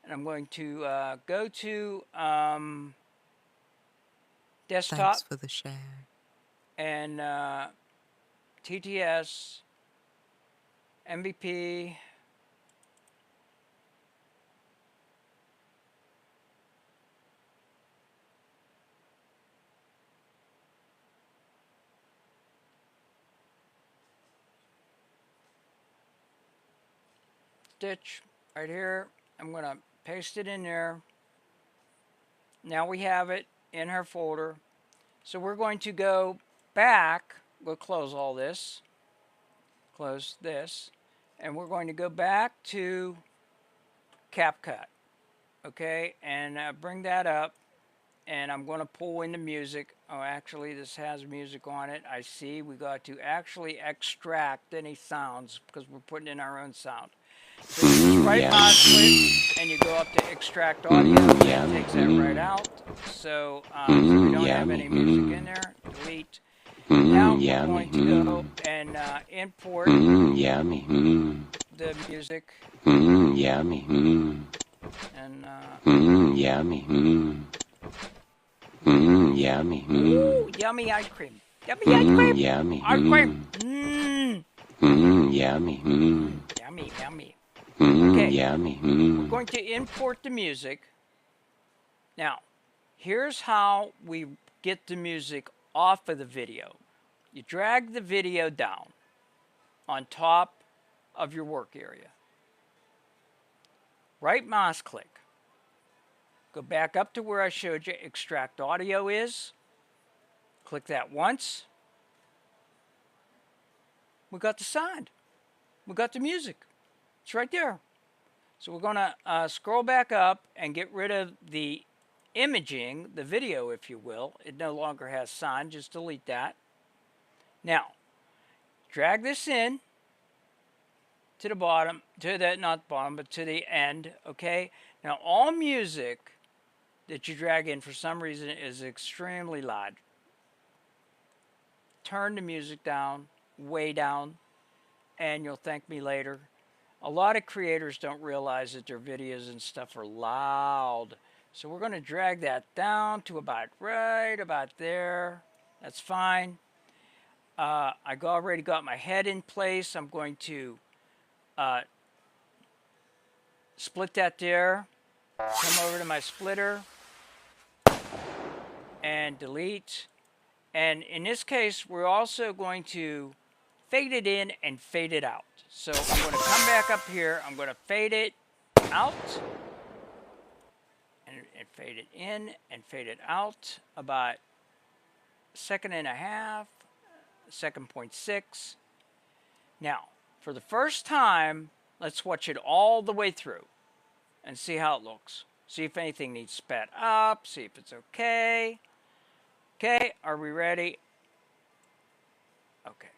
and I'm going to go to desktop. Thanks for the share. And TTS, MVP. Stitch right here. I'm going to paste it in there. Now we have it in her folder. So we're going to go back. We'll close all this. Close this. And we're going to go back to CapCut. Okay, and bring that up. And I'm going to pull in the music. Oh, actually, this has music on it. I see. We got to actually extract any sounds because we're putting in our own sound. So you right mouse click and you go up to extract audio. It takes that right out. So, so we don't have any music in there. Delete. Now we're going to go and import the music. And Yummy. Ooh, yummy ice cream. Yummy ice cream. Yummy. Ice cream. Yummy. Yummy, yummy. Okay. Yummy. We're going to import the music. Now, here's how we get the music off of the video. You drag the video down on top of your work area. Right mouse click. Go back up to where I showed you extract audio is. Click that once. We got the sound. We got the music. It's right there. So we're going to scroll back up and get rid of the imaging, the video, if you will. It no longer has sound. Just delete that. Now, drag this in to the bottom, to the, not bottom, but to the end, okay? Now, all music that you drag in for some reason is extremely loud. Turn the music down, way down, and you'll thank me later. A lot of creators don't realize that their videos and stuff are loud. So we're going to drag that down to about right about there. That's fine. I already got my head in place. I'm going to split that there. Come over to my splitter and delete. And in this case, we're also going to fade it in and fade it out. So I'm going to come back up here. I'm going to fade it out and fade it in and fade it out about 1.5 seconds, 2.6. Now, for the first time, let's watch it all the way through and see how it looks. See if anything needs sped up. See if it's okay. Okay, are we ready? Okay.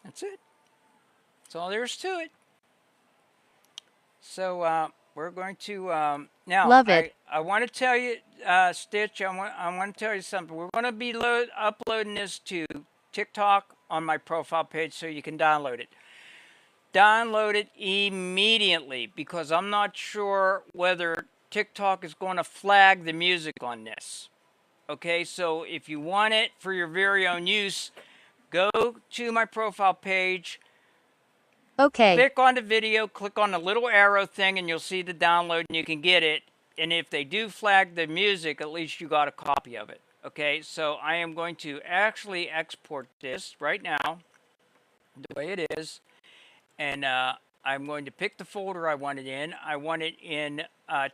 That's it. That's all there is to it. So we're going to now. Love it. I want to tell you, Stitch. I want to tell you something. We're going to be uploading this to TikTok on my profile page, so you can download it. Download it immediately because I'm not sure whether TikTok is going to flag the music on this. Okay, so if you want it for your very own use, go to my profile page. Okay. Click on the video, click on the little arrow thing, and you'll see the download, and you can get it. And if they do flag the music, at least you got a copy of it. Okay, so I am going to actually export this right now, the way it is. And I'm going to pick the folder I want it in. I want it in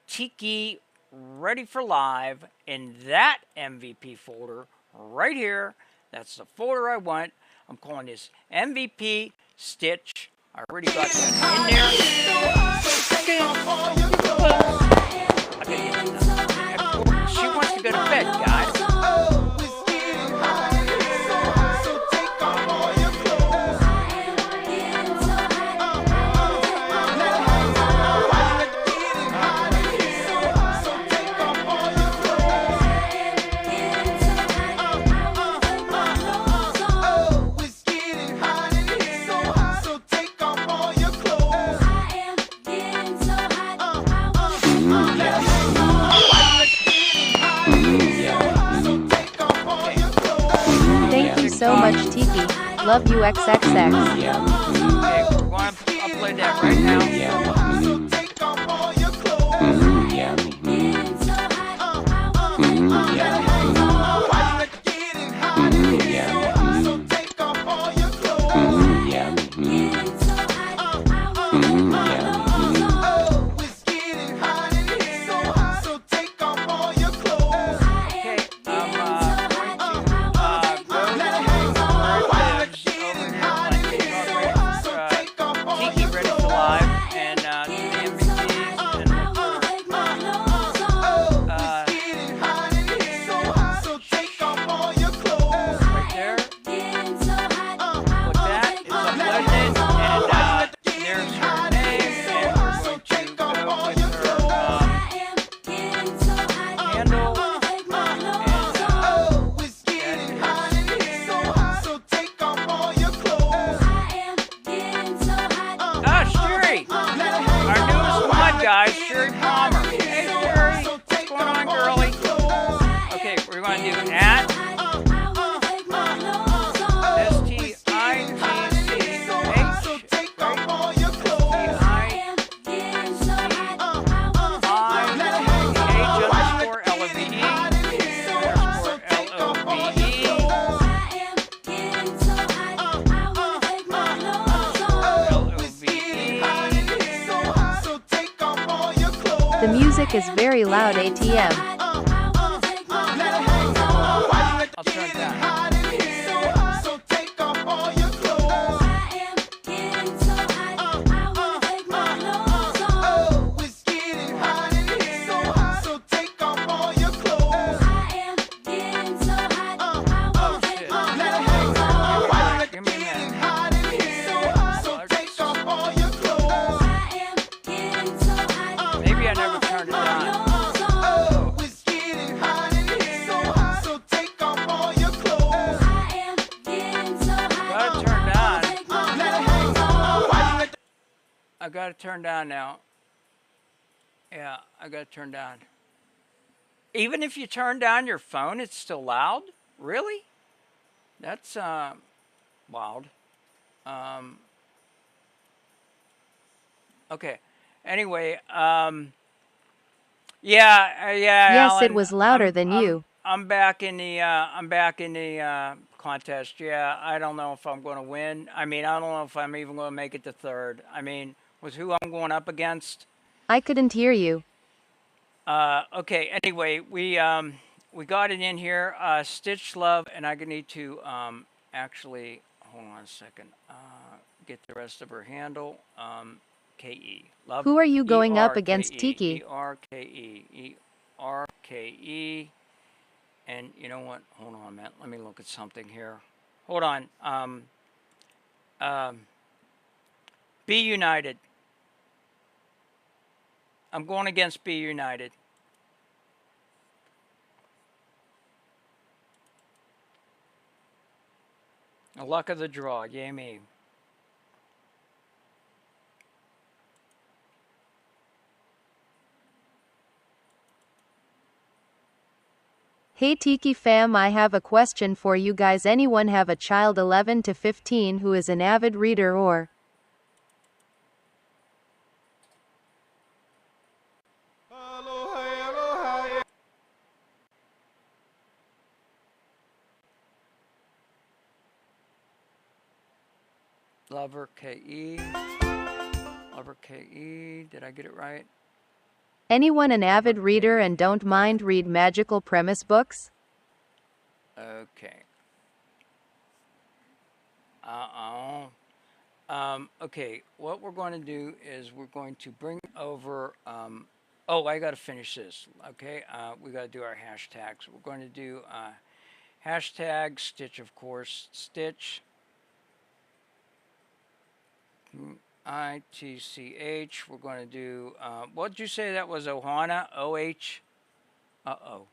Tiki Ready for Live in that MVP folder right here. That's the folder I want. I'm calling this MVP Stitch. I already got that in there. She wants to go to bed, guys. Fetch Tiki. Love you XXX. Okay, we're going to upload that right now. Tiki Ready for Live and the MVPs and right there. With that, it's uploaded and there's her name and we're going to go with her handle Sherry! Our newest mod guy, Sherry Palmer. Hey Sherry, what's going on, girlie? Okay, we're going to do at The music is very loud ATM. I'll turn it down. Maybe I never turned it on. I got it turned on now. Yeah, I got it turned down. Even if you turn down your phone, it's still loud? Really? That's wild. Okay. Anyway, yeah, Yes, Alan, it was louder than you. I'm back in the contest. Yeah, I don't know if I'm going to win. I mean, I don't know if I'm even going to make it to third. I mean, with who I'm going up against. I couldn't hear you. Okay. Anyway, we got it in here. Stitch Love, and I need to actually hold on a second. Get the rest of her handle. KE. Love. Who are you going up against, Tiki? ERKE. And you know what? Hold on a minute. Let me look at something here. Hold on. Be United. I'm going against Be United. The luck of the draw. Yay me. Hey Tiki fam, I have a question for you guys. Anyone have a child 11 to 15 who is an avid reader or Lover KE. Lover KE. Did I get it right? anyone an avid reader and don't mind read magical premise books? Okay. Okay, what we're going to do is we're going to bring over, oh, I got to finish this, okay? We got to do our hashtags. We're going to do hashtag Stitch, of course, Stitch, ITCH. We're going to do, what did you say that was, Ohana? OH? Uh-oh.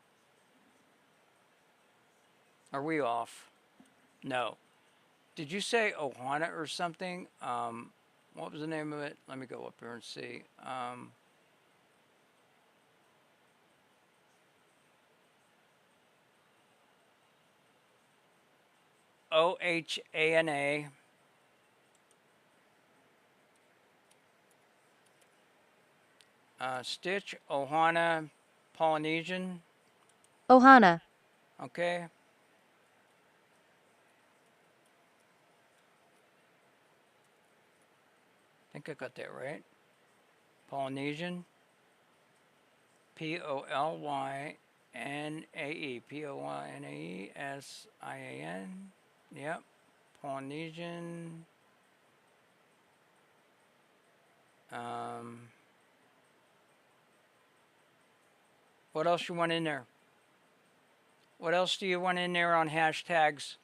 Are we off? No. Did you say Ohana or something? What was the name of it? Let me go up here and see. OHANA. Stitch, Ohana, Polynesian. Ohana. Okay. I think I got that right. Polynesian. Polynae. PolynaeSIAN. Yep. Polynesian. What else you want in there? What else do you want in there on hashtags?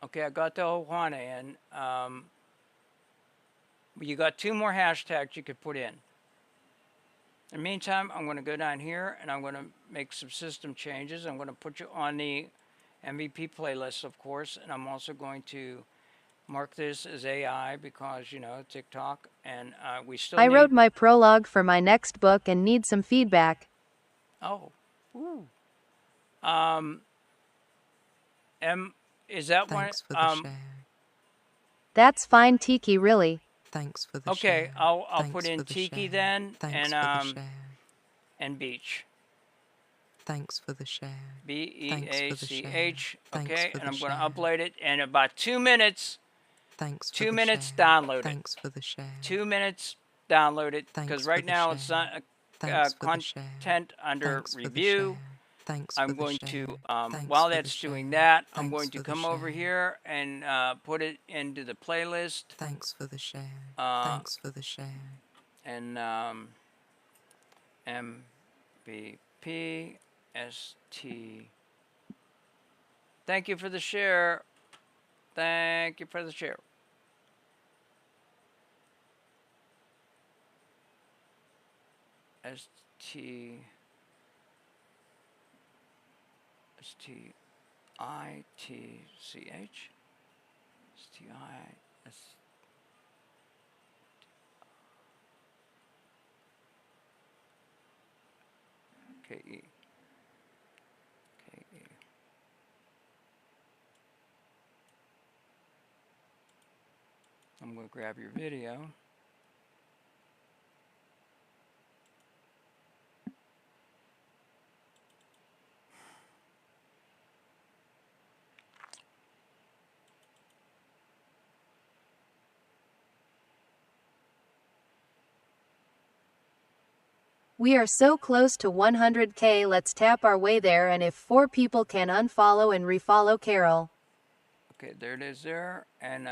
Okay, I got the Ohana in. You got 2 more hashtags you could put in. In the meantime, I'm going to go down here and I'm going to make some system changes. I'm going to put you on the MVP playlist, of course, and I'm also going to mark this as AI because, you know, TikTok, and we still I need... wrote my prologue for my next book and need some feedback. Oh. Ooh. Is that Thanks one? for the share. That's fine, Tiki, really. Thanks for the Okay, share. I'll Thanks put in for the Tiki share. then, Thanks for the share. and Beach. Thanks for the share. BEACH. Thanks Okay, for and the I'm going to share. upload it in about 2 minutes. Thanks for 2 the minutes, share. download it. Thanks for the share. 2 minutes, download it. Thanks Because for right the now share. it's not Thanks for the share. content under Thanks for the review. share. Thanks I'm for the going share. to, Thanks while for the that's doing share. that, I'm Thanks going to for the come over share. here and put it into the playlist. Thanks for the share. Thanks for the share. And MVP ST. Thank you for the share. Thank you for the share. STITCH. KE. I'm going to grab your video. We are so close to 100K, let's tap our way there, and if 4 people can unfollow and refollow Carol. Okay, there it is there, and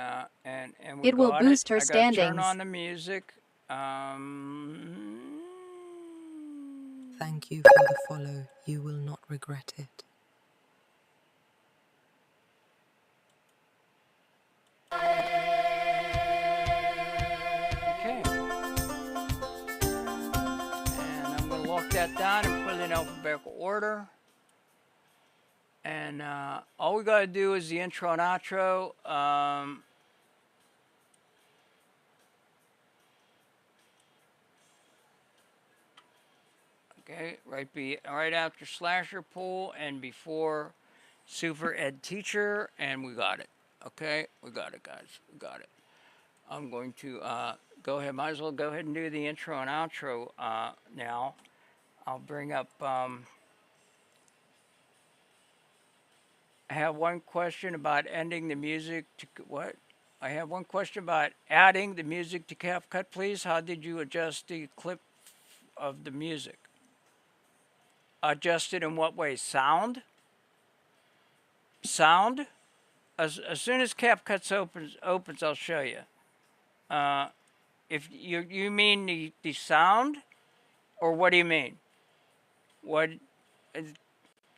we It will got boost her I gotta turn standings. on the music. Thank you for the follow. You will not regret it. Okay. And I'm going to lock that down and put it in alphabetical order. And all we got to do is the intro and outro. Okay, right after Slasher Pool and before Super Ed Teacher, and we got it. Okay, we got it, guys. We got it. I'm going to go ahead. Might as well go ahead and do the intro and outro now. I'll bring up. I have one question about ending the music to what? I have one question about adding the music to CapCut, please. How did you adjust the clip of the music? Adjust it in what way? Sound? Sound? As soon as CapCut opens, I'll show you. If you mean the sound, or what do you mean? What?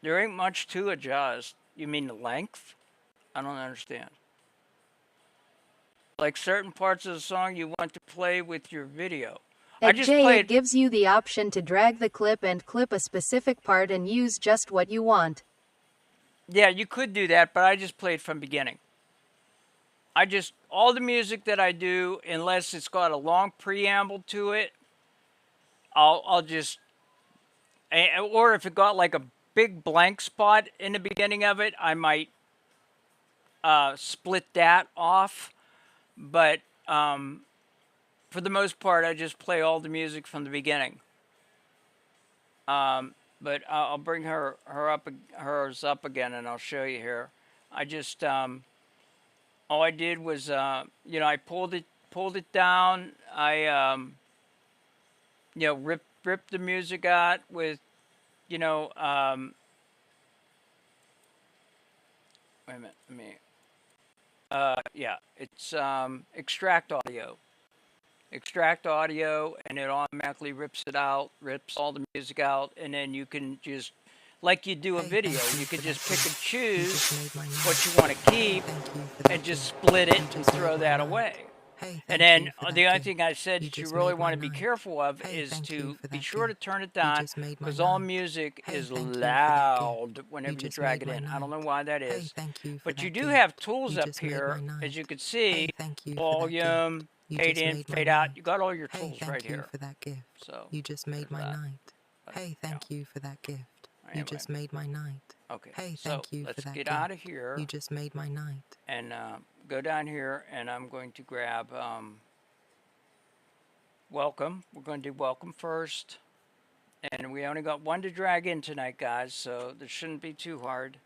There ain't much to adjust. You mean the length? I don't understand. Like certain parts of the song you want to play with your video. I At just J, played. it gives you the option to drag the clip and clip a specific part and use just what you want. Yeah, you could do that, but I just played from beginning. All the music that I do, unless it's got a long preamble to it, I'll just, or if it got like a big blank spot in the beginning of it, I might split that off. But for the most part, I just play all the music from the beginning. But I'll bring hers up again, and I'll show you here. I just all I did was you know, I pulled it down. I you know, ripped the music out with, you know, wait a minute, let me. Yeah, it's extract audio. Extract audio, and it automatically rips it out, rips all the music out, and then you can just, like you do a video, you can just pick and choose what you want to keep and just split it and throw that away. And then the only thing I said that you really want to be careful of is to be sure to turn it down, because all music is loud whenever you drag it in. I don't know why that is. But you do have tools up here, as you can see, volume, fade in, fade out. You got all your tools right here. For that gift. So you just made my night. Hey, thank you for that gift. You just made my night. Okay. Hey, thank you for that gift. Let's get out of here. You just made my night. And go down here, and I'm going to grab welcome. We're going to do welcome first. And we only got one to drag in tonight, guys, so this shouldn't be too hard.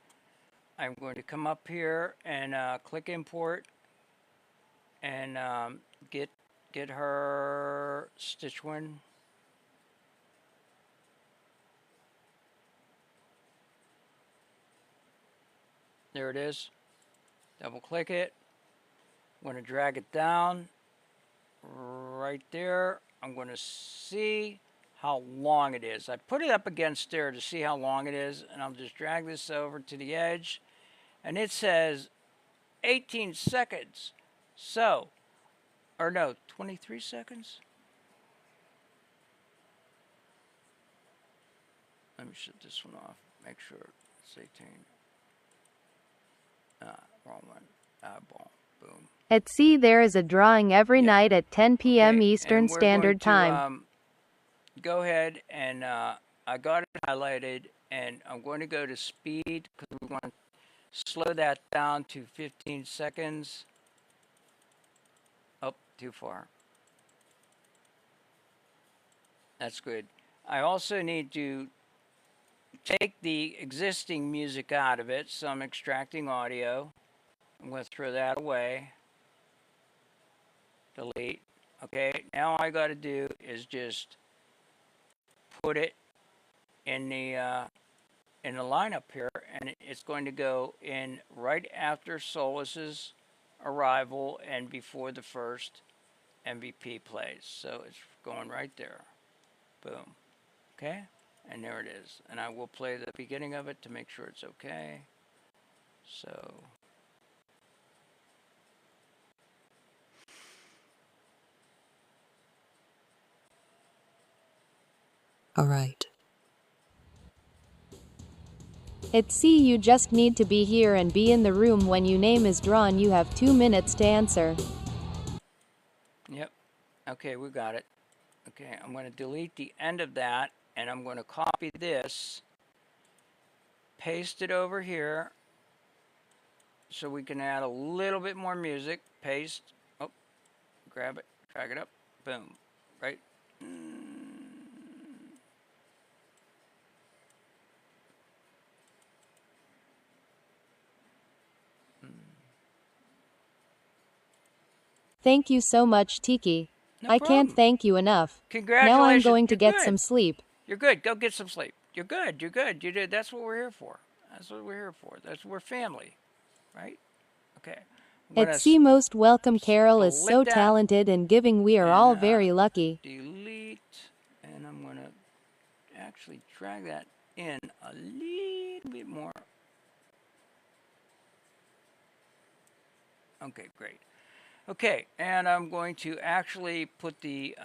I'm going to come up here and click import and get her Stitchwin. There it is. Double click it. I'm going to drag it down right there. I'm going to see how long it is. I put it up against there to see how long it is, and I'll just drag this over to the edge, and it says 18 seconds. So, or no, 23 seconds? Let me shut this one off. Make sure it's 18. Wrong one. Boom. At sea, there is a drawing every night at 10 p.m. Eastern Standard Time. Go ahead and I got it highlighted, and I'm going to go to speed because we want to slow that down to 15 seconds. Oh, too far. That's good. I also need to take the existing music out of it, so I'm extracting audio. I'm going to throw that away. Delete. Okay, now all I got to do is just put it in the lineup here, and it's going to go in right after Solus's arrival and before the first MVP plays. So it's going right there. Boom. Okay? And there it is. And I will play the beginning of it to make sure it's okay. So all right. At sea, you just need to be here and be in the room when your name is drawn. You have 2 minutes to answer. Yep. Okay, we got it. Okay, I'm going to delete the end of that, and I'm going to copy this, paste it over here, so we can add a little bit more music. Paste. Oh, grab it, drag it up. Boom. Right. Thank you so much, Tiki. No I problem. can't thank you enough. Congratulations. Now I'm going to You're get good. some sleep. You're good. Go get some sleep. You're good. You're good. You did. That's what we're here for. That's what we're here for. We're family, right? Okay. At sea, most welcome. Carol is so that talented and giving. We are all very lucky. Delete, and I'm going to actually drag that in a little bit more. Okay, great. Okay, and I'm going to actually put the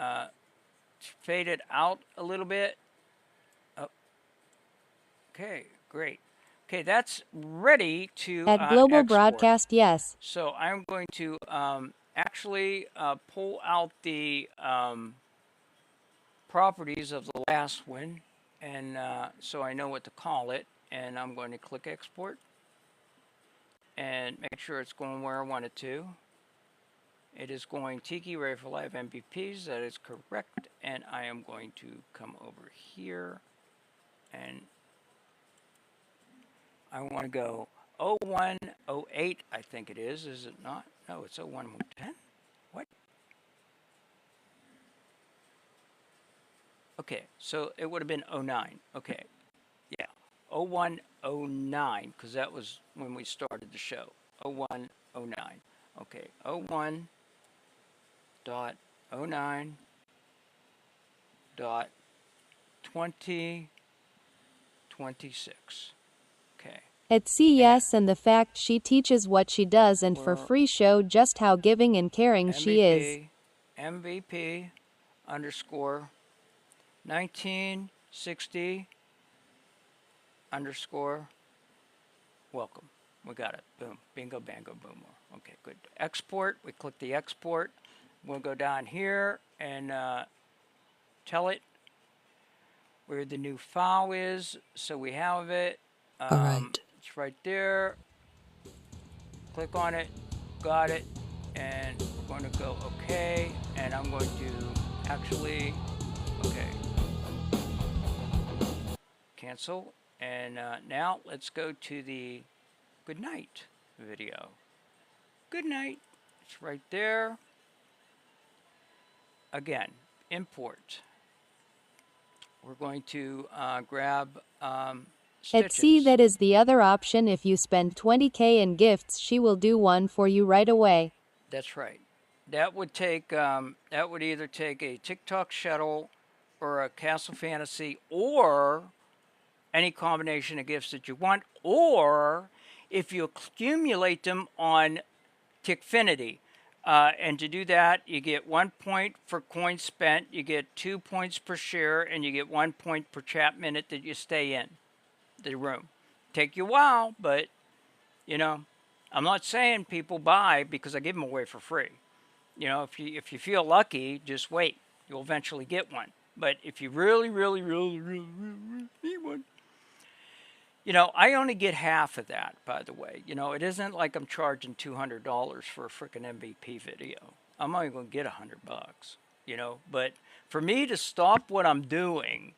fade it out a little bit. Oh. Okay, great. Okay, that's ready to At Global export. Broadcast, yes. So I'm going to actually pull out the properties of the last one, and so I know what to call it. And I'm going to click export and make sure it's going where I want it to. It is going Tiki ready for live MVPs. That is correct. And I am going to come over here and I want to go 0108, I think it is it not? No, it's 01110. What? Okay, so it would have been 09. Okay, yeah, 0109, because that was when we started the show. 0109. Okay, 01.09.2026. Okay. At CES and the fact she teaches what she does and for free show just how giving and caring she is. MVP underscore 1960 underscore welcome. We got it. Boom. Bingo, bango, boom. Okay, good. Export. We click the export. We'll go down here and tell it where the new file is. So we have it. All right. It's right there. Click on it. Got it. And we're going to go OK. And I'm going to actually, okay, cancel. And now let's go to the good night video. Good night. It's right there. Again, import. We're going to grab At C, that is the other option. If you spend 20K in gifts, she will do one for you right away. That's right. That would take that would either take a TikTok shuttle or a Castle Fantasy or any combination of gifts that you want, or if you accumulate them on Tickfinity. And to do that, you get 1 point for coins spent, you get 2 points per share, and you get 1 point per chat minute that you stay in the room. Take you a while, but, you know, I'm not saying people buy because I give them away for free. You know, if you feel lucky, just wait. You'll eventually get one. But if you really need one, you know, I only get half of that, by the way. You know, it isn't like I'm charging $200 for a freaking MVP video. I'm only going to get $100, you know. But for me to stop what I'm doing,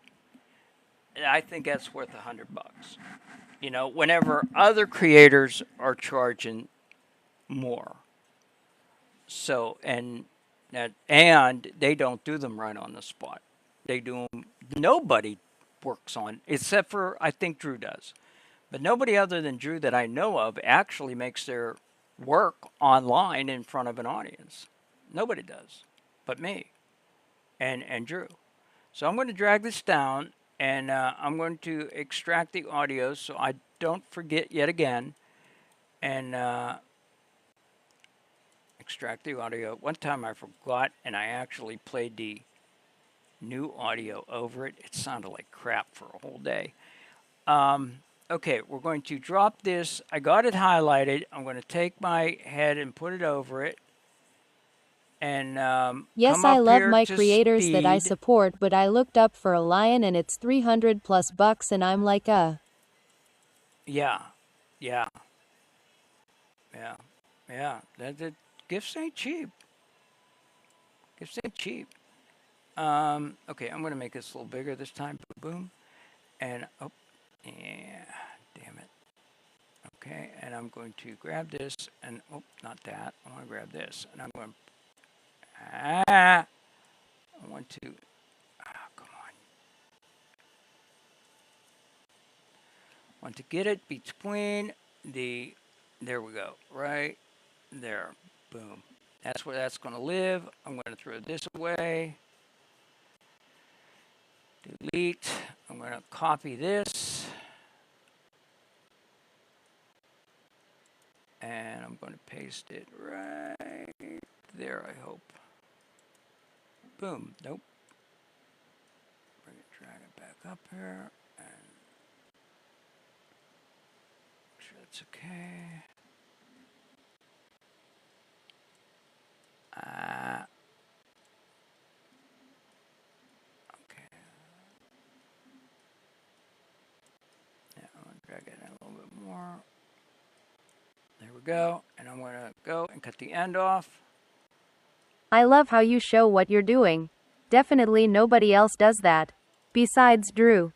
I think that's worth $100. You know, whenever other creators are charging more. So, and they don't do them right on the spot. They do them, nobody works on, except for, I think Drew does. But nobody other than Drew that I know of actually makes their work online in front of an audience. Nobody does, but me and Drew. So I'm going to drag this down, and I'm going to extract the audio so I don't forget yet again, and extract the audio. One time I forgot, and I actually played the new audio over it. It sounded like crap for a whole day. Okay, we're going to drop this. I got it highlighted. I'm going to take my head and put it over it. And yes, I love my creators that I support, but I looked up for a lion and it's $300+ and I'm like, Yeah. That gifts ain't cheap. Gifts ain't cheap. Okay, I'm going to make this a little bigger this time. Boom. And, oh, yeah, damn it. Okay, and I'm going to grab this, and, oh, not that. I want to grab this, and I'm going to, I want to, come on. I want to get it between the, there we go, right there. Boom. That's where that's going to live. I'm going to throw this away. Delete. I'm going to copy this. And I'm going to paste it right there, I hope. Boom. Nope. Bring it, drag it back up here. And make sure that's okay. go. And I'm going to go and cut the end off. I love how you show what you're doing. Definitely nobody else does that. Besides Drew.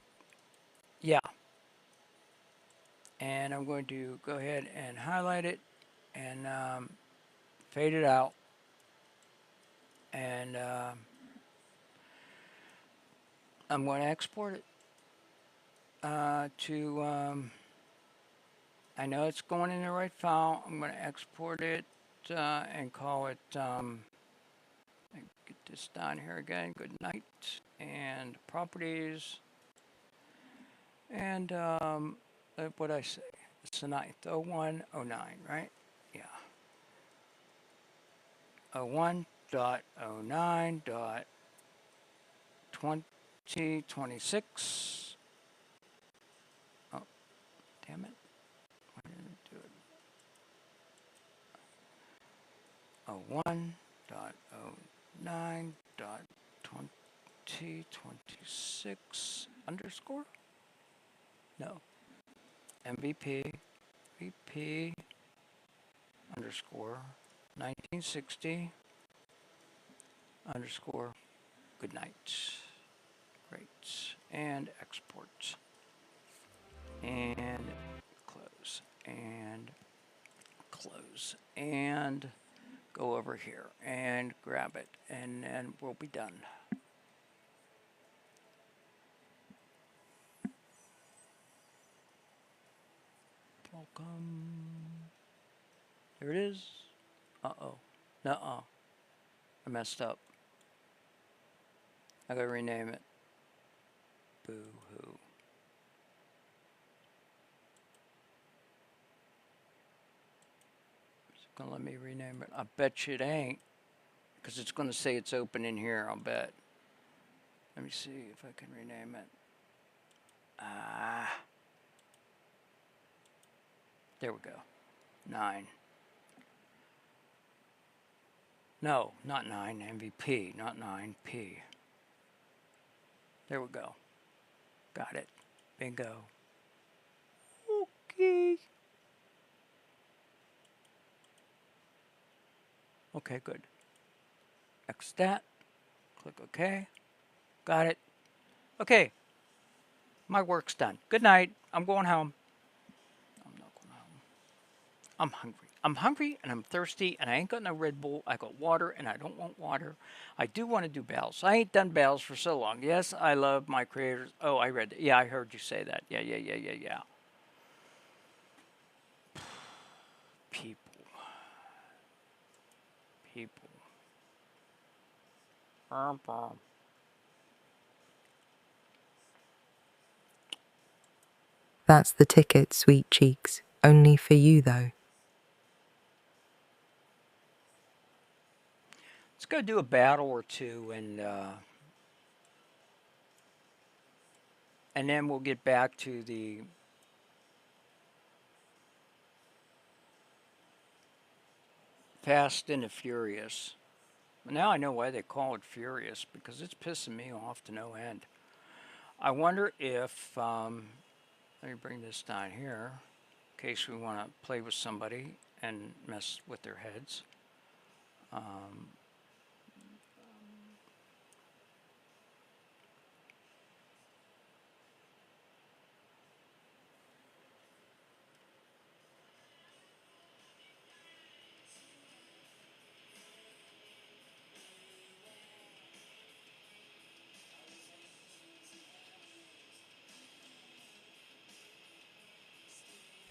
Yeah. And I'm going to go ahead and highlight it and fade it out. And I'm going to export it to, I know it's going in the right file. I'm going to export it and call it, get this down here again, good night, and properties, and what I say, it's the 9th, 0109, right? Yeah. 01.09.2026. Oh, damn it. Why didn't it do it? 01.09.2026 underscore? No. MVP, VP underscore 1960 underscore good night. Great. And export. And close. And close. And go over here and grab it. And then we'll be done. Welcome. There it is. Uh-oh. Nuh-uh. I messed up. I gotta rename it. Boo-hoo. Is it gonna let me rename it? I bet you it ain't. Because it's gonna say it's open in here, I'll bet. Let me see if I can rename it. There we go. 9. No, not 9. MVP, not 9P. There we go. Got it. Bingo. Okay. Okay, good. X that. Click OK. Got it. Okay. My work's done. Good night. I'm going home. I'm not going home. I'm hungry. I'm hungry and I'm thirsty and I ain't got no Red Bull. I got water and I don't want water. I do want to do battles. I ain't done battles for so long. Yes, I love my creators. Oh, I read it. Yeah, I heard you say that. Yeah. People. That's the ticket, sweet cheeks. Only for you, though. Let's go do a battle or two and then we'll get back to the Fast and the Furious. Now I know why they call it Furious, because it's pissing me off to no end. I wonder if, let me bring this down here, in case we want to play with somebody and mess with their heads.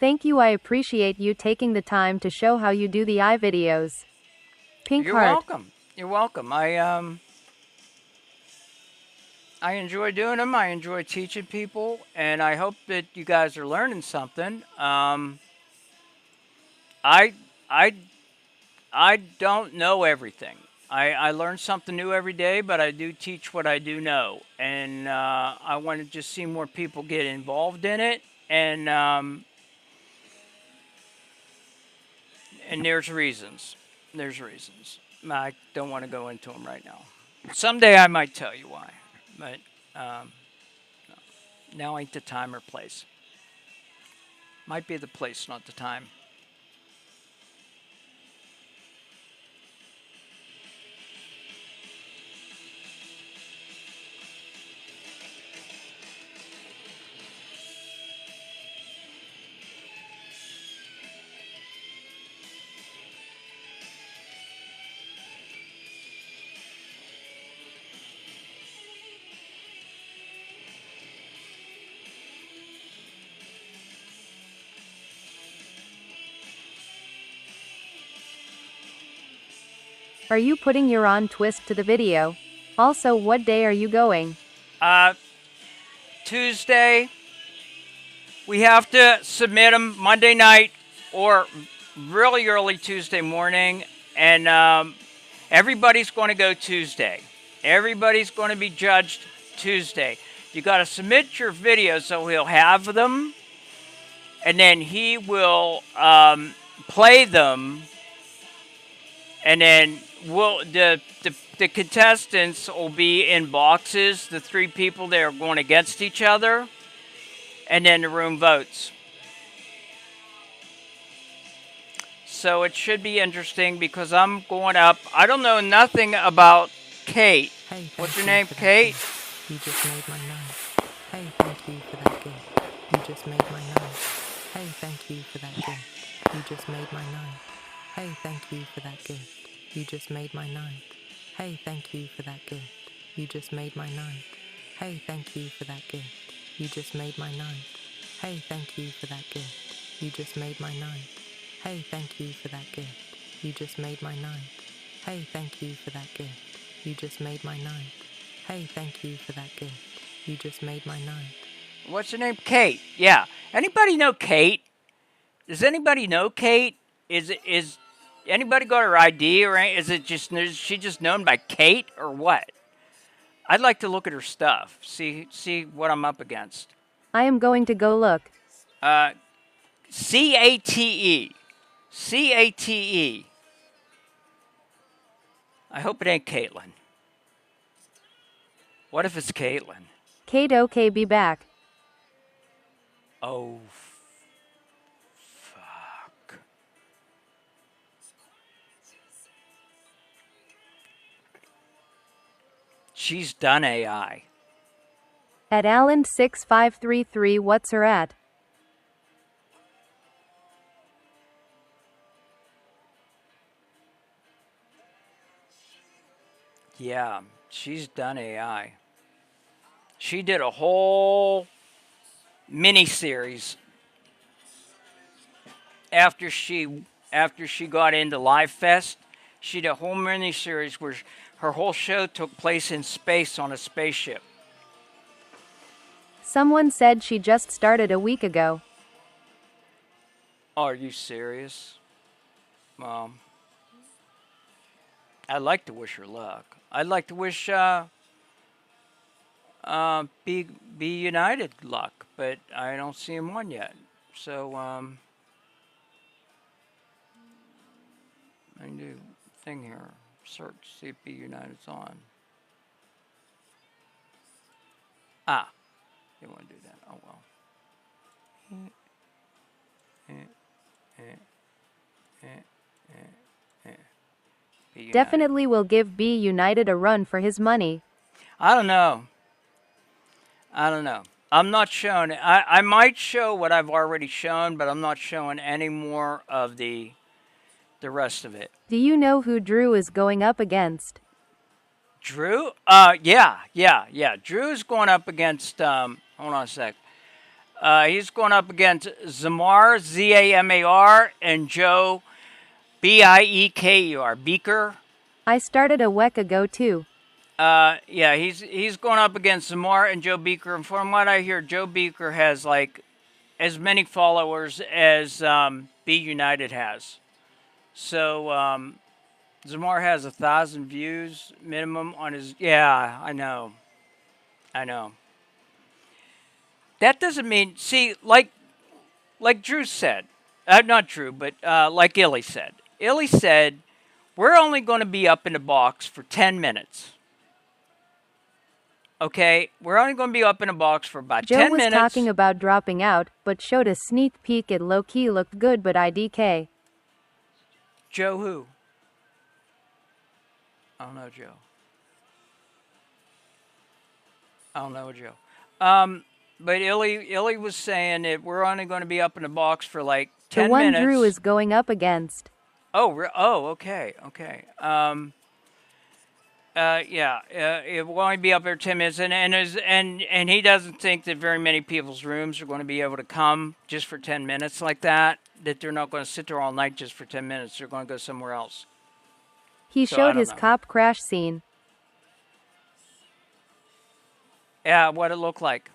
Thank you. I appreciate you taking the time to show how you do the iVideos. Pink You're heart. welcome. You're welcome. I enjoy doing them. I enjoy teaching people, and I hope that you guys are learning something. I don't know everything. I learn something new every day, but I do teach what I do know, and I want to just see more people get involved in it, and there's reasons. There's reasons. I don't want to go into them right now. Someday I might tell you why, but no. Now ain't the time or place. Might be the place, not the time. Are you putting your own twist to the video? Also, what day are you going? Tuesday. We have to submit them Monday night or really early Tuesday morning, and everybody's going to go Tuesday. Everybody's going to be judged Tuesday. You got to submit your videos so he'll have them, and then he will play them, and then the contestants will be in boxes, the three people that are going against each other, and then the room votes. So it should be interesting because I'm going up. I don't know nothing about Kate. Hey, what's your name, Kate? You just made my night. Hey, thank you for that gift. You just made my night. Hey, thank you for that gift. You just made my night. Hey, thank you for that gift. You just made my night. Hey, thank you for that gift. You just made my night. Hey, thank you for that gift. You just made my night. Hey, thank you for that gift. You just made my night. Hey, thank you for that gift. You just made my night. Hey, thank you for that gift. You just made my night. Hey, thank you for that gift. You just made my night. What's her name? Kate. Yeah. Anybody know Kate? Does anybody know Kate? Is anybody got her ID, or is she just known by Kate or what? I'd like to look at her stuff. See what I'm up against. I am going to go look. C-A-T-E. C-A-T-E. I hope it ain't Caitlin. What if it's Caitlin? Kate, okay, be back. Oh, fuck. She's done AI. At Alan6533, what's her at? Yeah, she's done AI. She did a whole mini-series after she got into Live Fest. She did a whole mini-series where her whole show took place in space on a spaceship. Someone said she just started a week ago. Are you serious? Mom? I'd like to wish her luck. I'd like to wish Be United luck, but I don't see him on yet. So I can do thing here. Search, see if Be United's on. They want to do that. Oh well. Definitely will give Be United a run for his money. I don't know. I'm not showing. I might show what I've already shown, but I'm not showing any more of the rest of it. Do you know who Drew is going up against? Drew? Yeah. Drew is going up against, hold on a sec. He's going up against Zamar, Z-A-M-A-R, and Joe, B-I-E-K-E-R, Beaker. I started a week ago too. Yeah, he's going up against Zamar and Joe Beaker, and from what I hear, Joe Beaker has like as many followers as Be United has. So Zamar has 1,000 views minimum on his. Yeah, I know. That doesn't mean. See, like Drew said, not Drew, but like Illy said. Illy said, we're only going to be up in the box for 10 minutes. Okay, we're only going to be up in a box for about 10 minutes. Joe was talking about dropping out, but showed a sneak peek. It low-key looked good, but IDK. Joe who? I don't know Joe. But Illy was saying that we're only going to be up in the box for like 10 minutes. The one Drew is going up against. Okay. It will only be up there 10 minutes, and he doesn't think that very many people's rooms are going to be able to come just for 10 minutes like that. That they're not going to sit there all night just for 10 minutes. They're going to go somewhere else. He So, I showed don't his know. cop crash scene. Yeah, what it looked like.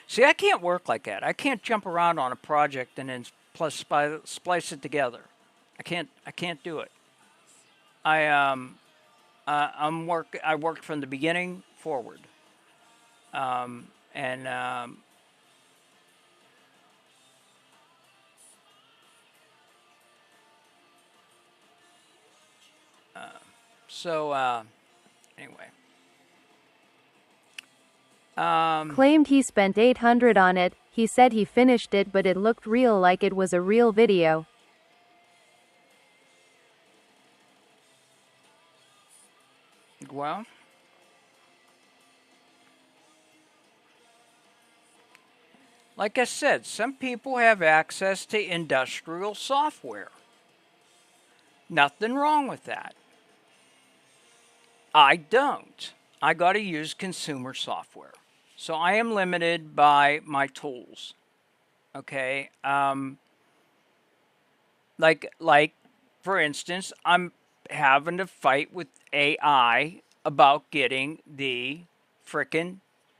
See, I can't work like that. I can't jump around on a project and then splice it together. I can't do it. I worked from the beginning forward. And so anyway. Claimed he spent 800 on it. He said he finished it, but it looked real, like it was a real video. Well, like I said, some people have access to industrial software. Nothing wrong with that. I don't. I got to use consumer software. So I am limited by my tools. Okay? Like for instance, I'm having to fight with AI about getting the frickin'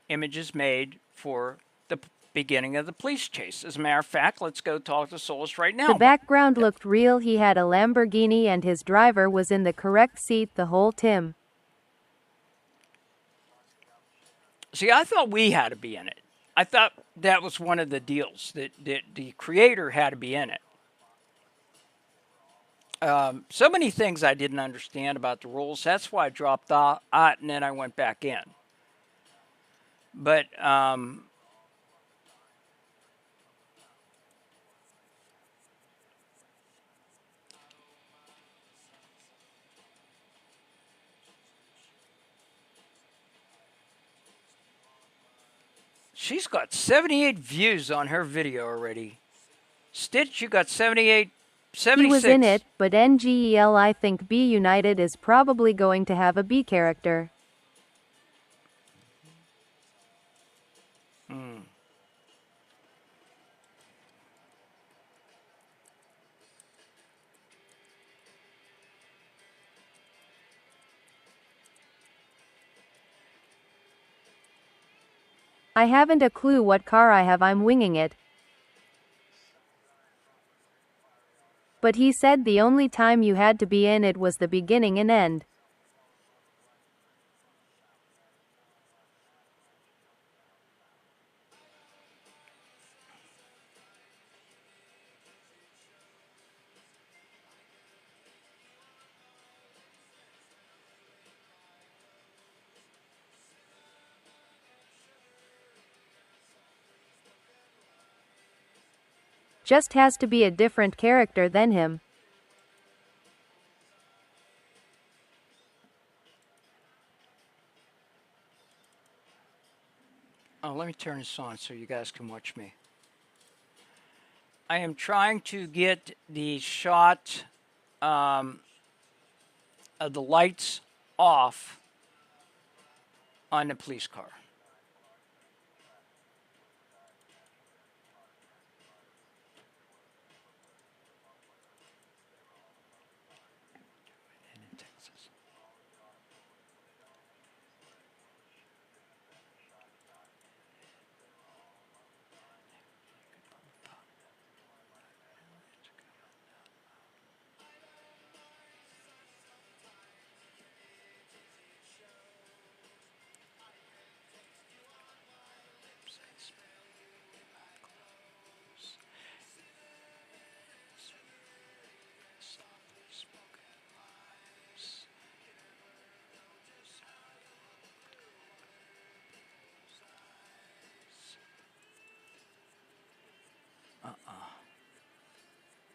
images made for the beginning of the police chase. As a matter of fact, let's go talk to Solus right now. The background looked real. He had a Lamborghini and his driver was in the correct seat the whole time. See, I thought we had to be in it. I thought that was one of the deals, that the creator had to be in it. So many things I didn't understand about the rules. That's why I dropped out and then I went back in. But she's got 78 views on her video already. Stitch, you got 78, 76. He was in it, but NGEL, I think B United is probably going to have a B character. I haven't a clue what car I have, I'm winging it. But he said the only time you had to be in it was the beginning and end. Just has to be a different character than him. Oh, let me turn this on so you guys can watch me. I am trying to get the shot of the lights off on the police car.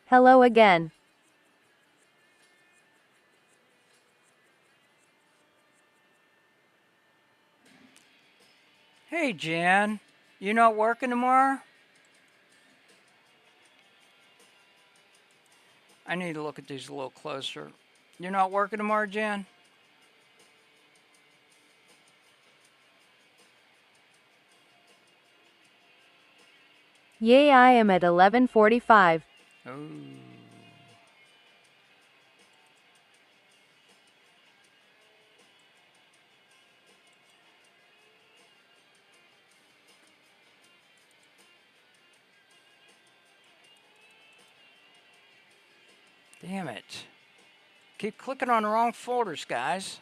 Hello again. Hey, Jan, you not working tomorrow? I need to look at these a little closer. You're not working tomorrow, Jan? Yay, I am at 11:45. Oh. Damn it. Keep clicking on the wrong folders, guys.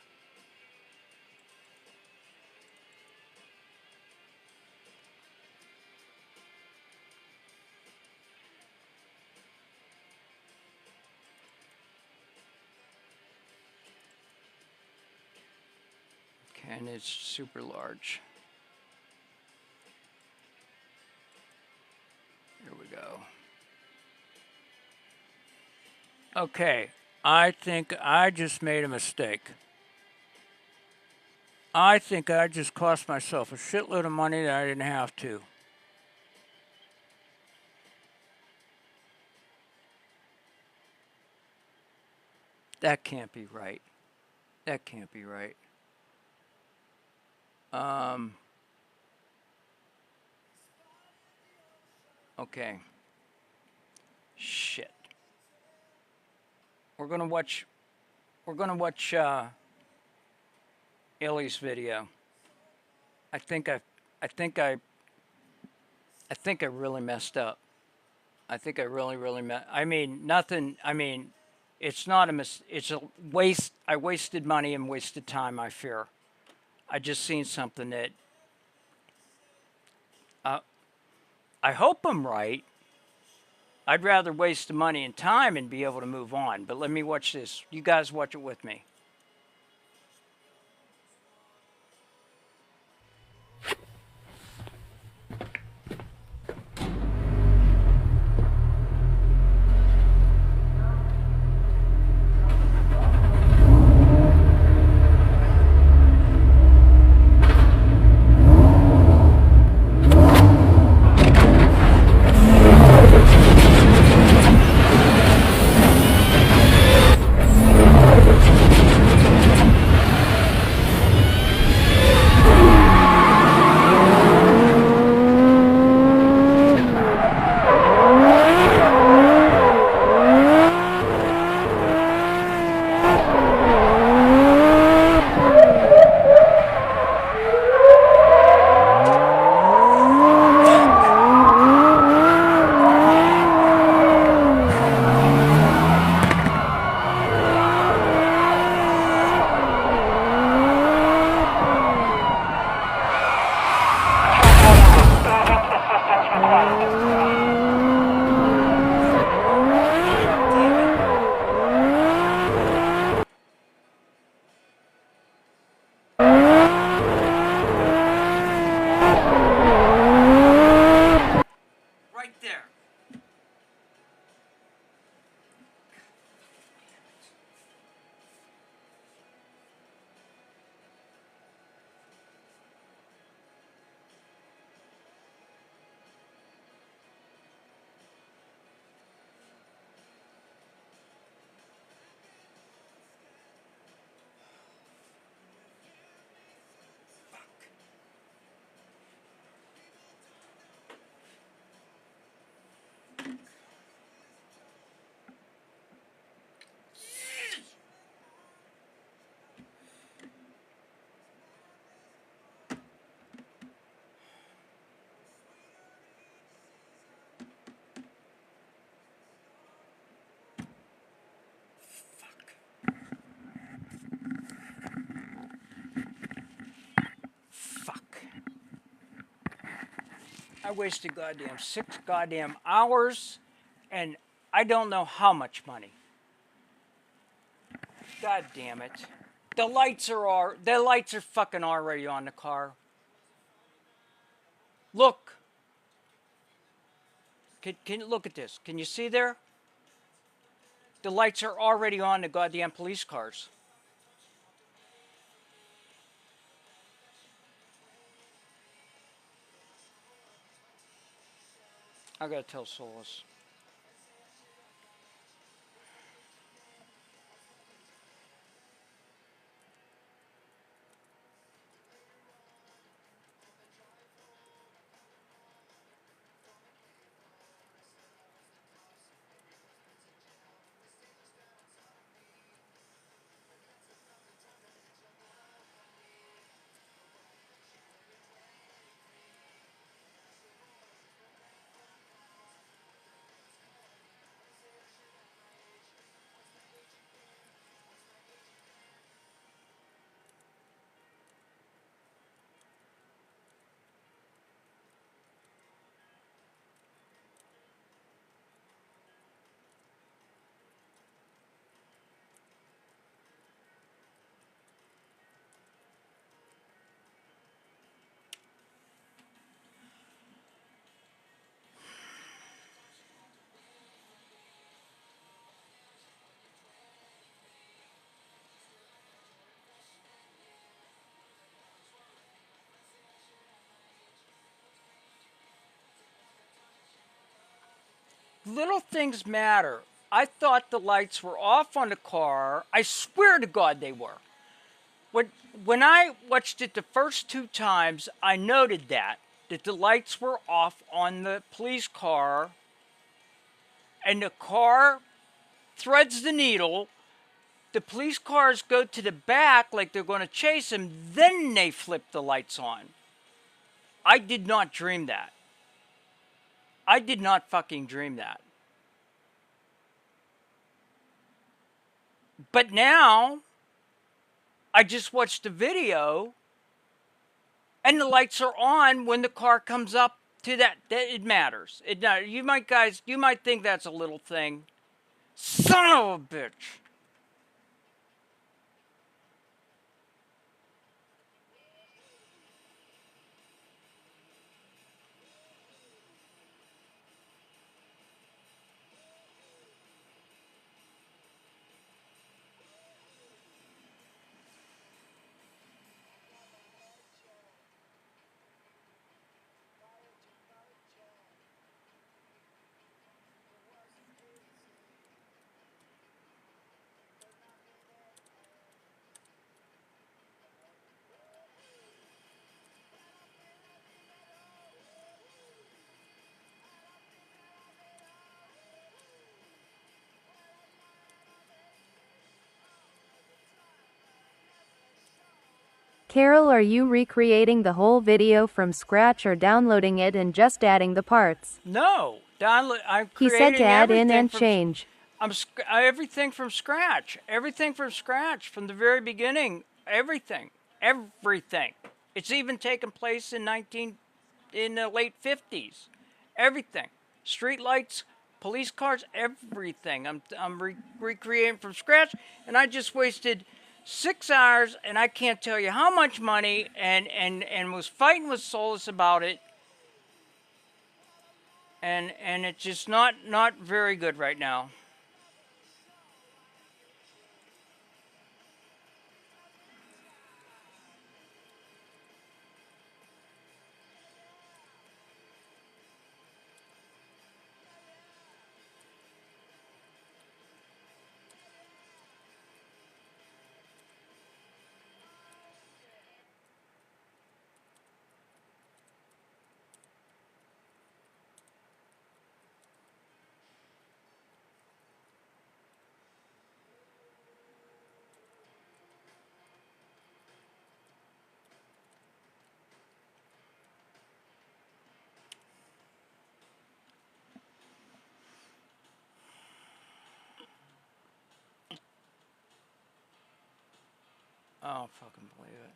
Okay, and it's super large. Here we go. Okay, I think I just made a mistake. I think I just cost myself a shitload of money that I didn't have to. That can't be right. That can't be right. Okay. Shit. We're gonna watch Illy's video. I think I really messed up. I think I really messed. I mean, nothing. I mean, it's not a it's a waste. I wasted money and wasted time, I fear. I just seen something that I hope I'm right. I'd rather waste the money and time and be able to move on. But let me watch this. You guys watch it with me. I wasted goddamn 6 goddamn hours, and I don't know how much money. God damn it! The lights are fucking already on the car. Look. Can you look at this? Can you see there? The lights are already on the goddamn police cars. I gotta tell Solus. Little things matter. I thought the lights were off on the car. I swear to God they were. When I watched it the first 2 times, I noted that the lights were off on the police car, and the car threads the needle. The police cars go to the back like they're going to chase him, then they flip the lights on. I did not dream that. I did not fucking dream that. But now, I just watched the video, and the lights are on when the car comes up to that. It matters. You might think that's a little thing. Son of a bitch. Carol, are you recreating the whole video from scratch or downloading it and just adding the parts? No, I'm He creating said to add in everything and from- change. everything from scratch. Everything from scratch from the very beginning. Everything. It's even taken place in the late 50s. Everything. Street lights, police cars, everything. I'm recreating from scratch, and I just wasted 6 hours, and I can't tell you how much money, and was fighting with Solus about it. And it's just not very good right now. I don't fucking believe it.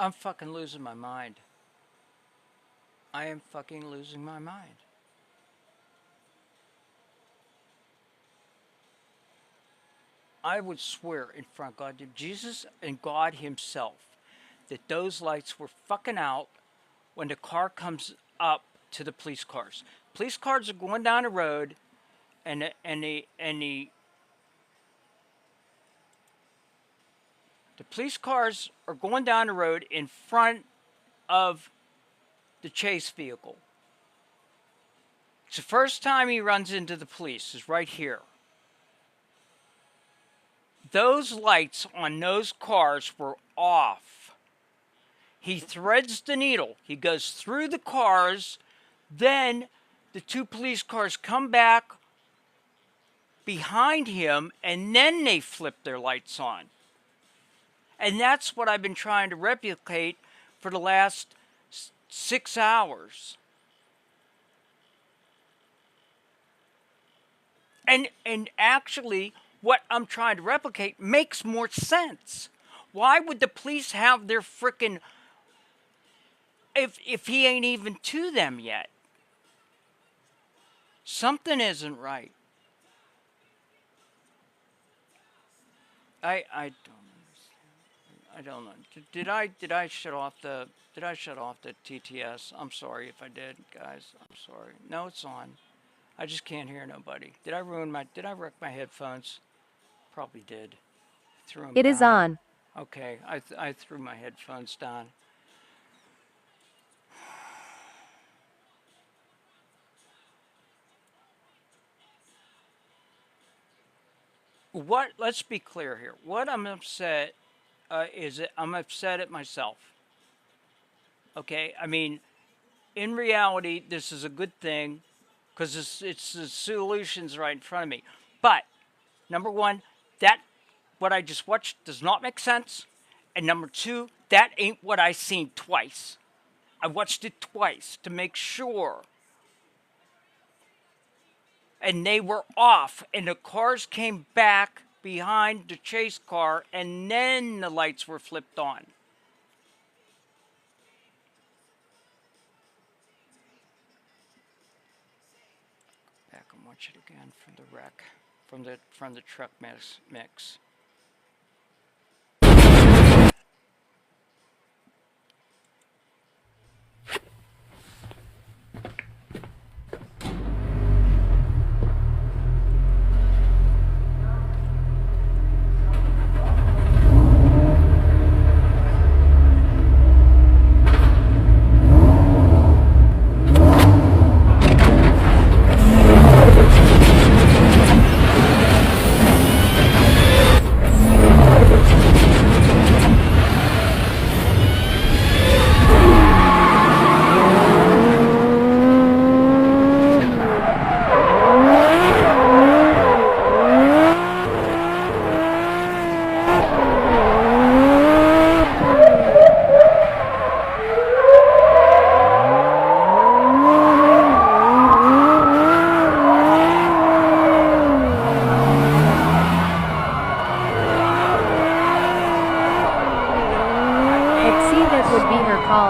I'm fucking losing my mind. I am fucking losing my mind. I would swear in front of God, Jesus and God himself, that those lights were fucking out when the car comes up to the police cars. Police cars are going down the road, and the police cars are going down the road in front of the chase vehicle. It's the first time he runs into the police, is right here. Those lights on those cars were off. He threads the needle. He goes through the cars. Then the two police cars come back behind him, and then they flip their lights on. And that's what I've been trying to replicate for the last 6 hours. And actually, what I'm trying to replicate makes more sense. Why would the police have their frickin'... If he ain't even to them yet? Something isn't right. I don't know. Did I shut off the TTS? I'm sorry if I did, guys. I'm sorry. No, it's on. I just can't hear nobody. Did I wreck my headphones? Probably did. Threw them It is down. on. Okay, I threw my headphones down. Let's be clear here. What I'm upset I'm upset at myself. Okay, I mean, in reality, this is a good thing because it's the solution's right in front of me. But number one, what I just watched does not make sense, and number two, that ain't what I seen twice. I watched it twice to make sure. And they were off, and the cars came back behind the chase car, and then the lights were flipped on. Back and watch it again from the wreck, from the truck mix.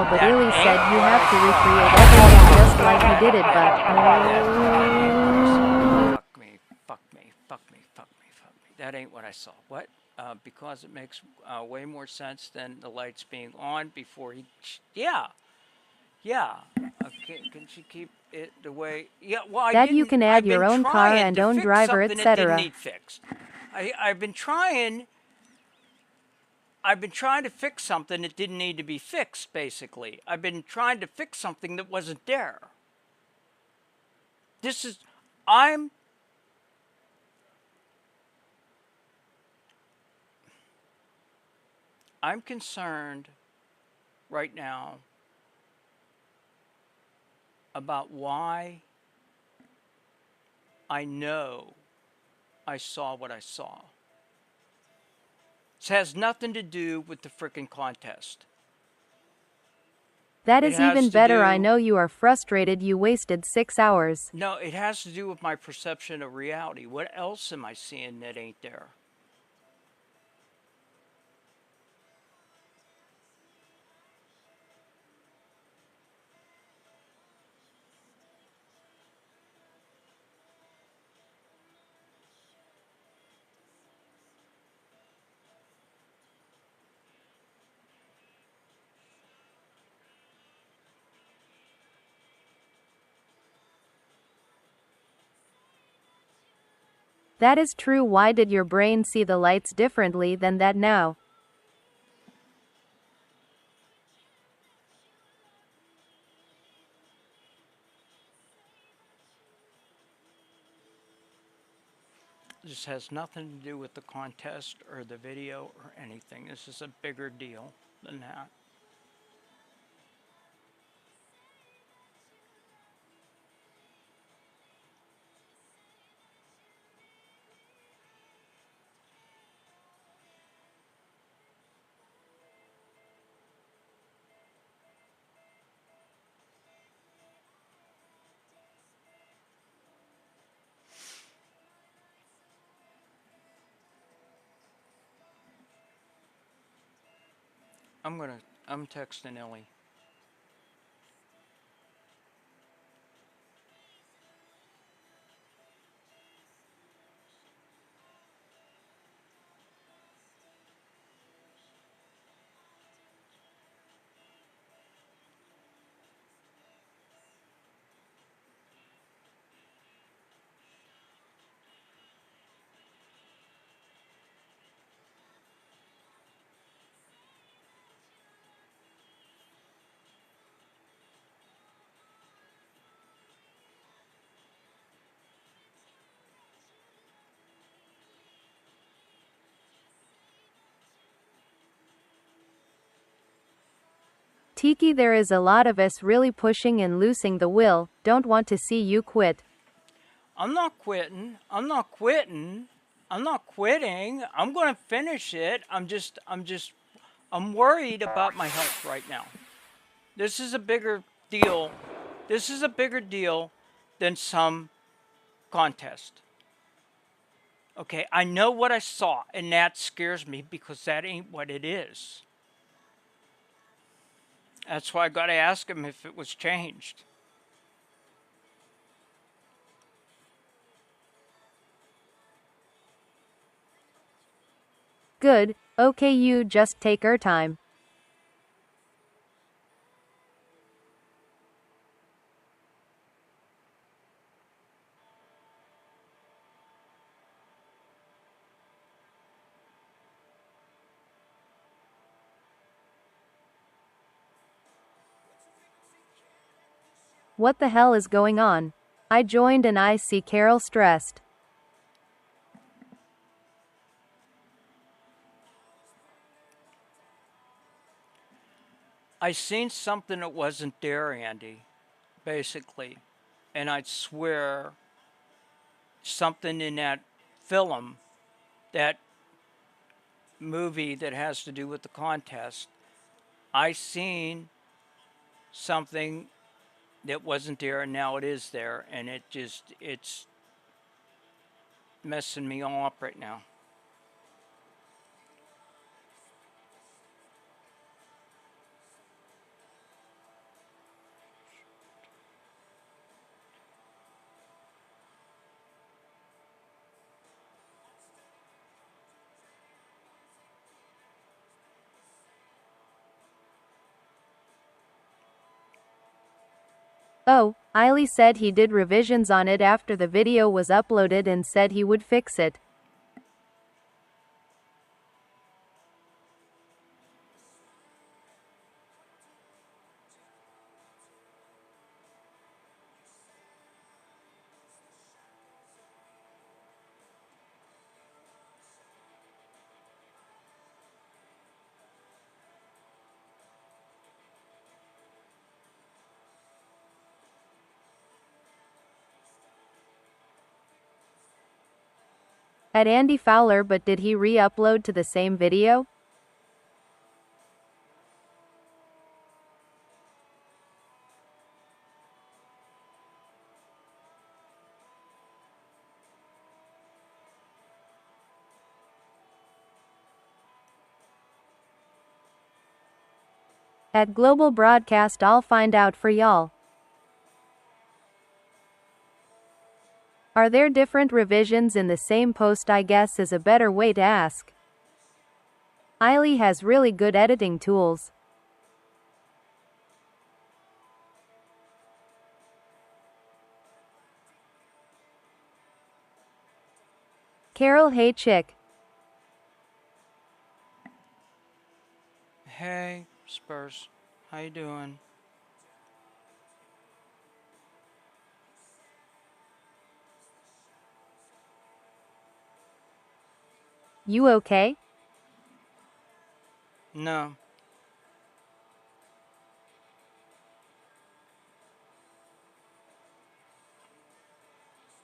But Illy said you have to recreate everything just like he did it, but... Fuck me. That ain't what I saw. What? Because it makes way more sense than the lights being on before he... Yeah. Can she keep it the way... Yeah, well, that you can add your own car and own driver, etc. I've been trying to fix something that didn't need to be fixed, basically. I've been trying to fix something that wasn't there. I'm concerned right now about why I know I saw what I saw. This has nothing to do with the frickin' contest. That is even better. I know you are frustrated you wasted 6 hours. No, it has to do with my perception of reality. What else am I seeing that ain't there? That is true. Why did your brain see the lights differently than that now? This has nothing to do with the contest or the video or anything. This is a bigger deal than that. I'm texting Ellie. Tiki, there is a lot of us really pushing and losing the will. Don't want to see you quit. I'm not quitting. I'm not quitting. I'm not quitting. I'm going to finish it. I'm worried about my health right now. This is a bigger deal. This is a bigger deal than some contest. Okay, I know what I saw, and that scares me because that ain't what it is. That's why I got to ask him if it was changed. Good, okay, you just take our time. What the hell is going on? I joined and I see Carol stressed. I seen something that wasn't there, Andy, basically. And I'd swear something in that film, that movie that has to do with the contest, I seen something that wasn't there and now it is there, and it's messing me all up right now. Oh, Eiley said he did revisions on it after the video was uploaded and said he would fix it. At Andy Fowler, but did he re-upload to the same video? At Global Broadcast, I'll find out for y'all. Are there different revisions in the same post, I guess, is a better way to ask. Eiley has really good editing tools. Carol, hey chick. Hey, Spurs. How you doing? You okay? No.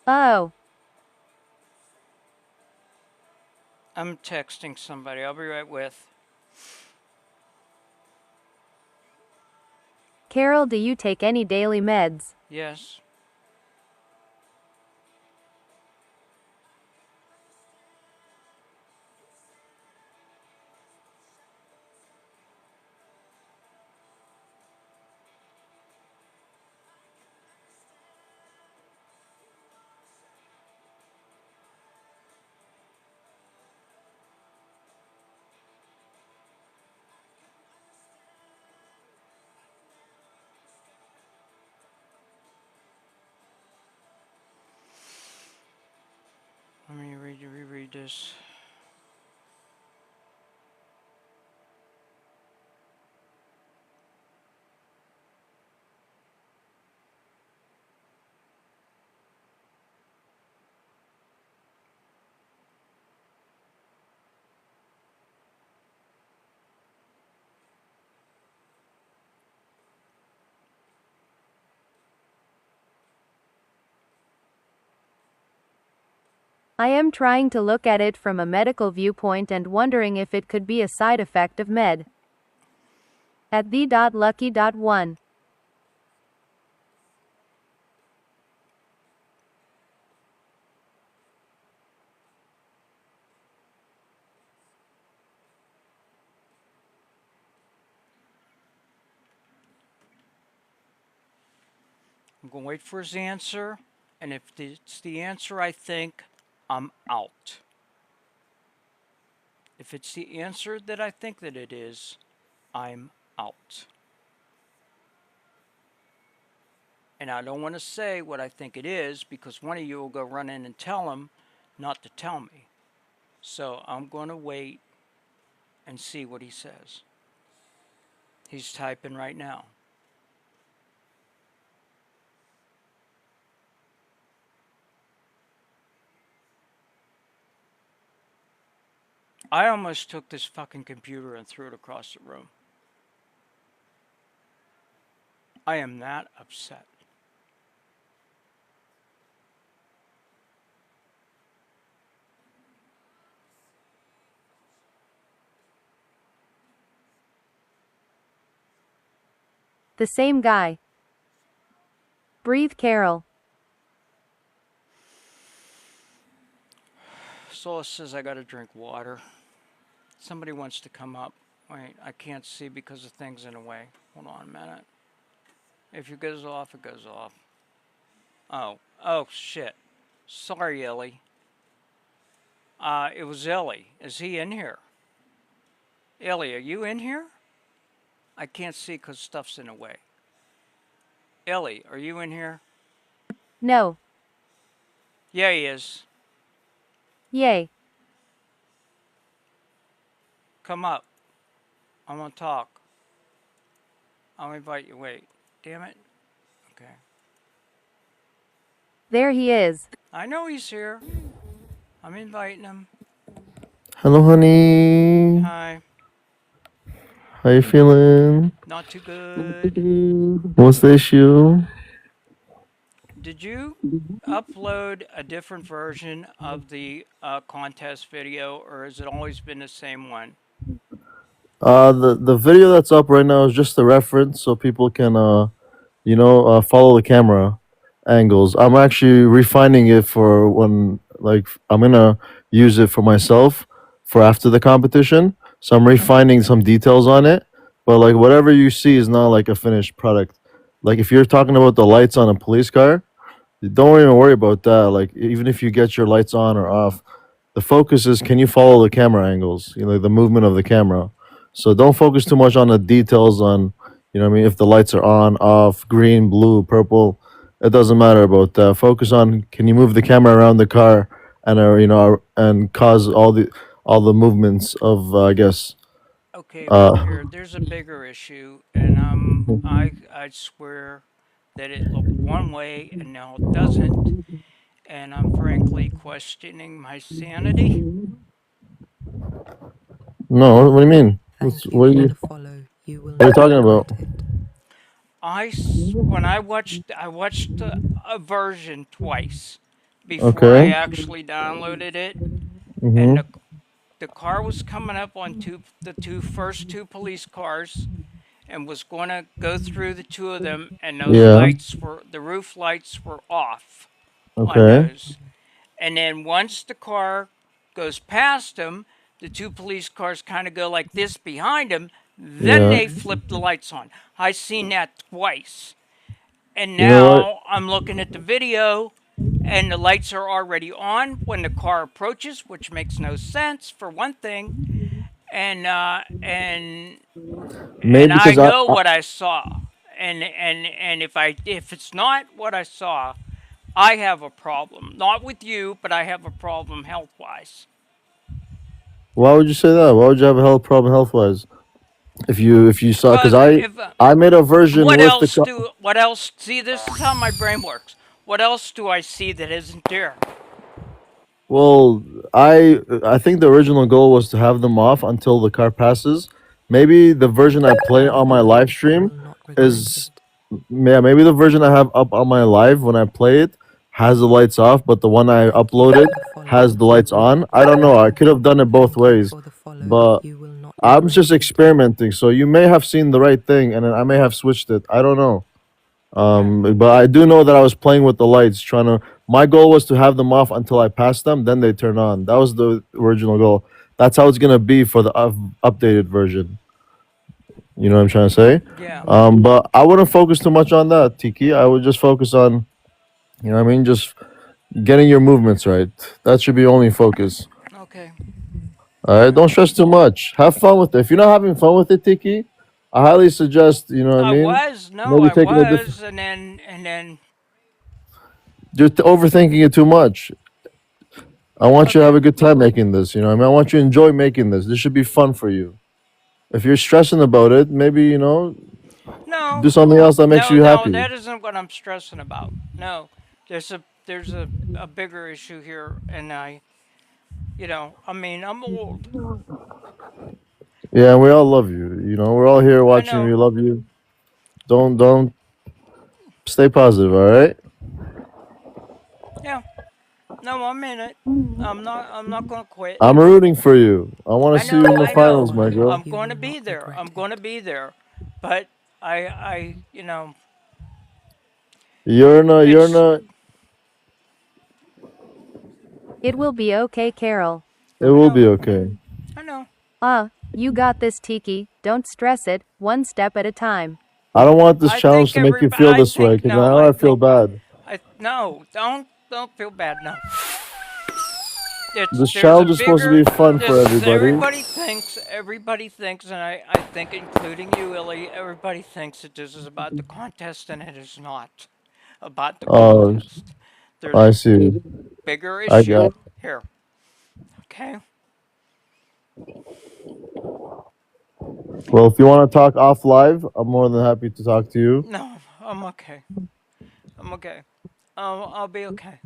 Oh. I'm texting somebody. I'll be right with. Carol, do you take any daily meds? Yes. Let me reread this. I am trying to look at it from a medical viewpoint and wondering if it could be a side effect of med. At the.lucky.1. I'm going to wait for his answer, and if it's the answer I think, I'm out. If it's the answer that I think that it is, I'm out. And I don't want to say what I think it is because one of you will go run in and tell him not to tell me. So I'm going to wait and see what he says. He's typing right now. I almost took this fucking computer and threw it across the room. I am that upset. The same guy. Breathe, Carol. Sola says I gotta drink water. Somebody wants to come up. Wait, I can't see because the thing's in the way. Hold on a minute. If it goes off, it goes off. Oh shit. Sorry, Ellie. It was Ellie. Is he in here? Ellie, are you in here? I can't see because stuff's in the way. Ellie, are you in here? No. Yeah, he is. Yay. Come up. I want to talk. I'll invite you. Wait. Damn it. Okay. There he is. I know he's here. I'm inviting him. Hello, honey. Hi. How you feeling? Not too good. What's the issue? Did you upload a different version of the contest video, or has it always been the same one? The video that's up right now is just a reference, so people can follow the camera angles. I'm actually refining it for when I'm gonna use it for myself for after the competition. So I'm refining some details on it, but whatever you see is not a finished product. If you're talking about the lights on a police car, don't even worry about that. Even if you get your lights on or off, the focus is can you follow the camera angles, the movement of the camera. So don't focus too much on the details on, if the lights are on, off, green, blue, purple. It doesn't matter about that. Focus on can you move the camera around the car and and cause all the movements of I guess. Okay, Uh, but there's a bigger issue, and I swear that it looked one way and now it doesn't, and I'm frankly questioning my sanity. no, what do you mean? Thank you What are for you? the follow. You will What are you not talking about? regret it. When I watched a version twice before I Okay. actually downloaded it, and Mhm. the car was coming up on the first two police cars and was going to go through the two of them, and Yeah. the roof lights were off on Okay. those. And then once the car goes past them, the two police cars kind of go like this behind them, then Yeah. they flip the lights on. I seen that twice. And You know what? now I'm looking at the video and the lights are already on when the car approaches, which makes no sense for one thing. And Maybe I because know I what I saw. And if it's not what I saw, I have a problem. Not with you, but I have a problem health-wise. why would you say that? Why would you have a health problem health wise? If you saw, because Because if I made a version with the. what else? See, this is how my brain works. What else do I see that isn't there? Well, I think the original goal was to have them off until the car passes. Maybe the version I play on my live stream is yeah, maybe the version I have up on my live when I play it has the lights off, but the one I uploaded has the lights on. I don't know. I could have done it both ways, but I'm just experimenting. So you may have seen the right thing, and then I may have switched it. I don't know. But I do know that I was playing with the lights, trying to. My goal was to have them off until I passed them, then they turn on. That was the original goal. That's how it's gonna be for the updated version. You know what I'm trying to say? Yeah. But I wouldn't focus too much on that, Tiki. I would just focus on, you know what I mean, just getting your movements right. That should be only focus. Okay. All right, don't stress too much. Have fun with it. If you're not having fun with it, Tiki, I highly suggest, you know what I mean? I taking a was, and then. You're overthinking it too much. I want you to have a good time making this. You know what I mean? I want you to enjoy making this. This should be fun for you. If you're stressing about it, maybe, No. do something else that makes you happy. No, that isn't what I'm stressing about. No, there's a bigger issue here, and I mean, I'm old. Yeah, we all love you. We're all here watching. We love you. Don't stay positive, all right? Yeah. No, I'm in it. I'm not gonna quit. I'm rooting for you. I want to see you in the finals, my girl. I'm going to be there. But You're not. It will be okay, Carol. It will be okay. I know. You got this, Tiki. Don't stress it, one step at a time. I don't want this challenge to make you feel this way, because now I feel bad. No, don't feel bad. No. This challenge is supposed to be fun for everybody. Everybody thinks, and I think, including you, Illy, everybody thinks that this is about the contest, and it is not about the contest. There's I see. bigger I issue got. here. Okay. Well, if you want to talk off live, I'm more than happy to talk to you. No, I'm okay. I'll be okay.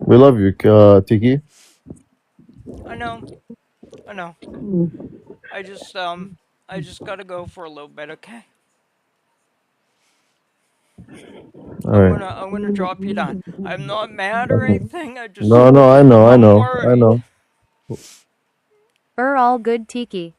We love you, Tiki. I know. I just gotta go for a little bit, okay? All right. I'm gonna drop you down. I'm not mad or anything. No, I know. All good, Tiki.